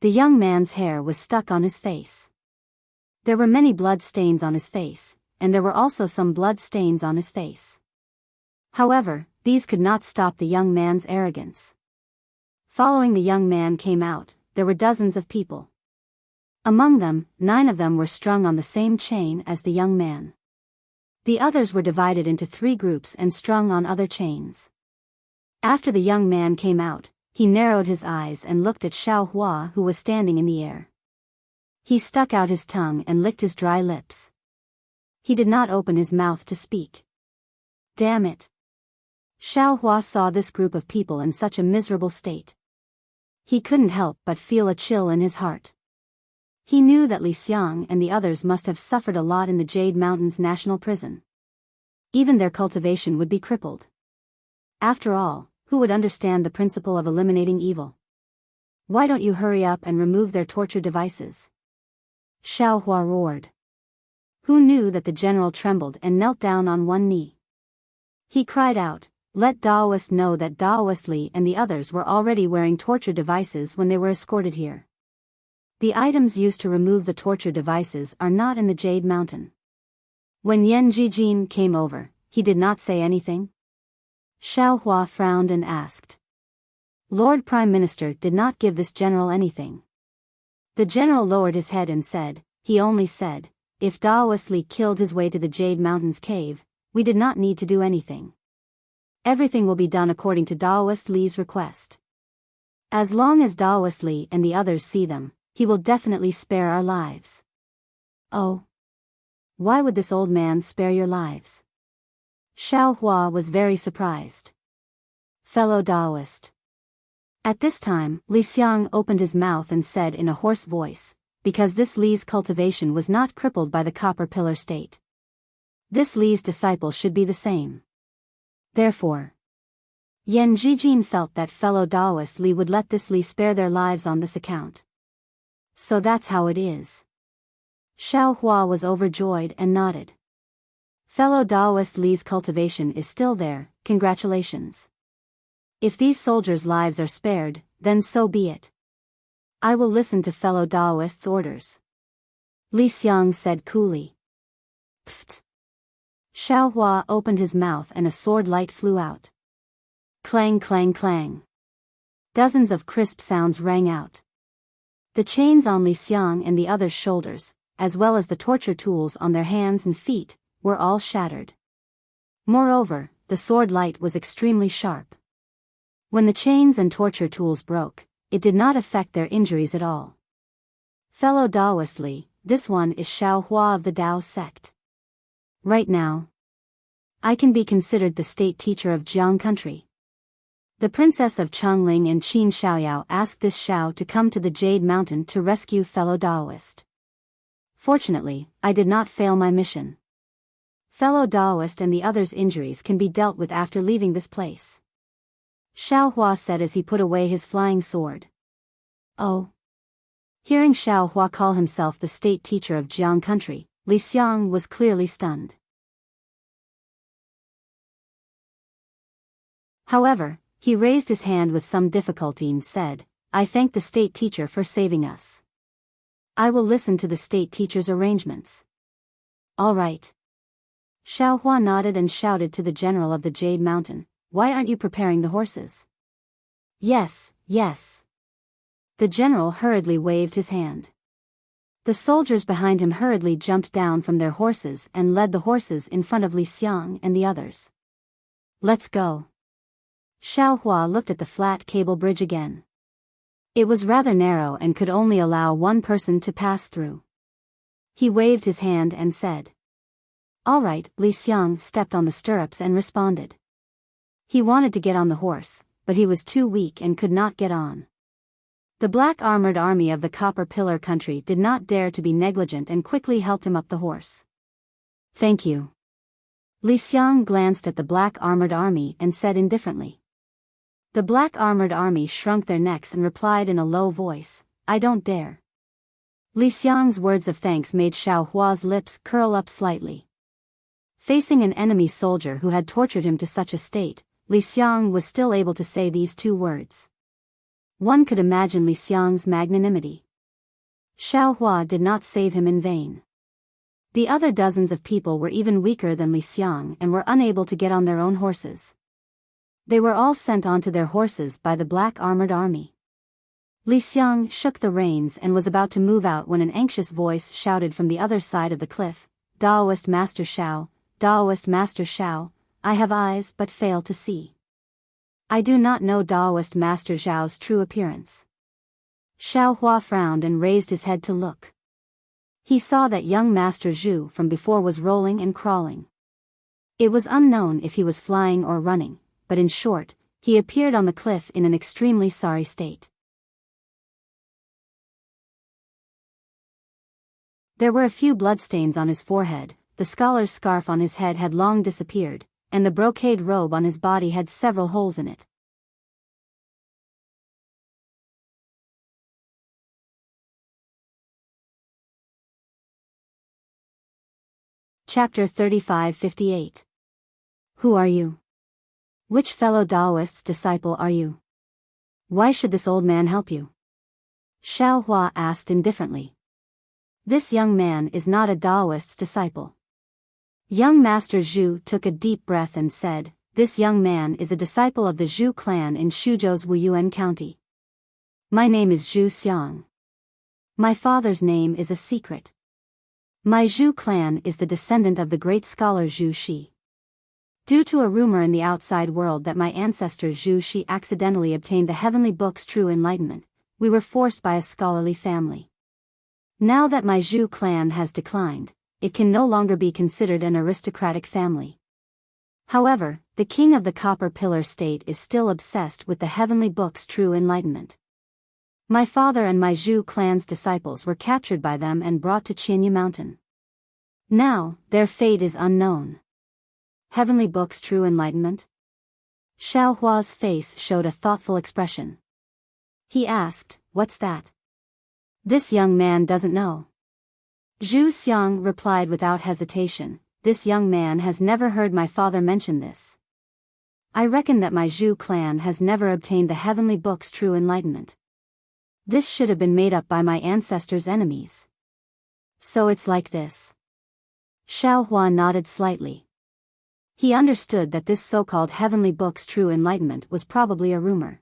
The young man's hair was stuck on his face. There were many blood stains on his face, and there were also some blood stains on his face. However, these could not stop the young man's arrogance. Following the young man came out, there were dozens of people. Among them, 9 of them were strung on the same chain as the young man. The others were divided into 3 groups and strung on other chains. After the young man came out, he narrowed his eyes and looked at Xiaohua, who was standing in the air. He stuck out his tongue and licked his dry lips. He did not open his mouth to speak. Damn it! Xiaohua saw this group of people in such a miserable state. He couldn't help but feel a chill in his heart. He knew that Li Xiang and the others must have suffered a lot in the Jade Mountains National Prison. Even their cultivation would be crippled. After all, who would understand the principle of eliminating evil? Why don't you hurry up and remove their torture devices? Xiaohua roared. Who knew that the general trembled and knelt down on one knee? He cried out, "Let Daoist know that Daoist Li and the others were already wearing torture devices when they were escorted here. The items used to remove the torture devices are not in the Jade Mountain." When Yan Jijin came over, he did not say anything. Xiaohua frowned and asked. Lord Prime Minister did not give this general anything. The general lowered his head and said, he only said, if Daoist Li killed his way to the Jade Mountains cave, we did not need to do anything. Everything will be done according to Daoist Li's request. As long as Daoist Li and the others see them, he will definitely spare our lives. Oh. Why would this old man spare your lives? Xiaohua was very surprised. Fellow Daoist. At this time, Li Xiang opened his mouth and said in a hoarse voice, because this Li's cultivation was not crippled by the copper pillar state. This Li's disciple should be the same. Therefore, Yan Jijin felt that fellow Daoist Li would let this Li spare their lives on this account. So that's how it is. Xiaohua was overjoyed and nodded. Fellow Daoist Li's cultivation is still there, congratulations. If these soldiers' lives are spared, then so be it. I will listen to fellow Daoist's orders. Li Xiang said coolly. Pfft. Xiaohua opened his mouth and a sword light flew out. Clang clang clang. Dozens of crisp sounds rang out. The chains on Li Xiang and the others' shoulders, as well as the torture tools on their hands and feet, were all shattered. Moreover, the sword light was extremely sharp. When the chains and torture tools broke, it did not affect their injuries at all. Fellow Taoist Li, this one is Xiao Hua of the Tao sect. Right now, I can be considered the state teacher of Jiang country. The princess of Chongling and Qin Xiaoyao asked this Xiao to come to the Jade Mountain to rescue fellow Taoist. Fortunately, I did not fail my mission. Fellow Taoist and the others' injuries can be dealt with after leaving this place. Xiao Hua said as he put away his flying sword. Oh. Hearing Xiao Hua call himself the state teacher of Jiang country, Li Xiang was clearly stunned. However, he raised his hand with some difficulty and said, I thank the state teacher for saving us. I will listen to the state teacher's arrangements. All right. Xiao Hua nodded and shouted to the general of the Jade Mountain, why aren't you preparing the horses? Yes, yes. The general hurriedly waved his hand. The soldiers behind him hurriedly jumped down from their horses and led the horses in front of Li Xiang and the others. Let's go. Xiao Hua looked at the flat cable bridge again. It was rather narrow and could only allow one person to pass through. He waved his hand and said. All right, Li Xiang stepped on the stirrups and responded. He wanted to get on the horse, but he was too weak and could not get on. The black armored army of the Copper Pillar country did not dare to be negligent and quickly helped him up the horse. Thank you. Li Xiang glanced at the black armored army and said indifferently. The black armored army shrunk their necks and replied in a low voice, I don't dare. Li Xiang's words of thanks made Xiao Hua's lips curl up slightly. Facing an enemy soldier who had tortured him to such a state, Li Xiang was still able to say these two words. One could imagine Li Xiang's magnanimity. Xiao Hua did not save him in vain. The other dozens of people were even weaker than Li Xiang and were unable to get on their own horses. They were all sent onto their horses by the black armored army. Li Xiang shook the reins and was about to move out when an anxious voice shouted from the other side of the cliff, Taoist Master Xiao, Taoist Master Xiao, I have eyes but fail to see. I do not know Taoist Master Xiao's true appearance. Xiao Hua frowned and raised his head to look. He saw that young Master Zhu from before was rolling and crawling. It was unknown if he was flying or running, but in short, he appeared on the cliff in an extremely sorry state. There were a few bloodstains on his forehead, the scholar's scarf on his head had long disappeared, and the brocade robe on his body had several holes in it. Chapter 35-58. Who are you? Which fellow Taoist's disciple are you? Why should this old man help you? Xiao Hua asked indifferently. This young man is not a Taoist's disciple. Young Master Zhu took a deep breath and said, this young man is a disciple of the Zhu clan in Shuzhou's Wuyuan County. My name is Zhu Xiang. My father's name is a secret. My Zhu clan is the descendant of the great scholar Zhu Shi. Due to a rumor in the outside world that my ancestor Zhu Shi accidentally obtained the heavenly book's true enlightenment, we were forced by a scholarly family. Now that my Zhu clan has declined, it can no longer be considered an aristocratic family. However, the king of the Copper Pillar state is still obsessed with the heavenly book's true enlightenment. My father and my Zhu clan's disciples were captured by them and brought to Qinyu Mountain. Now, their fate is unknown. Heavenly book's true enlightenment? Xiao Hua's face showed a thoughtful expression. He asked, what's that? This young man doesn't know. Zhu Xiang replied without hesitation, this young man has never heard my father mention this. I reckon that my Zhu clan has never obtained the heavenly book's true enlightenment. This should have been made up by my ancestors' enemies. So it's like this. Xiao Hua nodded slightly. He understood that this so-called heavenly book's true enlightenment was probably a rumor.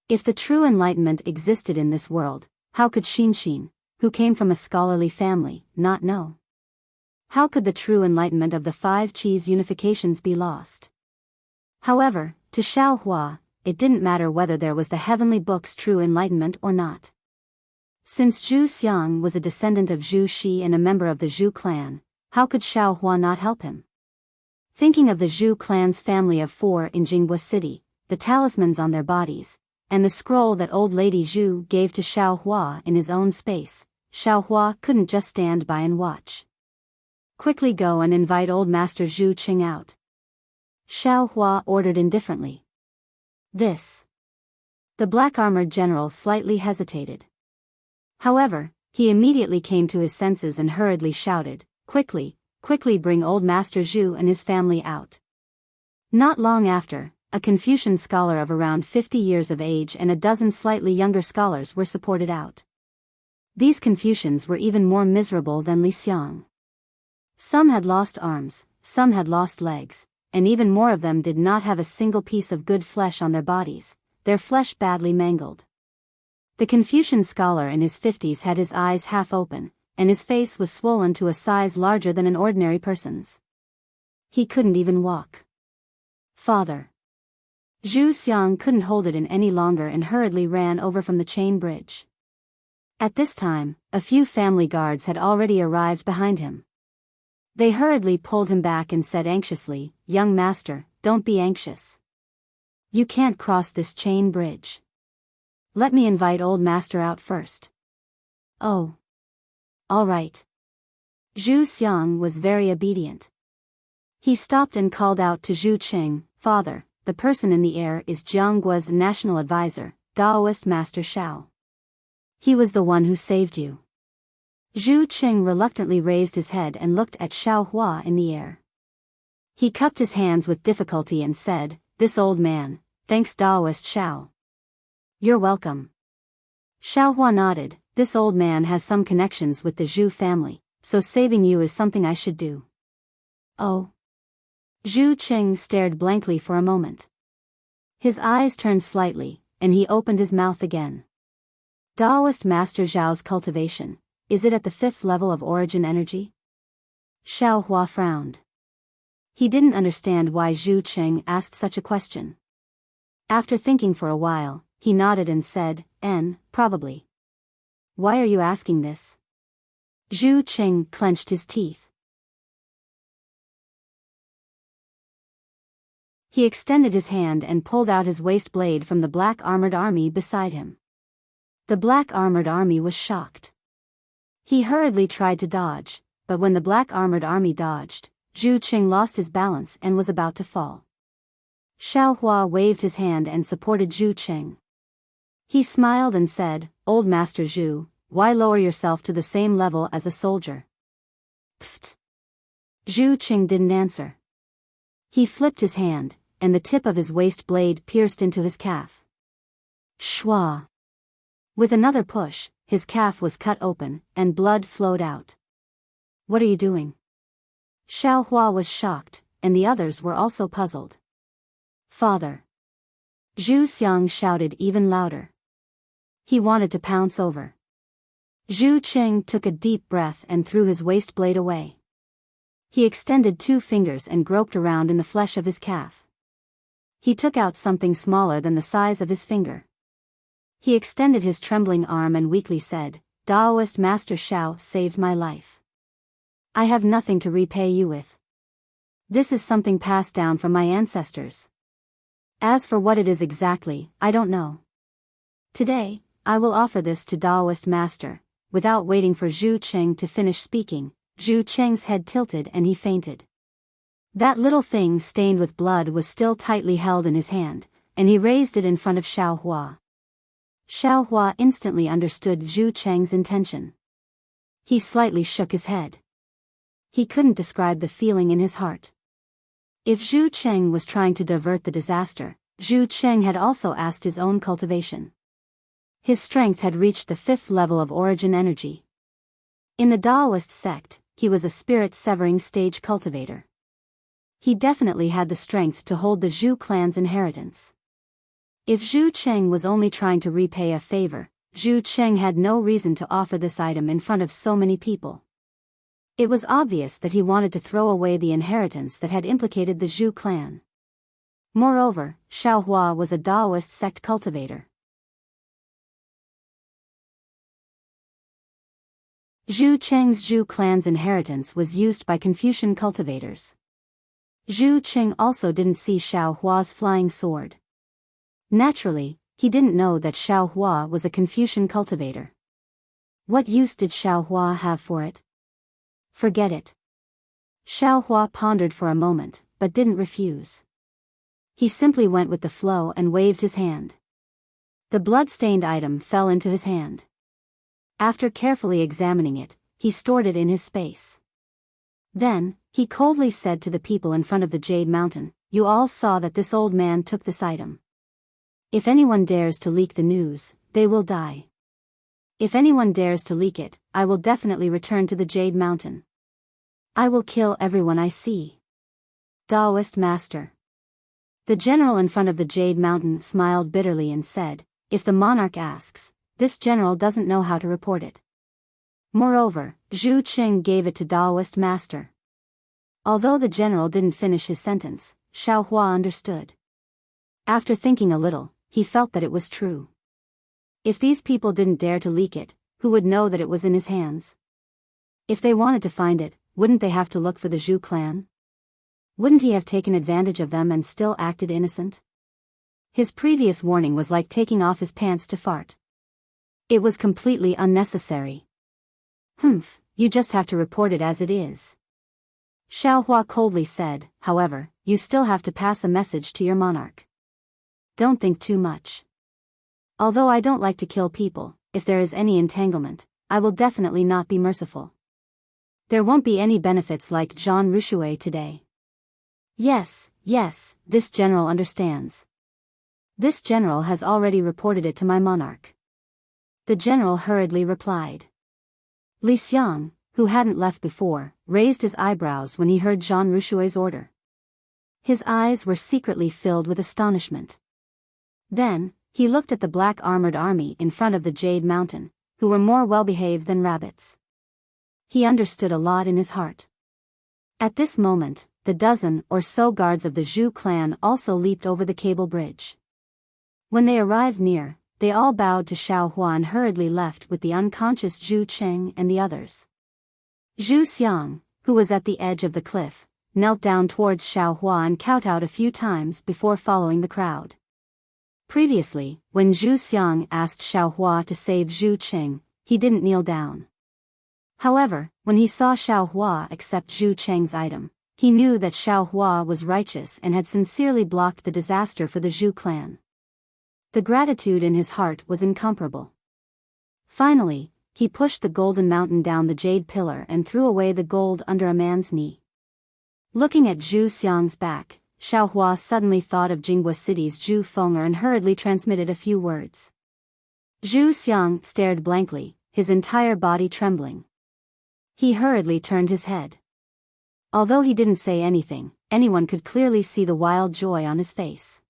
If the true enlightenment existed in this world, how could Xin, who came from a scholarly family, not know? How could the true enlightenment of the 5 Qis unifications be lost? However, to Xiaohua, it didn't matter whether there was the heavenly book's true enlightenment or not. Since Zhu Xiang was a descendant of Zhu Shi and a member of the Zhu clan, how could Xiaohua not help him? Thinking of the Zhu clan's family of 4 in Jinghua City, the talismans on their bodies, and the scroll that old lady Zhu gave to Xiaohua in his own space, Xiaohua couldn't just stand by and watch. Quickly go and invite old Master Zhu Qing out. Xiaohua ordered indifferently. This. The black-armored general slightly hesitated. However, he immediately came to his senses and hurriedly shouted, quickly bring old Master Zhu and his family out. Not long after, a Confucian scholar of around 50 years of age and a dozen slightly younger scholars were supported out. These Confucians were even more miserable than Li Xiang. Some had lost arms, some had lost legs, and even more of them did not have a single piece of good flesh on their bodies, their flesh badly mangled. The Confucian scholar in his 50s had his eyes half open, and his face was swollen to a size larger than an ordinary person's. He couldn't even walk. Father. Zhu Xiang couldn't hold it in any longer and hurriedly ran over from the chain bridge. At this time, a few family guards had already arrived behind him. They hurriedly pulled him back and said anxiously, "Young master, don't be anxious. You can't cross this chain bridge. Let me invite old master out first." "Oh. All right." Zhu Xiang was very obedient. He stopped and called out to Zhu Qing, "Father, the person in the air is Jianggua's national advisor, Daoist Master Shao. He was the one who saved you." Zhu Qing reluctantly raised his head and looked at Xiaohua in the air. He cupped his hands with difficulty and said, "This old man, thanks Daoist Shao." "You're welcome." Xiaohua nodded. "This old man has some connections with the Zhu family, so saving you is something I should do." "Oh." Zhu Qing stared blankly for a moment. His eyes turned slightly, and he opened his mouth again. "Daoist Master Zhao's cultivation, is it at the 5th level of origin energy?" Xiaohua frowned. He didn't understand why Zhu Qing asked such a question. After thinking for a while, he nodded and said, Probably. Why are you asking this?" Zhu Qing clenched his teeth. He extended his hand and pulled out his waist blade from the black-armored army beside him. The black-armored army was shocked. He hurriedly tried to dodge, but when the black-armored army dodged, Zhu Qing lost his balance and was about to fall. Xiaohua waved his hand and supported Zhu Qing. He smiled and said, "Old Master Zhu, why lower yourself to the same level as a soldier?" Pfft. Zhu Qing didn't answer. He flipped his hand, and the tip of his waist blade pierced into his calf. Shwa! With another push, his calf was cut open, and blood flowed out. "What are you doing?" Xiaohua was shocked, and the others were also puzzled. "Father!" Zhu Xiang shouted even louder. He wanted to pounce over. Zhu Qing took a deep breath and threw his waist blade away. He extended 2 fingers and groped around in the flesh of his calf. He took out something smaller than the size of his finger. He extended his trembling arm and weakly said, "Daoist Master Shao saved my life. I have nothing to repay you with. This is something passed down from my ancestors. As for what it is exactly, I don't know. Today, I will offer this to Daoist Master." Without waiting for Zhu Qing to finish speaking, Zhu Qing's head tilted and he fainted. That little thing stained with blood was still tightly held in his hand, and he raised it in front of Xiaohua. Xiaohua instantly understood Zhu Qing's intention. He slightly shook his head. He couldn't describe the feeling in his heart. If Zhu Qing was trying to divert the disaster, Zhu Qing had also asked his own cultivation. His strength had reached the 5th level of origin energy. In the Daoist sect, he was a spirit-severing stage cultivator. He definitely had the strength to hold the Zhu clan's inheritance. If Zhu Qing was only trying to repay a favor, Zhu Qing had no reason to offer this item in front of so many people. It was obvious that he wanted to throw away the inheritance that had implicated the Zhu clan. Moreover, Xiaohua was a Daoist sect cultivator. Zhu Cheng's Zhu clan's inheritance was used by Confucian cultivators. Zhu Cheng also didn't see Xiaohua's flying sword. Naturally, he didn't know that Xiaohua was a Confucian cultivator. What use did Xiaohua have for it? Forget it. Xiaohua pondered for a moment, but didn't refuse. He simply went with the flow and waved his hand. The blood-stained item fell into his hand. After carefully examining it, he stored it in his space. Then, he coldly said to the people in front of the Jade Mountain, "You all saw that this old man took this item. If anyone dares to leak the news, they will die. If anyone dares to leak it, I will definitely return to the Jade Mountain. I will kill everyone I see." Daoist Master. The general in front of the Jade Mountain smiled bitterly and said, "If the monarch asks, this general doesn't know how to report it." Moreover, Zhu Qing gave it to Daoist Master. Although the general didn't finish his sentence, Xiaohua understood. After thinking a little, he felt that it was true. If these people didn't dare to leak it, who would know that it was in his hands? If they wanted to find it, wouldn't they have to look for the Zhu clan? Wouldn't he have taken advantage of them and still acted innocent? His previous warning was like taking off his pants to fart. It was completely unnecessary. "Humph, you just have to report it as it is." Xiaohua coldly said, "However, you still have to pass a message to your monarch. Don't think too much. Although I don't like to kill people, if there is any entanglement, I will definitely not be merciful. There won't be any benefits like Jean Rushui today." Yes, this general understands. This general has already reported it to my monarch." The general hurriedly replied. Li Xiang, who hadn't left before, raised his eyebrows when he heard Jean Rushui's order. His eyes were secretly filled with astonishment. Then, he looked at the black armored army in front of the Jade Mountain, who were more well-behaved than rabbits. He understood a lot in his heart. At this moment, the dozen or so guards of the Zhu clan also leaped over the cable bridge. When they arrived near, they all bowed to Xiaohua and hurriedly left with the unconscious Zhu Cheng and the others. Zhu Xiang, who was at the edge of the cliff, knelt down towards Xiaohua and kowtowed a few times before following the crowd. Previously, when Zhu Xiang asked Xiaohua to save Zhu Cheng, he didn't kneel down. However, when he saw Xiaohua accept Zhu Cheng's item, he knew that Xiaohua was righteous and had sincerely blocked the disaster for the Zhu clan. The gratitude in his heart was incomparable. Finally, he pushed the golden mountain down the jade pillar and threw away the gold under a man's knee. Looking at Zhu Xiang's back, Xiaohua suddenly thought of Jinghua City's Zhu Fenger and hurriedly transmitted a few words. Zhu Xiang stared blankly, his entire body trembling. He hurriedly turned his head. Although he didn't say anything, anyone could clearly see the wild joy on his face.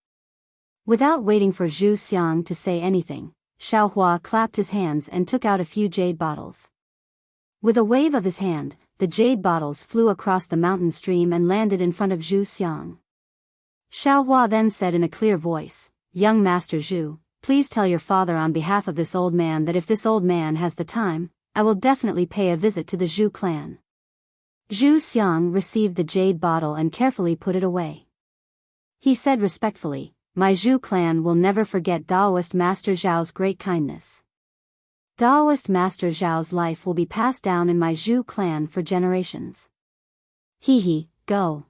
Without waiting for Zhu Xiang to say anything, Xiaohua clapped his hands and took out a few jade bottles. With a wave of his hand, the jade bottles flew across the mountain stream and landed in front of Zhu Xiang. Xiaohua then said in a clear voice, "Young Master Zhu, please tell your father on behalf of this old man that if this old man has the time, I will definitely pay a visit to the Zhu clan." Zhu Xiang received the jade bottle and carefully put it away. He said respectfully, "My Zhu clan will never forget Daoist Master Zhao's great kindness. Daoist Master Zhao's life will be passed down in my Zhu clan for generations." He, go.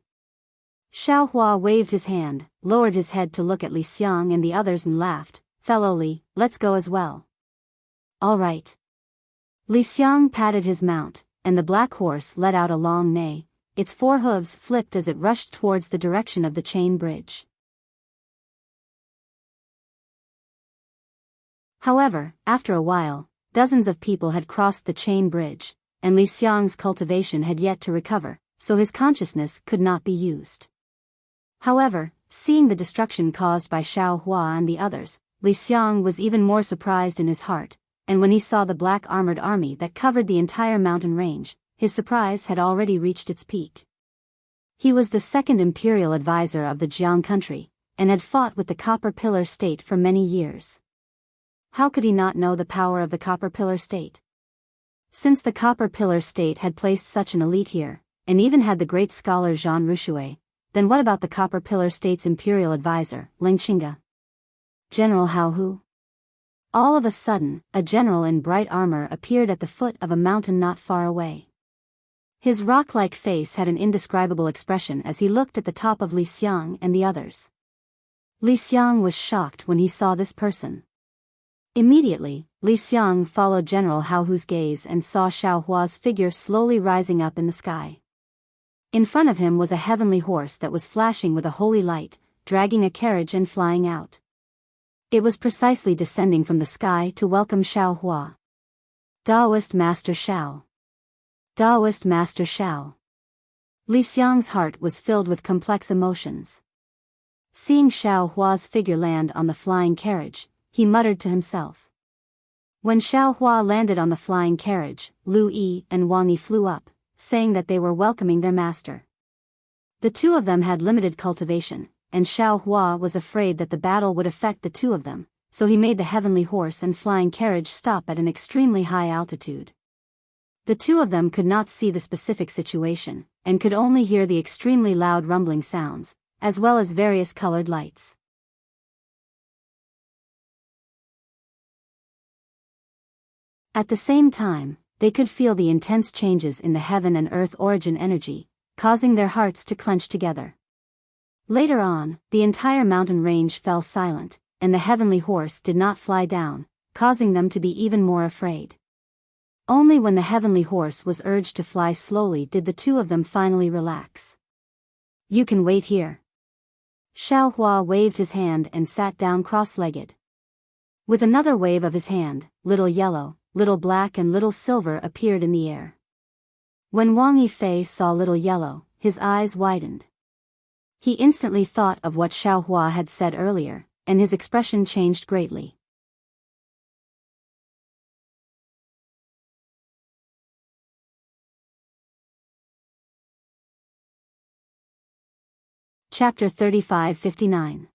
Xiaohua waved his hand, lowered his head to look at Li Xiang and the others and laughed, "Fellow Li, let's go as well." "All right." Li Xiang patted his mount, and the black horse let out a long neigh. Its 4 hooves flipped as it rushed towards the direction of the chain bridge. However, after a while, dozens of people had crossed the chain bridge, and Li Xiang's cultivation had yet to recover, so his consciousness could not be used. However, seeing the destruction caused by Xiaohua and the others, Li Xiang was even more surprised in his heart, and when he saw the black armored army that covered the entire mountain range, his surprise had already reached its peak. He was the second imperial advisor of the Jiang country, and had fought with the Copper Pillar State for many years. How could he not know the power of the Copper Pillar State? Since the Copper Pillar State had placed such an elite here, and even had the great scholar Zhan Rushui, then what about the Copper Pillar State's imperial advisor, Ling Qingge? General Hao Hu? All of a sudden, a general in bright armor appeared at the foot of a mountain not far away. His rock-like face had an indescribable expression as he looked at the top of Li Xiang and the others. Li Xiang was shocked when he saw this person. Immediately, Li Xiang followed General Hao Hu's gaze and saw Xiao Hua's figure slowly rising up in the sky. In front of him was a heavenly horse that was flashing with a holy light, dragging a carriage and flying out. It was precisely descending from the sky to welcome Xiao Hua. Taoist Master Xiao. Taoist Master Xiao. Li Xiang's heart was filled with complex emotions. Seeing Xiao Hua's figure land on the flying carriage, he muttered to himself. When Xiao Hua landed on the flying carriage, Lu Yi and Wang Yi flew up, saying that they were welcoming their master. The two of them had limited cultivation, and Xiao Hua was afraid that the battle would affect the two of them, so he made the heavenly horse and flying carriage stop at an extremely high altitude. The two of them could not see the specific situation, and could only hear the extremely loud rumbling sounds, as well as various colored lights. At the same time, they could feel the intense changes in the heaven and earth origin energy, causing their hearts to clench together. Later on, the entire mountain range fell silent, and the heavenly horse did not fly down, causing them to be even more afraid. Only when the heavenly horse was urged to fly slowly did the two of them finally relax. "You can wait here." Xiao Hua waved his hand and sat down cross-legged. With another wave of his hand, Little Yellow, Little Black and Little Silver appeared in the air. When Wang Yifei saw Little Yellow, his eyes widened. He instantly thought of what Xiao Hua had said earlier, and his expression changed greatly. Chapter 35-59.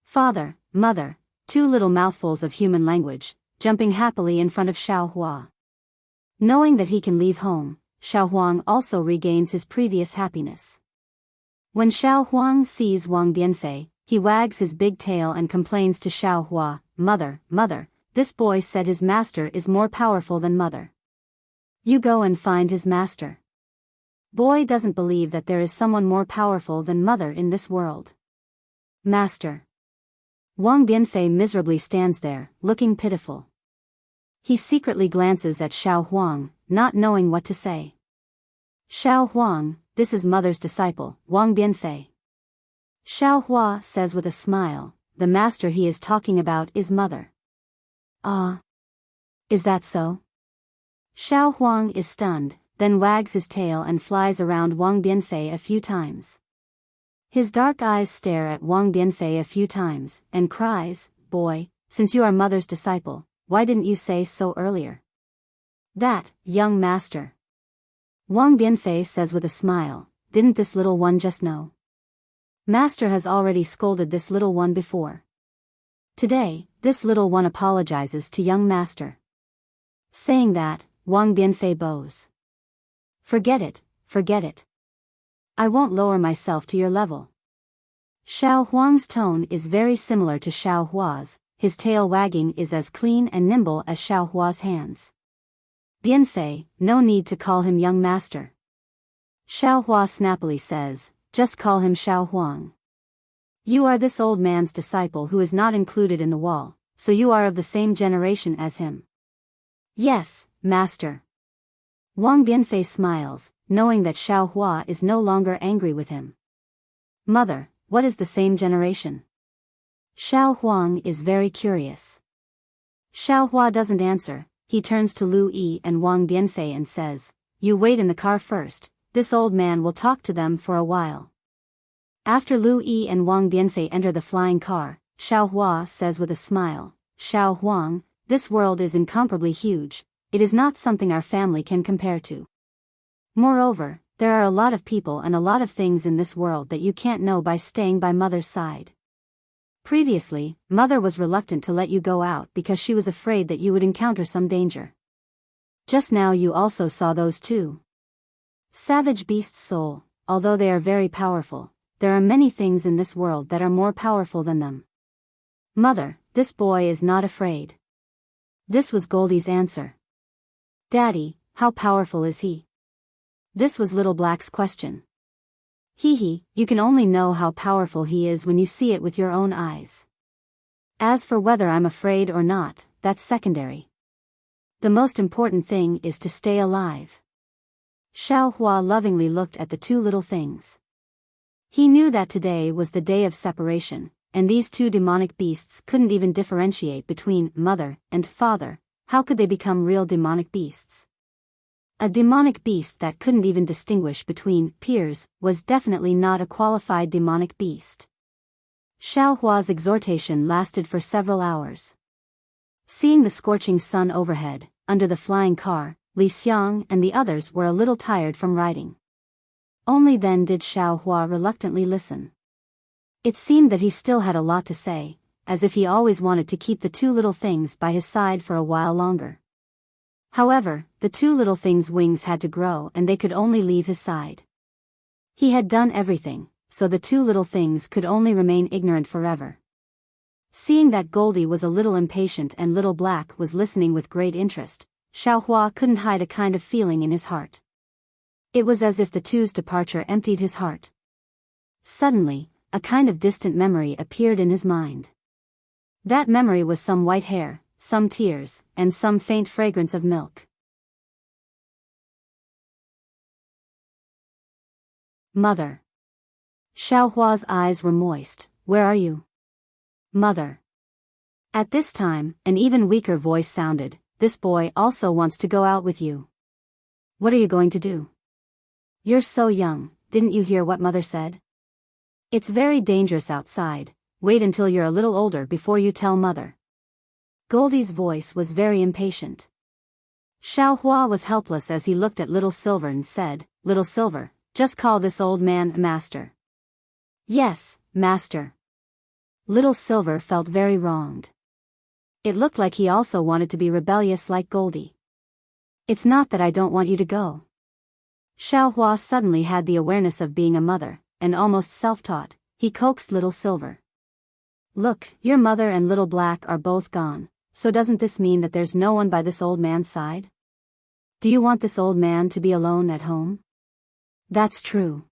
Father, Mother, two little mouthfuls of human language, jumping happily in front of Xiao Hua. Knowing that he can leave home, Xiao Huang also regains his previous happiness. When Xiao Huang sees Wang Bianfei, he wags his big tail and complains to Xiao Hua, "Mother, mother, this boy said his master is more powerful than mother. You go and find his master. Boy doesn't believe that there is someone more powerful than mother in this world." Master. Wang Bianfei miserably stands there, looking pitiful. He secretly glances at Xiao Huang, not knowing what to say. "Xiao Huang, this is mother's disciple, Wang Bianfei." Xiao Hua says with a smile, "The master he is talking about is mother." "Ah. Is that so?" Xiao Huang is stunned, then wags his tail and flies around Wang Bianfei a few times. His dark eyes stare at Wang Bianfei a few times, and cries, "Boy, since you are mother's disciple, why didn't you say so earlier?" "That, young master." Wang Bianfei says with a smile, "Didn't this little one just know? Master has already scolded this little one before. Today, this little one apologizes to young master." Saying that, Wang Bianfei bows. Forget it, forget it. I won't lower myself to your level." Xiao Huang's tone is very similar to Xiao Hua's, his tail wagging is as clean and nimble as Xiao Hua's hands. "Bianfei, no need to call him young master." Xiao Hua snappily says, "Just call him Xiao Huang. You are this old man's disciple who is not included in the wall, so you are of the same generation as him." "Yes, master." Wang Bianfei smiles, knowing that Xiao Hua is no longer angry with him. "Mother, what is the same generation?" Xiao Huang is very curious. Xiao Hua doesn't answer. He turns to Lu Yi and Wang Bianfei and says, "You wait in the car first, this old man will talk to them for a while." After Lu Yi and Wang Bianfei enter the flying car, Xiao Hua says with a smile, "Xiao Huang, this world is incomparably huge, it is not something our family can compare to. Moreover, there are a lot of people and a lot of things in this world that you can't know by staying by mother's side. Previously, mother was reluctant to let you go out because she was afraid that you would encounter some danger. Just now you also saw those two. Savage beasts' soul, although they are very powerful, there are many things in this world that are more powerful than them. Mother, this boy is not afraid. This was Goldie's answer. Daddy, how powerful is he? This was Little Black's question. Hee, you can only know how powerful he is when you see it with your own eyes. As for whether I'm afraid or not, that's secondary. The most important thing is to stay alive. Xiao Hua lovingly looked at the two little things. He knew that today was the day of separation, and these two demonic beasts couldn't even differentiate between mother and father. How could they become real demonic beasts? A demonic beast that couldn't even distinguish between peers was definitely not a qualified demonic beast. Xiao Hua's exhortation lasted for several hours. Seeing the scorching sun overhead, under the flying car, Li Xiang and the others were a little tired from riding. Only then did Xiao Hua reluctantly listen. It seemed that he still had a lot to say, as if he always wanted to keep the two little things by his side for a while longer. However, the two little things' wings had to grow and they could only leave his side. He had done everything, so the two little things could only remain ignorant forever. Seeing that Goldie was a little impatient and Little Black was listening with great interest, Xiao Hua couldn't hide a kind of feeling in his heart. It was as if the two's departure emptied his heart. Suddenly, a kind of distant memory appeared in his mind. That memory was some white hair, some tears, and some faint fragrance of milk. Mother. Xiao Hua's eyes were moist. Where are you? Mother. At this time, an even weaker voice sounded. This boy also wants to go out with you. What are you going to do? You're so young, didn't you hear what mother said? It's very dangerous outside. Wait until you're a little older before you tell mother. Goldie's voice was very impatient. Xiao Hua was helpless as he looked at Little Silver and said, Little Silver, just call this old man master. Yes, master. Little Silver felt very wronged. It looked like he also wanted to be rebellious like Goldie. It's not that I don't want you to go. Xiao Hua suddenly had the awareness of being a mother, and almost self-taught, he coaxed Little Silver. Look, your mother and Little Black are both gone, so doesn't this mean that there's no one by this old man's side? Do you want this old man to be alone at home? That's true.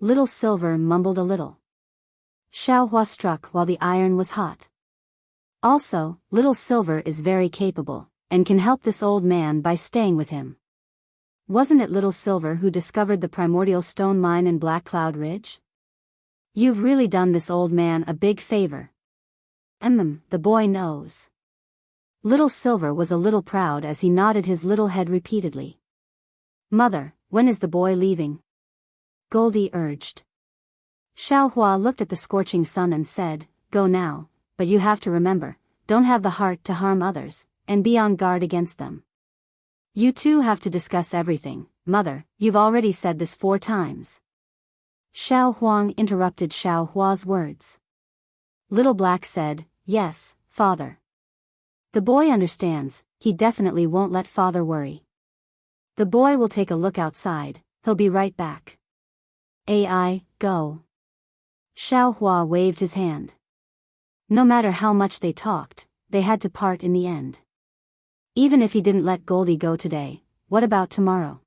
Little Silver mumbled a little. Xiao Hua struck while the iron was hot. Also, Little Silver is very capable, and can help this old man by staying with him. Wasn't it Little Silver who discovered the primordial stone mine in Black Cloud Ridge? You've really done this old man a big favor. The boy knows. Little Silver was a little proud as he nodded his little head repeatedly. Mother, when is the boy leaving? Goldie urged. Xiao Hua looked at the scorching sun and said, Go now, but you have to remember, don't have the heart to harm others, and be on guard against them. You two have to discuss everything. Mother, you've already said this 4 times. Xiao Huang interrupted Xiao Hua's words. Little Black said, Yes, father. The boy understands, he definitely won't let father worry. The boy will take a look outside, he'll be right back. AI, go. Xiao Hua waved his hand. No matter how much they talked, they had to part in the end. Even if he didn't let Goldie go today, what about tomorrow?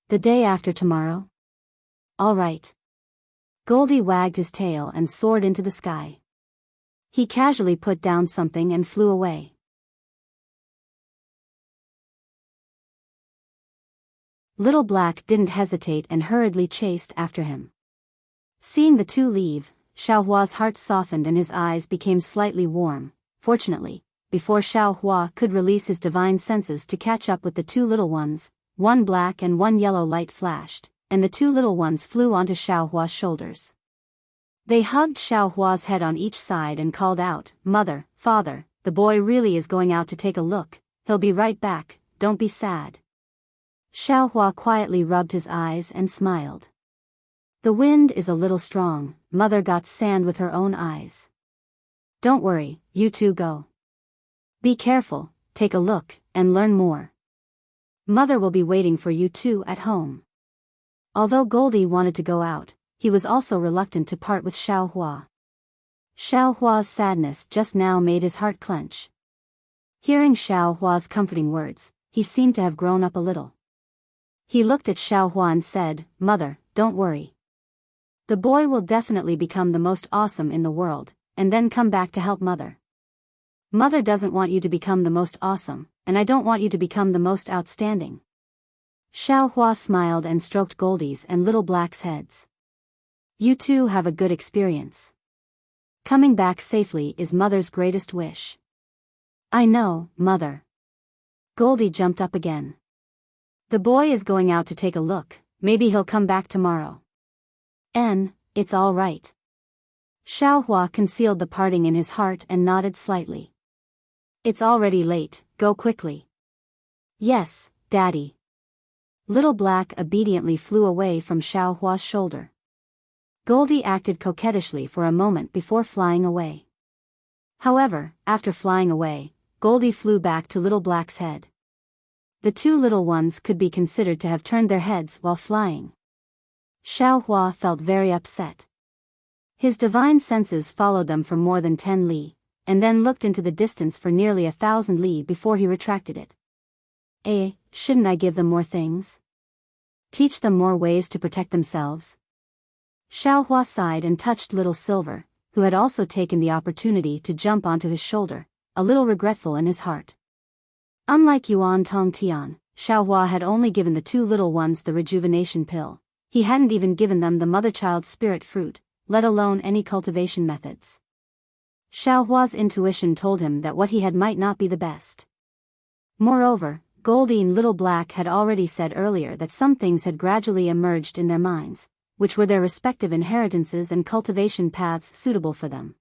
The day after tomorrow? All right. Goldie wagged his tail and soared into the sky. He casually put down something and flew away. Little Black didn't hesitate and hurriedly chased after him. Seeing the two leave, Xiao Hua's heart softened and his eyes became slightly warm. Fortunately, before Xiao Hua could release his divine senses to catch up with the two little ones, one black and one yellow light flashed, and the two little ones flew onto Xiao Hua's shoulders. They hugged Xiao Hua's head on each side and called out, Mother, Father, the boy really is going out to take a look, he'll be right back, don't be sad. Xiaohua quietly rubbed his eyes and smiled. The wind is a little strong, mother got sand with her own eyes. Don't worry, you two go. Be careful, take a look, and learn more. Mother will be waiting for you two at home. Although Goldie wanted to go out, he was also reluctant to part with Xiaohua. Xiaohua's sadness just now made his heart clench. Hearing Xiaohua's comforting words, he seemed to have grown up a little. He looked at Xiaohua and said, "Mother, don't worry. The boy will definitely become the most awesome in the world, and then come back to help Mother. Mother doesn't want you to become the most awesome, and I don't want you to become the most outstanding." Xiaohua smiled and stroked Goldie's and Little Black's heads. You two have a good experience. Coming back safely is Mother's greatest wish. I know, Mother. Goldie jumped up again. The boy is going out to take a look, maybe he'll come back tomorrow. It's all right. Xiaohua concealed the parting in his heart and nodded slightly. It's already late, go quickly. Yes, Daddy. Little Black obediently flew away from Xiaohua's shoulder. Goldie acted coquettishly for a moment before flying away. However, after flying away, Goldie flew back to Little Black's head. The two little ones could be considered to have turned their heads while flying. Xiaohua felt very upset. His divine senses followed them for more than 10 li, and then looked into the distance for nearly 1,000 li before he retracted it. Shouldn't I give them more things? Teach them more ways to protect themselves? Xiaohua sighed and touched Little Silver, who had also taken the opportunity to jump onto his shoulder, a little regretful in his heart. Unlike Yuan Tongtian, Xiaohua had only given the two little ones the rejuvenation pill. He hadn't even given them the mother-child spirit fruit, let alone any cultivation methods. Xiaohua's intuition told him that what he had might not be the best. Moreover, Goldie and Little Black had already said earlier that some things had gradually emerged in their minds, which were their respective inheritances and cultivation paths suitable for them.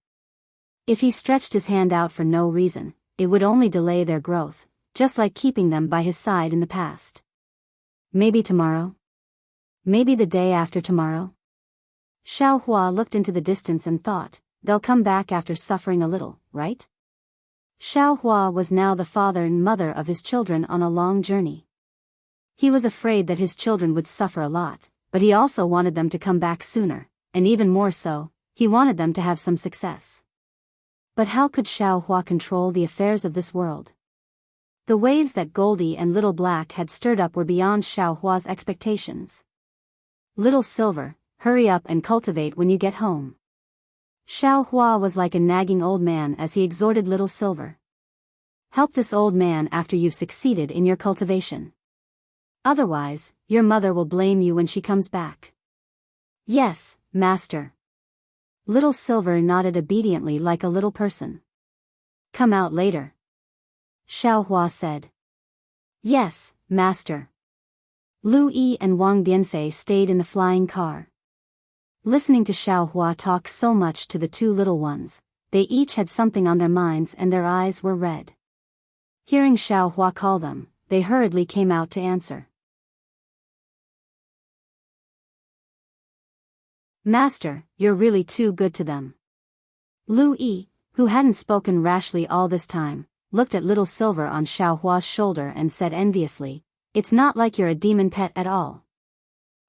If he stretched his hand out for no reason, it would only delay their growth, just like keeping them by his side in the past. Maybe tomorrow? Maybe the day after tomorrow? Xiaohua looked into the distance and thought, they'll come back after suffering a little, right? Xiaohua was now the father and mother of his children on a long journey. He was afraid that his children would suffer a lot, but he also wanted them to come back sooner, and even more so, he wanted them to have some success. But how could Xiaohua control the affairs of this world? The waves that Goldie and Little Black had stirred up were beyond Xiaohua's expectations. Little Silver, hurry up and cultivate when you get home. Xiaohua was like a nagging old man as he exhorted Little Silver. Help this old man after you've succeeded in your cultivation. Otherwise, your mother will blame you when she comes back. Yes, master. Little Silver nodded obediently like a little person. Come out later. Xiaohua said. Yes, master. Lu Yi and Wang Bianfei stayed in the flying car. Listening to Xiaohua talk so much to the two little ones, they each had something on their minds and their eyes were red. Hearing Xiaohua call them, they hurriedly came out to answer. Master, you're really too good to them. Lu Yi, who hadn't spoken rashly all this time, looked at Little Silver on Xiaohua's shoulder and said enviously, It's not like you're a demon pet at all.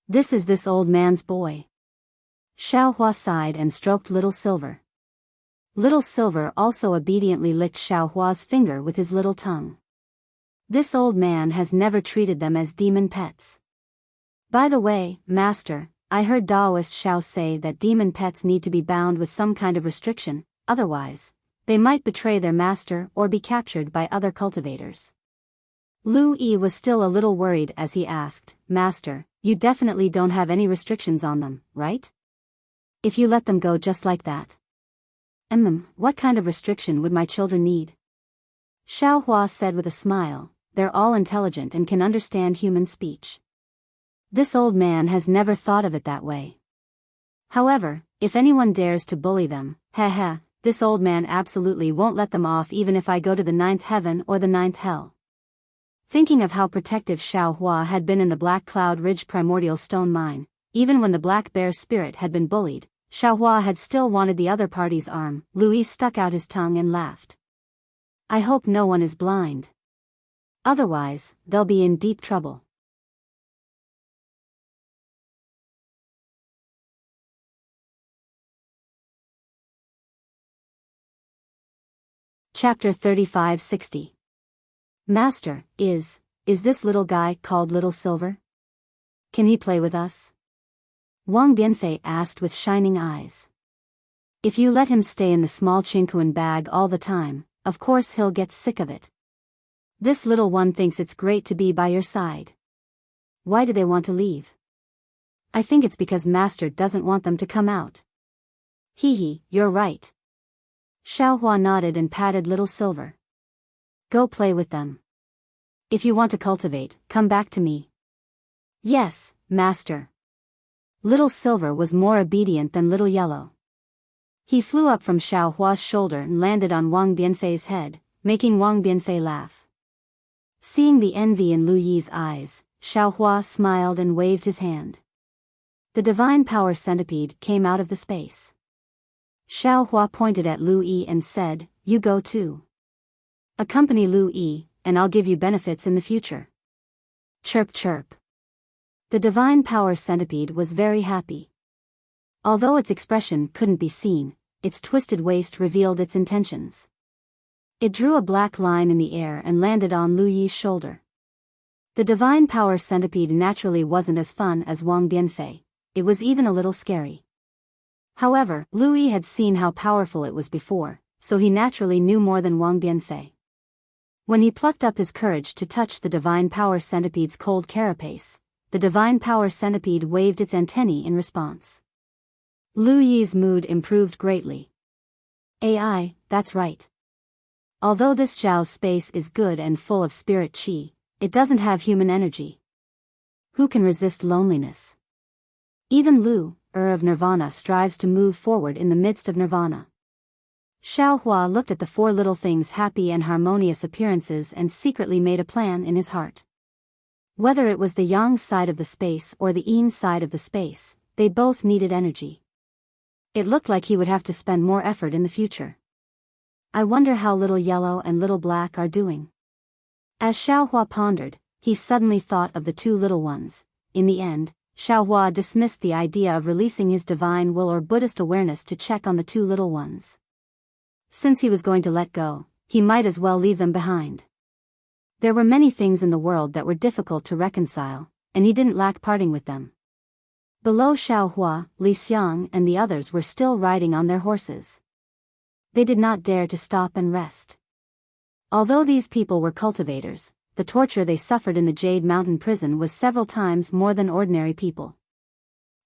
This is this old man's boy. Xiaohua sighed and stroked Little Silver. Little Silver also obediently licked Xiaohua's finger with his little tongue. This old man has never treated them as demon pets. By the way, master, I heard Taoist Xiao say that demon pets need to be bound with some kind of restriction, otherwise, they might betray their master or be captured by other cultivators. Lu Yi was still a little worried as he asked, Master, you definitely don't have any restrictions on them, right? If you let them go just like that. What kind of restriction would my children need? Xiaohua said with a smile, they're all intelligent and can understand human speech. This old man has never thought of it that way. However, if anyone dares to bully them, this old man absolutely won't let them off even if I go to the 9th heaven or the 9th hell. Thinking of how protective Xiaohua had been in the Black Cloud Ridge primordial stone mine, even when the Black Bear's spirit had been bullied, Xiaohua had still wanted the other party's arm. Louis stuck out his tongue and laughed. I hope no one is blind. Otherwise, they'll be in deep trouble. Chapter 3560. Master, is this little guy called Little Silver? Can he play with us? Wang Bianfei asked with shining eyes. If you let him stay in the small Qingquan bag all the time, of course he'll get sick of it. This little one thinks it's great to be by your side. Why do they want to leave? I think it's because Master doesn't want them to come out. Hee, you're right. Xiaohua nodded and patted Little Silver. Go play with them. If you want to cultivate, come back to me. Yes, Master. Little Silver was more obedient than Little Yellow. He flew up from Xiaohua's shoulder and landed on Wang Bianfei's head, making Wang Bianfei laugh. Seeing the envy in Lu Yi's eyes, Xiaohua smiled and waved his hand. The divine power centipede came out of the space. Xiaohua pointed at Lu Yi and said, You go too. Accompany Lu Yi, and I'll give you benefits in the future. Chirp chirp. The divine power centipede was very happy. Although its expression couldn't be seen, its twisted waist revealed its intentions. It drew a black line in the air and landed on Lu Yi's shoulder. The divine power centipede naturally wasn't as fun as Wang Bianfei. It was even a little scary. However, Lu Yi had seen how powerful it was before, so he naturally knew more than Wang Bianfei. When he plucked up his courage to touch the divine power centipede's cold carapace, the divine power centipede waved its antennae in response. Lu Yi's mood improved greatly. AI, that's right. Although this Zhao's space is good and full of spirit qi, it doesn't have human energy. Who can resist loneliness? Even Lu, of Nirvana strives to move forward in the midst of Nirvana. Xiaohua looked at the four little things' happy and harmonious appearances and secretly made a plan in his heart. Whether it was the yang side of the space or the yin side of the space, they both needed energy. It looked like he would have to spend more effort in the future. I wonder how Little Yellow and Little Black are doing. As Xiaohua pondered, he suddenly thought of the two little ones. In the end, Xiaohua dismissed the idea of releasing his divine will or Buddhist awareness to check on the two little ones. Since he was going to let go, he might as well leave them behind. There were many things in the world that were difficult to reconcile, and he didn't lack parting with them. Below Xiaohua, Li Xiang and the others were still riding on their horses. They did not dare to stop and rest. Although these people were cultivators, the torture they suffered in the Jade Mountain prison was several times more than ordinary people.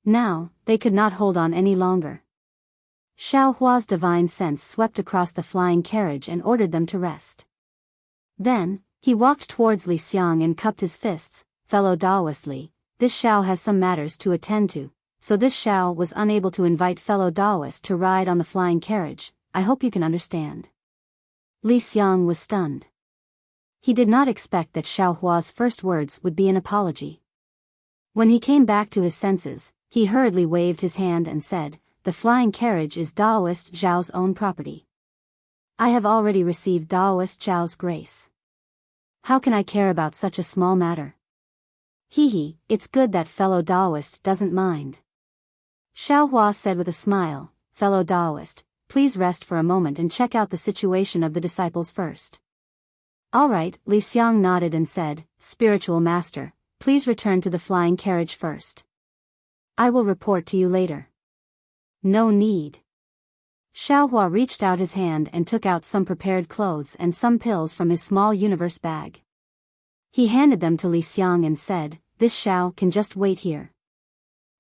Now, they could not hold on any longer. Xiaohua's divine sense swept across the flying carriage and ordered them to rest. Then, he walked towards Li Xiang and cupped his fists. Fellow Daoist Li, this Xiao has some matters to attend to, so this Xiao was unable to invite fellow Daoist to ride on the flying carriage. I hope you can understand. Li Xiang was stunned. He did not expect that Xiaohua's first words would be an apology. When he came back to his senses, he hurriedly waved his hand and said, The flying carriage is Daoist Zhao's own property. I have already received Daoist Zhao's grace. How can I care about such a small matter? Hee, it's good that fellow Daoist doesn't mind. Xiaohua said with a smile, Fellow Daoist, please rest for a moment and check out the situation of the disciples first. All right, Li Xiang nodded and said, Spiritual Master, please return to the flying carriage first. I will report to you later. No need. Xiaohua reached out his hand and took out some prepared clothes and some pills from his small universe bag. He handed them to Li Xiang and said, This Xiao can just wait here.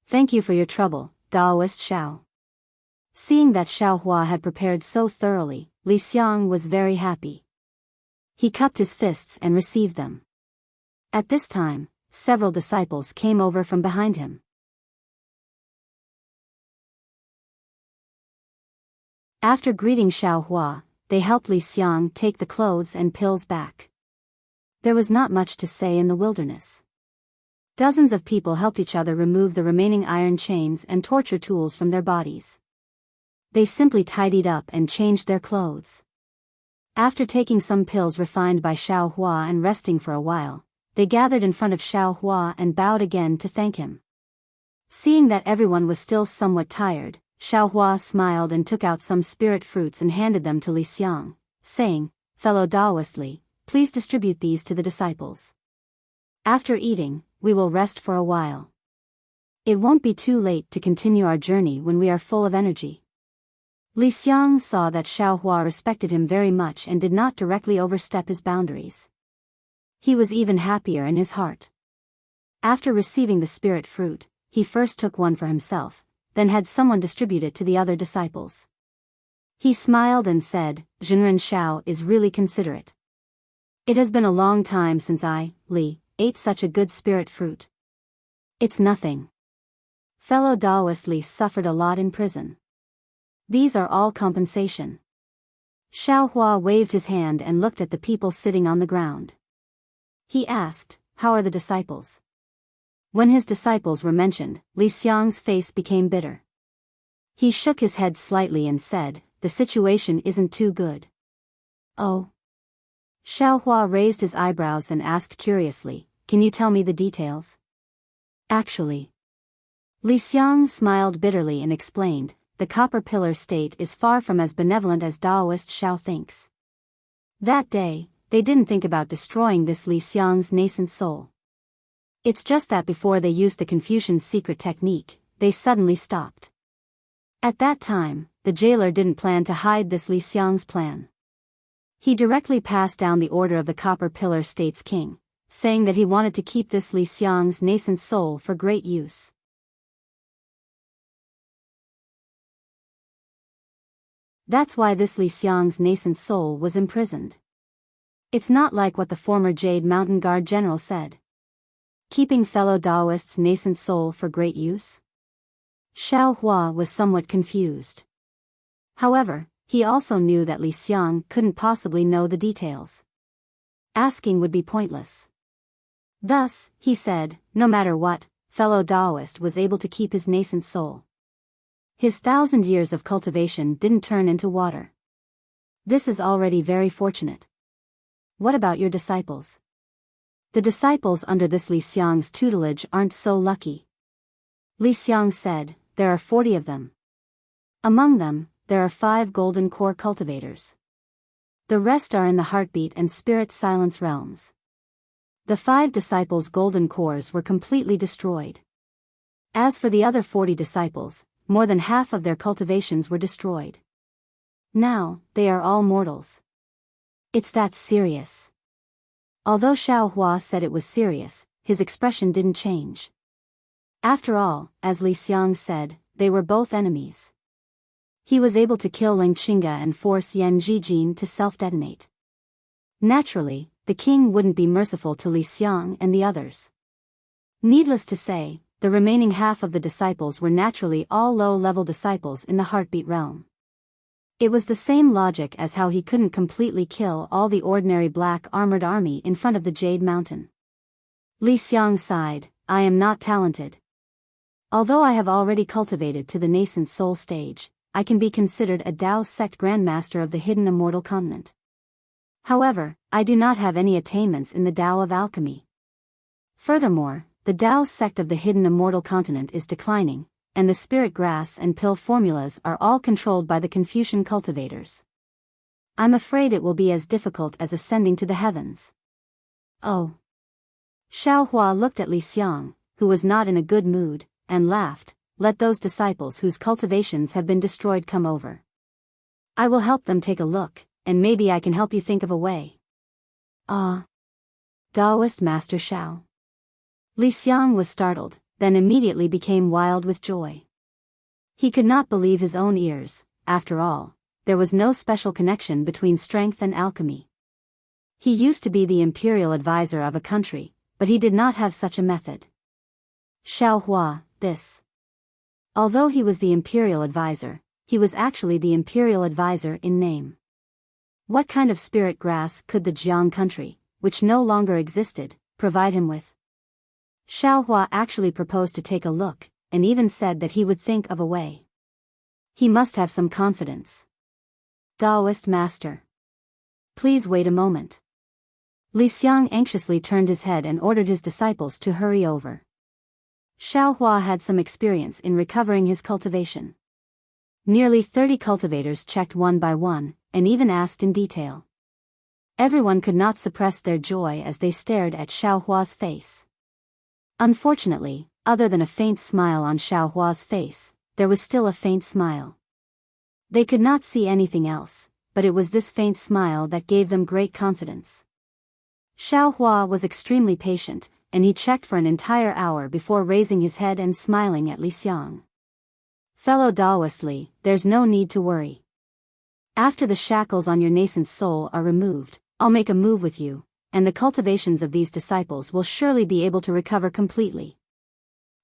Thank you for your trouble, Daoist Xiao. Seeing that Xiaohua had prepared so thoroughly, Li Xiang was very happy. He cupped his fists and received them. At this time, several disciples came over from behind him. After greeting Xiaohua, they helped Li Xiang take the clothes and pills back. There was not much to say in the wilderness. Dozens of people helped each other remove the remaining iron chains and torture tools from their bodies. They simply tidied up and changed their clothes. After taking some pills refined by Xiao Hua and resting for a while, they gathered in front of Xiao Hua and bowed again to thank him. Seeing that everyone was still somewhat tired, Xiao Hua smiled and took out some spirit fruits and handed them to Li Xiang, saying, "Fellow Taoist Li, please distribute these to the disciples. After eating, we will rest for a while. It won't be too late to continue our journey when we are full of energy." Li Xiang saw that Xiao Hua respected him very much and did not directly overstep his boundaries. He was even happier in his heart. After receiving the spirit fruit, he first took one for himself, then had someone distribute it to the other disciples. He smiled and said, "Zhenren Xiao is really considerate. It has been a long time since I, Li, ate such a good spirit fruit. It's nothing. Fellow Taoist Li suffered a lot in prison. These are all compensation." Xiao Hua waved his hand and looked at the people sitting on the ground. He asked, "How are the disciples?" When his disciples were mentioned, Li Xiang's face became bitter. He shook his head slightly and said, "The situation isn't too good." "Oh." Xiao Hua raised his eyebrows and asked curiously, "Can you tell me the details?" "Actually." Li Xiang smiled bitterly and explained, "The Copper Pillar state is far from as benevolent as Taoist Xiao thinks. That day, they didn't think about destroying this Li Xiang's nascent soul. It's just that before they used the Confucian secret technique, they suddenly stopped. At that time, the jailer didn't plan to hide this Li Xiang's plan. He directly passed down the order of the Copper Pillar State's king, saying that he wanted to keep this Li Xiang's nascent soul for great use. That's why this Li Xiang's nascent soul was imprisoned. It's not like what the former Jade Mountain Guard general said. Keeping fellow Taoist's nascent soul for great use? Xiao Hua was somewhat confused. However, he also knew that Li Xiang couldn't possibly know the details. Asking would be pointless. Thus, he said, "No matter what, fellow Taoist was able to keep his nascent soul. His 1,000 years of cultivation didn't turn into water. This is already very fortunate. What about your disciples?" "The disciples under this Li Xiang's tutelage aren't so lucky." Li Xiang said, "There are 40 of them. Among them, there are 5 golden core cultivators. The rest are in the heartbeat and spirit silence realms. The 5 disciples' golden cores were completely destroyed. As for the other 40 disciples, more than half of their cultivations were destroyed. Now, they are all mortals. It's that serious." Although Xiao Hua said it was serious, his expression didn't change. After all, as Li Xiang said, they were both enemies. He was able to kill Ling Qinga and force Yan Zhijin to self-detonate. Naturally, the king wouldn't be merciful to Li Xiang and the others. Needless to say, the remaining half of the disciples were naturally all low-level disciples in the heartbeat realm. It was the same logic as how he couldn't completely kill all the ordinary black armored army in front of the Jade Mountain. Li Xiang sighed, "I am not talented. Although I have already cultivated to the nascent soul stage, I can be considered a Dao sect grandmaster of the hidden immortal continent. However, I do not have any attainments in the Dao of alchemy. Furthermore, the Dao sect of the hidden immortal continent is declining, and the spirit grass and pill formulas are all controlled by the Confucian cultivators. I'm afraid it will be as difficult as ascending to the heavens." "Oh." Xiao Hua looked at Li Xiang, who was not in a good mood, and laughed, "Let those disciples whose cultivations have been destroyed come over. I will help them take a look, and maybe I can help you think of a way." "Ah. Taoist Master Xiao." Li Xiang was startled, then immediately became wild with joy. He could not believe his own ears. After all, there was no special connection between strength and alchemy. He used to be the imperial advisor of a country, but he did not have such a method. Xiao Hua, this. Although he was the imperial advisor, he was actually the imperial advisor in name. What kind of spirit grass could the Jiang country, which no longer existed, provide him with? Xiaohua actually proposed to take a look, and even said that he would think of a way. He must have some confidence. Taoist master. Please wait a moment. Li Xiang anxiously turned his head and ordered his disciples to hurry over. Xiaohua had some experience in recovering his cultivation. Nearly 30 cultivators checked one by one, and even asked in detail. Everyone could not suppress their joy as they stared at Xiaohua's face. Unfortunately, other than a faint smile on Xiaohua's face, there was still a faint smile. They could not see anything else, but it was this faint smile that gave them great confidence. Xiaohua was extremely patient, and he checked for an entire hour before raising his head and smiling at Li Xiang. Fellow Taoist Li, there's no need to worry. After the shackles on your nascent soul are removed, I'll make a move with you, and the cultivations of these disciples will surely be able to recover completely.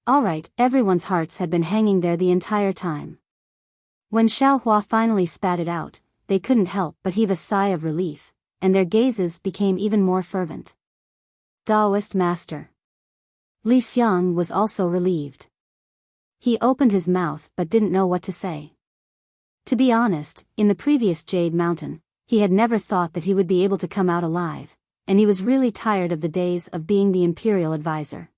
Alright, everyone's hearts had been hanging there the entire time. When Xiaohua finally spat it out, they couldn't help but heave a sigh of relief, and their gazes became even more fervent. Taoist master. Li Xiang was also relieved. He opened his mouth but didn't know what to say. To be honest, in the previous Jade Mountain, he had never thought that he would be able to come out alive, and he was really tired of the days of being the imperial advisor.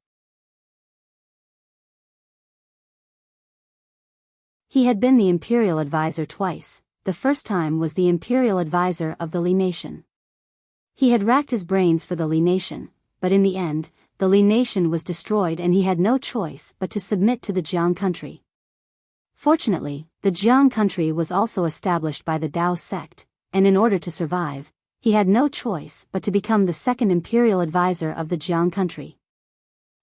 He had been the imperial advisor twice. The first time was the imperial advisor of the Li nation. He had racked his brains for the Li nation, but in the end, the Li nation was destroyed and he had no choice but to submit to the Jiang country. Fortunately, the Jiang country was also established by the Dao sect, and in order to survive, he had no choice but to become the second imperial advisor of the Jiang country.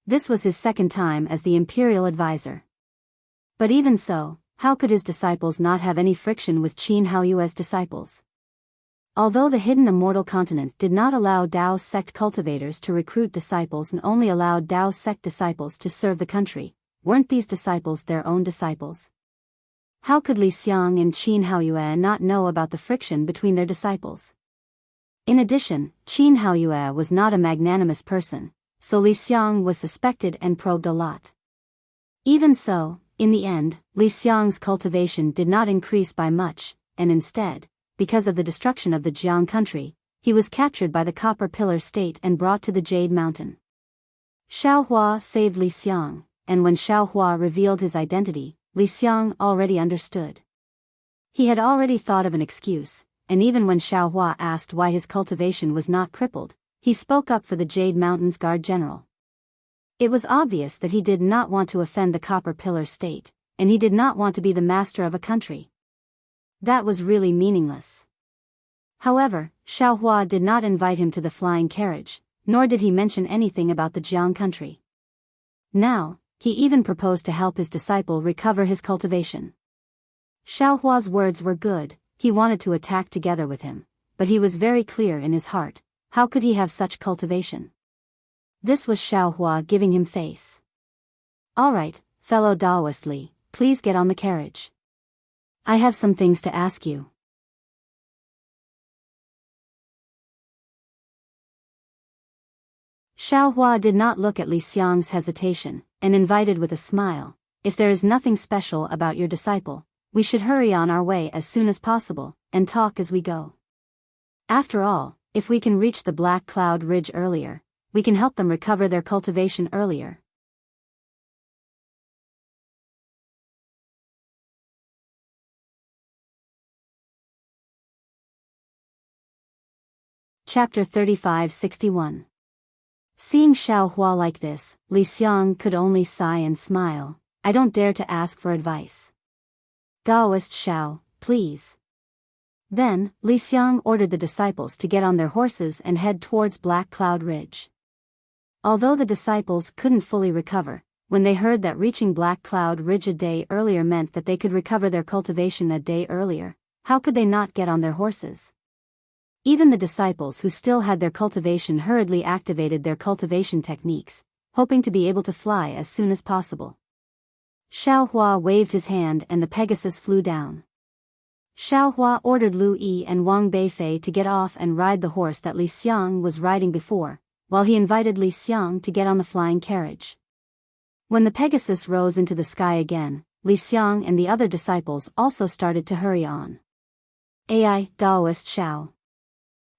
This was his second time as the imperial advisor. But even so, how could his disciples not have any friction with Qin Haoyue's disciples? Although the hidden immortal continent did not allow Dao sect cultivators to recruit disciples and only allowed Dao sect disciples to serve the country, weren't these disciples their own disciples? How could Li Xiang and Qin Haoyue not know about the friction between their disciples? In addition, Qin Haoyue was not a magnanimous person, so Li Xiang was suspected and probed a lot. Even so, in the end, Li Xiang's cultivation did not increase by much, and instead, because of the destruction of the Jiang country, he was captured by the Copper Pillar State and brought to the Jade Mountain. Xiaohua saved Li Xiang, and when Xiaohua revealed his identity, Li Xiang already understood. He had already thought of an excuse, and even when Xiaohua asked why his cultivation was not crippled, he spoke up for the Jade Mountain's guard general. It was obvious that he did not want to offend the Copper Pillar State, and he did not want to be the master of a country. That was really meaningless. However, Xiaohua did not invite him to the flying carriage, nor did he mention anything about the Jiang country. Now, he even proposed to help his disciple recover his cultivation. Xiaohua's words were good, he wanted to attack together with him, but he was very clear in his heart, how could he have such cultivation? This was Xiaohua giving him face. Alright, fellow Taoist Li, please get on the carriage. I have some things to ask you. Xiaohua did not look at Li Xiang's hesitation, and invited with a smile, if there is nothing special about your disciple, we should hurry on our way as soon as possible, and talk as we go. After all, if we can reach the Black Cloud Ridge earlier, we can help them recover their cultivation earlier. Chapter 35-61. Seeing Xiaohua like this, Li Xiang could only sigh and smile. I don't dare to ask for advice. Taoist Xiao, please. Then, Li Xiang ordered the disciples to get on their horses and head towards Black Cloud Ridge. Although the disciples couldn't fully recover, when they heard that reaching Black Cloud Ridge a day earlier meant that they could recover their cultivation a day earlier, how could they not get on their horses? Even the disciples who still had their cultivation hurriedly activated their cultivation techniques, hoping to be able to fly as soon as possible. Xiaohua waved his hand and the Pegasus flew down. Xiao Hua ordered Lu Yi and Wang Beifei to get off and ride the horse that Li Xiang was riding before, while he invited Li Xiang to get on the flying carriage. When the Pegasus rose into the sky again, Li Xiang and the other disciples also started to hurry on. AI, Daoist Xiao.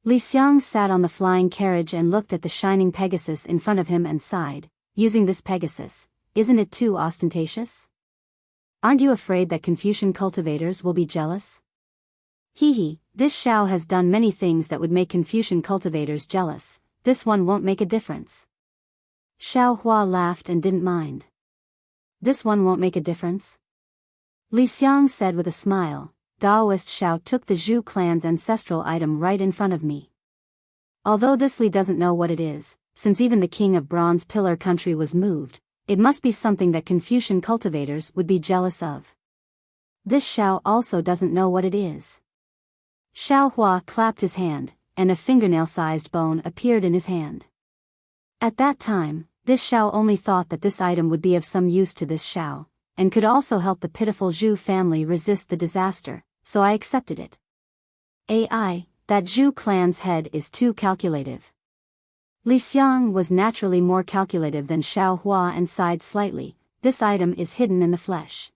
Li Xiang sat on the flying carriage and looked at the shining Pegasus in front of him and sighed, using this Pegasus, isn't it too ostentatious? Aren't you afraid that Confucian cultivators will be jealous? Hee, this Xiao has done many things that would make Confucian cultivators jealous, this one won't make a difference. Xiao Hua laughed and didn't mind. This one won't make a difference? Li Xiang said with a smile, Daoist Xiao took the Zhu clan's ancestral item right in front of me. Although this Li doesn't know what it is, since even the king of Bronze Pillar country was moved, it must be something that Confucian cultivators would be jealous of. This Xiao also doesn't know what it is. Xiao Hua clapped his hand, and a fingernail-sized bone appeared in his hand. At that time, this Xiao only thought that this item would be of some use to this Xiao, and could also help the pitiful Zhu family resist the disaster, so I accepted it. AI, that Zhu clan's head is too calculative. Li Xiang was naturally more calculative than Xiao Hua and sighed slightly, this item is hidden in the flesh.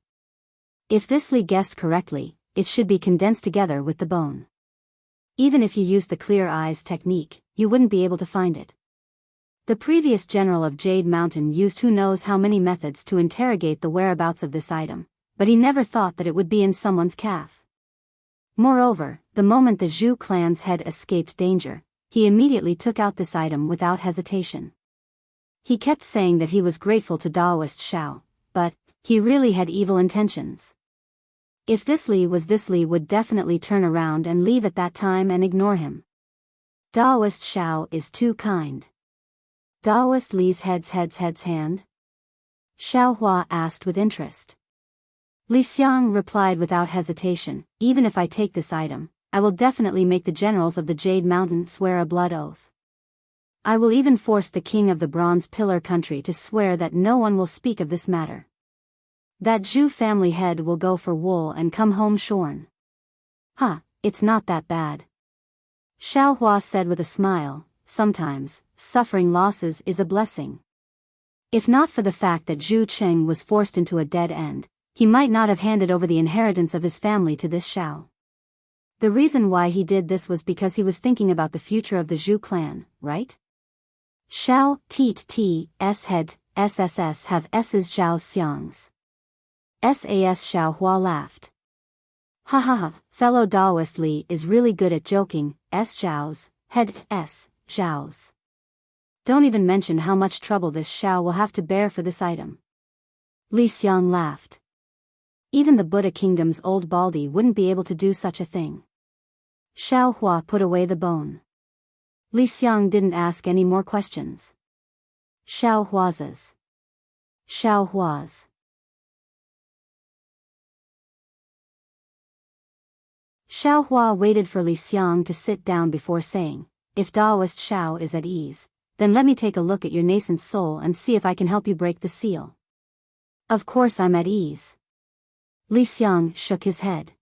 If this Li guessed correctly, it should be condensed together with the bone. Even if you used the clear eyes technique, you wouldn't be able to find it. The previous general of Jade Mountain used who knows how many methods to interrogate the whereabouts of this item, but he never thought that it would be in someone's calf. Moreover, the moment the Zhu clan's head escaped danger, he immediately took out this item without hesitation. He kept saying that he was grateful to Daoist Xiao, but he really had evil intentions. If this Li was this Li would definitely turn around and leave at that time and ignore him. Daoist Xiao is too kind. Daoist Li's head's hand? Xiao Hua asked with interest. Li Xiang replied without hesitation, even if I take this item, I will definitely make the generals of the Jade Mountain swear a blood oath. I will even force the king of the Bronze Pillar country to swear that no one will speak of this matter. That Zhu family head will go for wool and come home shorn. It's not that bad. Xiao Hua said with a smile, sometimes, suffering losses is a blessing. If not for the fact that Zhu Cheng was forced into a dead end, he might not have handed over the inheritance of his family to this Xiao. The reason why he did this was because he was thinking about the future of the Zhu clan, right? Xiao, T, S head, SSS have S's Zhao's Xiang's. SAS Xiao Hua laughed. Fellow Daoist Li is really good at joking, S Zhao's, head, S, Zhao's. Don't even mention how much trouble this Xiao will have to bear for this item. Li Xiang laughed. Even the Buddha Kingdom's old Baldi wouldn't be able to do such a thing. Xiao Hua put away the bone. Li Xiang didn't ask any more questions. Xiao Hua's. Xiao Hua waited for Li Xiang to sit down before saying, if Daoist Xiao is at ease, then let me take a look at your nascent soul and see if I can help you break the seal. Of course I'm at ease. Li Xiang shook his head.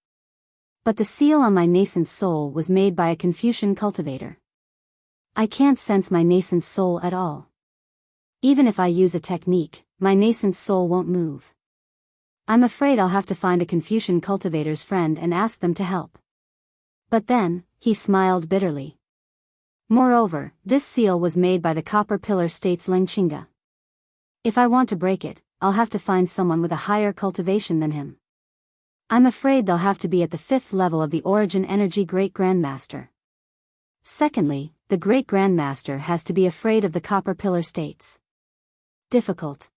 But the seal on my nascent soul was made by a Confucian cultivator. I can't sense my nascent soul at all. Even if I use a technique, my nascent soul won't move. I'm afraid I'll have to find a Confucian cultivator's friend and ask them to help. But then, he smiled bitterly. Moreover, this seal was made by the Copper Pillar State's Lengqinga. If I want to break it, I'll have to find someone with a higher cultivation than him. I'm afraid they'll have to be at the 5th level of the Origin Energy Great Grandmaster. Secondly, the Great Grandmaster has to be afraid of the Copper Pillar States. Difficult.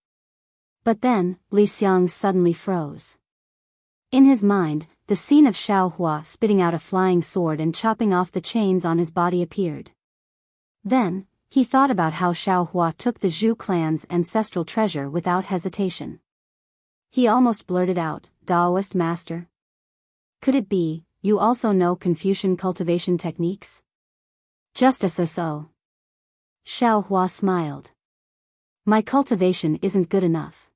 But then, Li Xiang suddenly froze. In his mind, the scene of Xiao Hua spitting out a flying sword and chopping off the chains on his body appeared. Then, he thought about how Xiao Hua took the Zhu clan's ancestral treasure without hesitation. He almost blurted out, Daoist master? Could it be, you also know Confucian cultivation techniques? Just as so. Xiao Hua smiled. My cultivation isn't good enough.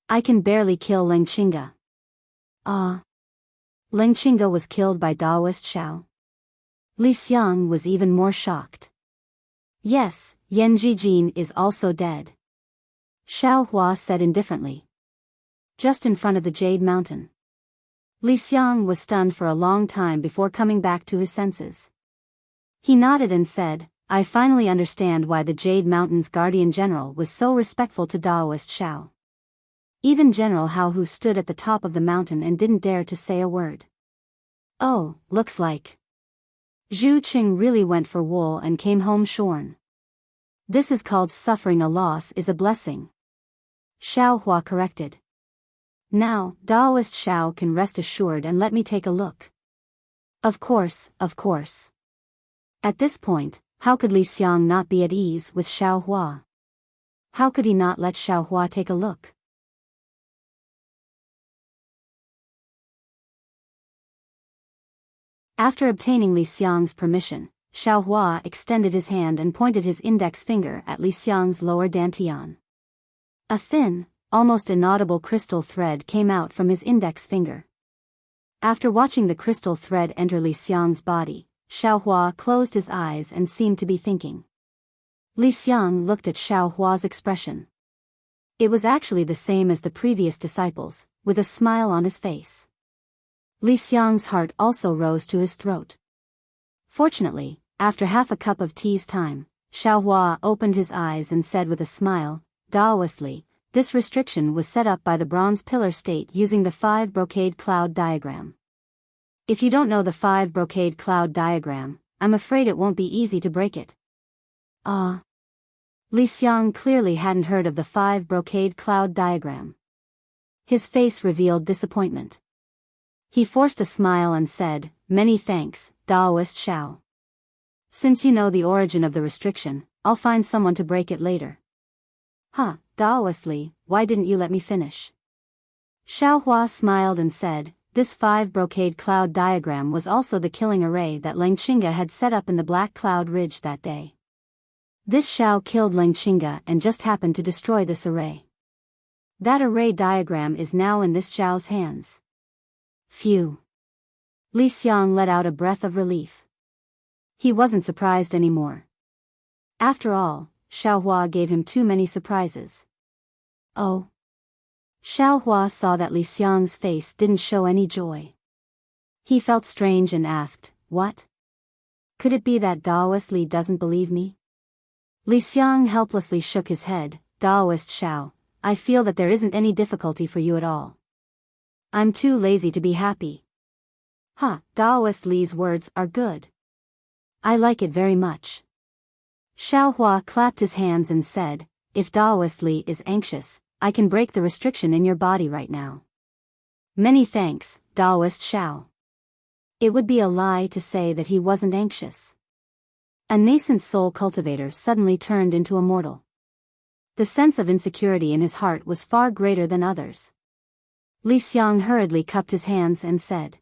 I can barely kill Lengqinga. Ling Qingge was killed by Daoist Xiao. Li Xiang was even more shocked. Yes, Yan Jijin is also dead. Xiao Hua said indifferently. Just in front of the Jade Mountain. Li Xiang was stunned for a long time before coming back to his senses. He nodded and said, I finally understand why the Jade Mountain's Guardian General was so respectful to Daoist Xiao. Even General Hao Hu stood at the top of the mountain and didn't dare to say a word. Oh, looks like Zhu Qing really went for wool and came home shorn. This is called suffering a loss is a blessing. Xiao Hua corrected. Now, Daoist Xiao can rest assured and let me take a look. Of course, of course. At this point, how could Li Xiang not be at ease with Xiao Hua? How could he not let Xiao Hua take a look? After obtaining Li Xiang's permission, Xiao Hua extended his hand and pointed his index finger at Li Xiang's lower dantian. A thin, almost inaudible crystal thread came out from his index finger. After watching the crystal thread enter Li Xiang's body, Xiao Hua closed his eyes and seemed to be thinking. Li Xiang looked at Xiao Hua's expression. It was actually the same as the previous disciples, with a smile on his face. Li Xiang's heart also rose to his throat. Fortunately, after half a cup of tea's time, Xiao Hua opened his eyes and said with a smile, Daoistly, this restriction was set up by the bronze pillar state using the 5 brocade cloud diagram. If you don't know the 5 brocade cloud diagram, I'm afraid it won't be easy to break it. Ah. Li Xiang clearly hadn't heard of the 5 brocade cloud diagram. His face revealed disappointment. He forced a smile and said, Many thanks, Daoist Xiao. Since you know the origin of the restriction, I'll find someone to break it later. Daoistly, why didn't you let me finish? Xiao Hua smiled and said, This 5 brocade cloud diagram was also the killing array that Ling Qingge had set up in the Black Cloud Ridge that day. This Xiao killed Ling Qingge and just happened to destroy this array. That array diagram is now in this Xiao's hands. Phew. Li Xiang let out a breath of relief. He wasn't surprised anymore. After all, Xiao Hua gave him too many surprises. Oh. Xiao Hua saw that Li Xiang's face didn't show any joy. He felt strange and asked, What? Could it be that Daoist Li doesn't believe me? Li Xiang helplessly shook his head, Daoist Xiao, I feel that there isn't any difficulty for you at all. I'm too lazy to be happy. Daoist Li's words are good. I like it very much. Xiao Hua clapped his hands and said, If Daoist Li is anxious, I can break the restriction in your body right now. Many thanks, Daoist Xiao. It would be a lie to say that he wasn't anxious. A nascent soul cultivator suddenly turned into a mortal. The sense of insecurity in his heart was far greater than others. Li Xiang hurriedly cupped his hands and said.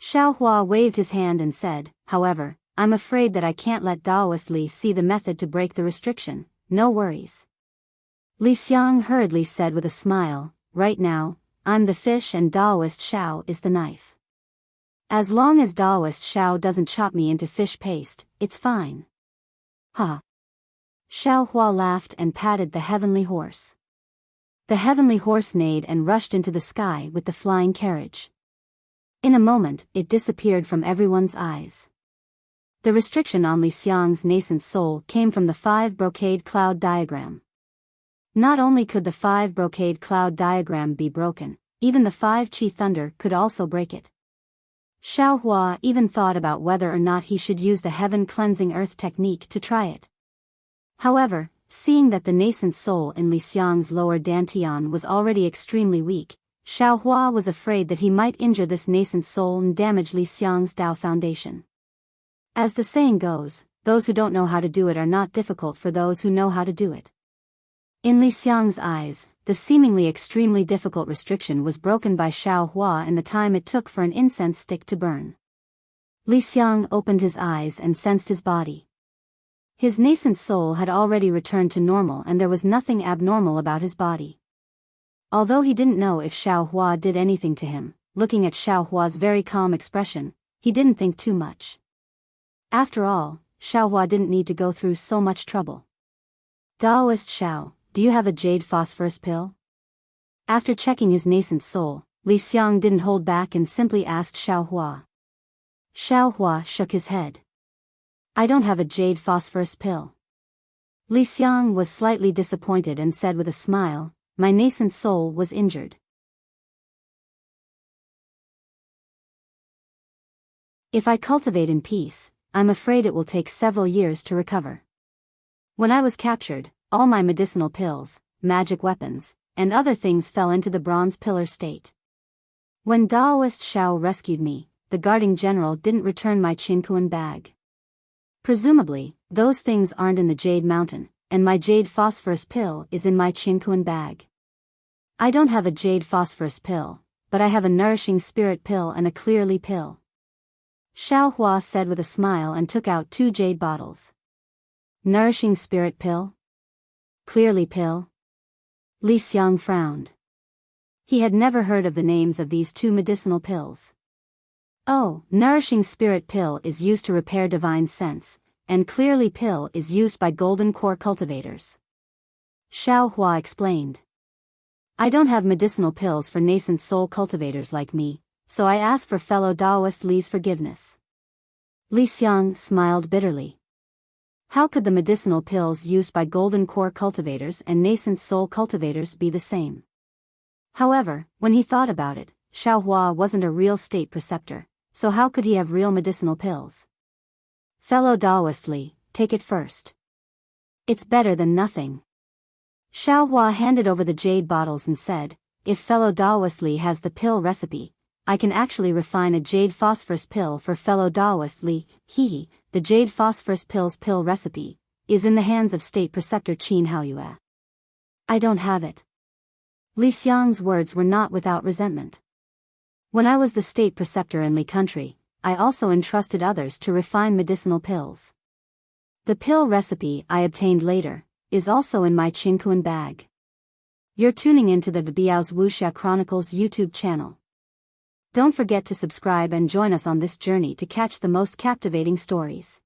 Xiao Hua waved his hand and said, However, I'm afraid that I can't let Daoist Li see the method to break the restriction, no worries. Li Xiang hurriedly said with a smile, Right now, I'm the fish and Daoist Xiao is the knife. As long as Daoist Xiao doesn't chop me into fish paste, it's fine. Xiao Hua laughed and patted the heavenly horse. The heavenly horse neighed and rushed into the sky with the flying carriage. In a moment, it disappeared from everyone's eyes. The restriction on Li Xiang's nascent soul came from the 5 brocade cloud diagram. Not only could the 5 brocade cloud diagram be broken, even the 5 Qi thunder could also break it. Xiao Hua even thought about whether or not he should use the heaven cleansing earth technique to try it. However, seeing that the nascent soul in Li Xiang's lower dantian was already extremely weak, Xiao Hua was afraid that he might injure this nascent soul and damage Li Xiang's Tao foundation. As the saying goes, those who don't know how to do it are not difficult for those who know how to do it. In Li Xiang's eyes, the seemingly extremely difficult restriction was broken by Xiao Hua in the time it took for an incense stick to burn. Li Xiang opened his eyes and sensed his body. His nascent soul had already returned to normal and there was nothing abnormal about his body. Although he didn't know if Xiao Hua did anything to him, looking at Xiao Hua's very calm expression. He didn't think too much. After all, Xiao Hua didn't need to go through so much trouble. Daoist Xiao, do you have a jade phosphorus pill? After checking his nascent soul, Li Xiang didn't hold back and simply asked Xiao Hua. Xiao Hua shook his head. I don't have a jade phosphorus pill. Li Xiang was slightly disappointed and said with a smile, my nascent soul was injured. If I cultivate in peace, I'm afraid it will take several years to recover. When I was captured, all my medicinal pills, magic weapons, and other things fell into the bronze pillar state. When Daoist Xiao rescued me, the guarding general didn't return my Qinkuan bag. Presumably, those things aren't in the Jade Mountain, and my jade phosphorus pill is in my Qinkuan bag. I don't have a jade phosphorus pill, but I have a nourishing spirit pill and a clearly pill. Xiao Hua said with a smile and took out 2 jade bottles. Nourishing spirit pill? Clearly pill? Li Xiang frowned. He had never heard of the names of these 2 medicinal pills. Oh, nourishing spirit pill is used to repair divine sense, and clearly pill is used by golden core cultivators. Xiao Hua explained. I don't have medicinal pills for nascent soul cultivators like me, so I ask for fellow Daoist Li's forgiveness. Li Xiang smiled bitterly. How could the medicinal pills used by golden core cultivators and nascent soul cultivators be the same? However, when he thought about it, Xiao Hua wasn't a real state preceptor, so how could he have real medicinal pills? Fellow Daoist Li, take it first. It's better than nothing. Xiao Hua handed over the jade bottles and said, if fellow Daoist Li has the pill recipe, I can actually refine a jade phosphorus pill for fellow Daoist Li. The jade phosphorus pill's pill recipe is in the hands of state preceptor Qin Haoyue. I don't have it. Li Xiang's words were not without resentment. When I was the state preceptor in Li country, I also entrusted others to refine medicinal pills. The pill recipe I obtained later is also in my Qinkuan bag. You're tuning into the Biyao's Wuxia Chronicles YouTube channel. Don't forget to subscribe and join us on this journey to catch the most captivating stories.